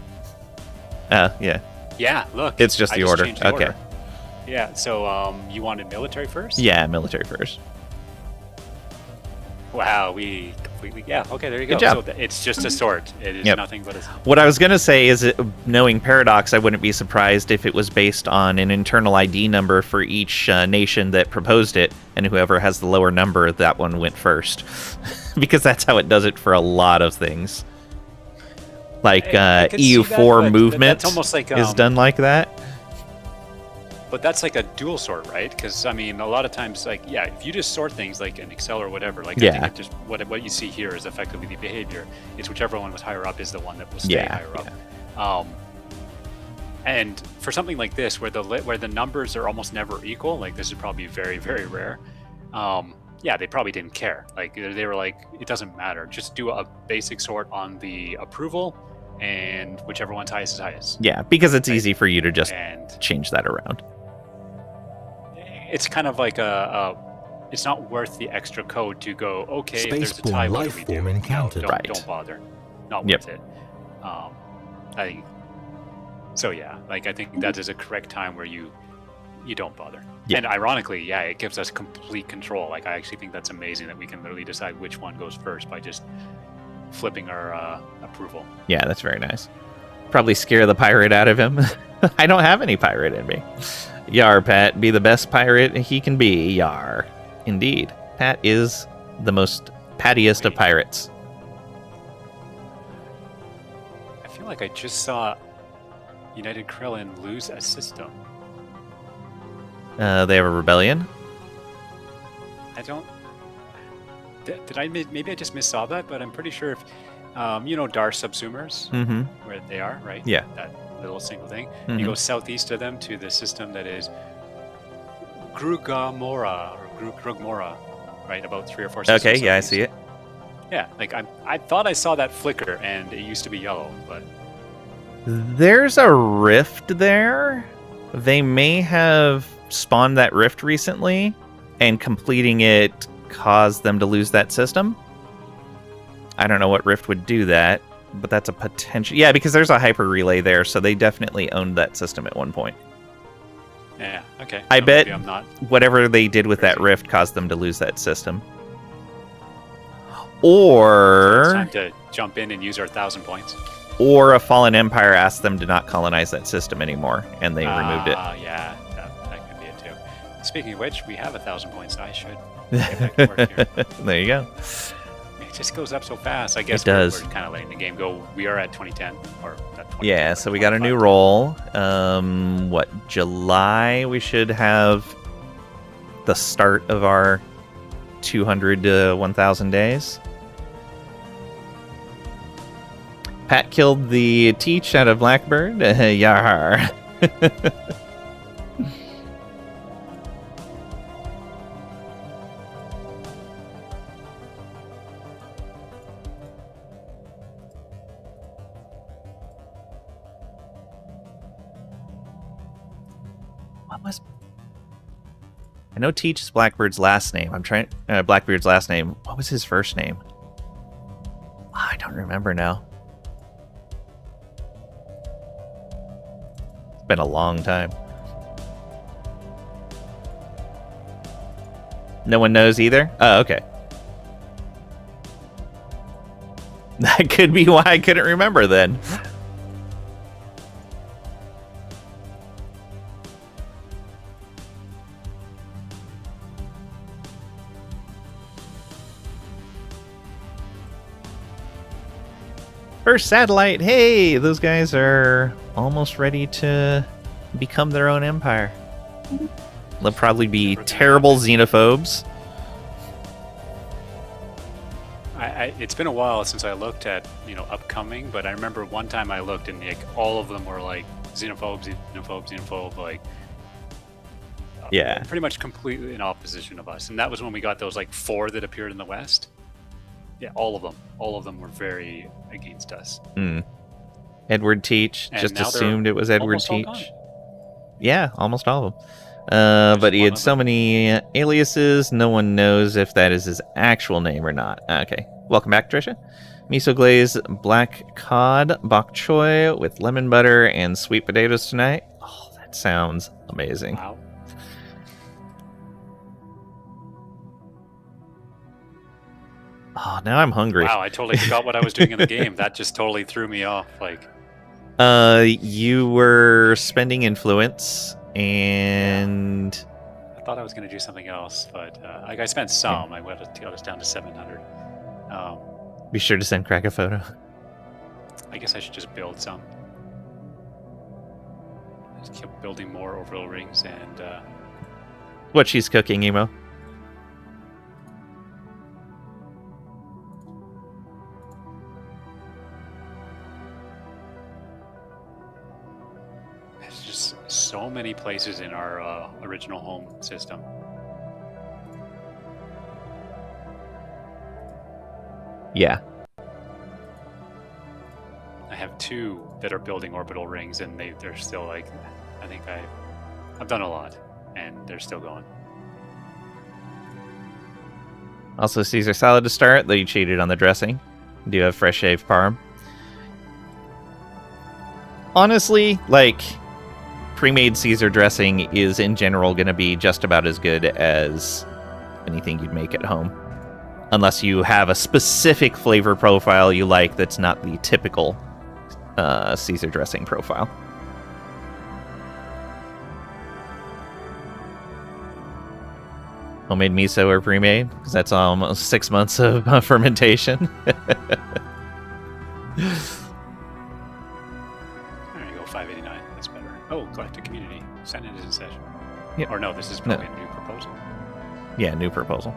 yeah. Yeah, look. It's just I the order. changed the Okay. order. Yeah. So you wanted military first? Yeah, military first. Wow, we completely. Yeah. Okay, there you Good go. job. So it's just a sort. It is Yep. nothing but a. What I was going to say is, knowing Paradox, I wouldn't be surprised if it was based on an internal ID number for each nation that proposed it, and whoever has the lower number, that one went first. Because that's how it does it for a lot of things. Like I could see that, EU4 but movement that's almost like, is done like that. But that's like a dual sort, right? Because I mean, a lot of times, like, yeah, if you just sort things like in Excel or whatever, like, I think it just what you see here is effectively the behavior. It's whichever one was higher up is the one that will stay higher up. And for something like this, where the numbers are almost never equal, like this is probably very, very rare. Yeah, they probably didn't care. Like they were like, it doesn't matter. Just do a basic sort on the approval, and whichever one's highest is highest. Yeah, because it's easy for you to just And change that around. it's kind of like it's not worth the extra code to go, okay, if there's a Spaceborne tie, what do life we do? form encountered. No, don't bother. Not Yep. worth it. So yeah, like I think that is a correct time where you don't bother. Yeah. And ironically, yeah, it gives us complete control. Like I actually think that's amazing that we can literally decide which one goes first by just flipping our approval. Yeah, that's very nice. Probably scare the pirate out of him. I don't have any pirate in me. Yar, Pat, be the best pirate he can be. Yar. Indeed. Pat is the most pattiest of pirates. I feel like I just saw United Krillin lose a system. They have a rebellion. I don't. Did I maybe I just missaw that? But I'm pretty sure if you know Dar Subsumers, Mm-hmm. where they are, right? Yeah. That little single thing. Mhm. You go southeast of them to the system that is Grugamora or Grugmora, right? About 3 or 4 systems. Okay, yeah, I southeast. see it. Yeah, like I thought I saw that flicker, and it used to be yellow, but There's a rift there. They may have spawned that rift recently, and completing it caused them to lose that system. I don't know what rift would do that, but that's a potential. Yeah, because there's a hyper relay there, so they definitely owned that system at one point. Yeah. Okay. I So bet maybe I'm not. whatever they did with that Crazy. rift caused them to lose that system. So it's Or time to jump in and use our 1,000 points. a fallen empire asked them to not colonize that system anymore, and they removed it. Yeah, that could be it too. Speaking of which, we have 1,000 points. So I should get back to work here. There you go. It just goes up so fast. I guess It does. we're kind of letting the game go. We are at 2010 or at 2010. Yeah, so we got a new role. July we should have the start of our 200 to 1,000 days. Pat killed the teach out of Blackbird. Yar. What was? I know Teach is Blackbird's last name. I'm trying. Blackbeard's last name. What was his first name? I don't remember now. It's been a long time. No one knows either? Oh, okay. That could be why I couldn't remember then. First satellite. Hey, those guys are almost ready to become their own empire. They'll probably be terrible xenophobes. It's been a while since I looked at upcoming, but I remember one time I looked and like all of them were like xenophobe, like Yeah. pretty much completely in opposition of us. And that was when we got those like 4 that appeared in the West. Yeah, all of them were very against us. Edward Teach. And Just now they're assumed it was Edward almost all Teach. gone. Yeah, almost all of them. But he one had of so many aliases, no one knows if that is his actual name or not. Okay. Welcome back, Trisha. Miso glaze black cod bok choy with lemon butter and sweet potatoes tonight. Oh, that sounds amazing. Wow. Oh, now I'm hungry. Wow, I totally forgot what I was doing in the game. That just totally threw me off. Like, You were spending influence, and I thought I was going to do something else, but I spent some. I got us down to 700. Be sure to send Crack a photo. I guess I should just build some. Just keep building more orbital rings and What she's cooking, Emo. there's just so many places in our original home system. Yeah. I have 2 that are building orbital rings, and they're still like, I think I've done a lot, and they're still going. Also, Caesar salad to start, though you cheated on the dressing. Do you have fresh shaved parm? Honestly, like, pre-made Caesar dressing is in general going to be just about as good as anything you'd make at home. Unless you have a specific flavor profile you like that's not the typical Caesar dressing profile. Homemade miso or pre-made? Because that's almost 6 months of fermentation. There you go, 589. That's better. Oh, Galactic Community. Senate is in session. Yep. Or no, this is probably a new proposal. Yeah, new proposal.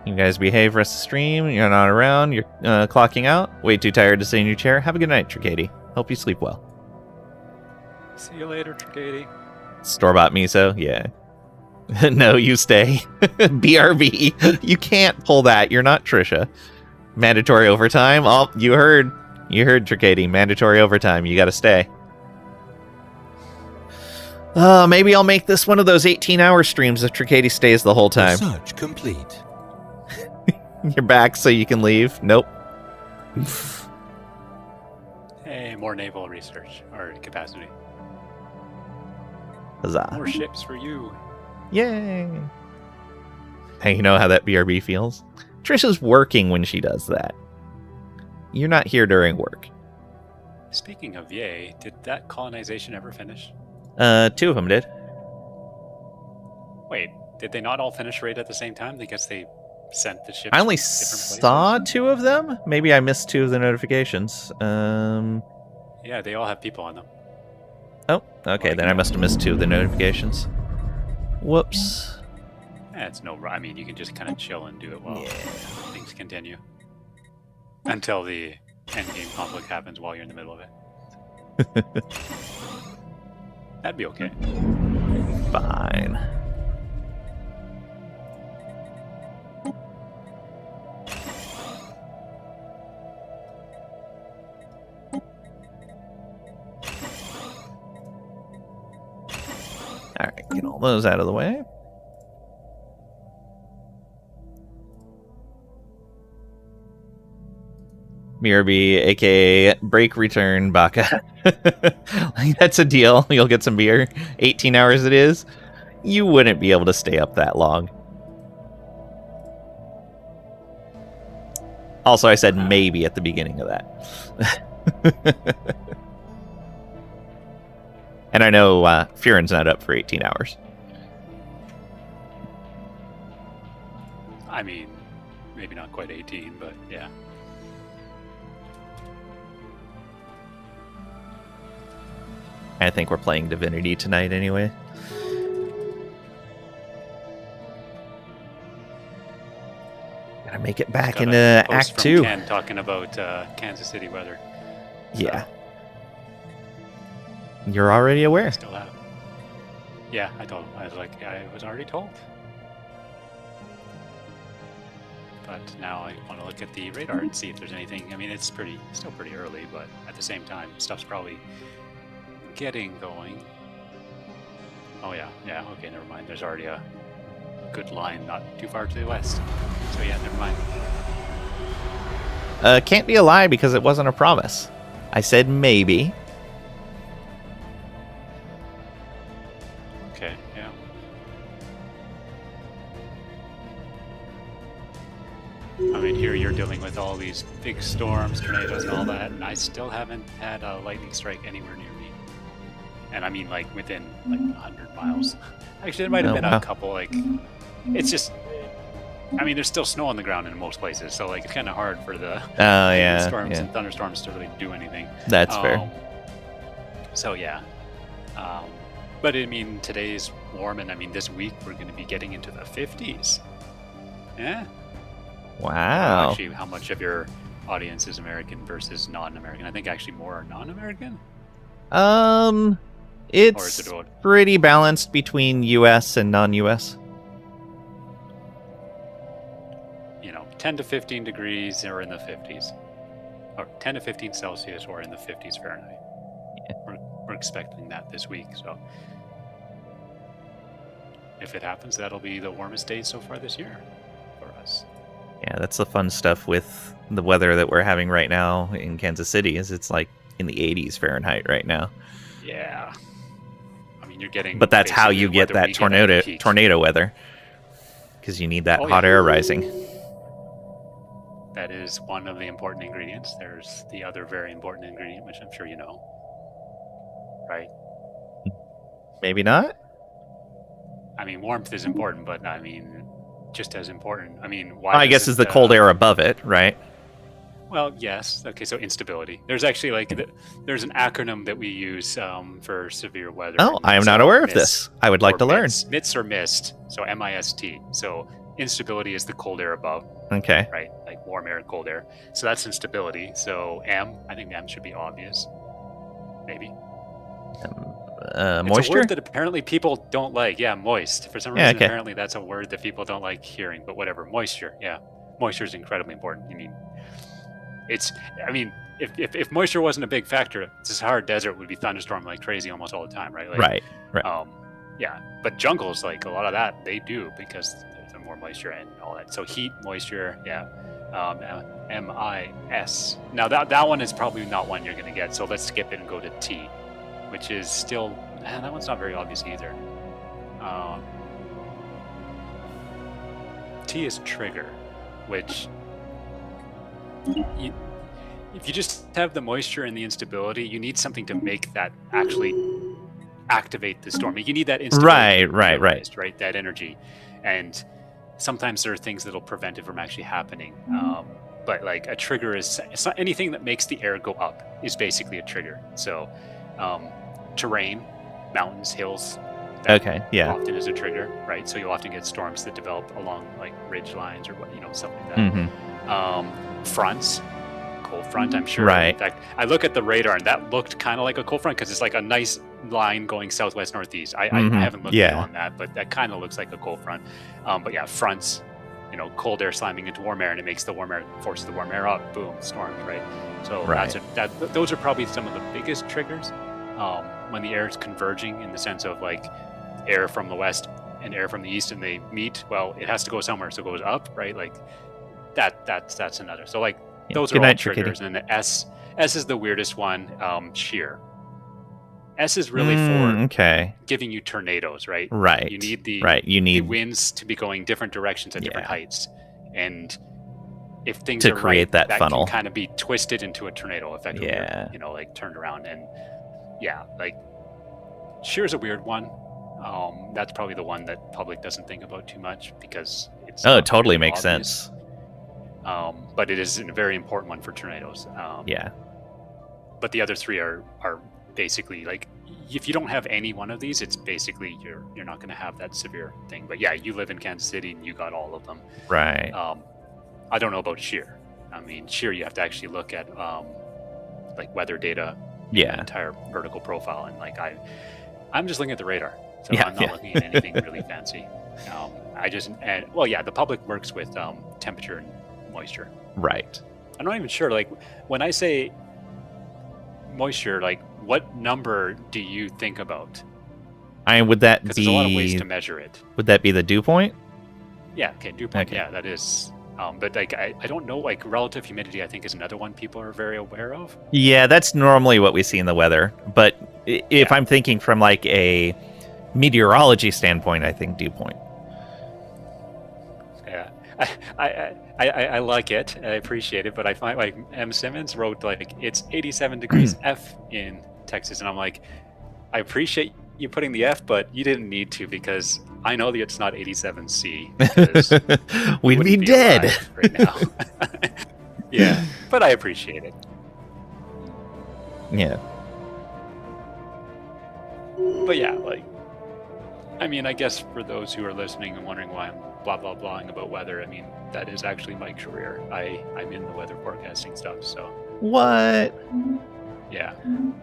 You guys behave, rest of the stream. You're not around. You're clocking out. Way too tired to stay in your chair. Have a good night, Tricady. Hope you sleep well. See you later, Tricady. Store-bought miso? Yeah. No, you stay. BRB. You can't pull that. You're not Trisha. Mandatory overtime? Oh, you heard. You heard, Tricady. Mandatory overtime. You gotta stay. Maybe I'll make this one of those 18-hour streams if Tricady stays the whole time. Research complete. You're back so you can leave? Nope. Hey, more naval research or capacity. Huzzah. More ships for you. Yay! Hey, you know how that BRB feels? Trisha's working when she does that. You're not here during work. Speaking of yay, did that colonization ever finish? 2 of them did. Wait, did they not all finish right at the same time? I guess they sent the ships. I only to different places? saw 2 of them. Maybe I missed 2 of the notifications. Yeah, they all have people on them. Oh, okay, then I must have missed 2 of the notifications. Whoops. It's no. I mean, you can just kind of chill and do it while Yeah. things continue until the end-game conflict happens while you're in the middle of it. That'd be okay. Fine. Alright, get all those out of the way. BRB, aka break return Baka. That's a deal. You'll get some beer. 18 hours it is. You wouldn't be able to stay up that long. Also, I said maybe at the beginning of that. And I know Furen's not up for 18 hours. I mean, maybe not quite 18, but yeah. I think we're playing Divinity tonight anyway. Gotta make it back Got into a post Act from 2. Ken talking about Kansas City weather. Yeah. You're already aware. Still have. Yeah, I told him. I was like, I was already told. But now I want to look at the radar and see if there's anything. I mean, it's still pretty early, but at the same time, stuff's probably getting going. Oh yeah, okay, never mind. There's already a good line not too far to the west. So yeah, never mind. Can't be a lie because it wasn't a promise. I said maybe. Okay, yeah. I mean, here you're dealing with all these big storms, tornadoes, and all that, and I still haven't had a lightning strike anywhere near me. And I mean, like, within, like, 100 miles. Actually, there might have been a couple, like, it's just, I mean, there's still snow on the ground in most places, so, like, it's kind of hard for the storms and thunderstorms to really do anything. That's fair. So, yeah. But, I mean, today's warm, and, I mean, this week we're going to be getting into the 50s. Yeah? Wow. Actually, how much of your audience is American versus non-American? I think actually more are non-American. It's pretty balanced between U.S. and non-U.S. 10 to 15 degrees or in the 50s. Or 10 to 15 Celsius or in the 50s Fahrenheit. Yeah. We're expecting that this week, so if it happens, that'll be the warmest day so far this year for us. Yeah, that's the fun stuff with the weather that we're having right now in Kansas City, is it's like in the 80s Fahrenheit right now. Yeah. I mean, you're getting... But that's how you get that tornado weather. Because you need that hot air rising. That is one of the important ingredients. There's the other very important ingredient, which I'm sure you know. Right? Maybe not? I mean, warmth is important, but I mean, just as important. I mean, why? I guess is the cold air above it, right? Well, yes. Okay, so instability. There's actually there's an acronym that we use for severe weather. Oh, I am not aware of this. I would like to learn. MIST or MIST. So MIST. So instability is the cold air above. Okay. Right, like warm air and cold air. So that's instability. So I think M should be obvious. Maybe. Moisture? It's a word that apparently people don't like. Yeah, moist. For some reason, apparently that's a word that people don't like hearing, but whatever. Moisture, yeah. Moisture is incredibly important. I mean, if moisture wasn't a big factor, the Sahara Desert would be thunderstorming like crazy almost all the time, right? Like, right. Yeah, but jungles, like a lot of that, they do because there's more moisture and all that. So heat, moisture, yeah. MIS. Now that one is probably not one you're going to get, so let's skip it and go to T. which is still that one's not very obvious either. T is trigger, which if you just have the moisture and the instability, you need something to make that actually activate the storm. You need that instability, right? That energy, and sometimes there are things that'll prevent it from actually happening. But like a trigger it's not anything that makes the air go up is basically a trigger. So terrain, mountains, hills. Okay, yeah. Often is a trigger, right? So you'll often get storms that develop along like ridge lines or something like that. Mm-hmm. Fronts, cold front, I'm sure. Right. In fact, I look at the radar and that looked kind of like a cold front because it's like a nice line going southwest northeast. I haven't looked on that, but that kind of looks like a cold front. But yeah, fronts, cold air slamming into warm air, and it makes the warm air forces the warm air up. Boom, storms, right? So those are probably some of the biggest triggers when the air is converging in the sense of like air from the west and air from the east, and they meet. Well, it has to go somewhere, so it goes up, right? Like that's another. So like those are all triggers, and the S is the weirdest one. Shear. S is really for giving you tornadoes, right? Right. You need the winds to be going different directions at different heights, and if things to are create right, that funnel, can kind of be twisted into a tornado effectively. Yeah. Like turned around, and like shear is a weird one. That's probably the one that public doesn't think about too much because it's it totally really makes obvious. sense. But it is a very important one for tornadoes. But the other three are basically like if you don't have any one of these, it's basically you're not going to have that severe thing. But yeah, you live in Kansas City and you got all of them. Right. I don't know about shear. I mean, shear you have to actually look at like weather data, the entire vertical profile, and like I'm just looking at the radar, so I'm not looking at anything really fancy. The public works with temperature and moisture. Right. I'm not even sure. Like when I say moisture, like what number do you think about? Would that be? Because there's a lot of ways to measure it. Would that be the dew point? Yeah. Okay. Dew point. Okay. Yeah, that is. But like I don't know. Like relative humidity, I think is another one people are very aware of. Yeah, that's normally what we see in the weather. But if I'm thinking from like a meteorology standpoint, I think dew point. Yeah, I like it. I appreciate it, but I find like M. Simmons wrote like it's 87 degrees F in Texas, and I'm like, I appreciate you putting the F, but you didn't need to because I know that it's not 87 C. We'd be dead right now. Yeah, but I appreciate it. Yeah. But yeah, like, I mean, I guess for those who are listening and wondering why I'm blah blah blahing about weather, I mean that is actually my career. I'm in the weather forecasting stuff. So what? Yeah.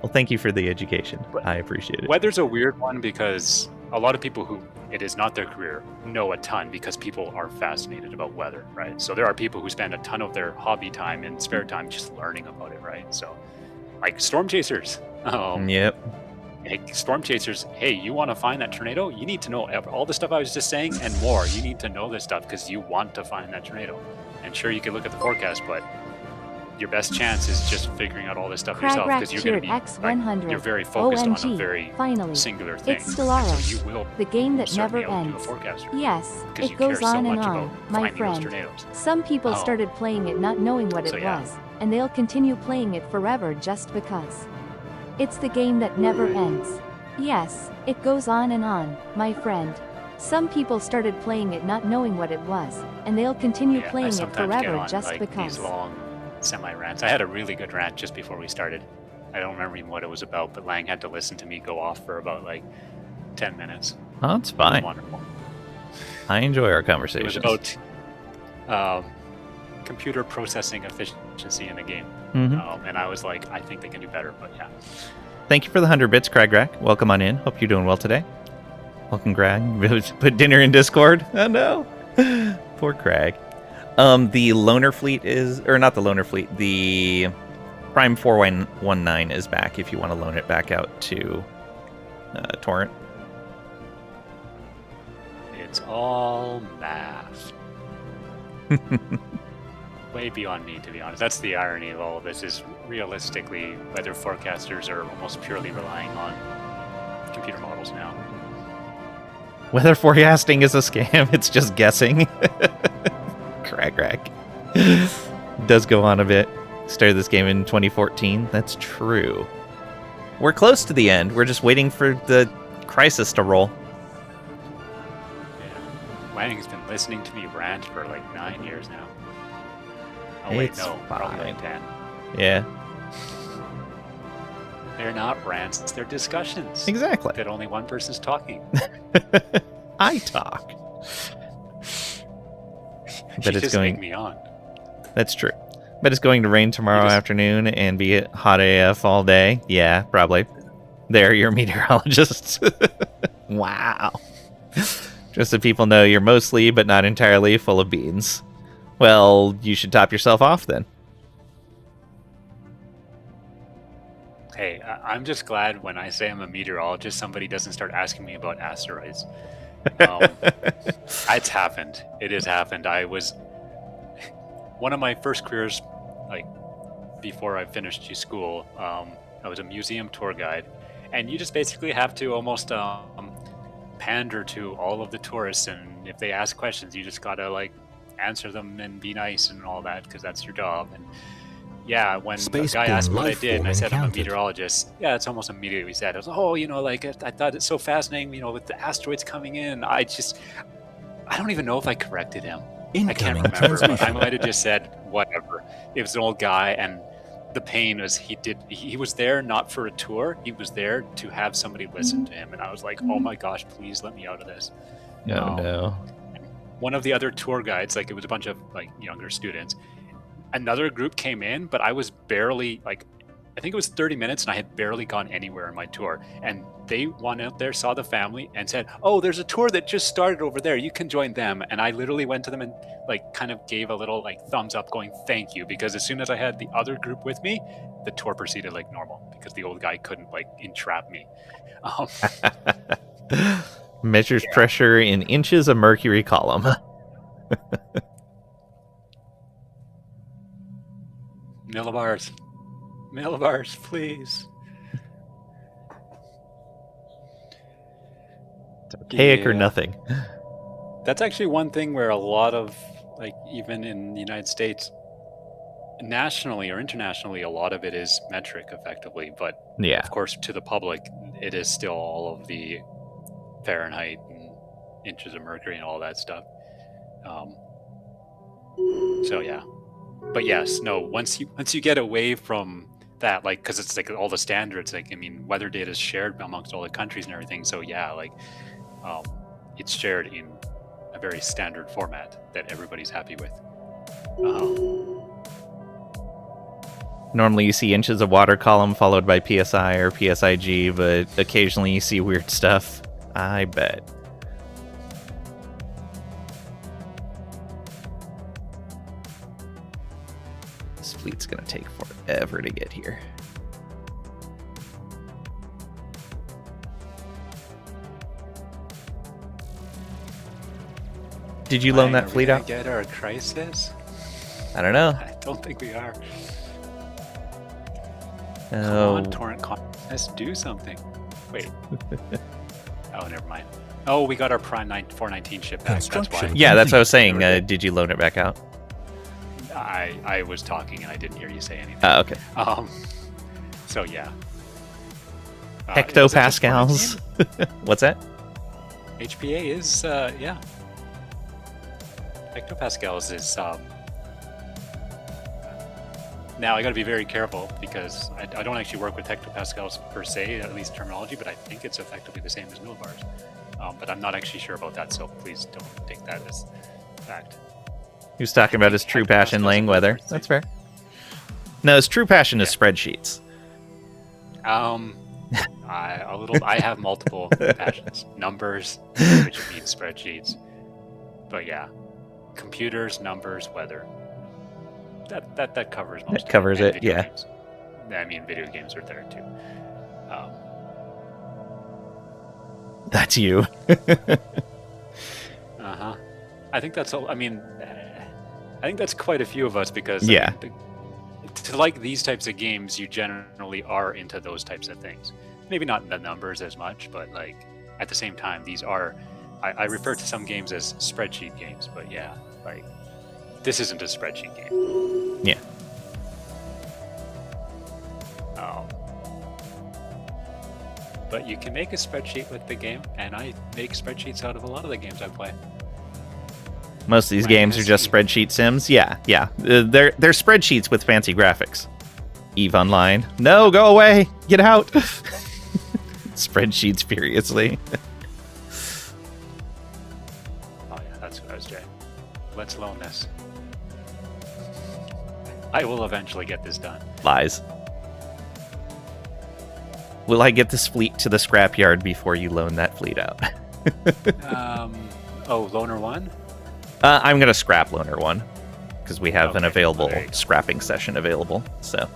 Well, thank you for the education. I appreciate it. Weather's a weird one because a lot of people who it is not their career know a ton because people are fascinated about weather, right? So there are people who spend a ton of their hobby time and spare time just learning about it, right? So like storm chasers. Hey, storm chasers, hey, you want to find that tornado? You need to know all the stuff I was just saying and more. You need to know this stuff because you want to find that tornado. And sure, you can look at the forecast, but your best chance is just figuring out all this stuff yourself because you're going to be X100. you're very focused OMG, on a very singular thing. It's Stellaris, so you will the game that never do a ends. forecast Yes, because it you goes care so on and much on, about my finding those friend. tornadoes. Some people started playing it not knowing what it was, and they'll continue playing it forever just because. It's the game that never ends. Yes, it goes on and on, my friend. Some people started playing it not knowing what it was, and they'll continue playing it forever just because. These long semi-rants. I had a really good rant just before we started. I don't remember even what it was about, but Lang had to listen to me go off for about like 10 minutes. Oh, that's fine. Wonderful. I enjoy our conversations. It was about computer processing efficiency in the game. And I was like, I think they can do better, but yeah. Thank you for the 100 bits, Crag Rack. Welcome on in. Hope you're doing well today. Welcome, Crag. Put dinner in Discord. Oh, no. Poor Crag. The Loner Fleet is... Or not the Loner Fleet. The Prime 4119 is back if you want to loan it back out to Torrent. It's all math. way beyond me, to be honest. That's the irony of all of this. Is realistically, weather forecasters are almost purely relying on computer models now. Weather forecasting is a scam. It's just guessing. Crack. Does go on a bit. Started this game in 2014. That's true. We're close to the end. We're just waiting for the crisis to roll. Yeah. Wang's been listening to me rant for like 9 years now. Oh It's wait, no, probably fine. like 10. Yeah, They're not rants, they're discussions. exactly. That only one person's talking. I talk. She it's just going- make me on. That's true. But it's going to rain tomorrow You just- afternoon and be hot AF all day. Yeah, probably. There, you're a meteorologist. Wow. Just so people know, you're mostly, but not entirely, full of beans. Well, you should top yourself off then. Hey, I'm just glad when I say I'm a meteorologist, somebody doesn't start asking me about asteroids. It's happened. It has happened. I was one of my first careers, like before I finished school. I was a museum tour guide, and you just basically have to almost pander to all of the tourists, and if they ask questions, you just gotta like answer them and be nice and all that because that's your job. And yeah, when a guy Spaceborne asked what I life did, and I form said I'm a encountered. meteorologist, yeah, it's almost immediately said, I was like, oh, like I thought it's so fascinating, with the asteroids coming in. I don't even know if I corrected him. I can't Incoming remember. But I transmission. might have just said whatever. It was an old guy, and the pain was he was there not for a tour. He was there to have somebody listen to him, and I was like, oh my gosh, please let me out of this. Oh, no. One of the other tour guides, like it was a bunch of like younger students. Another group came in, but I was barely like, I think it was 30 minutes, and I had barely gone anywhere in my tour. And they went out there, saw the family, and said, "Oh, there's a tour that just started over there. You can join them." And I literally went to them and like kind of gave a little like thumbs up, going, "Thank you," because as soon as I had the other group with me, the tour proceeded like normal because the old guy couldn't like entrap me. Measures pressure in inches of mercury column. Millibars, please. It's archaic or Yeah. nothing. That's actually one thing where a lot of, like, even in the United States, nationally or internationally, a lot of it is metric effectively. But Yeah. of course, to the public, it is still all of the Fahrenheit and inches of mercury and all that stuff. So yeah, but yes, no. Once you get away from that, like, because it's like all the standards, like, I mean, weather data is shared amongst all the countries and everything. So yeah, like, it's shared in a very standard format that everybody's happy with. Normally you see inches of water column followed by PSI or PSIG, but occasionally you see weird stuff. I bet. This fleet's gonna take forever to get here. Did you loan that fleet Are we out? gonna get our crisis? I don't know. I don't think we are. Come Oh, on, torrent let's do something. Wait. Oh, never mind. Oh, we got our Prime 419 ship back. That's why. Construction. yeah, that's what I was saying. Never did. Did you loan it back out? I was talking and I didn't hear you say anything. Okay. So yeah. Hectopascals. What's that? HPA is yeah. Hectopascals is now I got to be very careful because I don't actually work with hectopascals per se, at least terminology, but I think it's effectively the same as millibars. But I'm not actually sure about that, so please don't take that as fact. He was talking about his true passion laying weather. That's fair. No, his true passion is spreadsheets. I have multiple passions. Numbers, which means spreadsheets. But yeah, computers, numbers, weather. That covers most. That covers of it, and video yeah. Games. I mean, video games are there too. That's you. I think that's all. I mean, I think that's quite a few of us because Yeah. To like these types of games, you generally are into those types of things. Maybe not the numbers as much, but like at the same time, these are. I refer to some games as spreadsheet games, but yeah, like this isn't a spreadsheet game. Yeah. But you can make a spreadsheet with the game, and I make spreadsheets out of a lot of the games I play. Most of these games are just spreadsheet sims. Yeah. They're spreadsheets with fancy graphics. EVE Online. No, go away. Get out. Spreadsheets, furiously. Oh yeah, that's what I was doing. Let's loan this. I will eventually get this done. Lies. Will I get this fleet to the scrapyard before you loan that fleet out? Loner 1? I'm going to scrap Loner 1, because we have an available there you go. scrapping session available. So,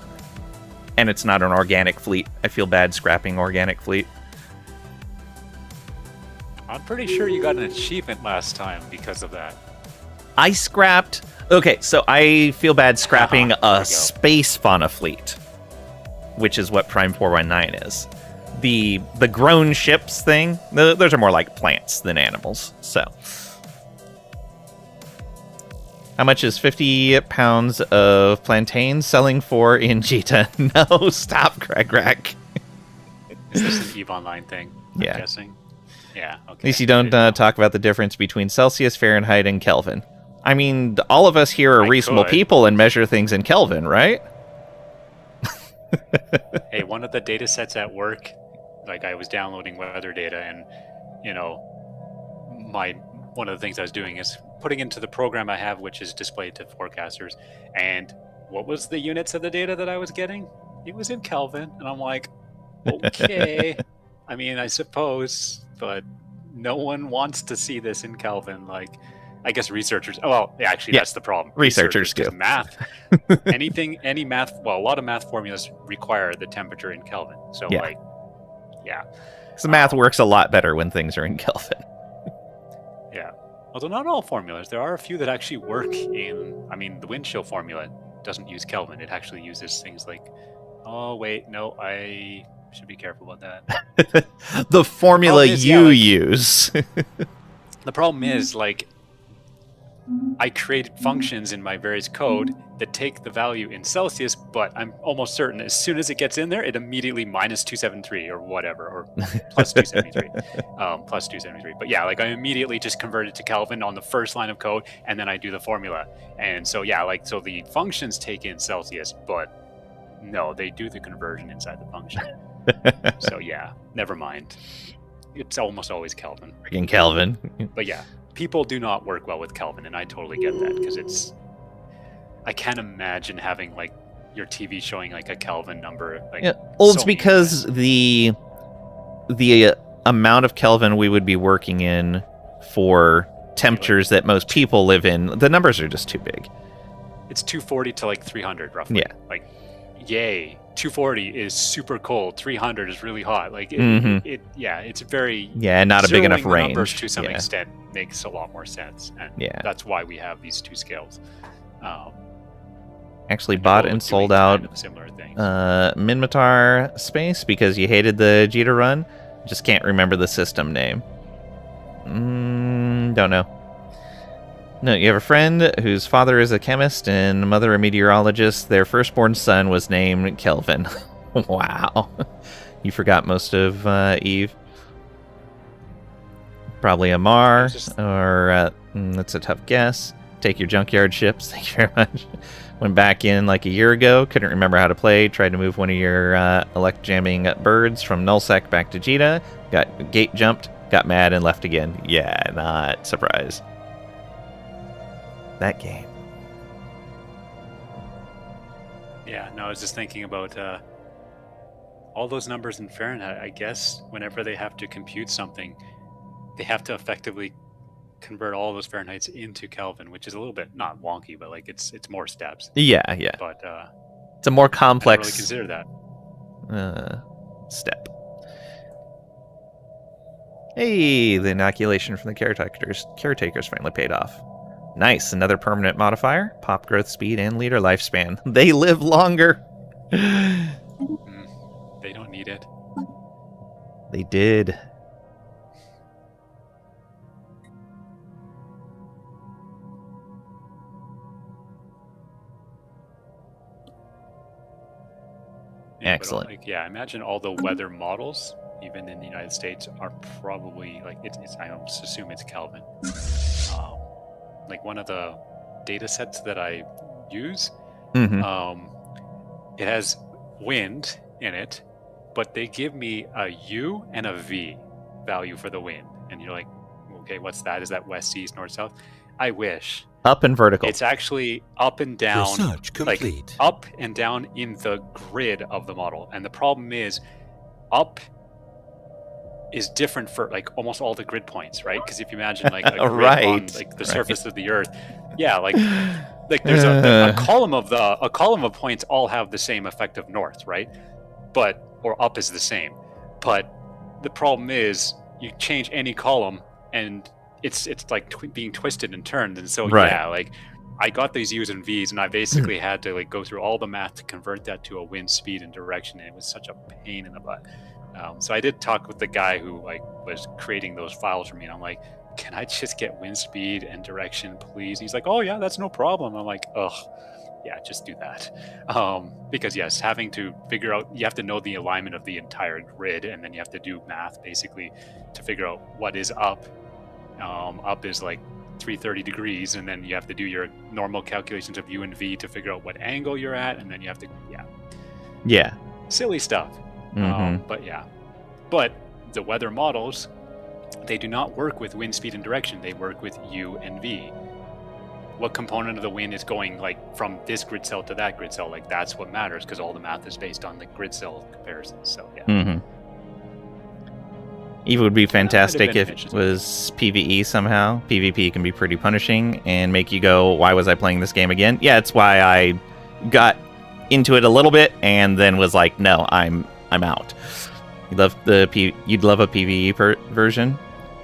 and it's not an organic fleet. I feel bad scrapping organic fleet. I'm pretty sure you got an achievement last time because of that. I scrapped... Okay, so I feel bad scrapping There we a go. space fauna fleet, which is what Prime 419 is. The grown ships thing, those are more like plants than animals, so... How much is 50 pounds of plantains selling for in Jita? No, stop, Crack. Is this an EVE Online thing? I'm Yeah. guessing? Yeah, okay. At least you don't talk about the difference between Celsius, Fahrenheit, and Kelvin. I mean, all of us here are I reasonable could. people and measure things in Kelvin, right? Hey, one of the data sets at work, like I was downloading weather data, and one of the things I was doing is putting into the program I have, which is displayed to forecasters. And what was the units of the data that I was getting? It was in Kelvin, and I'm like, okay. I mean, I suppose, but no one wants to see this in Kelvin. Like, I guess researchers. Oh, well, actually, Yeah, that's the problem. researchers do. 'cause math, any math. Well, a lot of math formulas require the temperature in Kelvin. So, Yeah. like, yeah, So math works a lot better when things are in Kelvin. yeah. Although not all formulas, there are a few that actually work in. I mean, the wind chill formula doesn't use Kelvin. It actually uses things like. Oh wait, no, I should be careful about that. The formula Problem is, you like- use. The problem is, like, I created functions in my various code that take the value in Celsius, but I'm almost certain as soon as it gets in there, it immediately minus 273 or whatever, or plus 273. Plus 273. But yeah, like I immediately just convert it to Kelvin on the first line of code, and then I do the formula. And so, yeah, like, so the functions take in Celsius, but no, they do the conversion inside the function. So yeah, never mind. It's almost always Kelvin. In Kelvin. But yeah, people do not work well with Kelvin, and I totally get that because it's. I can't imagine having like your TV showing like a Kelvin number. Like, Yeah. Well, it's so many because the amount of Kelvin we would be working in for temperatures that most people live in, the numbers are just too big. It's 240 to like 300 roughly. Yeah. Like, yay. 240 is super cold. 300 is really hot. Like, Mhm. it's very. Yeah, not a big enough zeroing the numbers range. to some Yeah. extent makes a lot more sense, and Yeah. that's why we have these two scales. Actually And bought they're and both sold doing out kind of similar things. Minmatar space because you hated the Jita run. Just can't remember the system name. Don't know. No, you have a friend whose father is a chemist and mother a meteorologist. Their firstborn son was named Kelvin. Wow. You forgot most of Eve. Probably a Mar, Just- or that's a tough guess. Take your junkyard ships. Thank you very much. Went back in like a year ago. Couldn't remember how to play. Tried to move one of your elect jamming birds from nullsec back to Jita. Got gate jumped. Got mad and left again. Yeah, not surprised. That game. Yeah, no, I was just thinking about all those numbers in Fahrenheit. I guess whenever they have to compute something, they have to effectively convert all those Fahrenheits into Kelvin, which is a little bit not wonky, but like it's more steps. Yeah. But It's a more I don't really complex consider that. step. Hey, the inoculation from the caretakers finally paid off. Nice, another permanent modifier. Pop growth speed and leader lifespan. They live longer. They don't need it. They did. Yeah, Excellent. But, like, imagine all the weather models, even in the United States, are probably like it's I almost assume it's Kelvin. Like one of the data sets that I use, it has wind in it, but they give me a U and a V value for the wind, and you're like, okay, what's that? Is that west, east, north, south? I wish. Up and vertical. It's actually up and down, Research like complete. up and down in the grid of the model. And the problem is, up is different for like almost all the grid points, right? Because if you imagine like a grid on like the surface of the Earth, like there's a column of points all have the same effective north, right? Or up is the same, but the problem is you change any column and it's like being twisted and turned, and so like I got these U's and V's, and I basically had to like go through all the math to convert that to a wind speed and direction, and it was such a pain in the butt. So I did talk with the guy who like was creating those files for me, and I'm like, can I just get wind speed and direction, please? He's like, oh yeah, that's no problem. I'm like, ugh, yeah, just do that. Because yes, having to figure out, you have to know the alignment of the entire grid, and then you have to do math basically to figure out what is up. Up is like 330 degrees, and then you have to do your normal calculations of U and V to figure out what angle you're at, and then you have to silly stuff. But the weather models, they do not work with wind speed and direction. They work with U and V. What component of the wind is going like from this grid cell to that grid cell? Like that's what matters, because all the math is based on the grid cell comparisons. So Eve would be fantastic if it was PvE somehow. PvP can be pretty punishing and make you go, why was I playing this game again? Yeah, it's why I got into it a little bit and then was like, no, I'm out. You'd love a PvE version.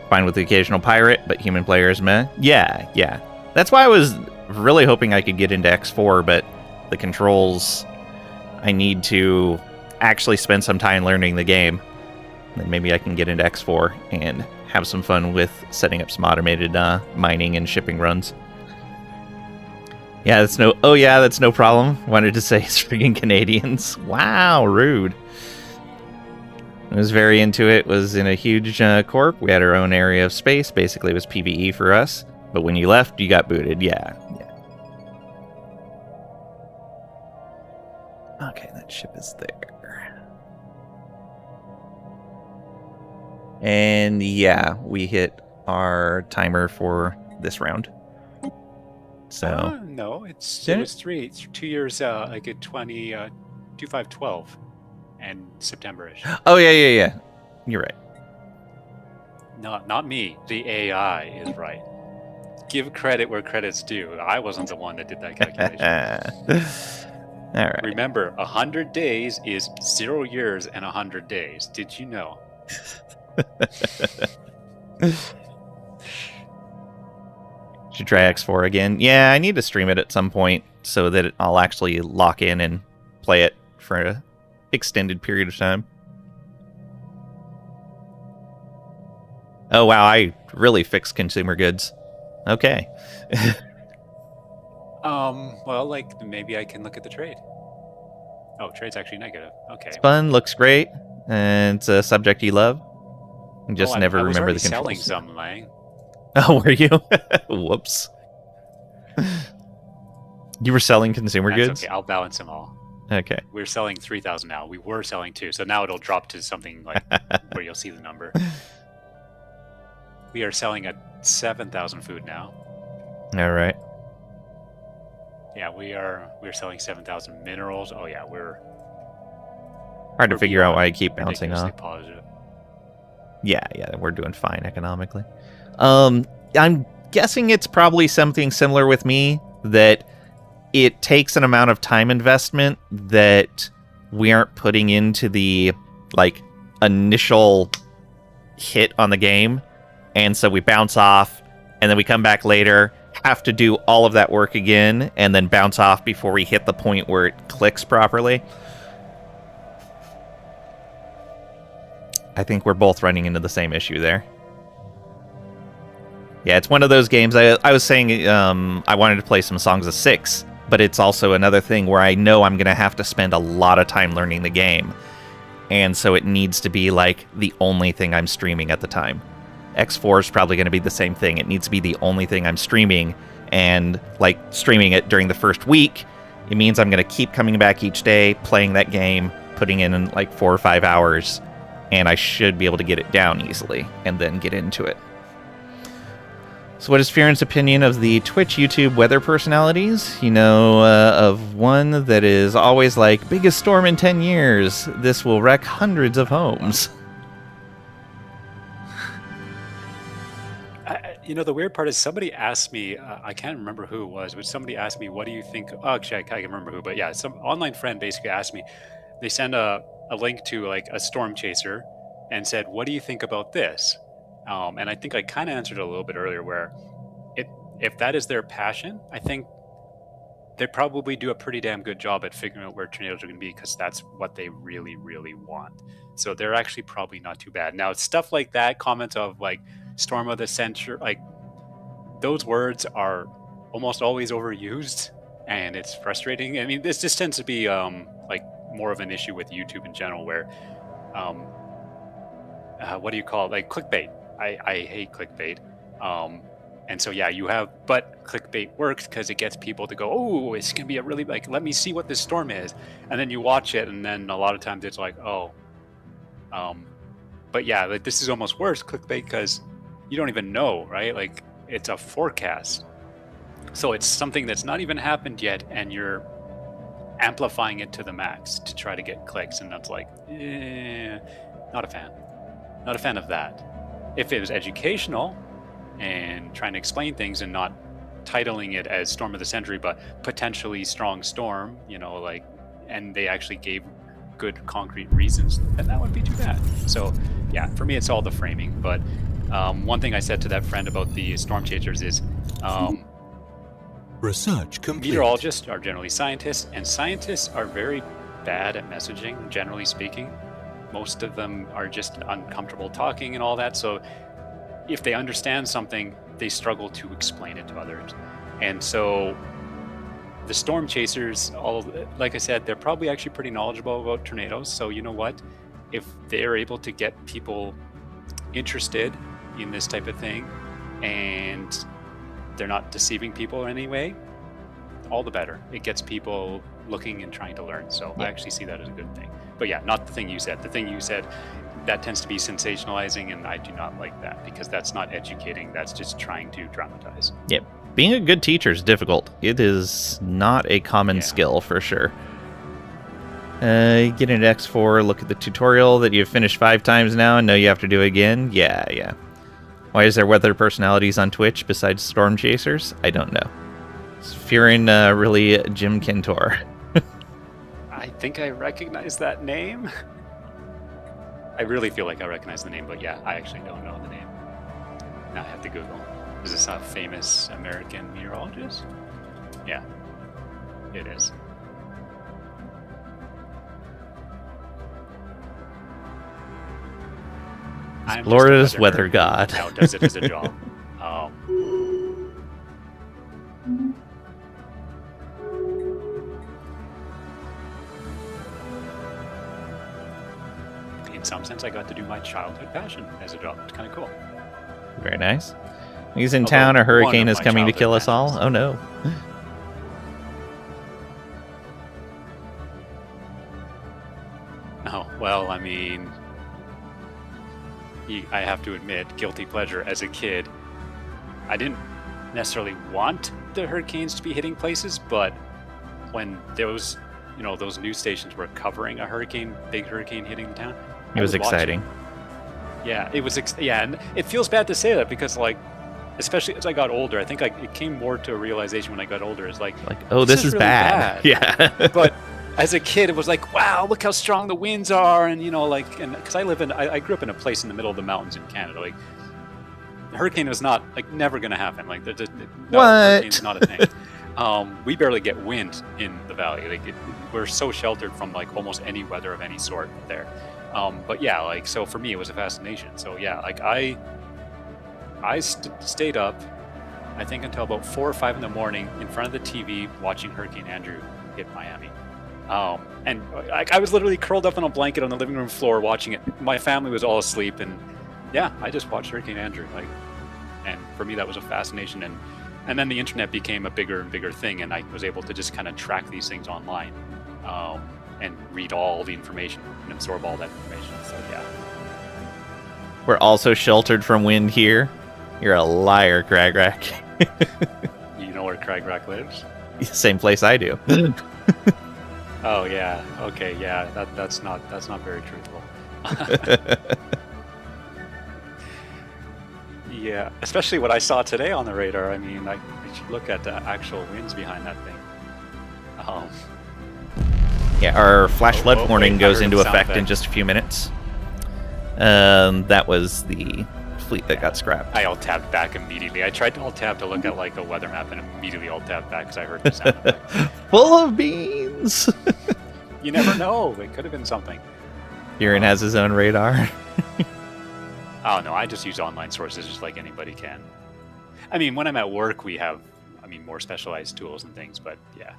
Fine with the occasional pirate, but human players, meh. Yeah. That's why I was really hoping I could get into X4, but the controls, I need to actually spend some time learning the game. Then maybe I can get into X4 and have some fun with setting up some automated mining and shipping runs. Yeah, that's no problem. Wanted to say it's freaking Canadians. Wow, rude. I was very into it. Was in a huge corp. We had our own area of space. Basically, it was PvE for us. But when you left, you got booted. Yeah. Okay, that ship is there. And yeah, we hit our timer for this round. So no, it was 2 years, like at 2512 and September-ish. Oh yeah. You're right. Not me. The AI is right. Give credit where credit's due. I wasn't the one that did that calculation. All right. Remember, 100 days is 0 years and 100 days. Did you know? Should try X4 again. Yeah, I need to stream it at some point so that I'll actually lock in and play it for an extended period of time. Oh wow, I really fixed consumer goods. Okay. Well, like maybe I can look at the trade. Oh, trade's actually negative. Okay. It's fun, looks great, and it's a subject you love. You just never remember the controls. I was selling some, Lang. Oh, were you? Whoops. You were selling consumer goods? Okay, I'll balance them all. Okay. We're selling 3,000 now. We were selling 2, so now it'll drop to something like where you'll see the number. We are selling at 7,000 food now. All right. Yeah, we're selling 7,000 minerals. Oh yeah, we're hard to figure out why I keep bouncing off. Positive. Yeah, we're doing fine economically. I'm guessing it's probably something similar with me, that it takes an amount of time investment that we aren't putting into the like initial hit on the game, and so we bounce off, and then we come back later, have to do all of that work again and then bounce off before we hit the point where it clicks properly. I think we're both running into the same issue there. Yeah, it's one of those games. I was saying I wanted to play some Songs of Six, but it's also another thing where I know I'm going to have to spend a lot of time learning the game. And so it needs to be like the only thing I'm streaming at the time. X4 is probably going to be the same thing. It needs to be the only thing I'm streaming, and like streaming it during the first week, it means I'm going to keep coming back each day, playing that game, putting in like 4 or 5 hours, and I should be able to get it down easily and then get into it. So what is Furen's opinion of the Twitch, YouTube weather personalities? You know, of one that is always like, biggest storm in 10 years. This will wreck hundreds of homes. You know, the weird part is somebody asked me, I can't remember who it was, but somebody asked me, what do you think? Oh, actually, I can't remember who, but yeah, some online friend basically asked me, they sent a link to like a storm chaser and said, what do you think about this? And I think I kind of answered a little bit earlier where if that is their passion, I think they probably do a pretty damn good job at figuring out where tornadoes are going to be, because that's what they really, really want. So they're actually probably not too bad. Now, stuff like that, comments of like storm of the century, like those words are almost always overused, and it's frustrating. I mean, this just tends to be like more of an issue with YouTube in general, where what do you call it? Like clickbait. I hate clickbait. And so, yeah, but clickbait works because it gets people to go, oh, it's going to be a really, like, let me see what this storm is. And then you watch it, and then a lot of times it's like, oh. But yeah, like this is almost worse, clickbait, because you don't even know, right? Like, it's a forecast. So it's something that's not even happened yet, and you're amplifying it to the max to try to get clicks. And that's like, not a fan. Not a fan of that. If it was educational and trying to explain things and not titling it as Storm of the Century, but potentially strong storm, you know, like, and they actually gave good concrete reasons, then that wouldn't be too bad. So yeah, for me, it's all the framing. But one thing I said to that friend about the storm chasers is research complete. Meteorologists are generally scientists, and scientists are very bad at messaging, generally speaking. Most of them are just uncomfortable talking and all that. So if they understand something, they struggle to explain it to others. And so the storm chasers, like I said, they're probably actually pretty knowledgeable about tornadoes. So you know what? If they're able to get people interested in this type of thing and they're not deceiving people in any way, all the better. It gets people looking and trying to learn. So I actually see that as a good thing. But yeah, not the thing you said. The thing you said, that tends to be sensationalizing, and I do not like that, because that's not educating. That's just trying to dramatize. Yep. Being a good teacher is difficult. It is not a common skill, for sure. Get into X4, look at the tutorial that you've finished 5 times now and know you have to do again. Yeah. Why is there weather personalities on Twitch besides storm chasers? I don't know. Is Furen really Jim Kentor? I think I recognize that name. I really feel like I recognize the name, but yeah, I actually don't know the name. Now I have to Google. Is this a famous American meteorologist? Yeah, it is. Florida's weather god. Now does it as a job. In some sense, I got to do my childhood passion as a job. It's kind of cool. Very nice. He's in town. A hurricane is coming to kill us all. Oh no. Oh, well, I mean, I have to admit, guilty pleasure as a kid. I didn't necessarily want the hurricanes to be hitting places, but when those news stations were covering a big hurricane hitting the town, it was exciting. Yeah, it was. And it feels bad to say that, because, like, especially as I got older, I think it came more to a realization when I got older. Is like, oh, this is really bad. Yeah. But as a kid, it was like, wow, look how strong the winds are, and because I grew up in a place in the middle of the mountains in Canada. Like, hurricane was not like never going to happen. Like no, What? hurricane's not a thing. We barely get wind in the valley. Like we're so sheltered from like almost any weather of any sort there. But yeah, like so for me it was a fascination. So yeah, like I stayed up, I think until about 4 or 5 in the morning in front of the TV watching Hurricane Andrew hit Miami. And I was literally curled up in a blanket on the living room floor watching it. My family was all asleep, and yeah, I just watched Hurricane Andrew. Like, and for me that was a fascination. And then the internet became a bigger and bigger thing, and I was able to just kind of track these things online, and read all the information and absorb all that information. So yeah. We're also sheltered from wind here. You're a liar, Cragrack. You know where Cragrack lives? Same place I do. Oh yeah. Okay. Yeah. That's not very truthful. Yeah. Especially what I saw today on the radar. I mean, I should look at the actual winds behind that thing. Yeah, our flash flood warning wait, I goes heard into a sound effect in effect. just a few minutes. That was the fleet that got scrapped. I alt-tabbed back immediately. I tried to alt-tab to look at like a weather map and immediately alt-tabbed back because I heard the sound effect. Full of beans! You never know. It could have been something. Furen has his own radar. Oh no, I just use online sources just like anybody can. I mean, when I'm at work, we have, more specialized tools and things. But yeah,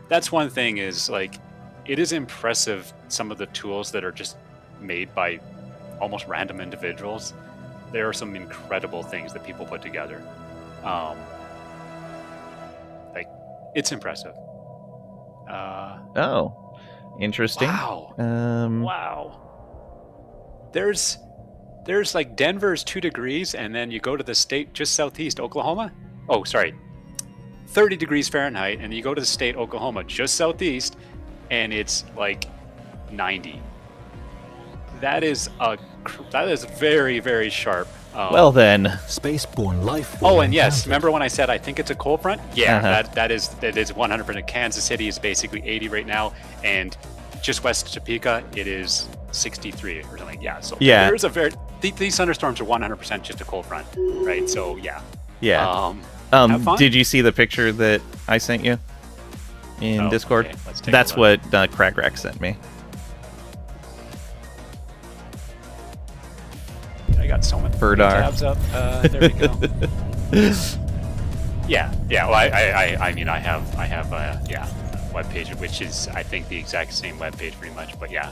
that's one thing is like, it is impressive some of the tools that are just made by almost random individuals. There are some incredible things that people put together. Like, it's impressive. Oh, interesting. Wow. Um, Wow. There's like Denver's 2 degrees, and then you go to the state just southeast, Oklahoma. Oh, sorry. 30 degrees Fahrenheit, and you go to the state, Oklahoma, just southeast, and it's like 90. That is very, very sharp. well then, Spaceborne life. Oh, and yes, encountered. remember when I said I think it's a cold front? Yeah, Uh-huh. that is 100%. Kansas City is basically 80 right now, and just west of Topeka, it is 63 or something. Yeah, so Yeah. there's these thunderstorms are 100% just a cold front, right? So yeah. yeah. Have fun. Did you see the picture that I sent you in Oh, Discord? okay, let's take a That's look. what Cragrack sent me. I got so many Birdar. tabs up. There we go. Yeah. Well, I have a web page, which is I think the exact same web page pretty much. But yeah.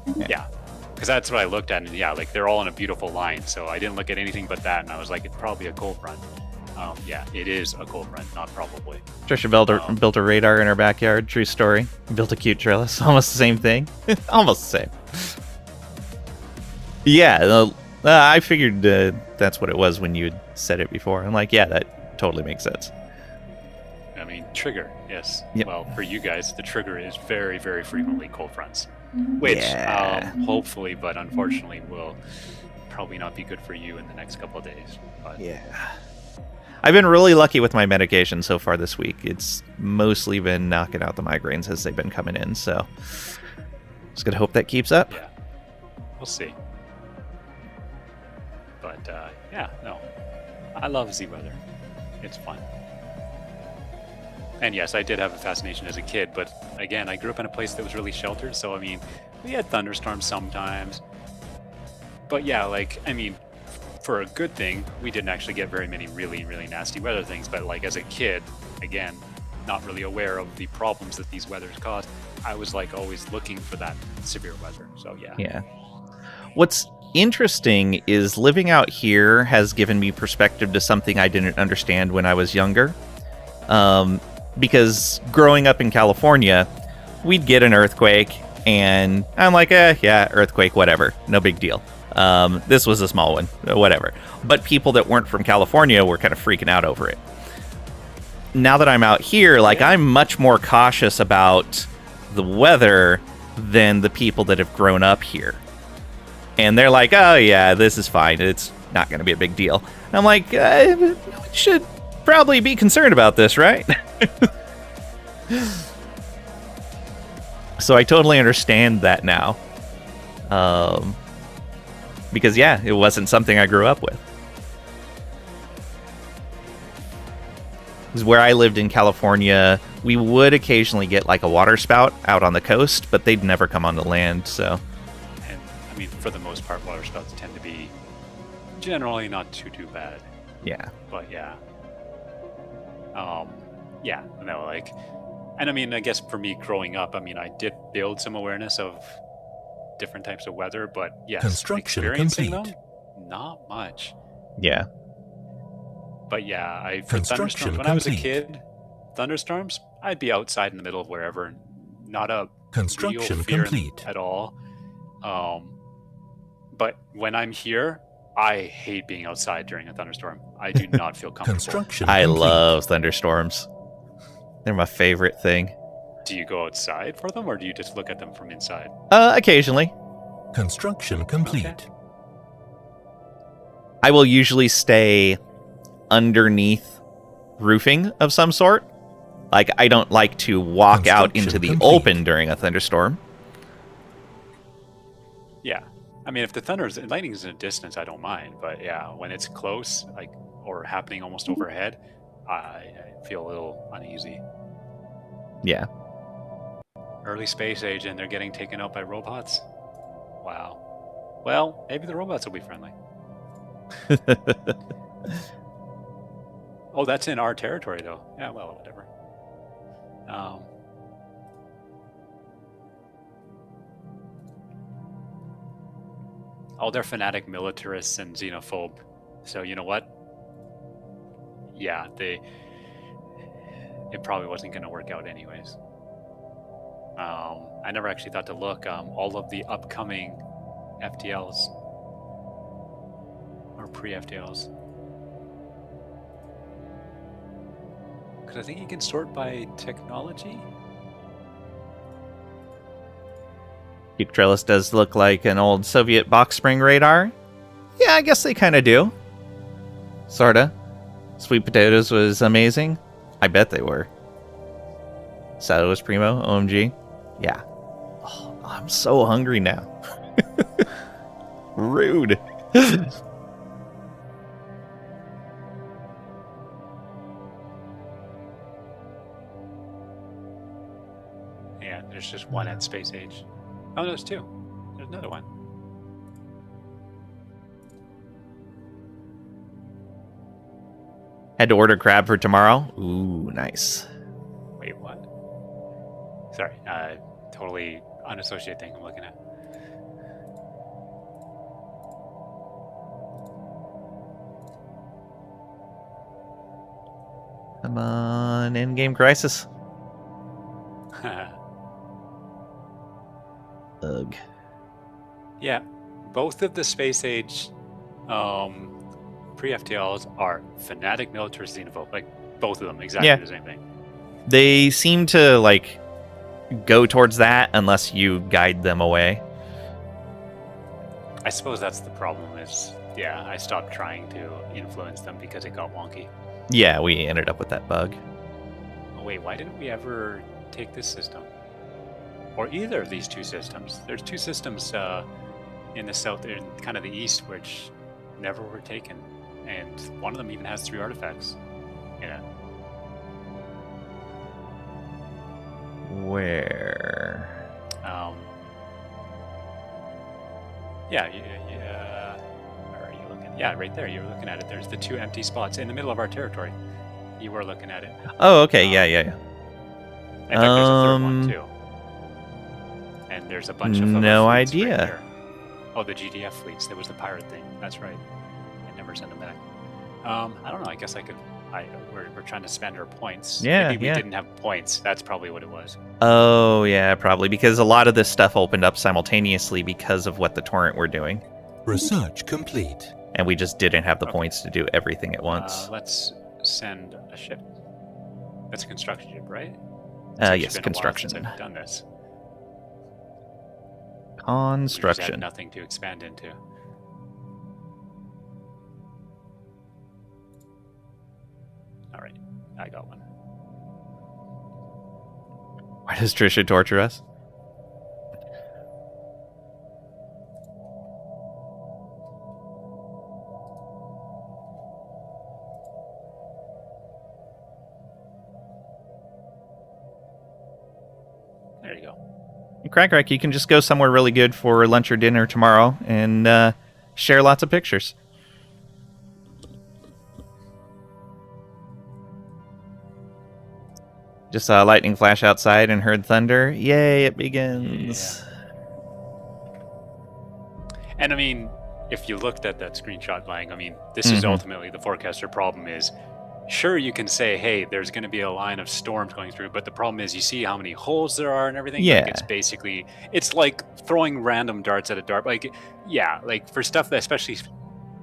Because that's what I looked at, and yeah, like they're all in a beautiful line. So I didn't look at anything but that, and I was like, it's probably a cold front. Yeah, it is a cold front, not probably. Trisha built a radar in her backyard. True story. Built a cute trellis. Almost the same thing. Almost the same. Yeah, I figured that's what it was when you had said it before. I'm like, yeah, that totally makes sense. I mean, trigger, yes. Yep. Well, for you guys, the trigger is very, very frequently cold fronts, which Yeah. hopefully, but unfortunately, will probably not be good for you in the next couple of days. But Yeah. I've been really lucky with my medication so far this week. It's mostly been knocking out the migraines as they've been coming in, so just gonna hope that keeps up. yeah, we'll see. But yeah, no, I love Z weather. It's fun. And yes, I did have a fascination as a kid, but again, I grew up in a place that was really sheltered, so I mean, we had thunderstorms sometimes. But yeah, like, I mean, for a good thing, we didn't actually get very many really, really nasty weather things, but like as a kid, again, not really aware of the problems that these weathers cause, I was like always looking for that severe weather. So yeah. Yeah. What's interesting is living out here has given me perspective to something I didn't understand when I was younger. Because growing up in California, we'd get an earthquake, and I'm like, yeah, earthquake, whatever, no big deal. This was a small one, whatever. But people that weren't from California were kind of freaking out over it. Now that I'm out here, like, I'm much more cautious about the weather than the people that have grown up here. And they're like, oh yeah, this is fine, it's not going to be a big deal. And I'm like, we should probably be concerned about this, right? So I totally understand that now. Because yeah, it wasn't something I grew up with. 'Cause where I lived in California, we would occasionally get like a water spout out on the coast, but they'd never come on the land, so. And I mean, for the most part, water spouts tend to be generally not too bad. Yeah. But yeah. Yeah, no, like, and I mean, I guess for me growing up, I mean, I did build some awareness of different types of weather, but yes, Construction experiencing complete. them, not much. Yeah. But yeah, for Construction thunderstorms, when I was a complete. kid, thunderstorms, I'd be outside in the middle of wherever, not a Construction real fear complete. at all. But when I'm here, I hate being outside during a thunderstorm. I do not feel comfortable. Construction I complete. love thunderstorms. They're my favorite thing. Do you go outside for them, or do you just look at them from inside? Occasionally. Construction complete. Okay. I will usually stay underneath roofing of some sort. Like, I don't like to walk out into the Construction open complete. during a thunderstorm. Yeah. I mean, if the thunder and lightning is in a distance, I don't mind. But yeah, when it's close, like, or happening almost overhead, I feel a little uneasy. Yeah. Early space age, and they're getting taken out by robots. Wow. Well, maybe the robots will be friendly. Oh, that's in our territory, though. Yeah, well, whatever. Oh, they're fanatic militarists and xenophobe. So you know what? Yeah, it probably wasn't going to work out anyways. I never actually thought to look all of the upcoming FTLs or pre-FTLs. Because I think you can sort by technology. Deep Trellis does look like an old Soviet box spring radar. Yeah, I guess they kind of do. Sorta. Sweet Potatoes was amazing. I bet they were. Sato was primo. OMG. Yeah. Oh, I'm so hungry now. Rude. Yeah, there's just one at space age. Oh, there's two. There's another one. Had to order crab for tomorrow. Ooh, nice. Wait, what? Sorry, totally unassociated thing I'm looking at. Come on, Endgame Crisis. Ugh. Yeah, both of the space age pre-FTLs are fanatic military xenophobe. Like, both of them, exactly the same thing. They seem to, like, go towards that unless you guide them away. I suppose that's the problem is, yeah, I stopped trying to influence them because it got wonky. Yeah, we ended up with that bug. Oh, wait, why didn't we ever take this system? Or either of these two systems. There's two systems in the south, in kind of the east, which never were taken. And one of them even has 3 artifacts in it. Where? Yeah, where are you looking? Yeah, right there. You were looking at it. There's the 2 empty spots in the middle of our territory. You were looking at it. Oh, okay. Yeah. In fact, there's a third one too. And there's a bunch of no other fleets idea. Right there. Oh, the GDF fleets. There was the pirate thing. That's right. I never sent them back. I don't know. I guess I could. We're trying to spend our points. Yeah, Maybe we yeah. didn't have points. That's probably what it was. Oh, yeah, probably. Because a lot of this stuff opened up simultaneously because of what the torrent were doing. Research complete. And we just didn't have the Okay. points to do everything at once. Let's send a ship. That's a construction ship, right? It's actually Yes, been a while construction. since I've done this. We just had Construction. nothing to expand into. All right, I got one. Why does Trisha torture us? you go. Crack, you can just go somewhere really good for lunch or dinner tomorrow and share lots of pictures. Just saw a lightning flash outside and heard thunder. Yay, it begins. Yeah. And I mean, if you looked at that screenshot, Lang, I mean, this is ultimately the forecaster problem is, sure, you can say, hey, there's going to be a line of storms going through, but the problem is you see how many holes there are and everything. Yeah. Like, it's basically, it's like throwing random darts at a dart. Like, yeah, like for stuff that, especially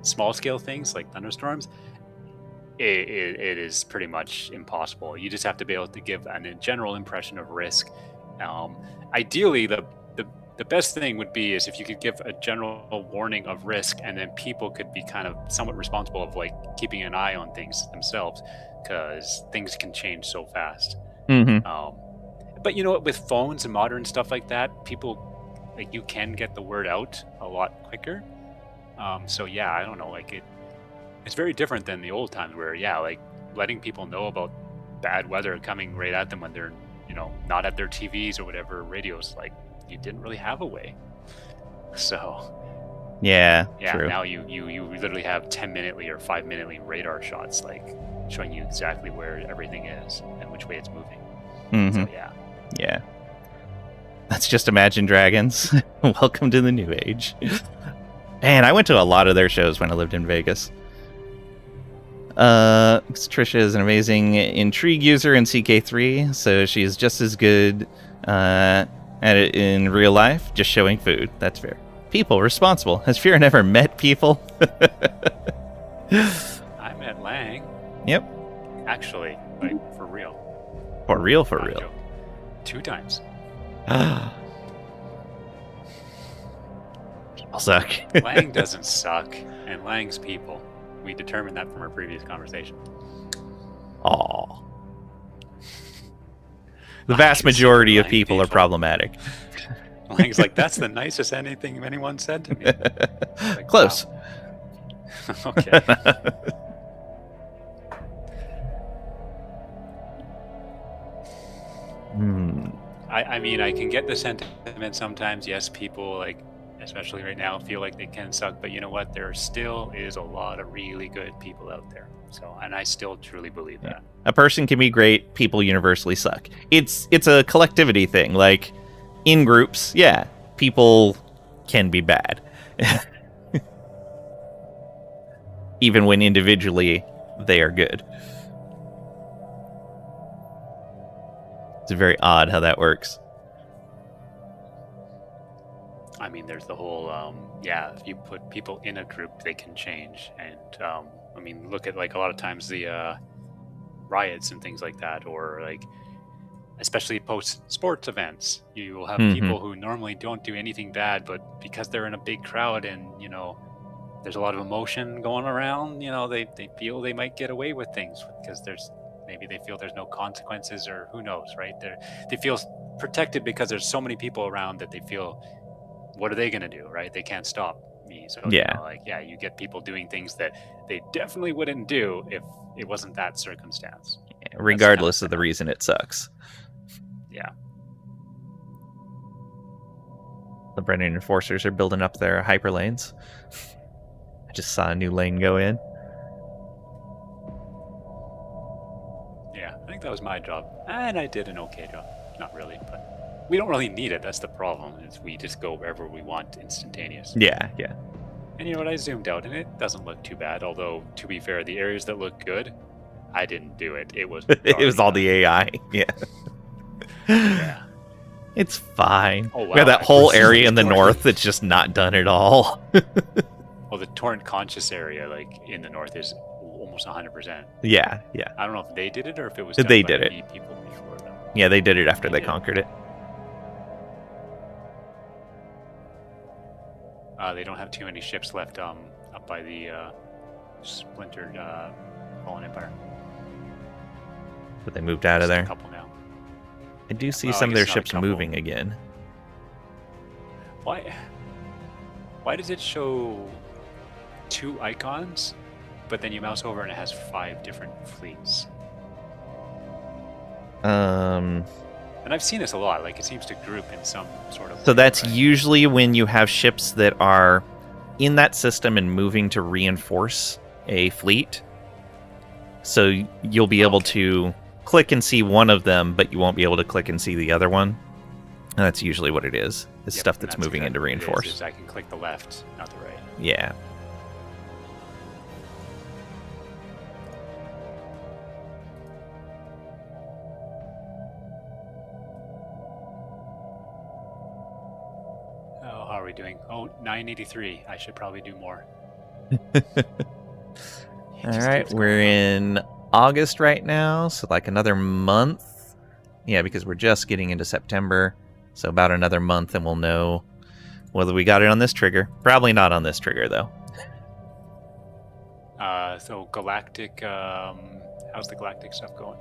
small scale things like thunderstorms, it is pretty much impossible. You just have to be able to give a general impression of risk. Ideally, the best thing would be is if you could give a general warning of risk, and then people could be kind of somewhat responsible of like keeping an eye on things themselves, because things can change so fast. But you know what, with phones and modern stuff like that, people, like, you can get the word out a lot quicker. So yeah, I don't know, like it's very different than the old times where, yeah, like letting people know about bad weather coming right at them when they're, you know, not at their TVs or whatever, radios, like, you didn't really have a way. So yeah, true. Now you literally have 10-minutely or 5-minutely radar shots, like showing you exactly where everything is and which way it's moving. So Yeah. Let's just imagine Dragons. Welcome to the new age. Man, I went to a lot of their shows when I lived in Vegas. Trisha is an amazing intrigue user in CK3, so she's just as good at it in real life, just showing food. That's fair. People responsible. Has Furen ever met people? I met Lang. Yep. Actually, like, for real. For real. Joke. 2 times. People suck. Lang doesn't suck, and Lang's people. We determined that from our previous conversation. Aw. The vast majority of people are problematic. Lang's like, that's the nicest anything anyone said to me. Like, close. Wow. Okay. I mean, I can get the sentiment sometimes. Yes, people, like, especially right now, feel like they can suck, but you know what? There still is a lot of really good people out there. So, and I still truly believe that. A person can be great, people universally suck. It's a collectivity thing. Like, in groups, yeah, people can be bad. Even when individually they are good. It's very odd how that works. I mean, there's the whole, if you put people in a group, they can change. And, I mean, look at, like, a lot of times the riots and things like that, or, like, especially post-sports events. You will have people who normally don't do anything bad, but because they're in a big crowd and, you know, there's a lot of emotion going around, you know, they feel they might get away with things because maybe they feel there's no consequences, or who knows, right? They feel protected because there's so many people around that they feel, what are they going to do, right? They can't stop me. So, yeah, you know, like, yeah, you get people doing things that they definitely wouldn't do if it wasn't that circumstance. Yeah, regardless of the reason it sucks. Yeah. The Brennan Enforcers are building up their hyperlanes. I just saw a new lane go in. Yeah, I think that was my job. And I did an okay job. Not really, but we don't really need it. That's the problem. Is we just go wherever we want instantaneous. Yeah. And you know what? I zoomed out and it doesn't look too bad. Although, to be fair, the areas that look good, I didn't do it. It was it was all the AI. Yeah. Yeah. It's fine. Oh, wow. We have that whole area in the north that's just not done at all. Well, the Torrent Conscious area, like, in the north is almost 100%. Yeah. I don't know if they did it or if it was They done did by it. people before them. Yeah, they did it after they did. conquered it. They don't have too many ships left up by the splintered Fallen Empire. But they moved out of Just there. A couple now. I do see Well, I some of their guess not a ships couple. moving again. Why does it show 2 icons, but then you mouse over and it has 5 different fleets? And I've seen this a lot. Like, it seems to group in some sort of. So way, that's right? usually when you have ships that are in that system and moving to reinforce a fleet. So you'll be able to click and see one of them, but you won't be able to click and see the other one. And that's usually what it is. It's Yep, stuff and that's moving into exactly what it reinforce. is I can click the left, not the right. Yeah. Oh, how are we doing? Oh, 983. I should probably do more. All right, we're in August right now, so like another month. Yeah, because we're just getting into September, so about another month and we'll know whether we got it on this trigger. Probably not on this trigger, though. So galactic, how's the galactic stuff going?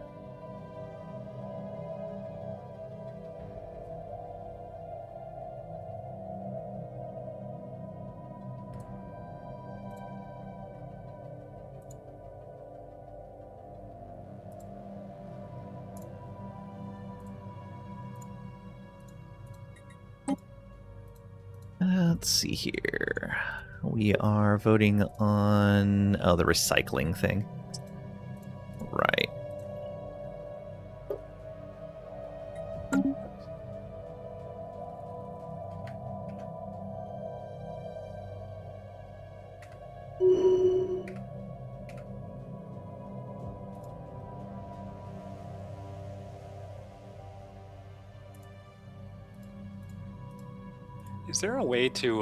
Let's see here. We are voting on the recycling thing. Right. Is there a way to,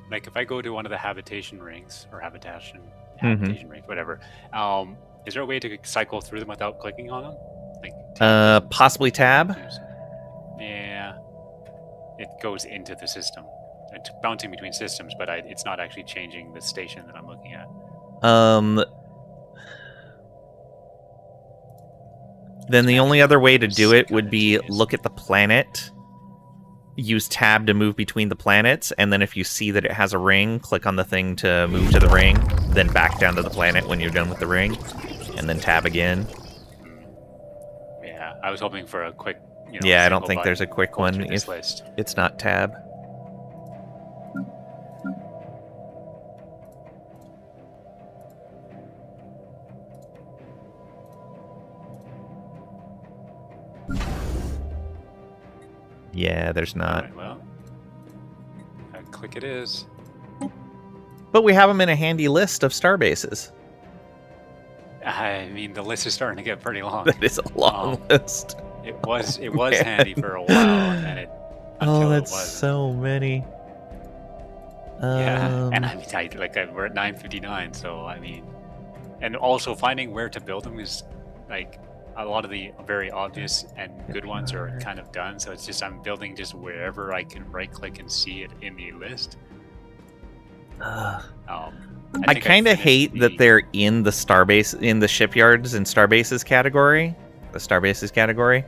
like, if I go to one of the habitation rings or habitation rings, whatever, is there a way to cycle through them without clicking on them? Like, possibly tab. Yeah, it goes into the system. It's bouncing between systems, but it's not actually changing the station that I'm looking at. Then the only other way to do it would be look at the planet, use tab to move between the planets, and then if you see that it has a ring, click on the thing to move to the ring, then back down to the planet when you're done with the ring, and then tab again. Yeah, I was hoping for a quick. Yeah, I don't think there's a quick one if list. It's not tab. Yeah, there's not. Right, well, click it is. But we have them in a handy list of star bases. I mean, the list is starting to get pretty long. That is a long list. It was handy for a while, and it. Oh, that's it wasn't. so many. Yeah, and I mean, we're at 9:59, so I mean, and also finding where to build them is like a lot of the very obvious and good ones are kind of done. So it's just I'm building just wherever I can right-click and see it in the list. I kind of hate that they're in the starbase, in the shipyards and starbases category, the starbases category.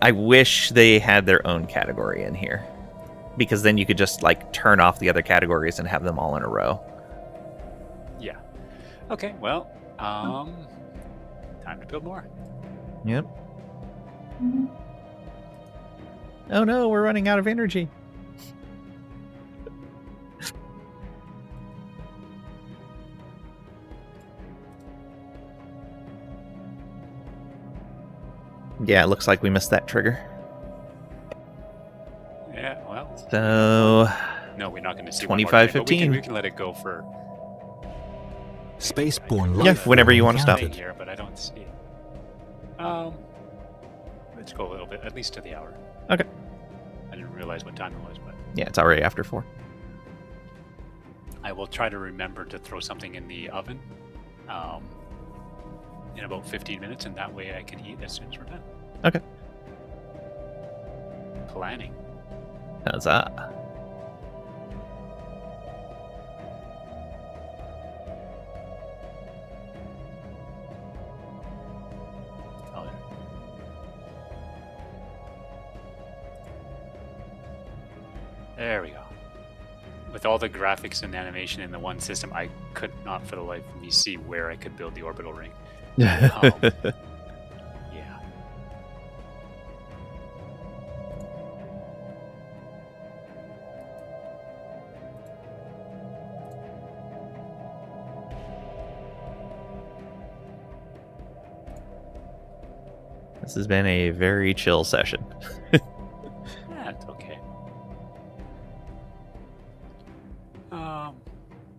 I wish they had their own category in here, because then you could just like turn off the other categories and have them all in a row. Yeah. Okay. Well, time to build more. Yep. Oh no, we're running out of energy. Yeah, it looks like we missed that trigger. Yeah. Well. So. No, we're not going to see 25:15. We can let it go for. Spaceborne life. Yeah, whenever you want to stop. Here, but I don't see it. Let's go a little bit, at least to the hour. Okay. I didn't realize what time it was, but Yeah, it's already after 4. I will try to remember to throw something in the oven in about 15 minutes, and that way I can eat as soon as we're done. Okay. Planning. Huzzah. Oh, there we go. With all the graphics and animation in the one system, I could not for the life of me see where I could build the orbital ring. Yeah. This has been a very chill session. Yeah, it's okay.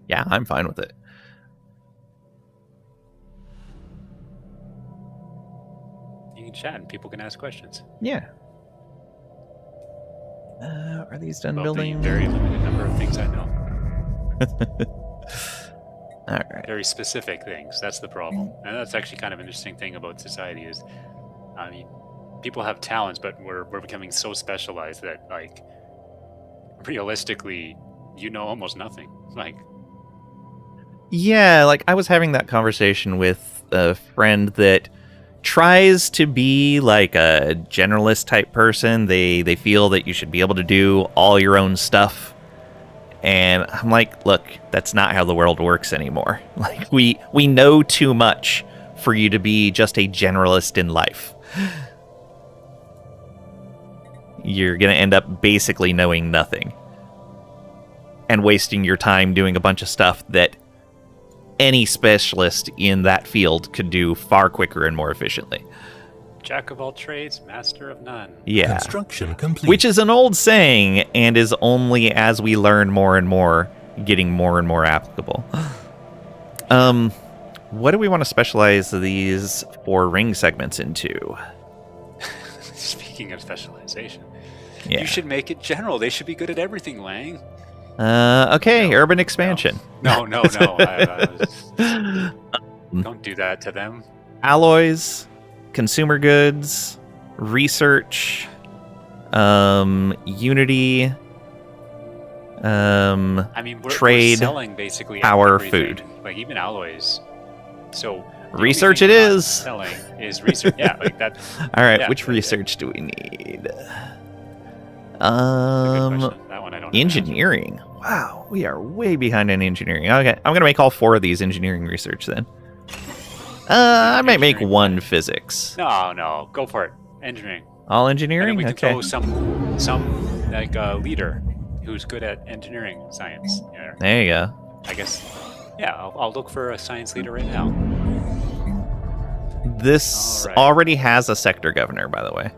Yeah, I'm fine with it. You can chat and people can ask questions. Yeah. Are these done About building? the very limited number of things I know. All right. Very specific things. That's the problem. And that's actually kind of an interesting thing about society is, I mean, people have talents, but we're becoming so specialized that, like, realistically, you know almost nothing. Like, Yeah, like I was having that conversation with a friend that tries to be like a generalist type person. They feel that you should be able to do all your own stuff. And I'm like, look, that's not how the world works anymore. Like we know too much for you to be just a generalist in life. You're going to end up basically knowing nothing and wasting your time doing a bunch of stuff that any specialist in that field could do far quicker and more efficiently. jack of all trades, master of none. Yeah. Construction complete. Which is an old saying and is only as we learn more and more getting more and more applicable. What do we want to specialize these 4 ring segments into? Speaking of specialization, Yeah. you should make it general. They should be good at everything, Lang. Okay, No, urban expansion. No. Don't do that to them. Alloys, consumer goods, research, Unity, I mean, we're trade, selling basically power, everything, food. like even alloys. So the Research only it thing we're not is. selling is research. Yeah, like that. All right, Yeah, which yeah. research do we need? Good question. That one I don't know. Engineering. Wow, we are way behind in engineering. Okay, I'm gonna make all 4 of these engineering research then. I might make Engineering. 1 physics. No, go for it. Engineering. All And then engineering. we can Okay. throw some like leader who's good at engineering science. Yeah, There you go. I guess. Yeah, I'll look for a science leader right now. This All right. already has a sector governor, by the way.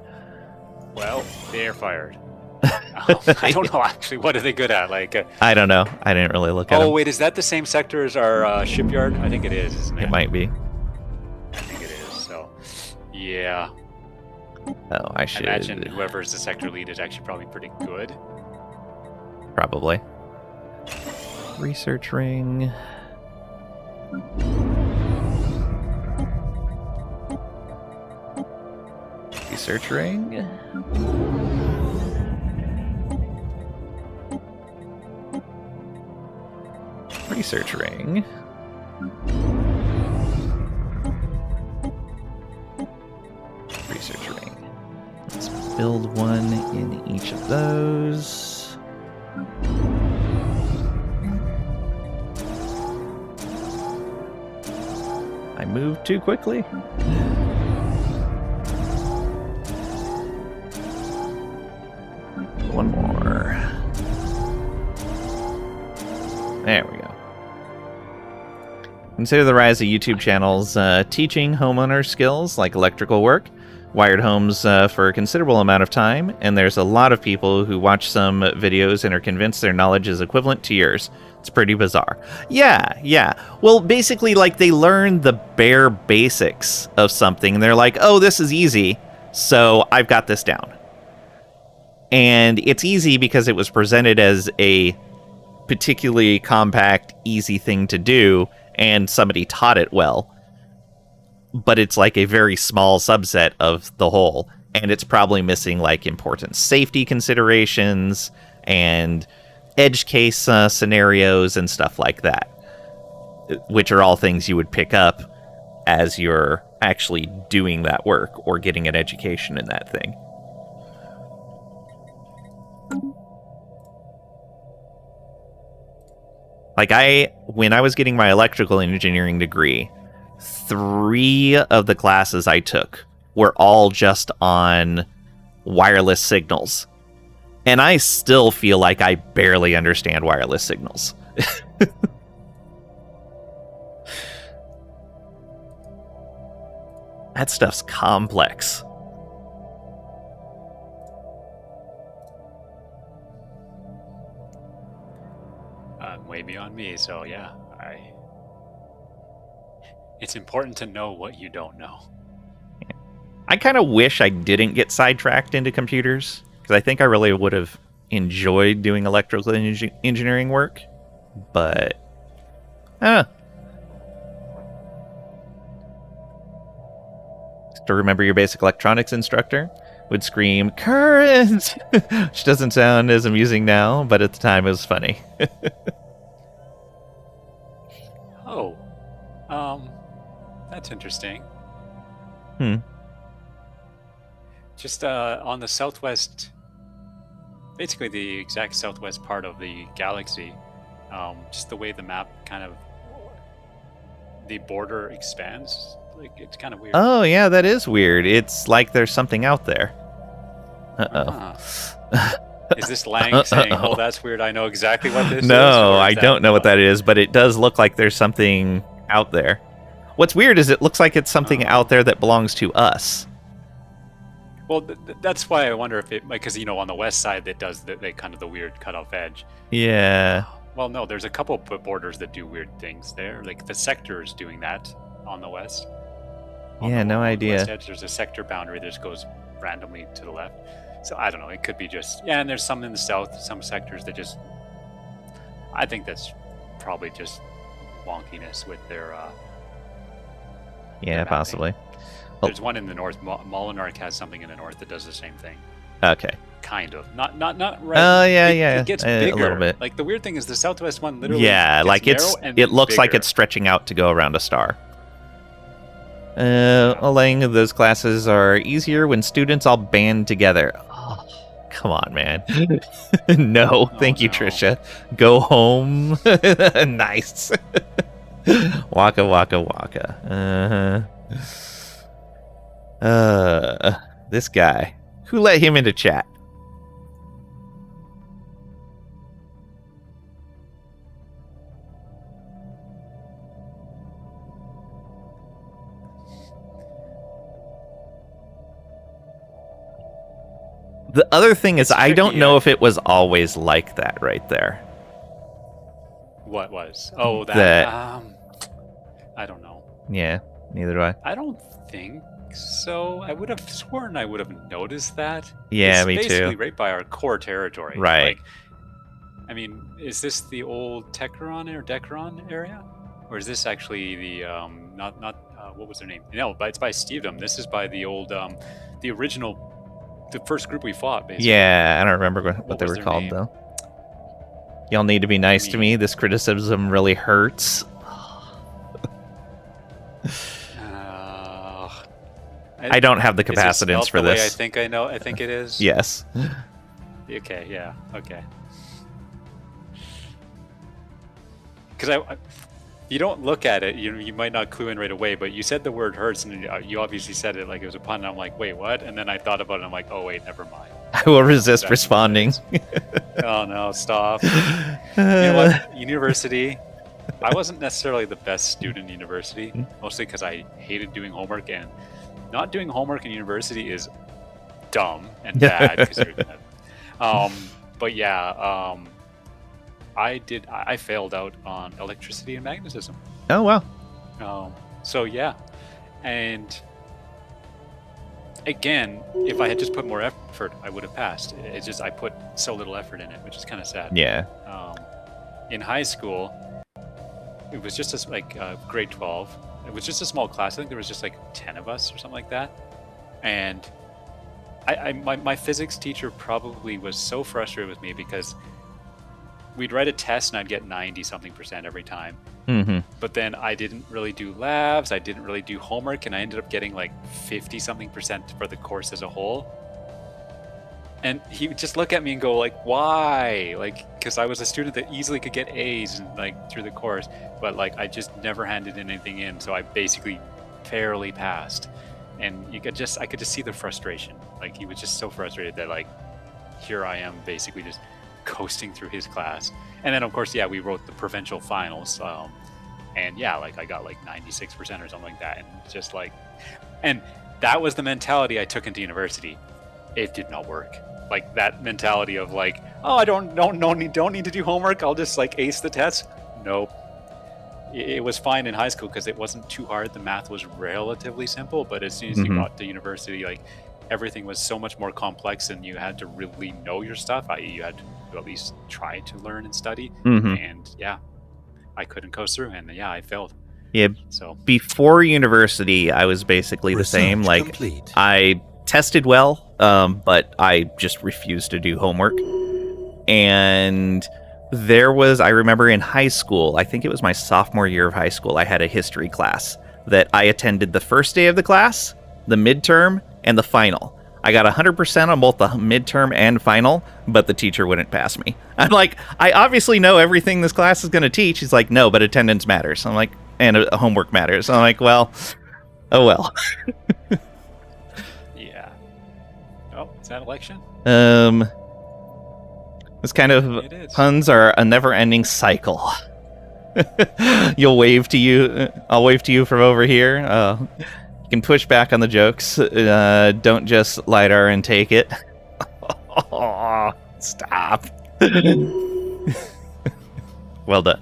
Well, they're fired. I don't know actually. What are they good at? Like, I don't know. I didn't really look at oh them. wait, is that the same sector as our shipyard? I think it is, isn't it? It might be. I think it is. So, yeah. Oh, I I should imagine whoever's the sector lead is actually probably pretty good. probably. Research ring. Research ring. Research ring. Research ring. Let's build one in each of those. I moved too quickly. One more. There we go. Consider the rise of YouTube channels teaching homeowner skills like electrical work, wired homes for a considerable amount of time, and there's a lot of people who watch some videos and are convinced their knowledge is equivalent to yours. It's pretty bizarre. Yeah. Well, basically, like, they learn the bare basics of something, and they're like, oh, this is easy, so I've got this down. And it's easy because it was presented as a particularly compact, easy thing to do, and somebody taught it well. But it's like a very small subset of the whole, and it's probably missing like important safety considerations and edge case scenarios and stuff like that, which are all things you would pick up as you're actually doing that work or getting an education in that thing. Like when I was getting my electrical engineering degree, 3 of the classes I took were all just on wireless signals. And I still feel like I barely understand wireless signals. That stuff's complex. me. So yeah, it's important to know what you don't know. I kind of wish I didn't get sidetracked into computers, because I think I really would have enjoyed doing electrical engineering work, but Still remember your basic electronics instructor would scream current, which doesn't sound as amusing now, but at the time it was funny. Oh, that's interesting. Just on the southwest, basically the exact southwest part of the galaxy, just the way the map kind of, the border expands, like it's kind of weird. Oh yeah, that is weird. It's like there's something out there. Is this Lang saying, "Oh, that's weird. I know exactly what this is"? No, I don't know what that is, but it does look like there's something out there. What's weird is it looks like it's something out there that belongs to us. Well, that's why I wonder if it, because on the west side that does the kind of the weird cutoff edge. Yeah. Well, no, there's a couple of borders that do weird things there. Like the sector is doing that on the west. Yeah, no idea. West edge, there's a sector boundary that just goes randomly to the left. So I don't know. It could be just and there's some in the south, some sectors that just. I think that's probably just wonkiness with their. Yeah, possibly. There's one in the north. Molinarch has something in the north that does the same thing. Okay. Kind of. Not right. Oh yeah. It gets bigger. A little bit. Like the weird thing is the southwest one literally. Yeah, like it looks like it's stretching out to go around a star. Lang, those classes are easier when students all band together. Oh, come on, man. No, thank you, Trisha. Go home. Nice. Waka waka waka. This guy. Who let him into chat? The other thing is, I don't know if it was always like that right there. What was? Oh, that. I don't know. Yeah, neither do I. I don't think so. I would have sworn I would have noticed that. Yeah, it's me basically too. right by our core territory. Right. Like, I mean, is this the old Techron or Decron area, or is this actually the not what was their name? No, but it's by Stevedom. This is by the old the original. The first group we fought, basically. Yeah, I don't remember what they were called, name? though. Y'all need to be nice to me. This criticism really hurts. I don't have the capacitance for this. Way I think I know. I think it is. Yes. Okay. Yeah. Okay. Because you don't look at it, you might not clue in right away, but you said the word hurts, and you obviously said it like it was a pun, and I'm like, wait, what? And then I thought about it, and I'm like, oh, wait, never mind. I will resist responding. Oh, no, stop. You know what? University, I wasn't necessarily the best student in university, mostly because I hated doing homework, and not doing homework in university is dumb and bad. But yeah, I failed out on electricity and magnetism. Oh, wow. So yeah, and again, if I had just put more effort, I would have passed. It's just I put so little effort in it, which is kind of sad. Yeah. In high school, it was just grade 12. It was just a small class. I think there was just like 10 of us or something like that. And my physics teacher probably was so frustrated with me because we'd write a test and I'd get 90-something% every time. Mm-hmm. But then I didn't really do labs, I didn't really do homework, and I ended up getting like 50-something% for the course as a whole. And he would just look at me and go like, why? Like, because I was a student that easily could get A's and like through the course, but like I just never handed anything in, so I basically fairly passed. And I could just see the frustration. Like he was just so frustrated that like, here I am basically just coasting through his class. And then of course, yeah, we wrote the provincial finals, and yeah, like I got like 96% or something like that, and just like, and that was the mentality I took into university. It did not work. Like that mentality of like, oh, I don't need to do homework, I'll just like ace the test. nope. It was fine in high school because it wasn't too hard. The math was relatively simple, but as soon as you got to university, like everything was so much more complex, and you had to really know your stuff. I.e., you had to at least try to learn and study. And yeah, I couldn't coast through, and yeah, I failed. Yeah. So before university, I was basically the same. Like, complete. I tested well, but I just refused to do homework. And I remember in high school, I think it was my sophomore year of high school, I had a history class that I attended the first day of the class, the midterm, and the final. I got 100% on both the midterm and final, but the teacher wouldn't pass me. I'm like, I obviously know everything this class is going to teach. He's like, no, but attendance matters. I'm like, and homework matters. I'm like, well, oh well. yeah. Oh, is that election? This kind of It is. puns are a never-ending cycle. You'll wave to you. I'll wave to you from over here. You can push back on the jokes. Don't just lidar and take it. Stop. Well done.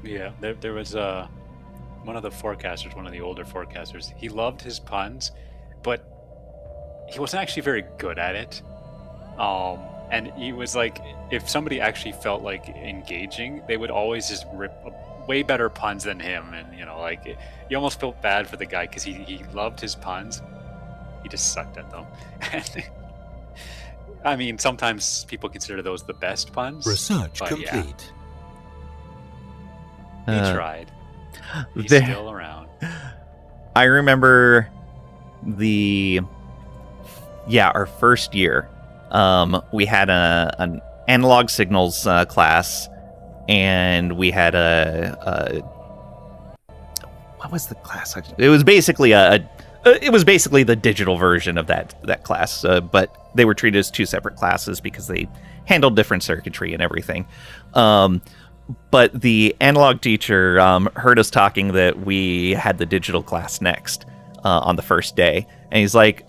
Yeah, there was one of the forecasters, one of the older forecasters. He loved his puns, but he wasn't actually very good at it. And he was like, if somebody actually felt like engaging, they would always just rip way better puns than him. And, like, you almost felt bad for the guy because he loved his puns. He just sucked at them. I mean, sometimes people consider those the best puns. Research but complete. Yeah, he tried. He's still around. I remember our first year, we had an analog signals class, and we had what was the class? It was basically the digital version of that class, but they were treated as two separate classes because they handled different circuitry and everything. But the analog teacher heard us talking that we had the digital class next on the first day, and he's like,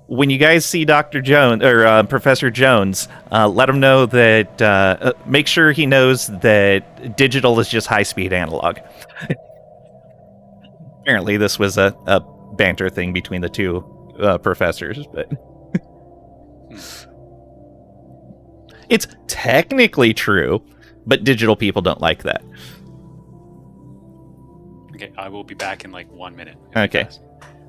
when you guys see Dr. Jones or Professor Jones, let him know that make sure he knows that digital is just high-speed analog. Apparently, this was a banter thing between the two professors, but it's technically true, but digital people don't like that. Okay, I will be back in like 1 minute. Okay.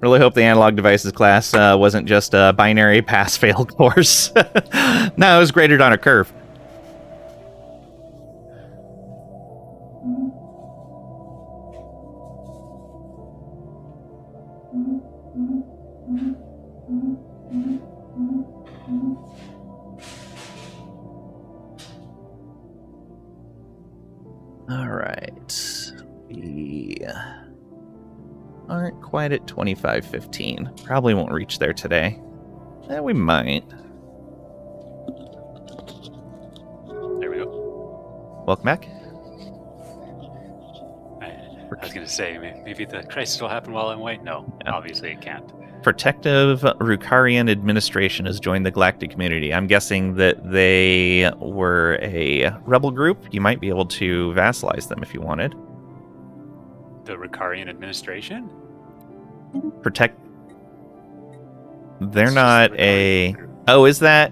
Really hope the analog devices class wasn't just a binary pass-fail course. No, it was graded on a curve. All right. We aren't quite at 25:15. Probably won't reach there today. We might. There we go. Welcome back. I was going to say, maybe the crisis will happen while I'm away. No, obviously it can't. Protective Rukarian Administration has joined the Galactic community. I'm guessing that they were a rebel group. You might be able to vassalize them if you wanted. The Rukarian administration? They're It's not just the a... Rukarian group. Oh, is that...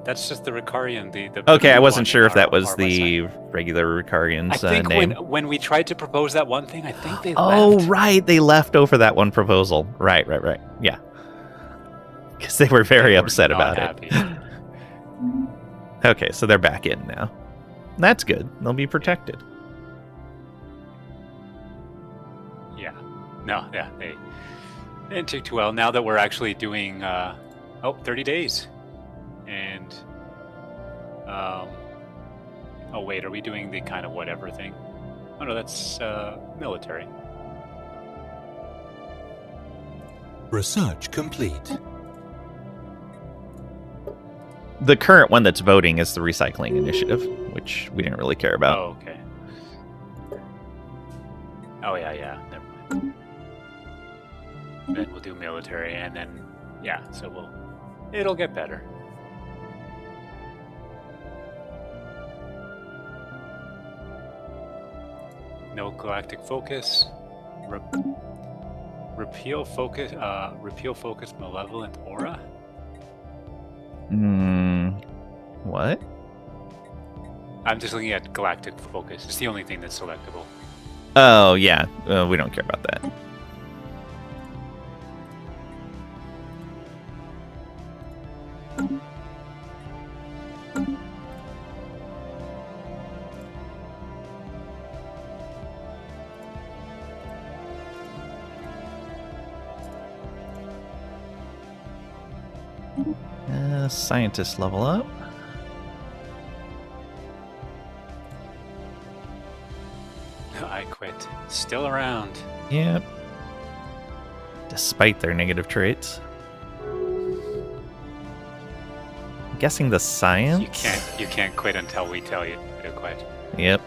That's just the Rukarian. The Okay, I blue wasn't one sure in if that our was the website. regular Rukarian's I think name. when we tried to propose that one thing, I think they Oh, left. right. They left over that one proposal. Right. Yeah. Because they were very They were upset not about it. happy. Okay, so they're back in now. That's good. They'll be protected. Yeah. No, yeah. They didn't take too well. Now that we're actually doing 30 days. And oh wait, are we doing the kind of whatever thing? Oh no, that's military. Research complete. The current one that's voting is the recycling initiative, which we didn't really care about. Oh, okay. Oh yeah, never mind. Then we'll do military, and then so it'll get better. No galactic focus. Repeal focus. Repeal focus. Malevolent aura. What? I'm just looking at galactic focus. It's the only thing that's selectable. Oh, yeah. We don't care about that. Scientist level up. I quit. Still around. Yep. Despite their negative traits. I'm guessing the science? You can't quit until we tell you to quit. Yep.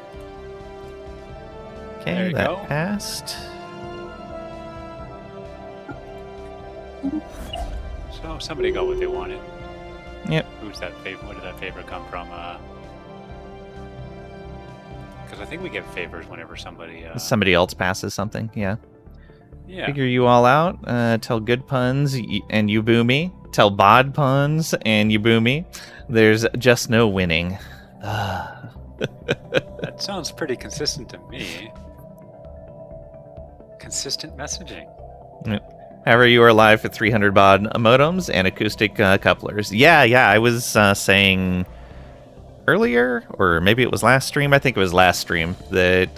There Okay, you that go. passed. So somebody got what they wanted. Yep. Who's that favor? Where did that favor come from? Because I think we get favors whenever somebody. Somebody else passes something, yeah. Yeah. Figure you all out. Tell good puns and you boo me. Tell bod puns and you boo me. There's just no winning. That sounds pretty consistent to me. Consistent messaging. Yep. However, you are live for 300 baud modems and acoustic couplers. Yeah, I was saying earlier, or maybe it was last stream. I think it was last stream that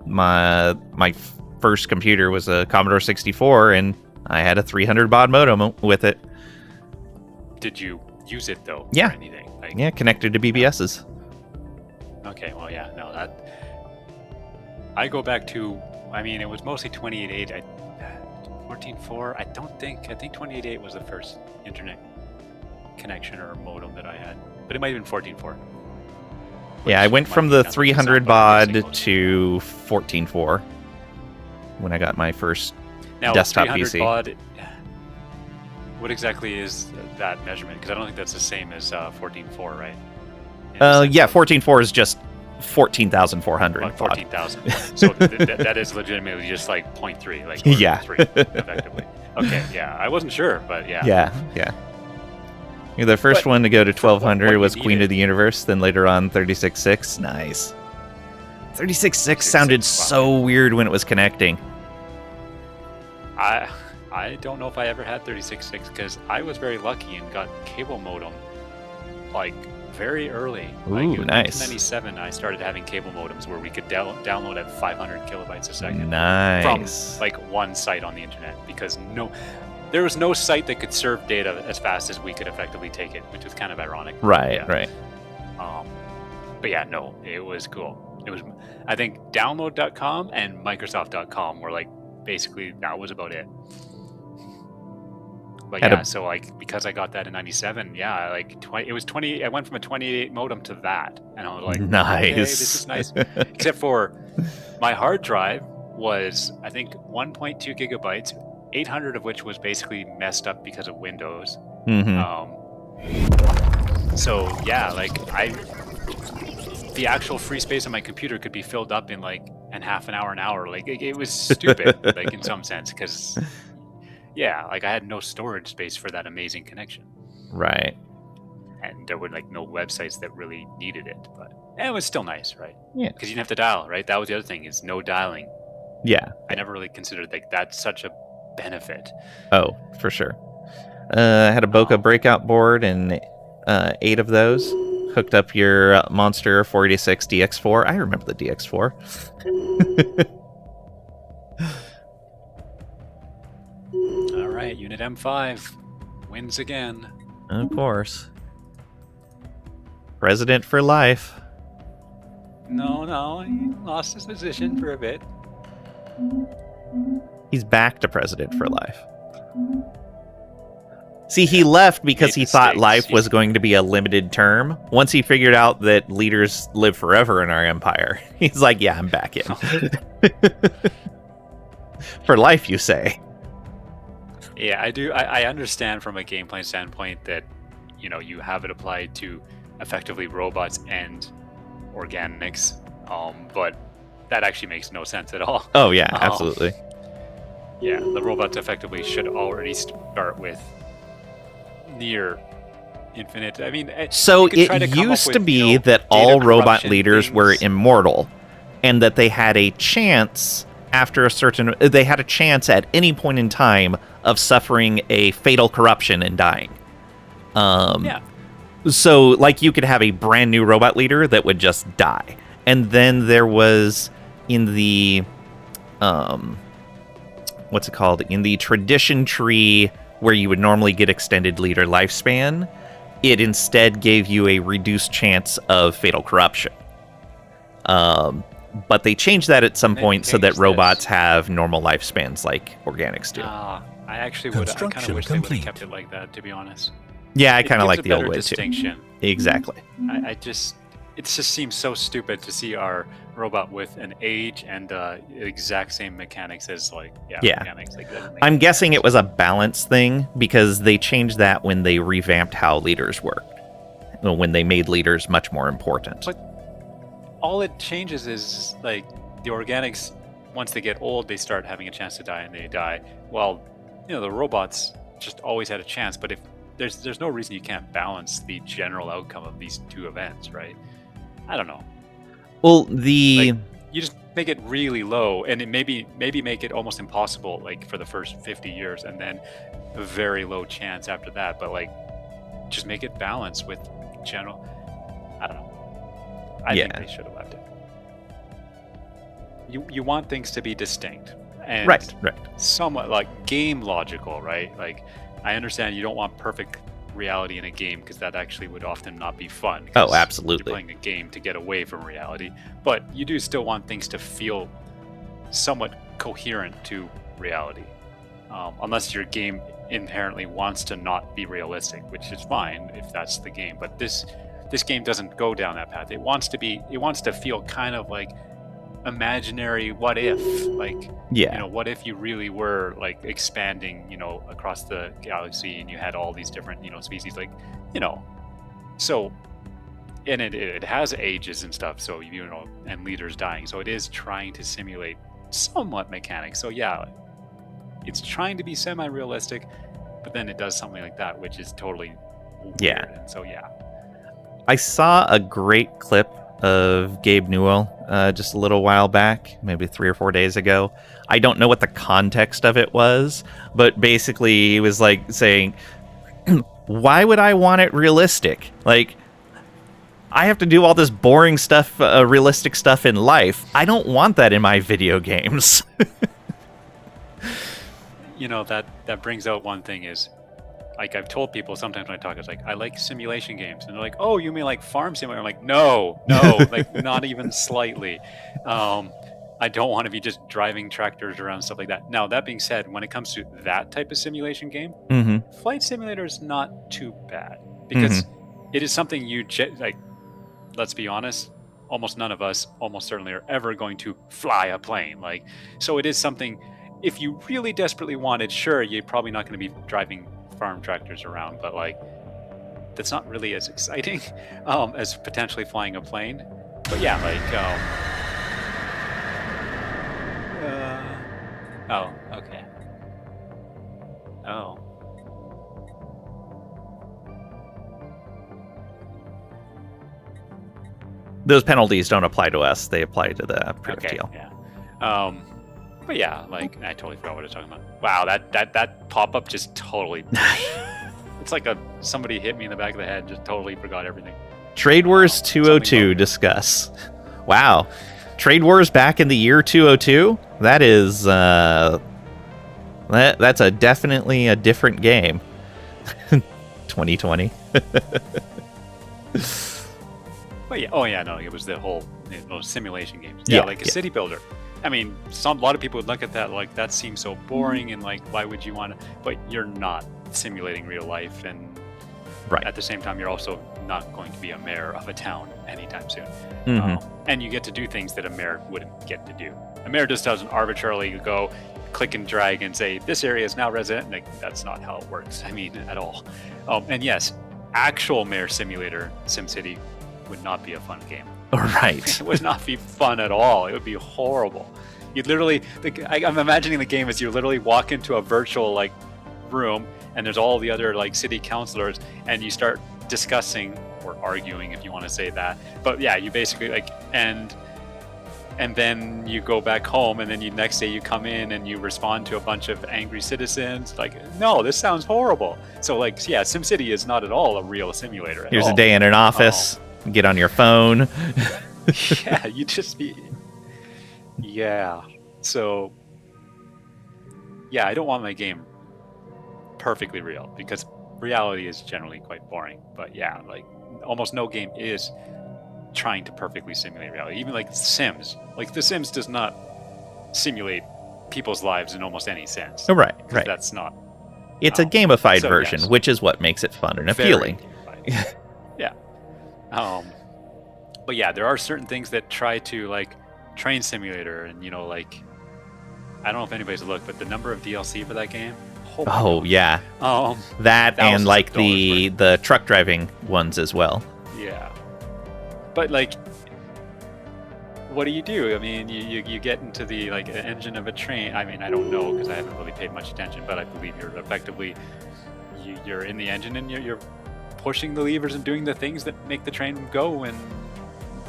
my first computer was a Commodore 64, and I had a 300 baud modem with it. Did you use it though? Yeah. For anything? Like, Yeah, connected to BBS's. Okay. Well, yeah. No, that. I go back to. I mean, it was mostly 28.8. 14.4. I think 28.8 was the first internet connection or modem that I had, but it might have been 14.4. Yeah, I went from the 300 baud to 14.4 when I got my first desktop 300 PC. baud, what exactly is that measurement? Because I don't think that's the same as 14.4, right? Yeah, 14.4 is just 14,400. Like 14,000. So that is legitimately just like 0.3, like Yeah. 3, effectively. Okay, yeah, I wasn't sure, but yeah. Yeah. You're the first But one to go to for what 1200 you was Queen needed. of the Universe, then later on 36.6. Nice. 36.6 sounded 36.6, so weird when it was connecting. I don't know if I ever had 36.6 because I was very lucky and got cable modem like very early. Like Ooh, in nice. 1997, I started having cable modems where we could download at 500 kilobytes a second Nice. from like one site on the internet because there was no site that could serve data as fast as we could effectively take it, which was kind of ironic. Right, Yeah. right. But yeah, no, it was cool. It was, I think, download.com and Microsoft.com were like basically that was about it. But Had yeah, a- so like because I got that in '97, yeah, like it was 20. I went from a 28 modem to that, and I was like, Nice. okay, this is nice. Except for my hard drive was, I think, 1.2 gigabytes, 800 of which was basically messed up because of Windows. Mm-hmm. So yeah, like the actual free space on my computer could be filled up in like half an hour. Like it was stupid, like in some sense, because yeah, like I had no storage space for that amazing connection, Right. and there were like no websites that really needed it. But it was still nice, right? Yeah. Because you didn't have to dial, right? That was the other thing, is no dialing. Yeah. I never really considered like that's such a benefit. Oh, for sure. I had a Boca breakout board and 8 of those. Hooked up your Monster 486 DX4. I remember the DX4. All right, Unit M5 wins again. Of course. President for life. No, he lost his position for a bit. He's back to president for life. See, he left because Made he thought mistakes. life was going to be a limited term. Once he figured out that leaders live forever in our empire, he's like, yeah, I'm back in. For life, you say. Yeah, I do. I understand from a gameplay standpoint that, you know, you have it applied to effectively robots and organics. But that actually makes no sense at all. Oh yeah, absolutely. Yeah, the robots effectively should already start with near infinite. I mean, So you could try to it come up used to with, be that data all robot corruption leaders were things. immortal, and that they had a chance after a certain. They had a chance at any point in time of suffering a fatal corruption and dying. Yeah. So, like, you could have a brand new robot leader that would just die. And then there was in the, what's it called? In the tradition tree where you would normally get extended leader lifespan, it instead gave you a reduced chance of fatal corruption. But they changed that at some They point so that changed robots this. have normal lifespans like organics do. I actually would. I kind of Construction wish they would have complete. kept it like that, to be honest. Yeah, I It kind of gives like a the old better way distinction. too. Exactly. I just, it just seems so stupid to see our robot with an age and exact same mechanics as Yeah. mechanics. Like, doesn't make I'm any guessing sense. it was a balance thing because they changed that when they revamped how leaders worked. When they made leaders much more important. But all it changes is like the organics. Once they get old, they start having a chance to die, and they die. Well, the robots just always had a chance. But if there's no reason you can't balance the general outcome of these two events, right? I don't know. Well, the Like, you just make it really low, and it maybe make it almost impossible, like for the first 50 years, and then a very low chance after that. But like, just make it balanced with general. I don't know. I think Yeah. they should have left it. You want things to be distinct and right. somewhat like game logical, right? Like, I understand you don't want perfect reality in a game because that actually would often not be fun. 'cause Oh, absolutely. You're playing a game to get away from reality, but you do still want things to feel somewhat coherent to reality, unless your game inherently wants to not be realistic, which is fine if that's the game. But this game doesn't go down that path. It wants to feel kind of like imaginary what if, like, Yeah. what if you really were like expanding, across the galaxy, and you had all these different, species, like, so, and it has ages and stuff, so and leaders dying, so it is trying to simulate somewhat mechanics. So yeah, it's trying to be semi-realistic, but then it does something like that, which is totally weird. Yeah. And so yeah, I saw a great clip of Gabe Newell just a little while back, maybe 3 or 4 days ago. I don't know what the context of it was, but basically he was like saying, why would I want it realistic? Like, I have to do all this boring stuff, realistic stuff in life. I don't want that in my video games. that brings out one thing is, like, I've told people sometimes when I talk, it's like, I like simulation games, and they're like, oh, you mean like farm simulator? I'm like, no, like, not even slightly. I don't want to be just driving tractors around, stuff like that. Now, that being said, when it comes to that type of simulation game, Flight Simulator is not too bad, because it is something like, let's be honest, almost none of us almost certainly are ever going to fly a plane. Like, so it is something, if you really desperately wanted, sure, you're probably not going to be driving farm tractors around, but like, that's not really as exciting as potentially flying a plane. But yeah, like, oh, okay. Oh. Those penalties don't apply to us. They apply to the Okay, PFTL. yeah. But yeah, like, I totally forgot what I was talking about. Wow, that pop-up just totally... It's like somebody hit me in the back of the head, just totally forgot everything. Trade Wars Something 202 about- discuss. Wow. Trade Wars back in the year 202? That is, that's definitely a different game. 2020. But yeah, no, it was the whole those simulation games. Yeah, Like a yeah. city builder. I mean, a lot of people would look at that like, that seems so boring, and like, why would you want to? But you're not simulating real life, and Right. at the same time, you're also not going to be a mayor of a town anytime soon. Mhm. And you get to do things that a mayor wouldn't get to do. A mayor just doesn't arbitrarily go click and drag and say, this area is now resident. Like, that's not how it works. I mean, at all. And yes, actual mayor simulator, SimCity, would not be a fun game. Right. It would not be fun at all. It would be horrible. You'd literally, I'm imagining the game as you literally walk into a virtual like room, and there's all the other like city councilors, and you start discussing or arguing, if you want to say that. But yeah, you basically like and then you go back home, and then next day you come in and you respond to a bunch of angry citizens. Like, no, this sounds horrible. So like, yeah, SimCity is not at all a real simulator. Here's a day in an office. Get on your phone. Yeah, you just be. Yeah. So. Yeah, I don't want my game perfectly real, because reality is generally quite boring. But yeah, like almost no game is trying to perfectly simulate reality. Even like Sims. Like The Sims does not simulate people's lives in almost any sense. Oh, right. That's not. It's a gamified so, version, yes. which is what makes it fun and appealing. Yeah. But yeah, there are certain things that try to like Train Simulator, and like I don't know if anybody's looked, but the number of DLC for that game. Oh yeah. That and like the truck driving ones as well. Yeah. But like, what do? I mean, you get into the like engine of a train. I mean, I don't know because I haven't really paid much attention, but I believe you're effectively you're in the engine and you're pushing the levers and doing the things that make the train go. And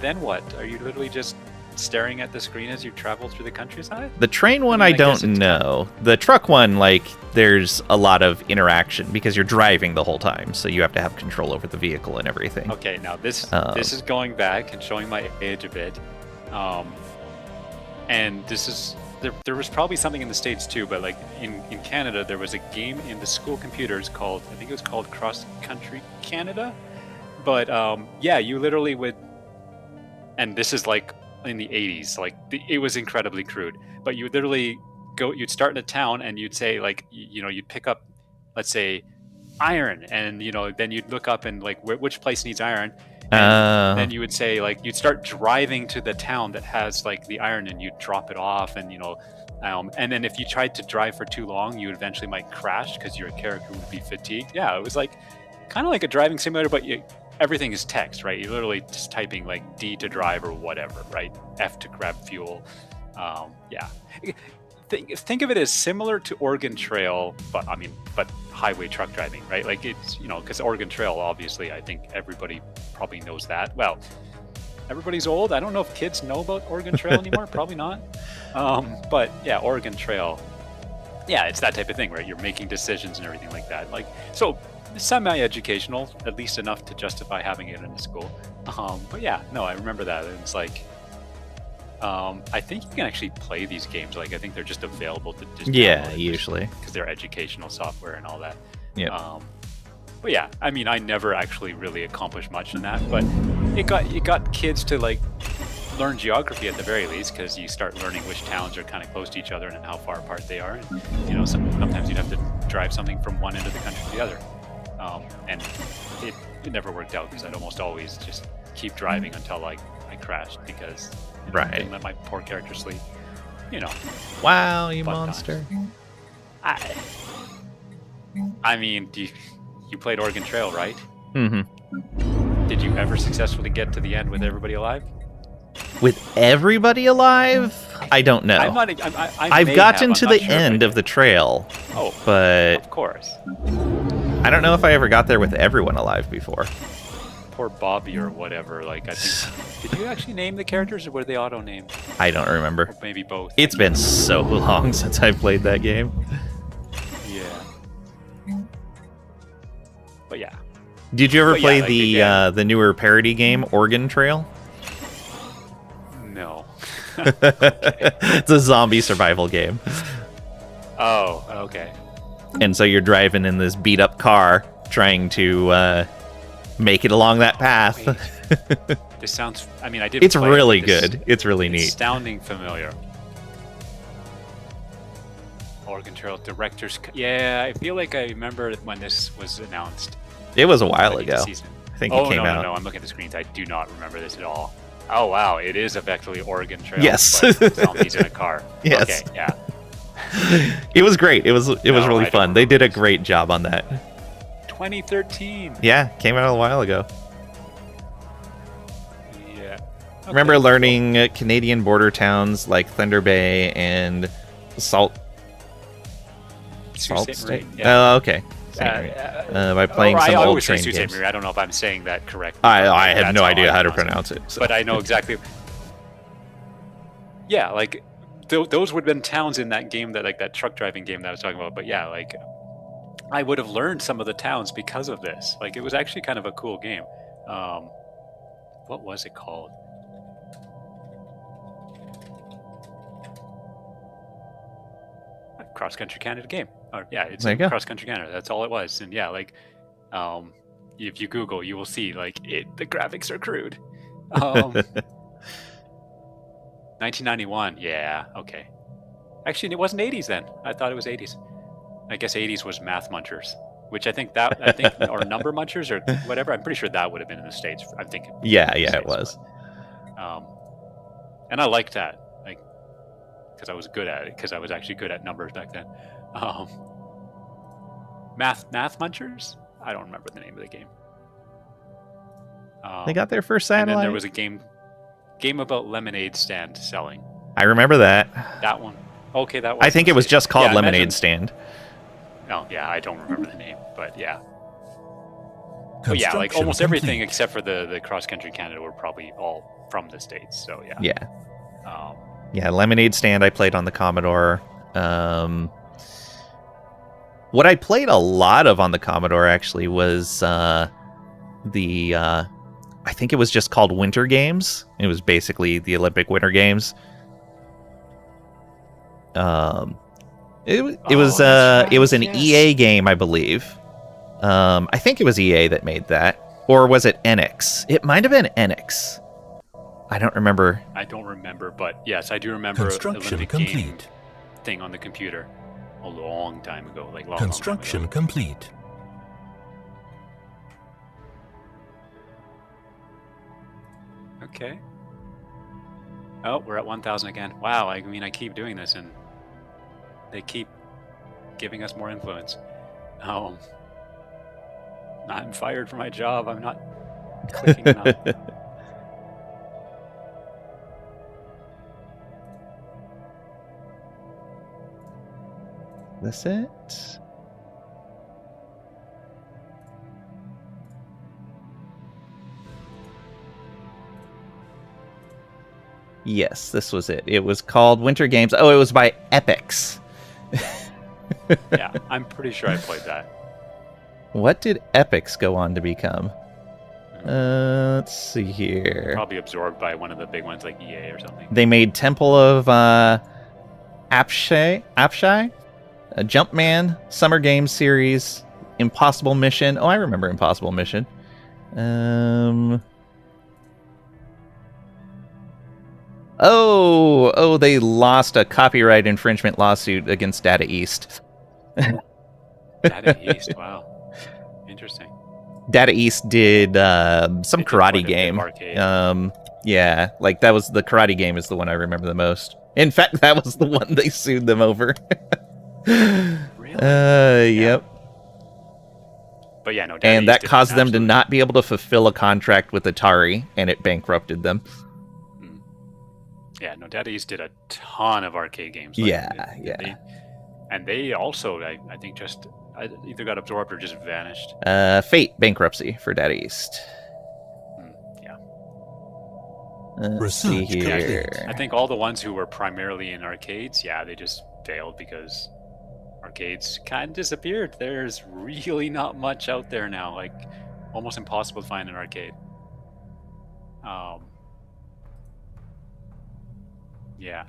then what? Are you literally just staring at the screen as you travel through the countryside? The train one, I don't know. The truck one, like, there's a lot of interaction because you're driving the whole time, so you have to have control over the vehicle and everything. Okay, now this is going back and showing my age a bit, and this is there was probably something in the States too, but like in Canada there was a game in the school computers called, I think it was called Cross Country Canada, but yeah, you literally would, and this is like in the 80s, like it was incredibly crude, but you would literally you'd start in a town and you'd say like, you'd pick up, let's say, iron, and then you'd look up and like which place needs iron, and then you would say like, you'd start driving to the town that has like the iron, and you'd drop it off, and and then if you tried to drive for too long, you eventually might crash because your character would be fatigued. Yeah, it was like kind of like a driving simulator, but everything is text, right? You're literally just typing like D to drive or whatever, right? F to grab fuel. Yeah. Think of it as similar to Oregon Trail, but highway truck driving, right? Like it's, because Oregon Trail, obviously, I think everybody probably knows that. Well, everybody's old. I don't know if kids know about Oregon Trail anymore. Probably not. But yeah, Oregon Trail. Yeah, it's that type of thing, right? You're making decisions and everything like that. Like, so semi-educational, at least enough to justify having it in a school. But yeah, no, I remember that. It's like, I think you can actually play these games. Like, I think they're just available to just usually, because they're educational software and all that. Yeah. But yeah, I mean, I never actually really accomplished much in that, but it got kids to like learn geography at the very least, because you start learning which towns are kind of close to each other and how far apart they are. And sometimes you'd have to drive something from one end of the country to the other. And it never worked out because I'd almost always just keep driving until like I crashed because I didn't let my poor character sleep. Wow, you monster. I mean, you played Oregon Trail, right? Mm-hmm. Did you ever successfully get to the end with everybody alive? With everybody alive? I don't know. I've gotten to the end of the trail. Oh, but of course. I don't know if I ever got there with everyone alive before. Poor Bobby or whatever. Like, I think. Did you actually name the characters, or were they auto-named? I don't remember. Or maybe both. It's been so long since I played that game. Yeah. But yeah. Did you ever play the newer parody game, Oregon Trail? No. It's a zombie survival game. Oh, okay. And so you're driving in this beat up car trying to make it along that path. This sounds, I mean, I did. It's really good. It's really neat. Sounding familiar. Oregon Trail director's. Yeah, I feel like I remember when this was announced. It was a while ago. I think it came out. No, I'm looking at the screens. I do not remember this at all. Oh wow, it is effectively Oregon Trail. Yes. But zombies in a car. Yes. Okay, yeah. It was great. It was really fun. They did a great job on that. 2013. Yeah, came out a while ago. remember learning Canadian border towns like Thunder Bay and Salt Sault Ste. State. Marie, yeah. Oh, okay. By playing some I old always say train Sault Ste. games. Marie. I don't know if I'm saying that correctly. I have That's no idea how to pronounce pronounce it. So. But I know exactly. Yeah, like those would have been towns in that game, that truck driving game that I was talking about. But yeah, like I would have learned some of the towns because of this. Like it was actually kind of a cool game. What was it called? Cross Country Canada game. Or, yeah, it's Cross Country Canada. That's all it was. And yeah, like if you Google, you will see like the graphics are crude. 1991. Yeah, okay. Actually, it wasn't 80s then. I thought it was 80s. I guess 80s was Math Munchers, which I think or Number Munchers or whatever. I'm pretty sure that would have been in the States. I'm thinking. Yeah, it was. But, and I liked that, like, because I was good at it. Because I was actually good at numbers back then. Math Munchers. I don't remember the name of the game. They got their first satellite. And then there was a game about lemonade stand selling. I remember that. That one. Okay, that one. I think it was just called Lemonade Stand. Oh, yeah, I don't remember the name, but yeah. But yeah, like almost everything except for the Cross Country Canada were probably all from the States, so yeah. Yeah. Yeah, Lemonade Stand I played on the Commodore. What I played a lot of on the Commodore actually was I think it was just called Winter Games. It was basically the Olympic Winter Games. It was an EA game, I believe. I think it was EA that made that, or was it Enix? It might have been Enix. I don't remember. I don't remember, but yes, I do remember Olympic game thing on the computer a long time ago, like long Construction time ago. complete. Okay. Oh, we're at 1,000 again. Wow, I mean, I keep doing this, and they keep giving us more influence. I'm fired from my job. I'm not clicking enough. That's it. Yes, this was it. It was called Winter Games. Oh, it was by Epix. Yeah, I'm pretty sure I played that. What did Epix go on to become? Let's see here. Probably absorbed by one of the big ones like EA or something. They made Temple of Apshai, Jumpman, Summer Games Series, Impossible Mission. Oh, I remember Impossible Mission. Oh, they lost a copyright infringement lawsuit against Data East. Data East, wow. Interesting. Data East did some karate game. Yeah, like that was the karate game is the one I remember the most. In fact, that was the one they sued them over. Really? Yep. But yeah, no. Data And East that caused them to not be able to fulfill a contract with Atari, and it bankrupted them. Yeah, no. Data East did a ton of arcade games. Yeah. And they also, I think, just either got absorbed or just vanished. Fate bankruptcy for Data East. Yeah. Let's see here. I think all the ones who were primarily in arcades, they just failed because arcades kind of disappeared. There's really not much out there now. Like, almost impossible to find an arcade. Yeah.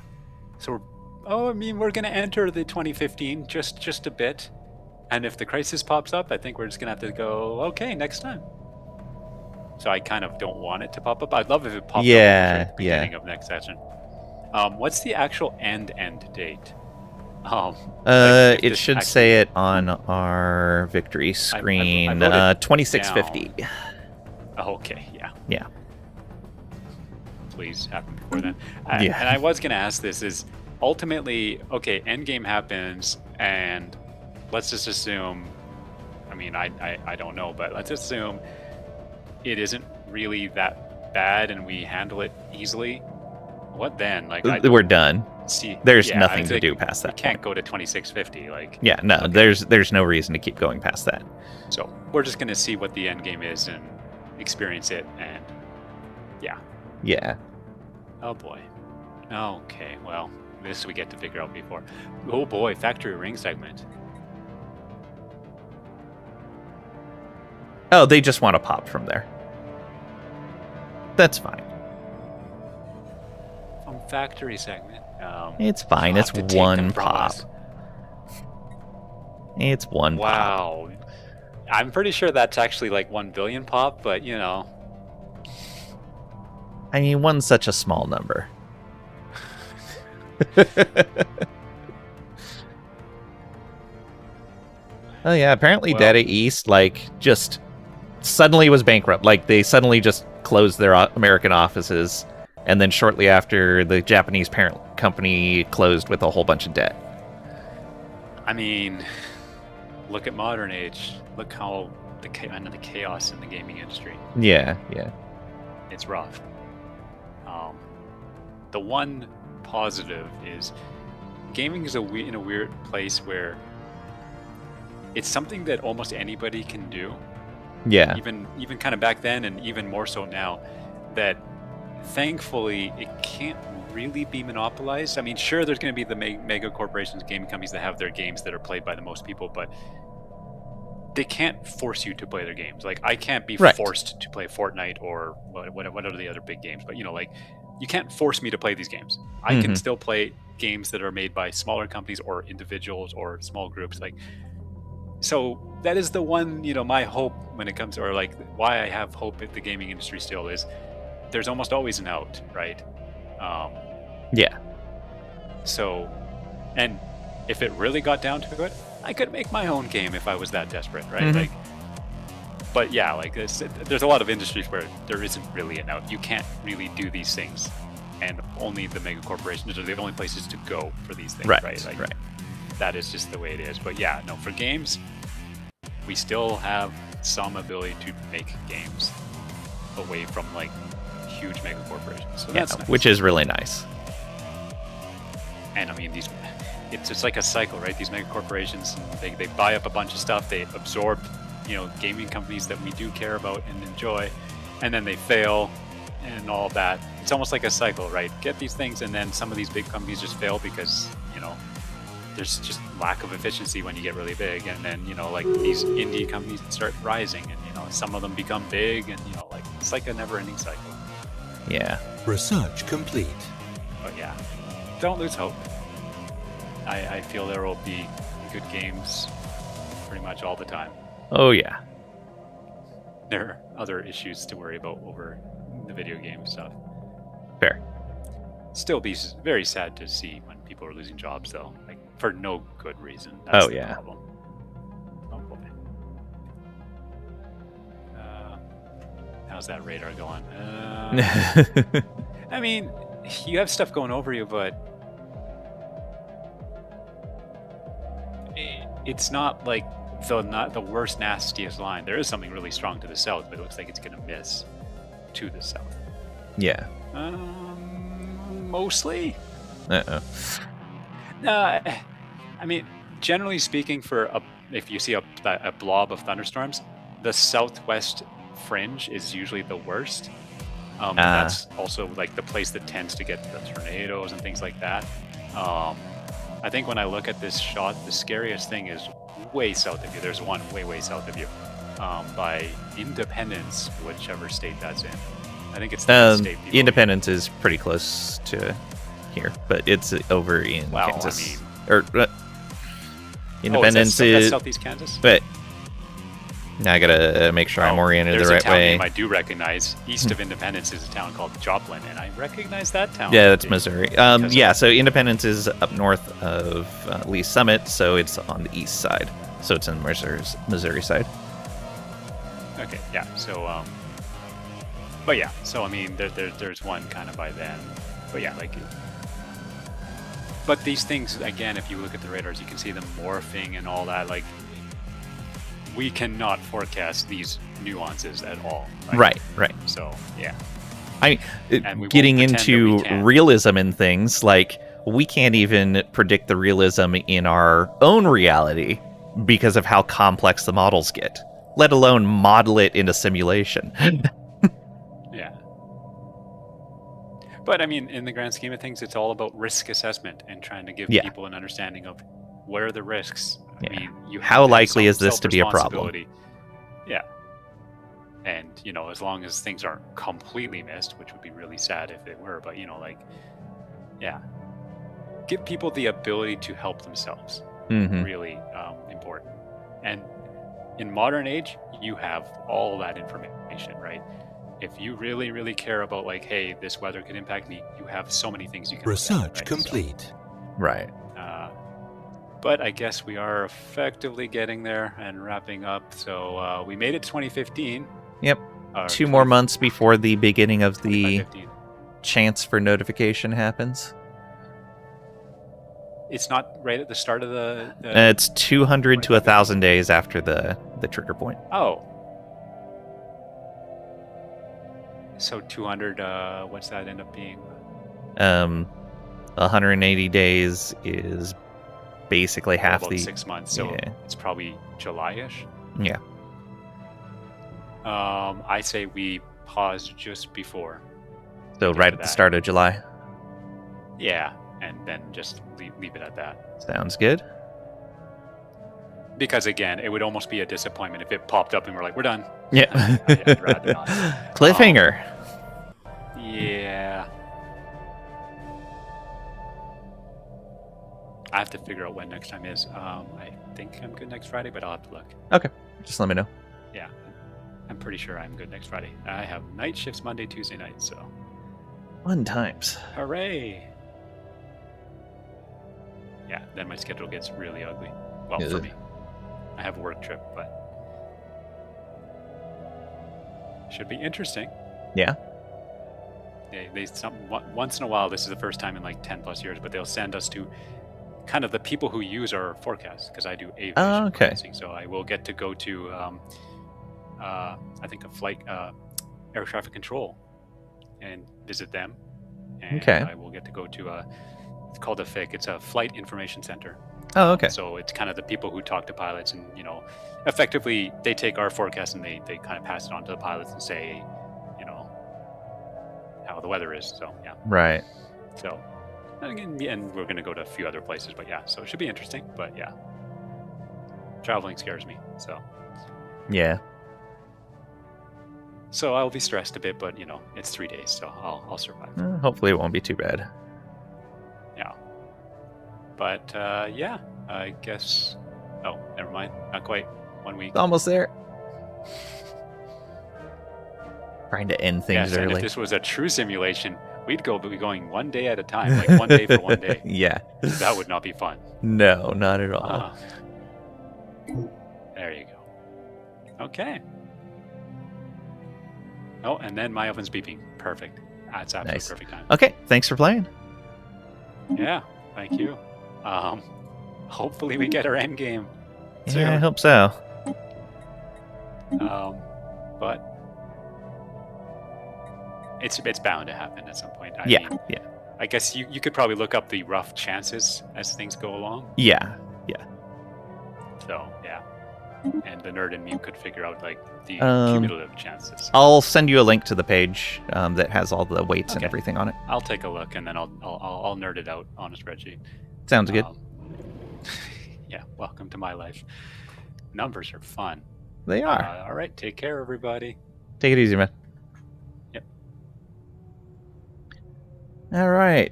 So, we're going to enter the 2015 just a bit. And if the crisis pops up, I think we're just going to have to go, okay, next time. So I kind of don't want it to pop up. I'd love if it popped up at the beginning of next session. What's the actual end date? It should say it on our victory screen. 2650. Okay, yeah. Yeah. Please happen before then. And I was going to ask this is ultimately, okay, endgame happens, and let's just assume, I mean, I don't know, but let's assume it isn't really that bad and we handle it easily, what then? Like We're done. see. There's yeah, nothing I to think do past we that can't point. go to 2650. Like Yeah, no, okay. there's no reason to keep going past that. So we're just gonna see what the end game is and experience it, and yeah. Yeah. Oh boy. Okay, well, this we get to figure out before. Oh boy, factory ring segment. Oh, they just want to pop from there. That's fine. From factory segment. It's fine. you'll It's have to take one them from pop. us. It's one pop. Wow. I'm pretty sure that's actually like 1 billion pop, but you know. I mean, one's such a small number. Oh yeah, apparently Well- Data East just suddenly was bankrupt. Like they suddenly just closed their American offices, and then shortly after, the Japanese parent company closed with a whole bunch of debt. I mean, look at modern age. Look how the chaos in the gaming industry. Yeah. It's rough. The one positive is gaming is in a weird place where it's something that almost anybody can do. Yeah. Even kind of back then, and even more so now, that thankfully it can't really be monopolized. I mean, sure, there's going to be the mega corporations, gaming companies that have their games that are played by the most people, but they can't force you to play their games. Like, I can't be Right. forced to play Fortnite or whatever the other big games, but like, you can't force me to play these games. I can Mhm. still play games that are made by smaller companies or individuals or small groups. Like, so that is the one, my hope when it comes to, or like why I have hope at the gaming industry still is there's almost always an out, right? Yeah. So, and if it really got down to it, I could make my own game if I was that desperate, right? Mhm. Like, but yeah, like there's a lot of industries where there isn't really an out. You can't really do these things, and only the mega corporations are the only places to go for these things, Right. right? Like, Right. that is just the way it is. But yeah, no, for games, we still have some ability to make games away from like huge mega corporations. So Yeah, that's nice. which is really nice. And I mean, it's like a cycle, right? These mega corporations, they buy up a bunch of stuff, they absorb, gaming companies that we do care about and enjoy, and then they fail and all that. It's almost like a cycle, right? Get these things, and then some of these big companies just fail because, there's just lack of efficiency when you get really big, and then, like these indie companies start rising, and, some of them become big, and, like, it's like a never-ending cycle. Yeah. Research complete. But yeah, don't lose hope. I feel there will be good games pretty much all the time. Oh yeah. There are other issues to worry about over the video game stuff. Fair. Still be very sad to see when people are losing jobs, though, like for no good reason. That's Oh, the yeah. problem. Oh boy. How's that radar going? I mean, you have stuff going over you, but it's not like not the worst, nastiest line. There is something really strong to the south, but it looks like it's going to miss to the south. Yeah. Mostly. Uh-oh. I mean, generally speaking, if you see a blob of thunderstorms, the southwest fringe is usually the worst. That's also like the place that tends to get the tornadoes and things like that. I think when I look at this shot, the scariest thing is way south of you. There's one way south of you, by Independence, whichever state that's in. I think it's the state. below. Independence is pretty close to here, but it's over in Well, Kansas. I mean, Independence that's is. southeast Kansas. But now I gotta make sure I'm oriented There's the a right town way. name I do recognize. East of Independence is a town called Joplin, and I recognize that town. Yeah, that's Missouri. Because Yeah, so Independence is up north of Lee Summit, so it's on the east side. So it's in Missouri side. Okay, yeah. So, but yeah. So I mean, there's one kind of by then. But yeah, like. But these things, again, if you look at the radars, you can see them morphing and all that. Like, we cannot forecast these nuances at all. Right. So, yeah. I And we won't getting pretend that we into can. realism in things, like, we can't even predict the realism in our own reality because of how complex the models get, let alone model it in a simulation. Yeah. But I mean, in the grand scheme of things, it's all about risk assessment and trying to give Yeah. people an understanding of what are the risks. Yeah. I mean, you How have to have likely some is this to be a problem? self-responsibility. Yeah. And, you know, as long as things aren't completely missed, which would be really sad if they were, but, you know, like, yeah. Give people the ability to help themselves. Mm-hmm. Really important. And in modern age, you have all that information, right? If you really, really care about, like, hey, this weather could impact me, you have so many things you can look at, Research right? complete. Right. But I guess we are effectively getting there and wrapping up. So we made it 2015. Yep. or 2 more months before the beginning of the 2015. chance for notification happens. It's not right at the start of the It's 200 to 1,000 days after the trigger point. Oh. So 200, what's that end up being? 180 days is basically half about the 6 months, so yeah. it's probably July-ish. Yeah. I say we pause just before. So get right to at the that. start of July. Yeah, and then just leave it at that. Sounds good. Because again, it would almost be a disappointment if it popped up and we're like, we're done. Yeah. I'd rather not. Cliffhanger. Yeah. I have to figure out when next time is. I think I'm good next Friday, but I'll have to look. Okay. Just let me know. Yeah. I'm pretty sure I'm good next Friday. I have night shifts Monday, Tuesday night, so. Fun times. Hooray! Yeah, then my schedule gets really ugly. Well, Is for it? me. I have a work trip, but should be interesting. Yeah. Once in a while, this is the first time in like 10 plus years, but they'll send us to kind of the people who use our forecast, because I do aviation Oh, okay. forecasting, so I will get to go to I think a flight air traffic control and visit them, and Okay. I will get to go to it's called a FIC. It's a Flight Information Center. Oh, okay. So it's kind of the people who talk to pilots, and you know, effectively they take our forecast and they kind of pass it on to the pilots and say, you know, how the weather is. So yeah. Right. So and again, and we're going to go to a few other places, but yeah, so it should be interesting. But yeah, traveling scares me. Yeah. So I'll be stressed a bit, but you know, it's 3 days, so I'll survive. Hopefully it won't be too bad. Yeah. But yeah, I guess. Oh, never mind. Not quite. 1 week. Almost there. Trying to end things Yes, and if early. this was a true simulation, we'd be going 1 day at a time, like 1 day for 1 day. Yeah. That would not be fun. No, not at all. Ah. There you go. Okay. Oh, and then my oven's beeping. Perfect. That's absolutely Nice. perfect time. Okay, thanks for playing. Yeah, thank you. Hopefully we get our end game soon. Yeah, I hope so. But it's bound to happen at some point. I Yeah, mean, yeah. I guess you could probably look up the rough chances as things go along. Yeah. So yeah, and the nerd in me could figure out like the cumulative chances. I'll send you a link to the page that has all the weights and Okay. everything on it. I'll take a look and then I'll nerd it out on a spreadsheet. Sounds good. Yeah, welcome to my life. Numbers are fun. They are. All right, take care, everybody. Take it easy, man. Yep. All right.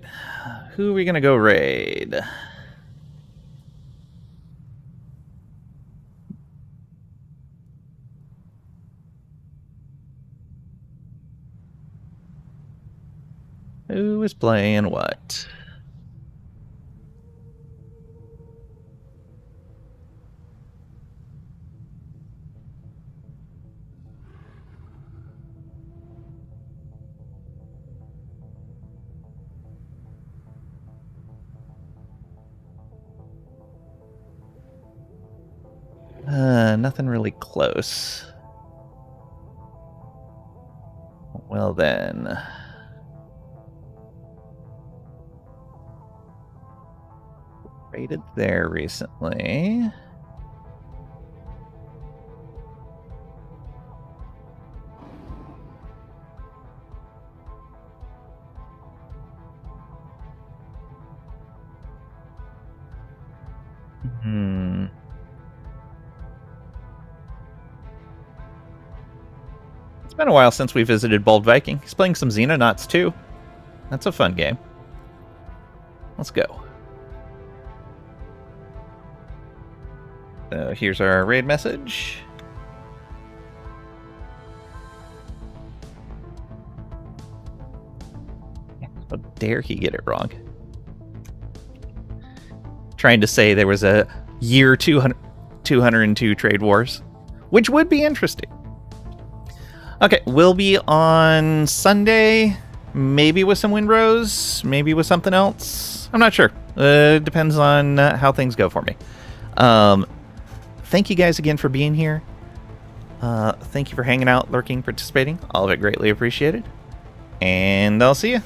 Who are we going to go raid? Who is playing what? Nothing really close. Well then. Rated there recently. It's been a while since we visited Bold Viking. He's playing some Xenonauts too. That's a fun game. Let's go. So here's our raid message. How dare he get it wrong? Trying to say there was a year 202 trade wars, which would be interesting. Okay, we'll be on Sunday, maybe with some Windrose, maybe with something else. I'm not sure. Depends on how things go for me. Thank you guys again for being here. Thank you for hanging out, lurking, participating. All of it greatly appreciated. And I'll see you.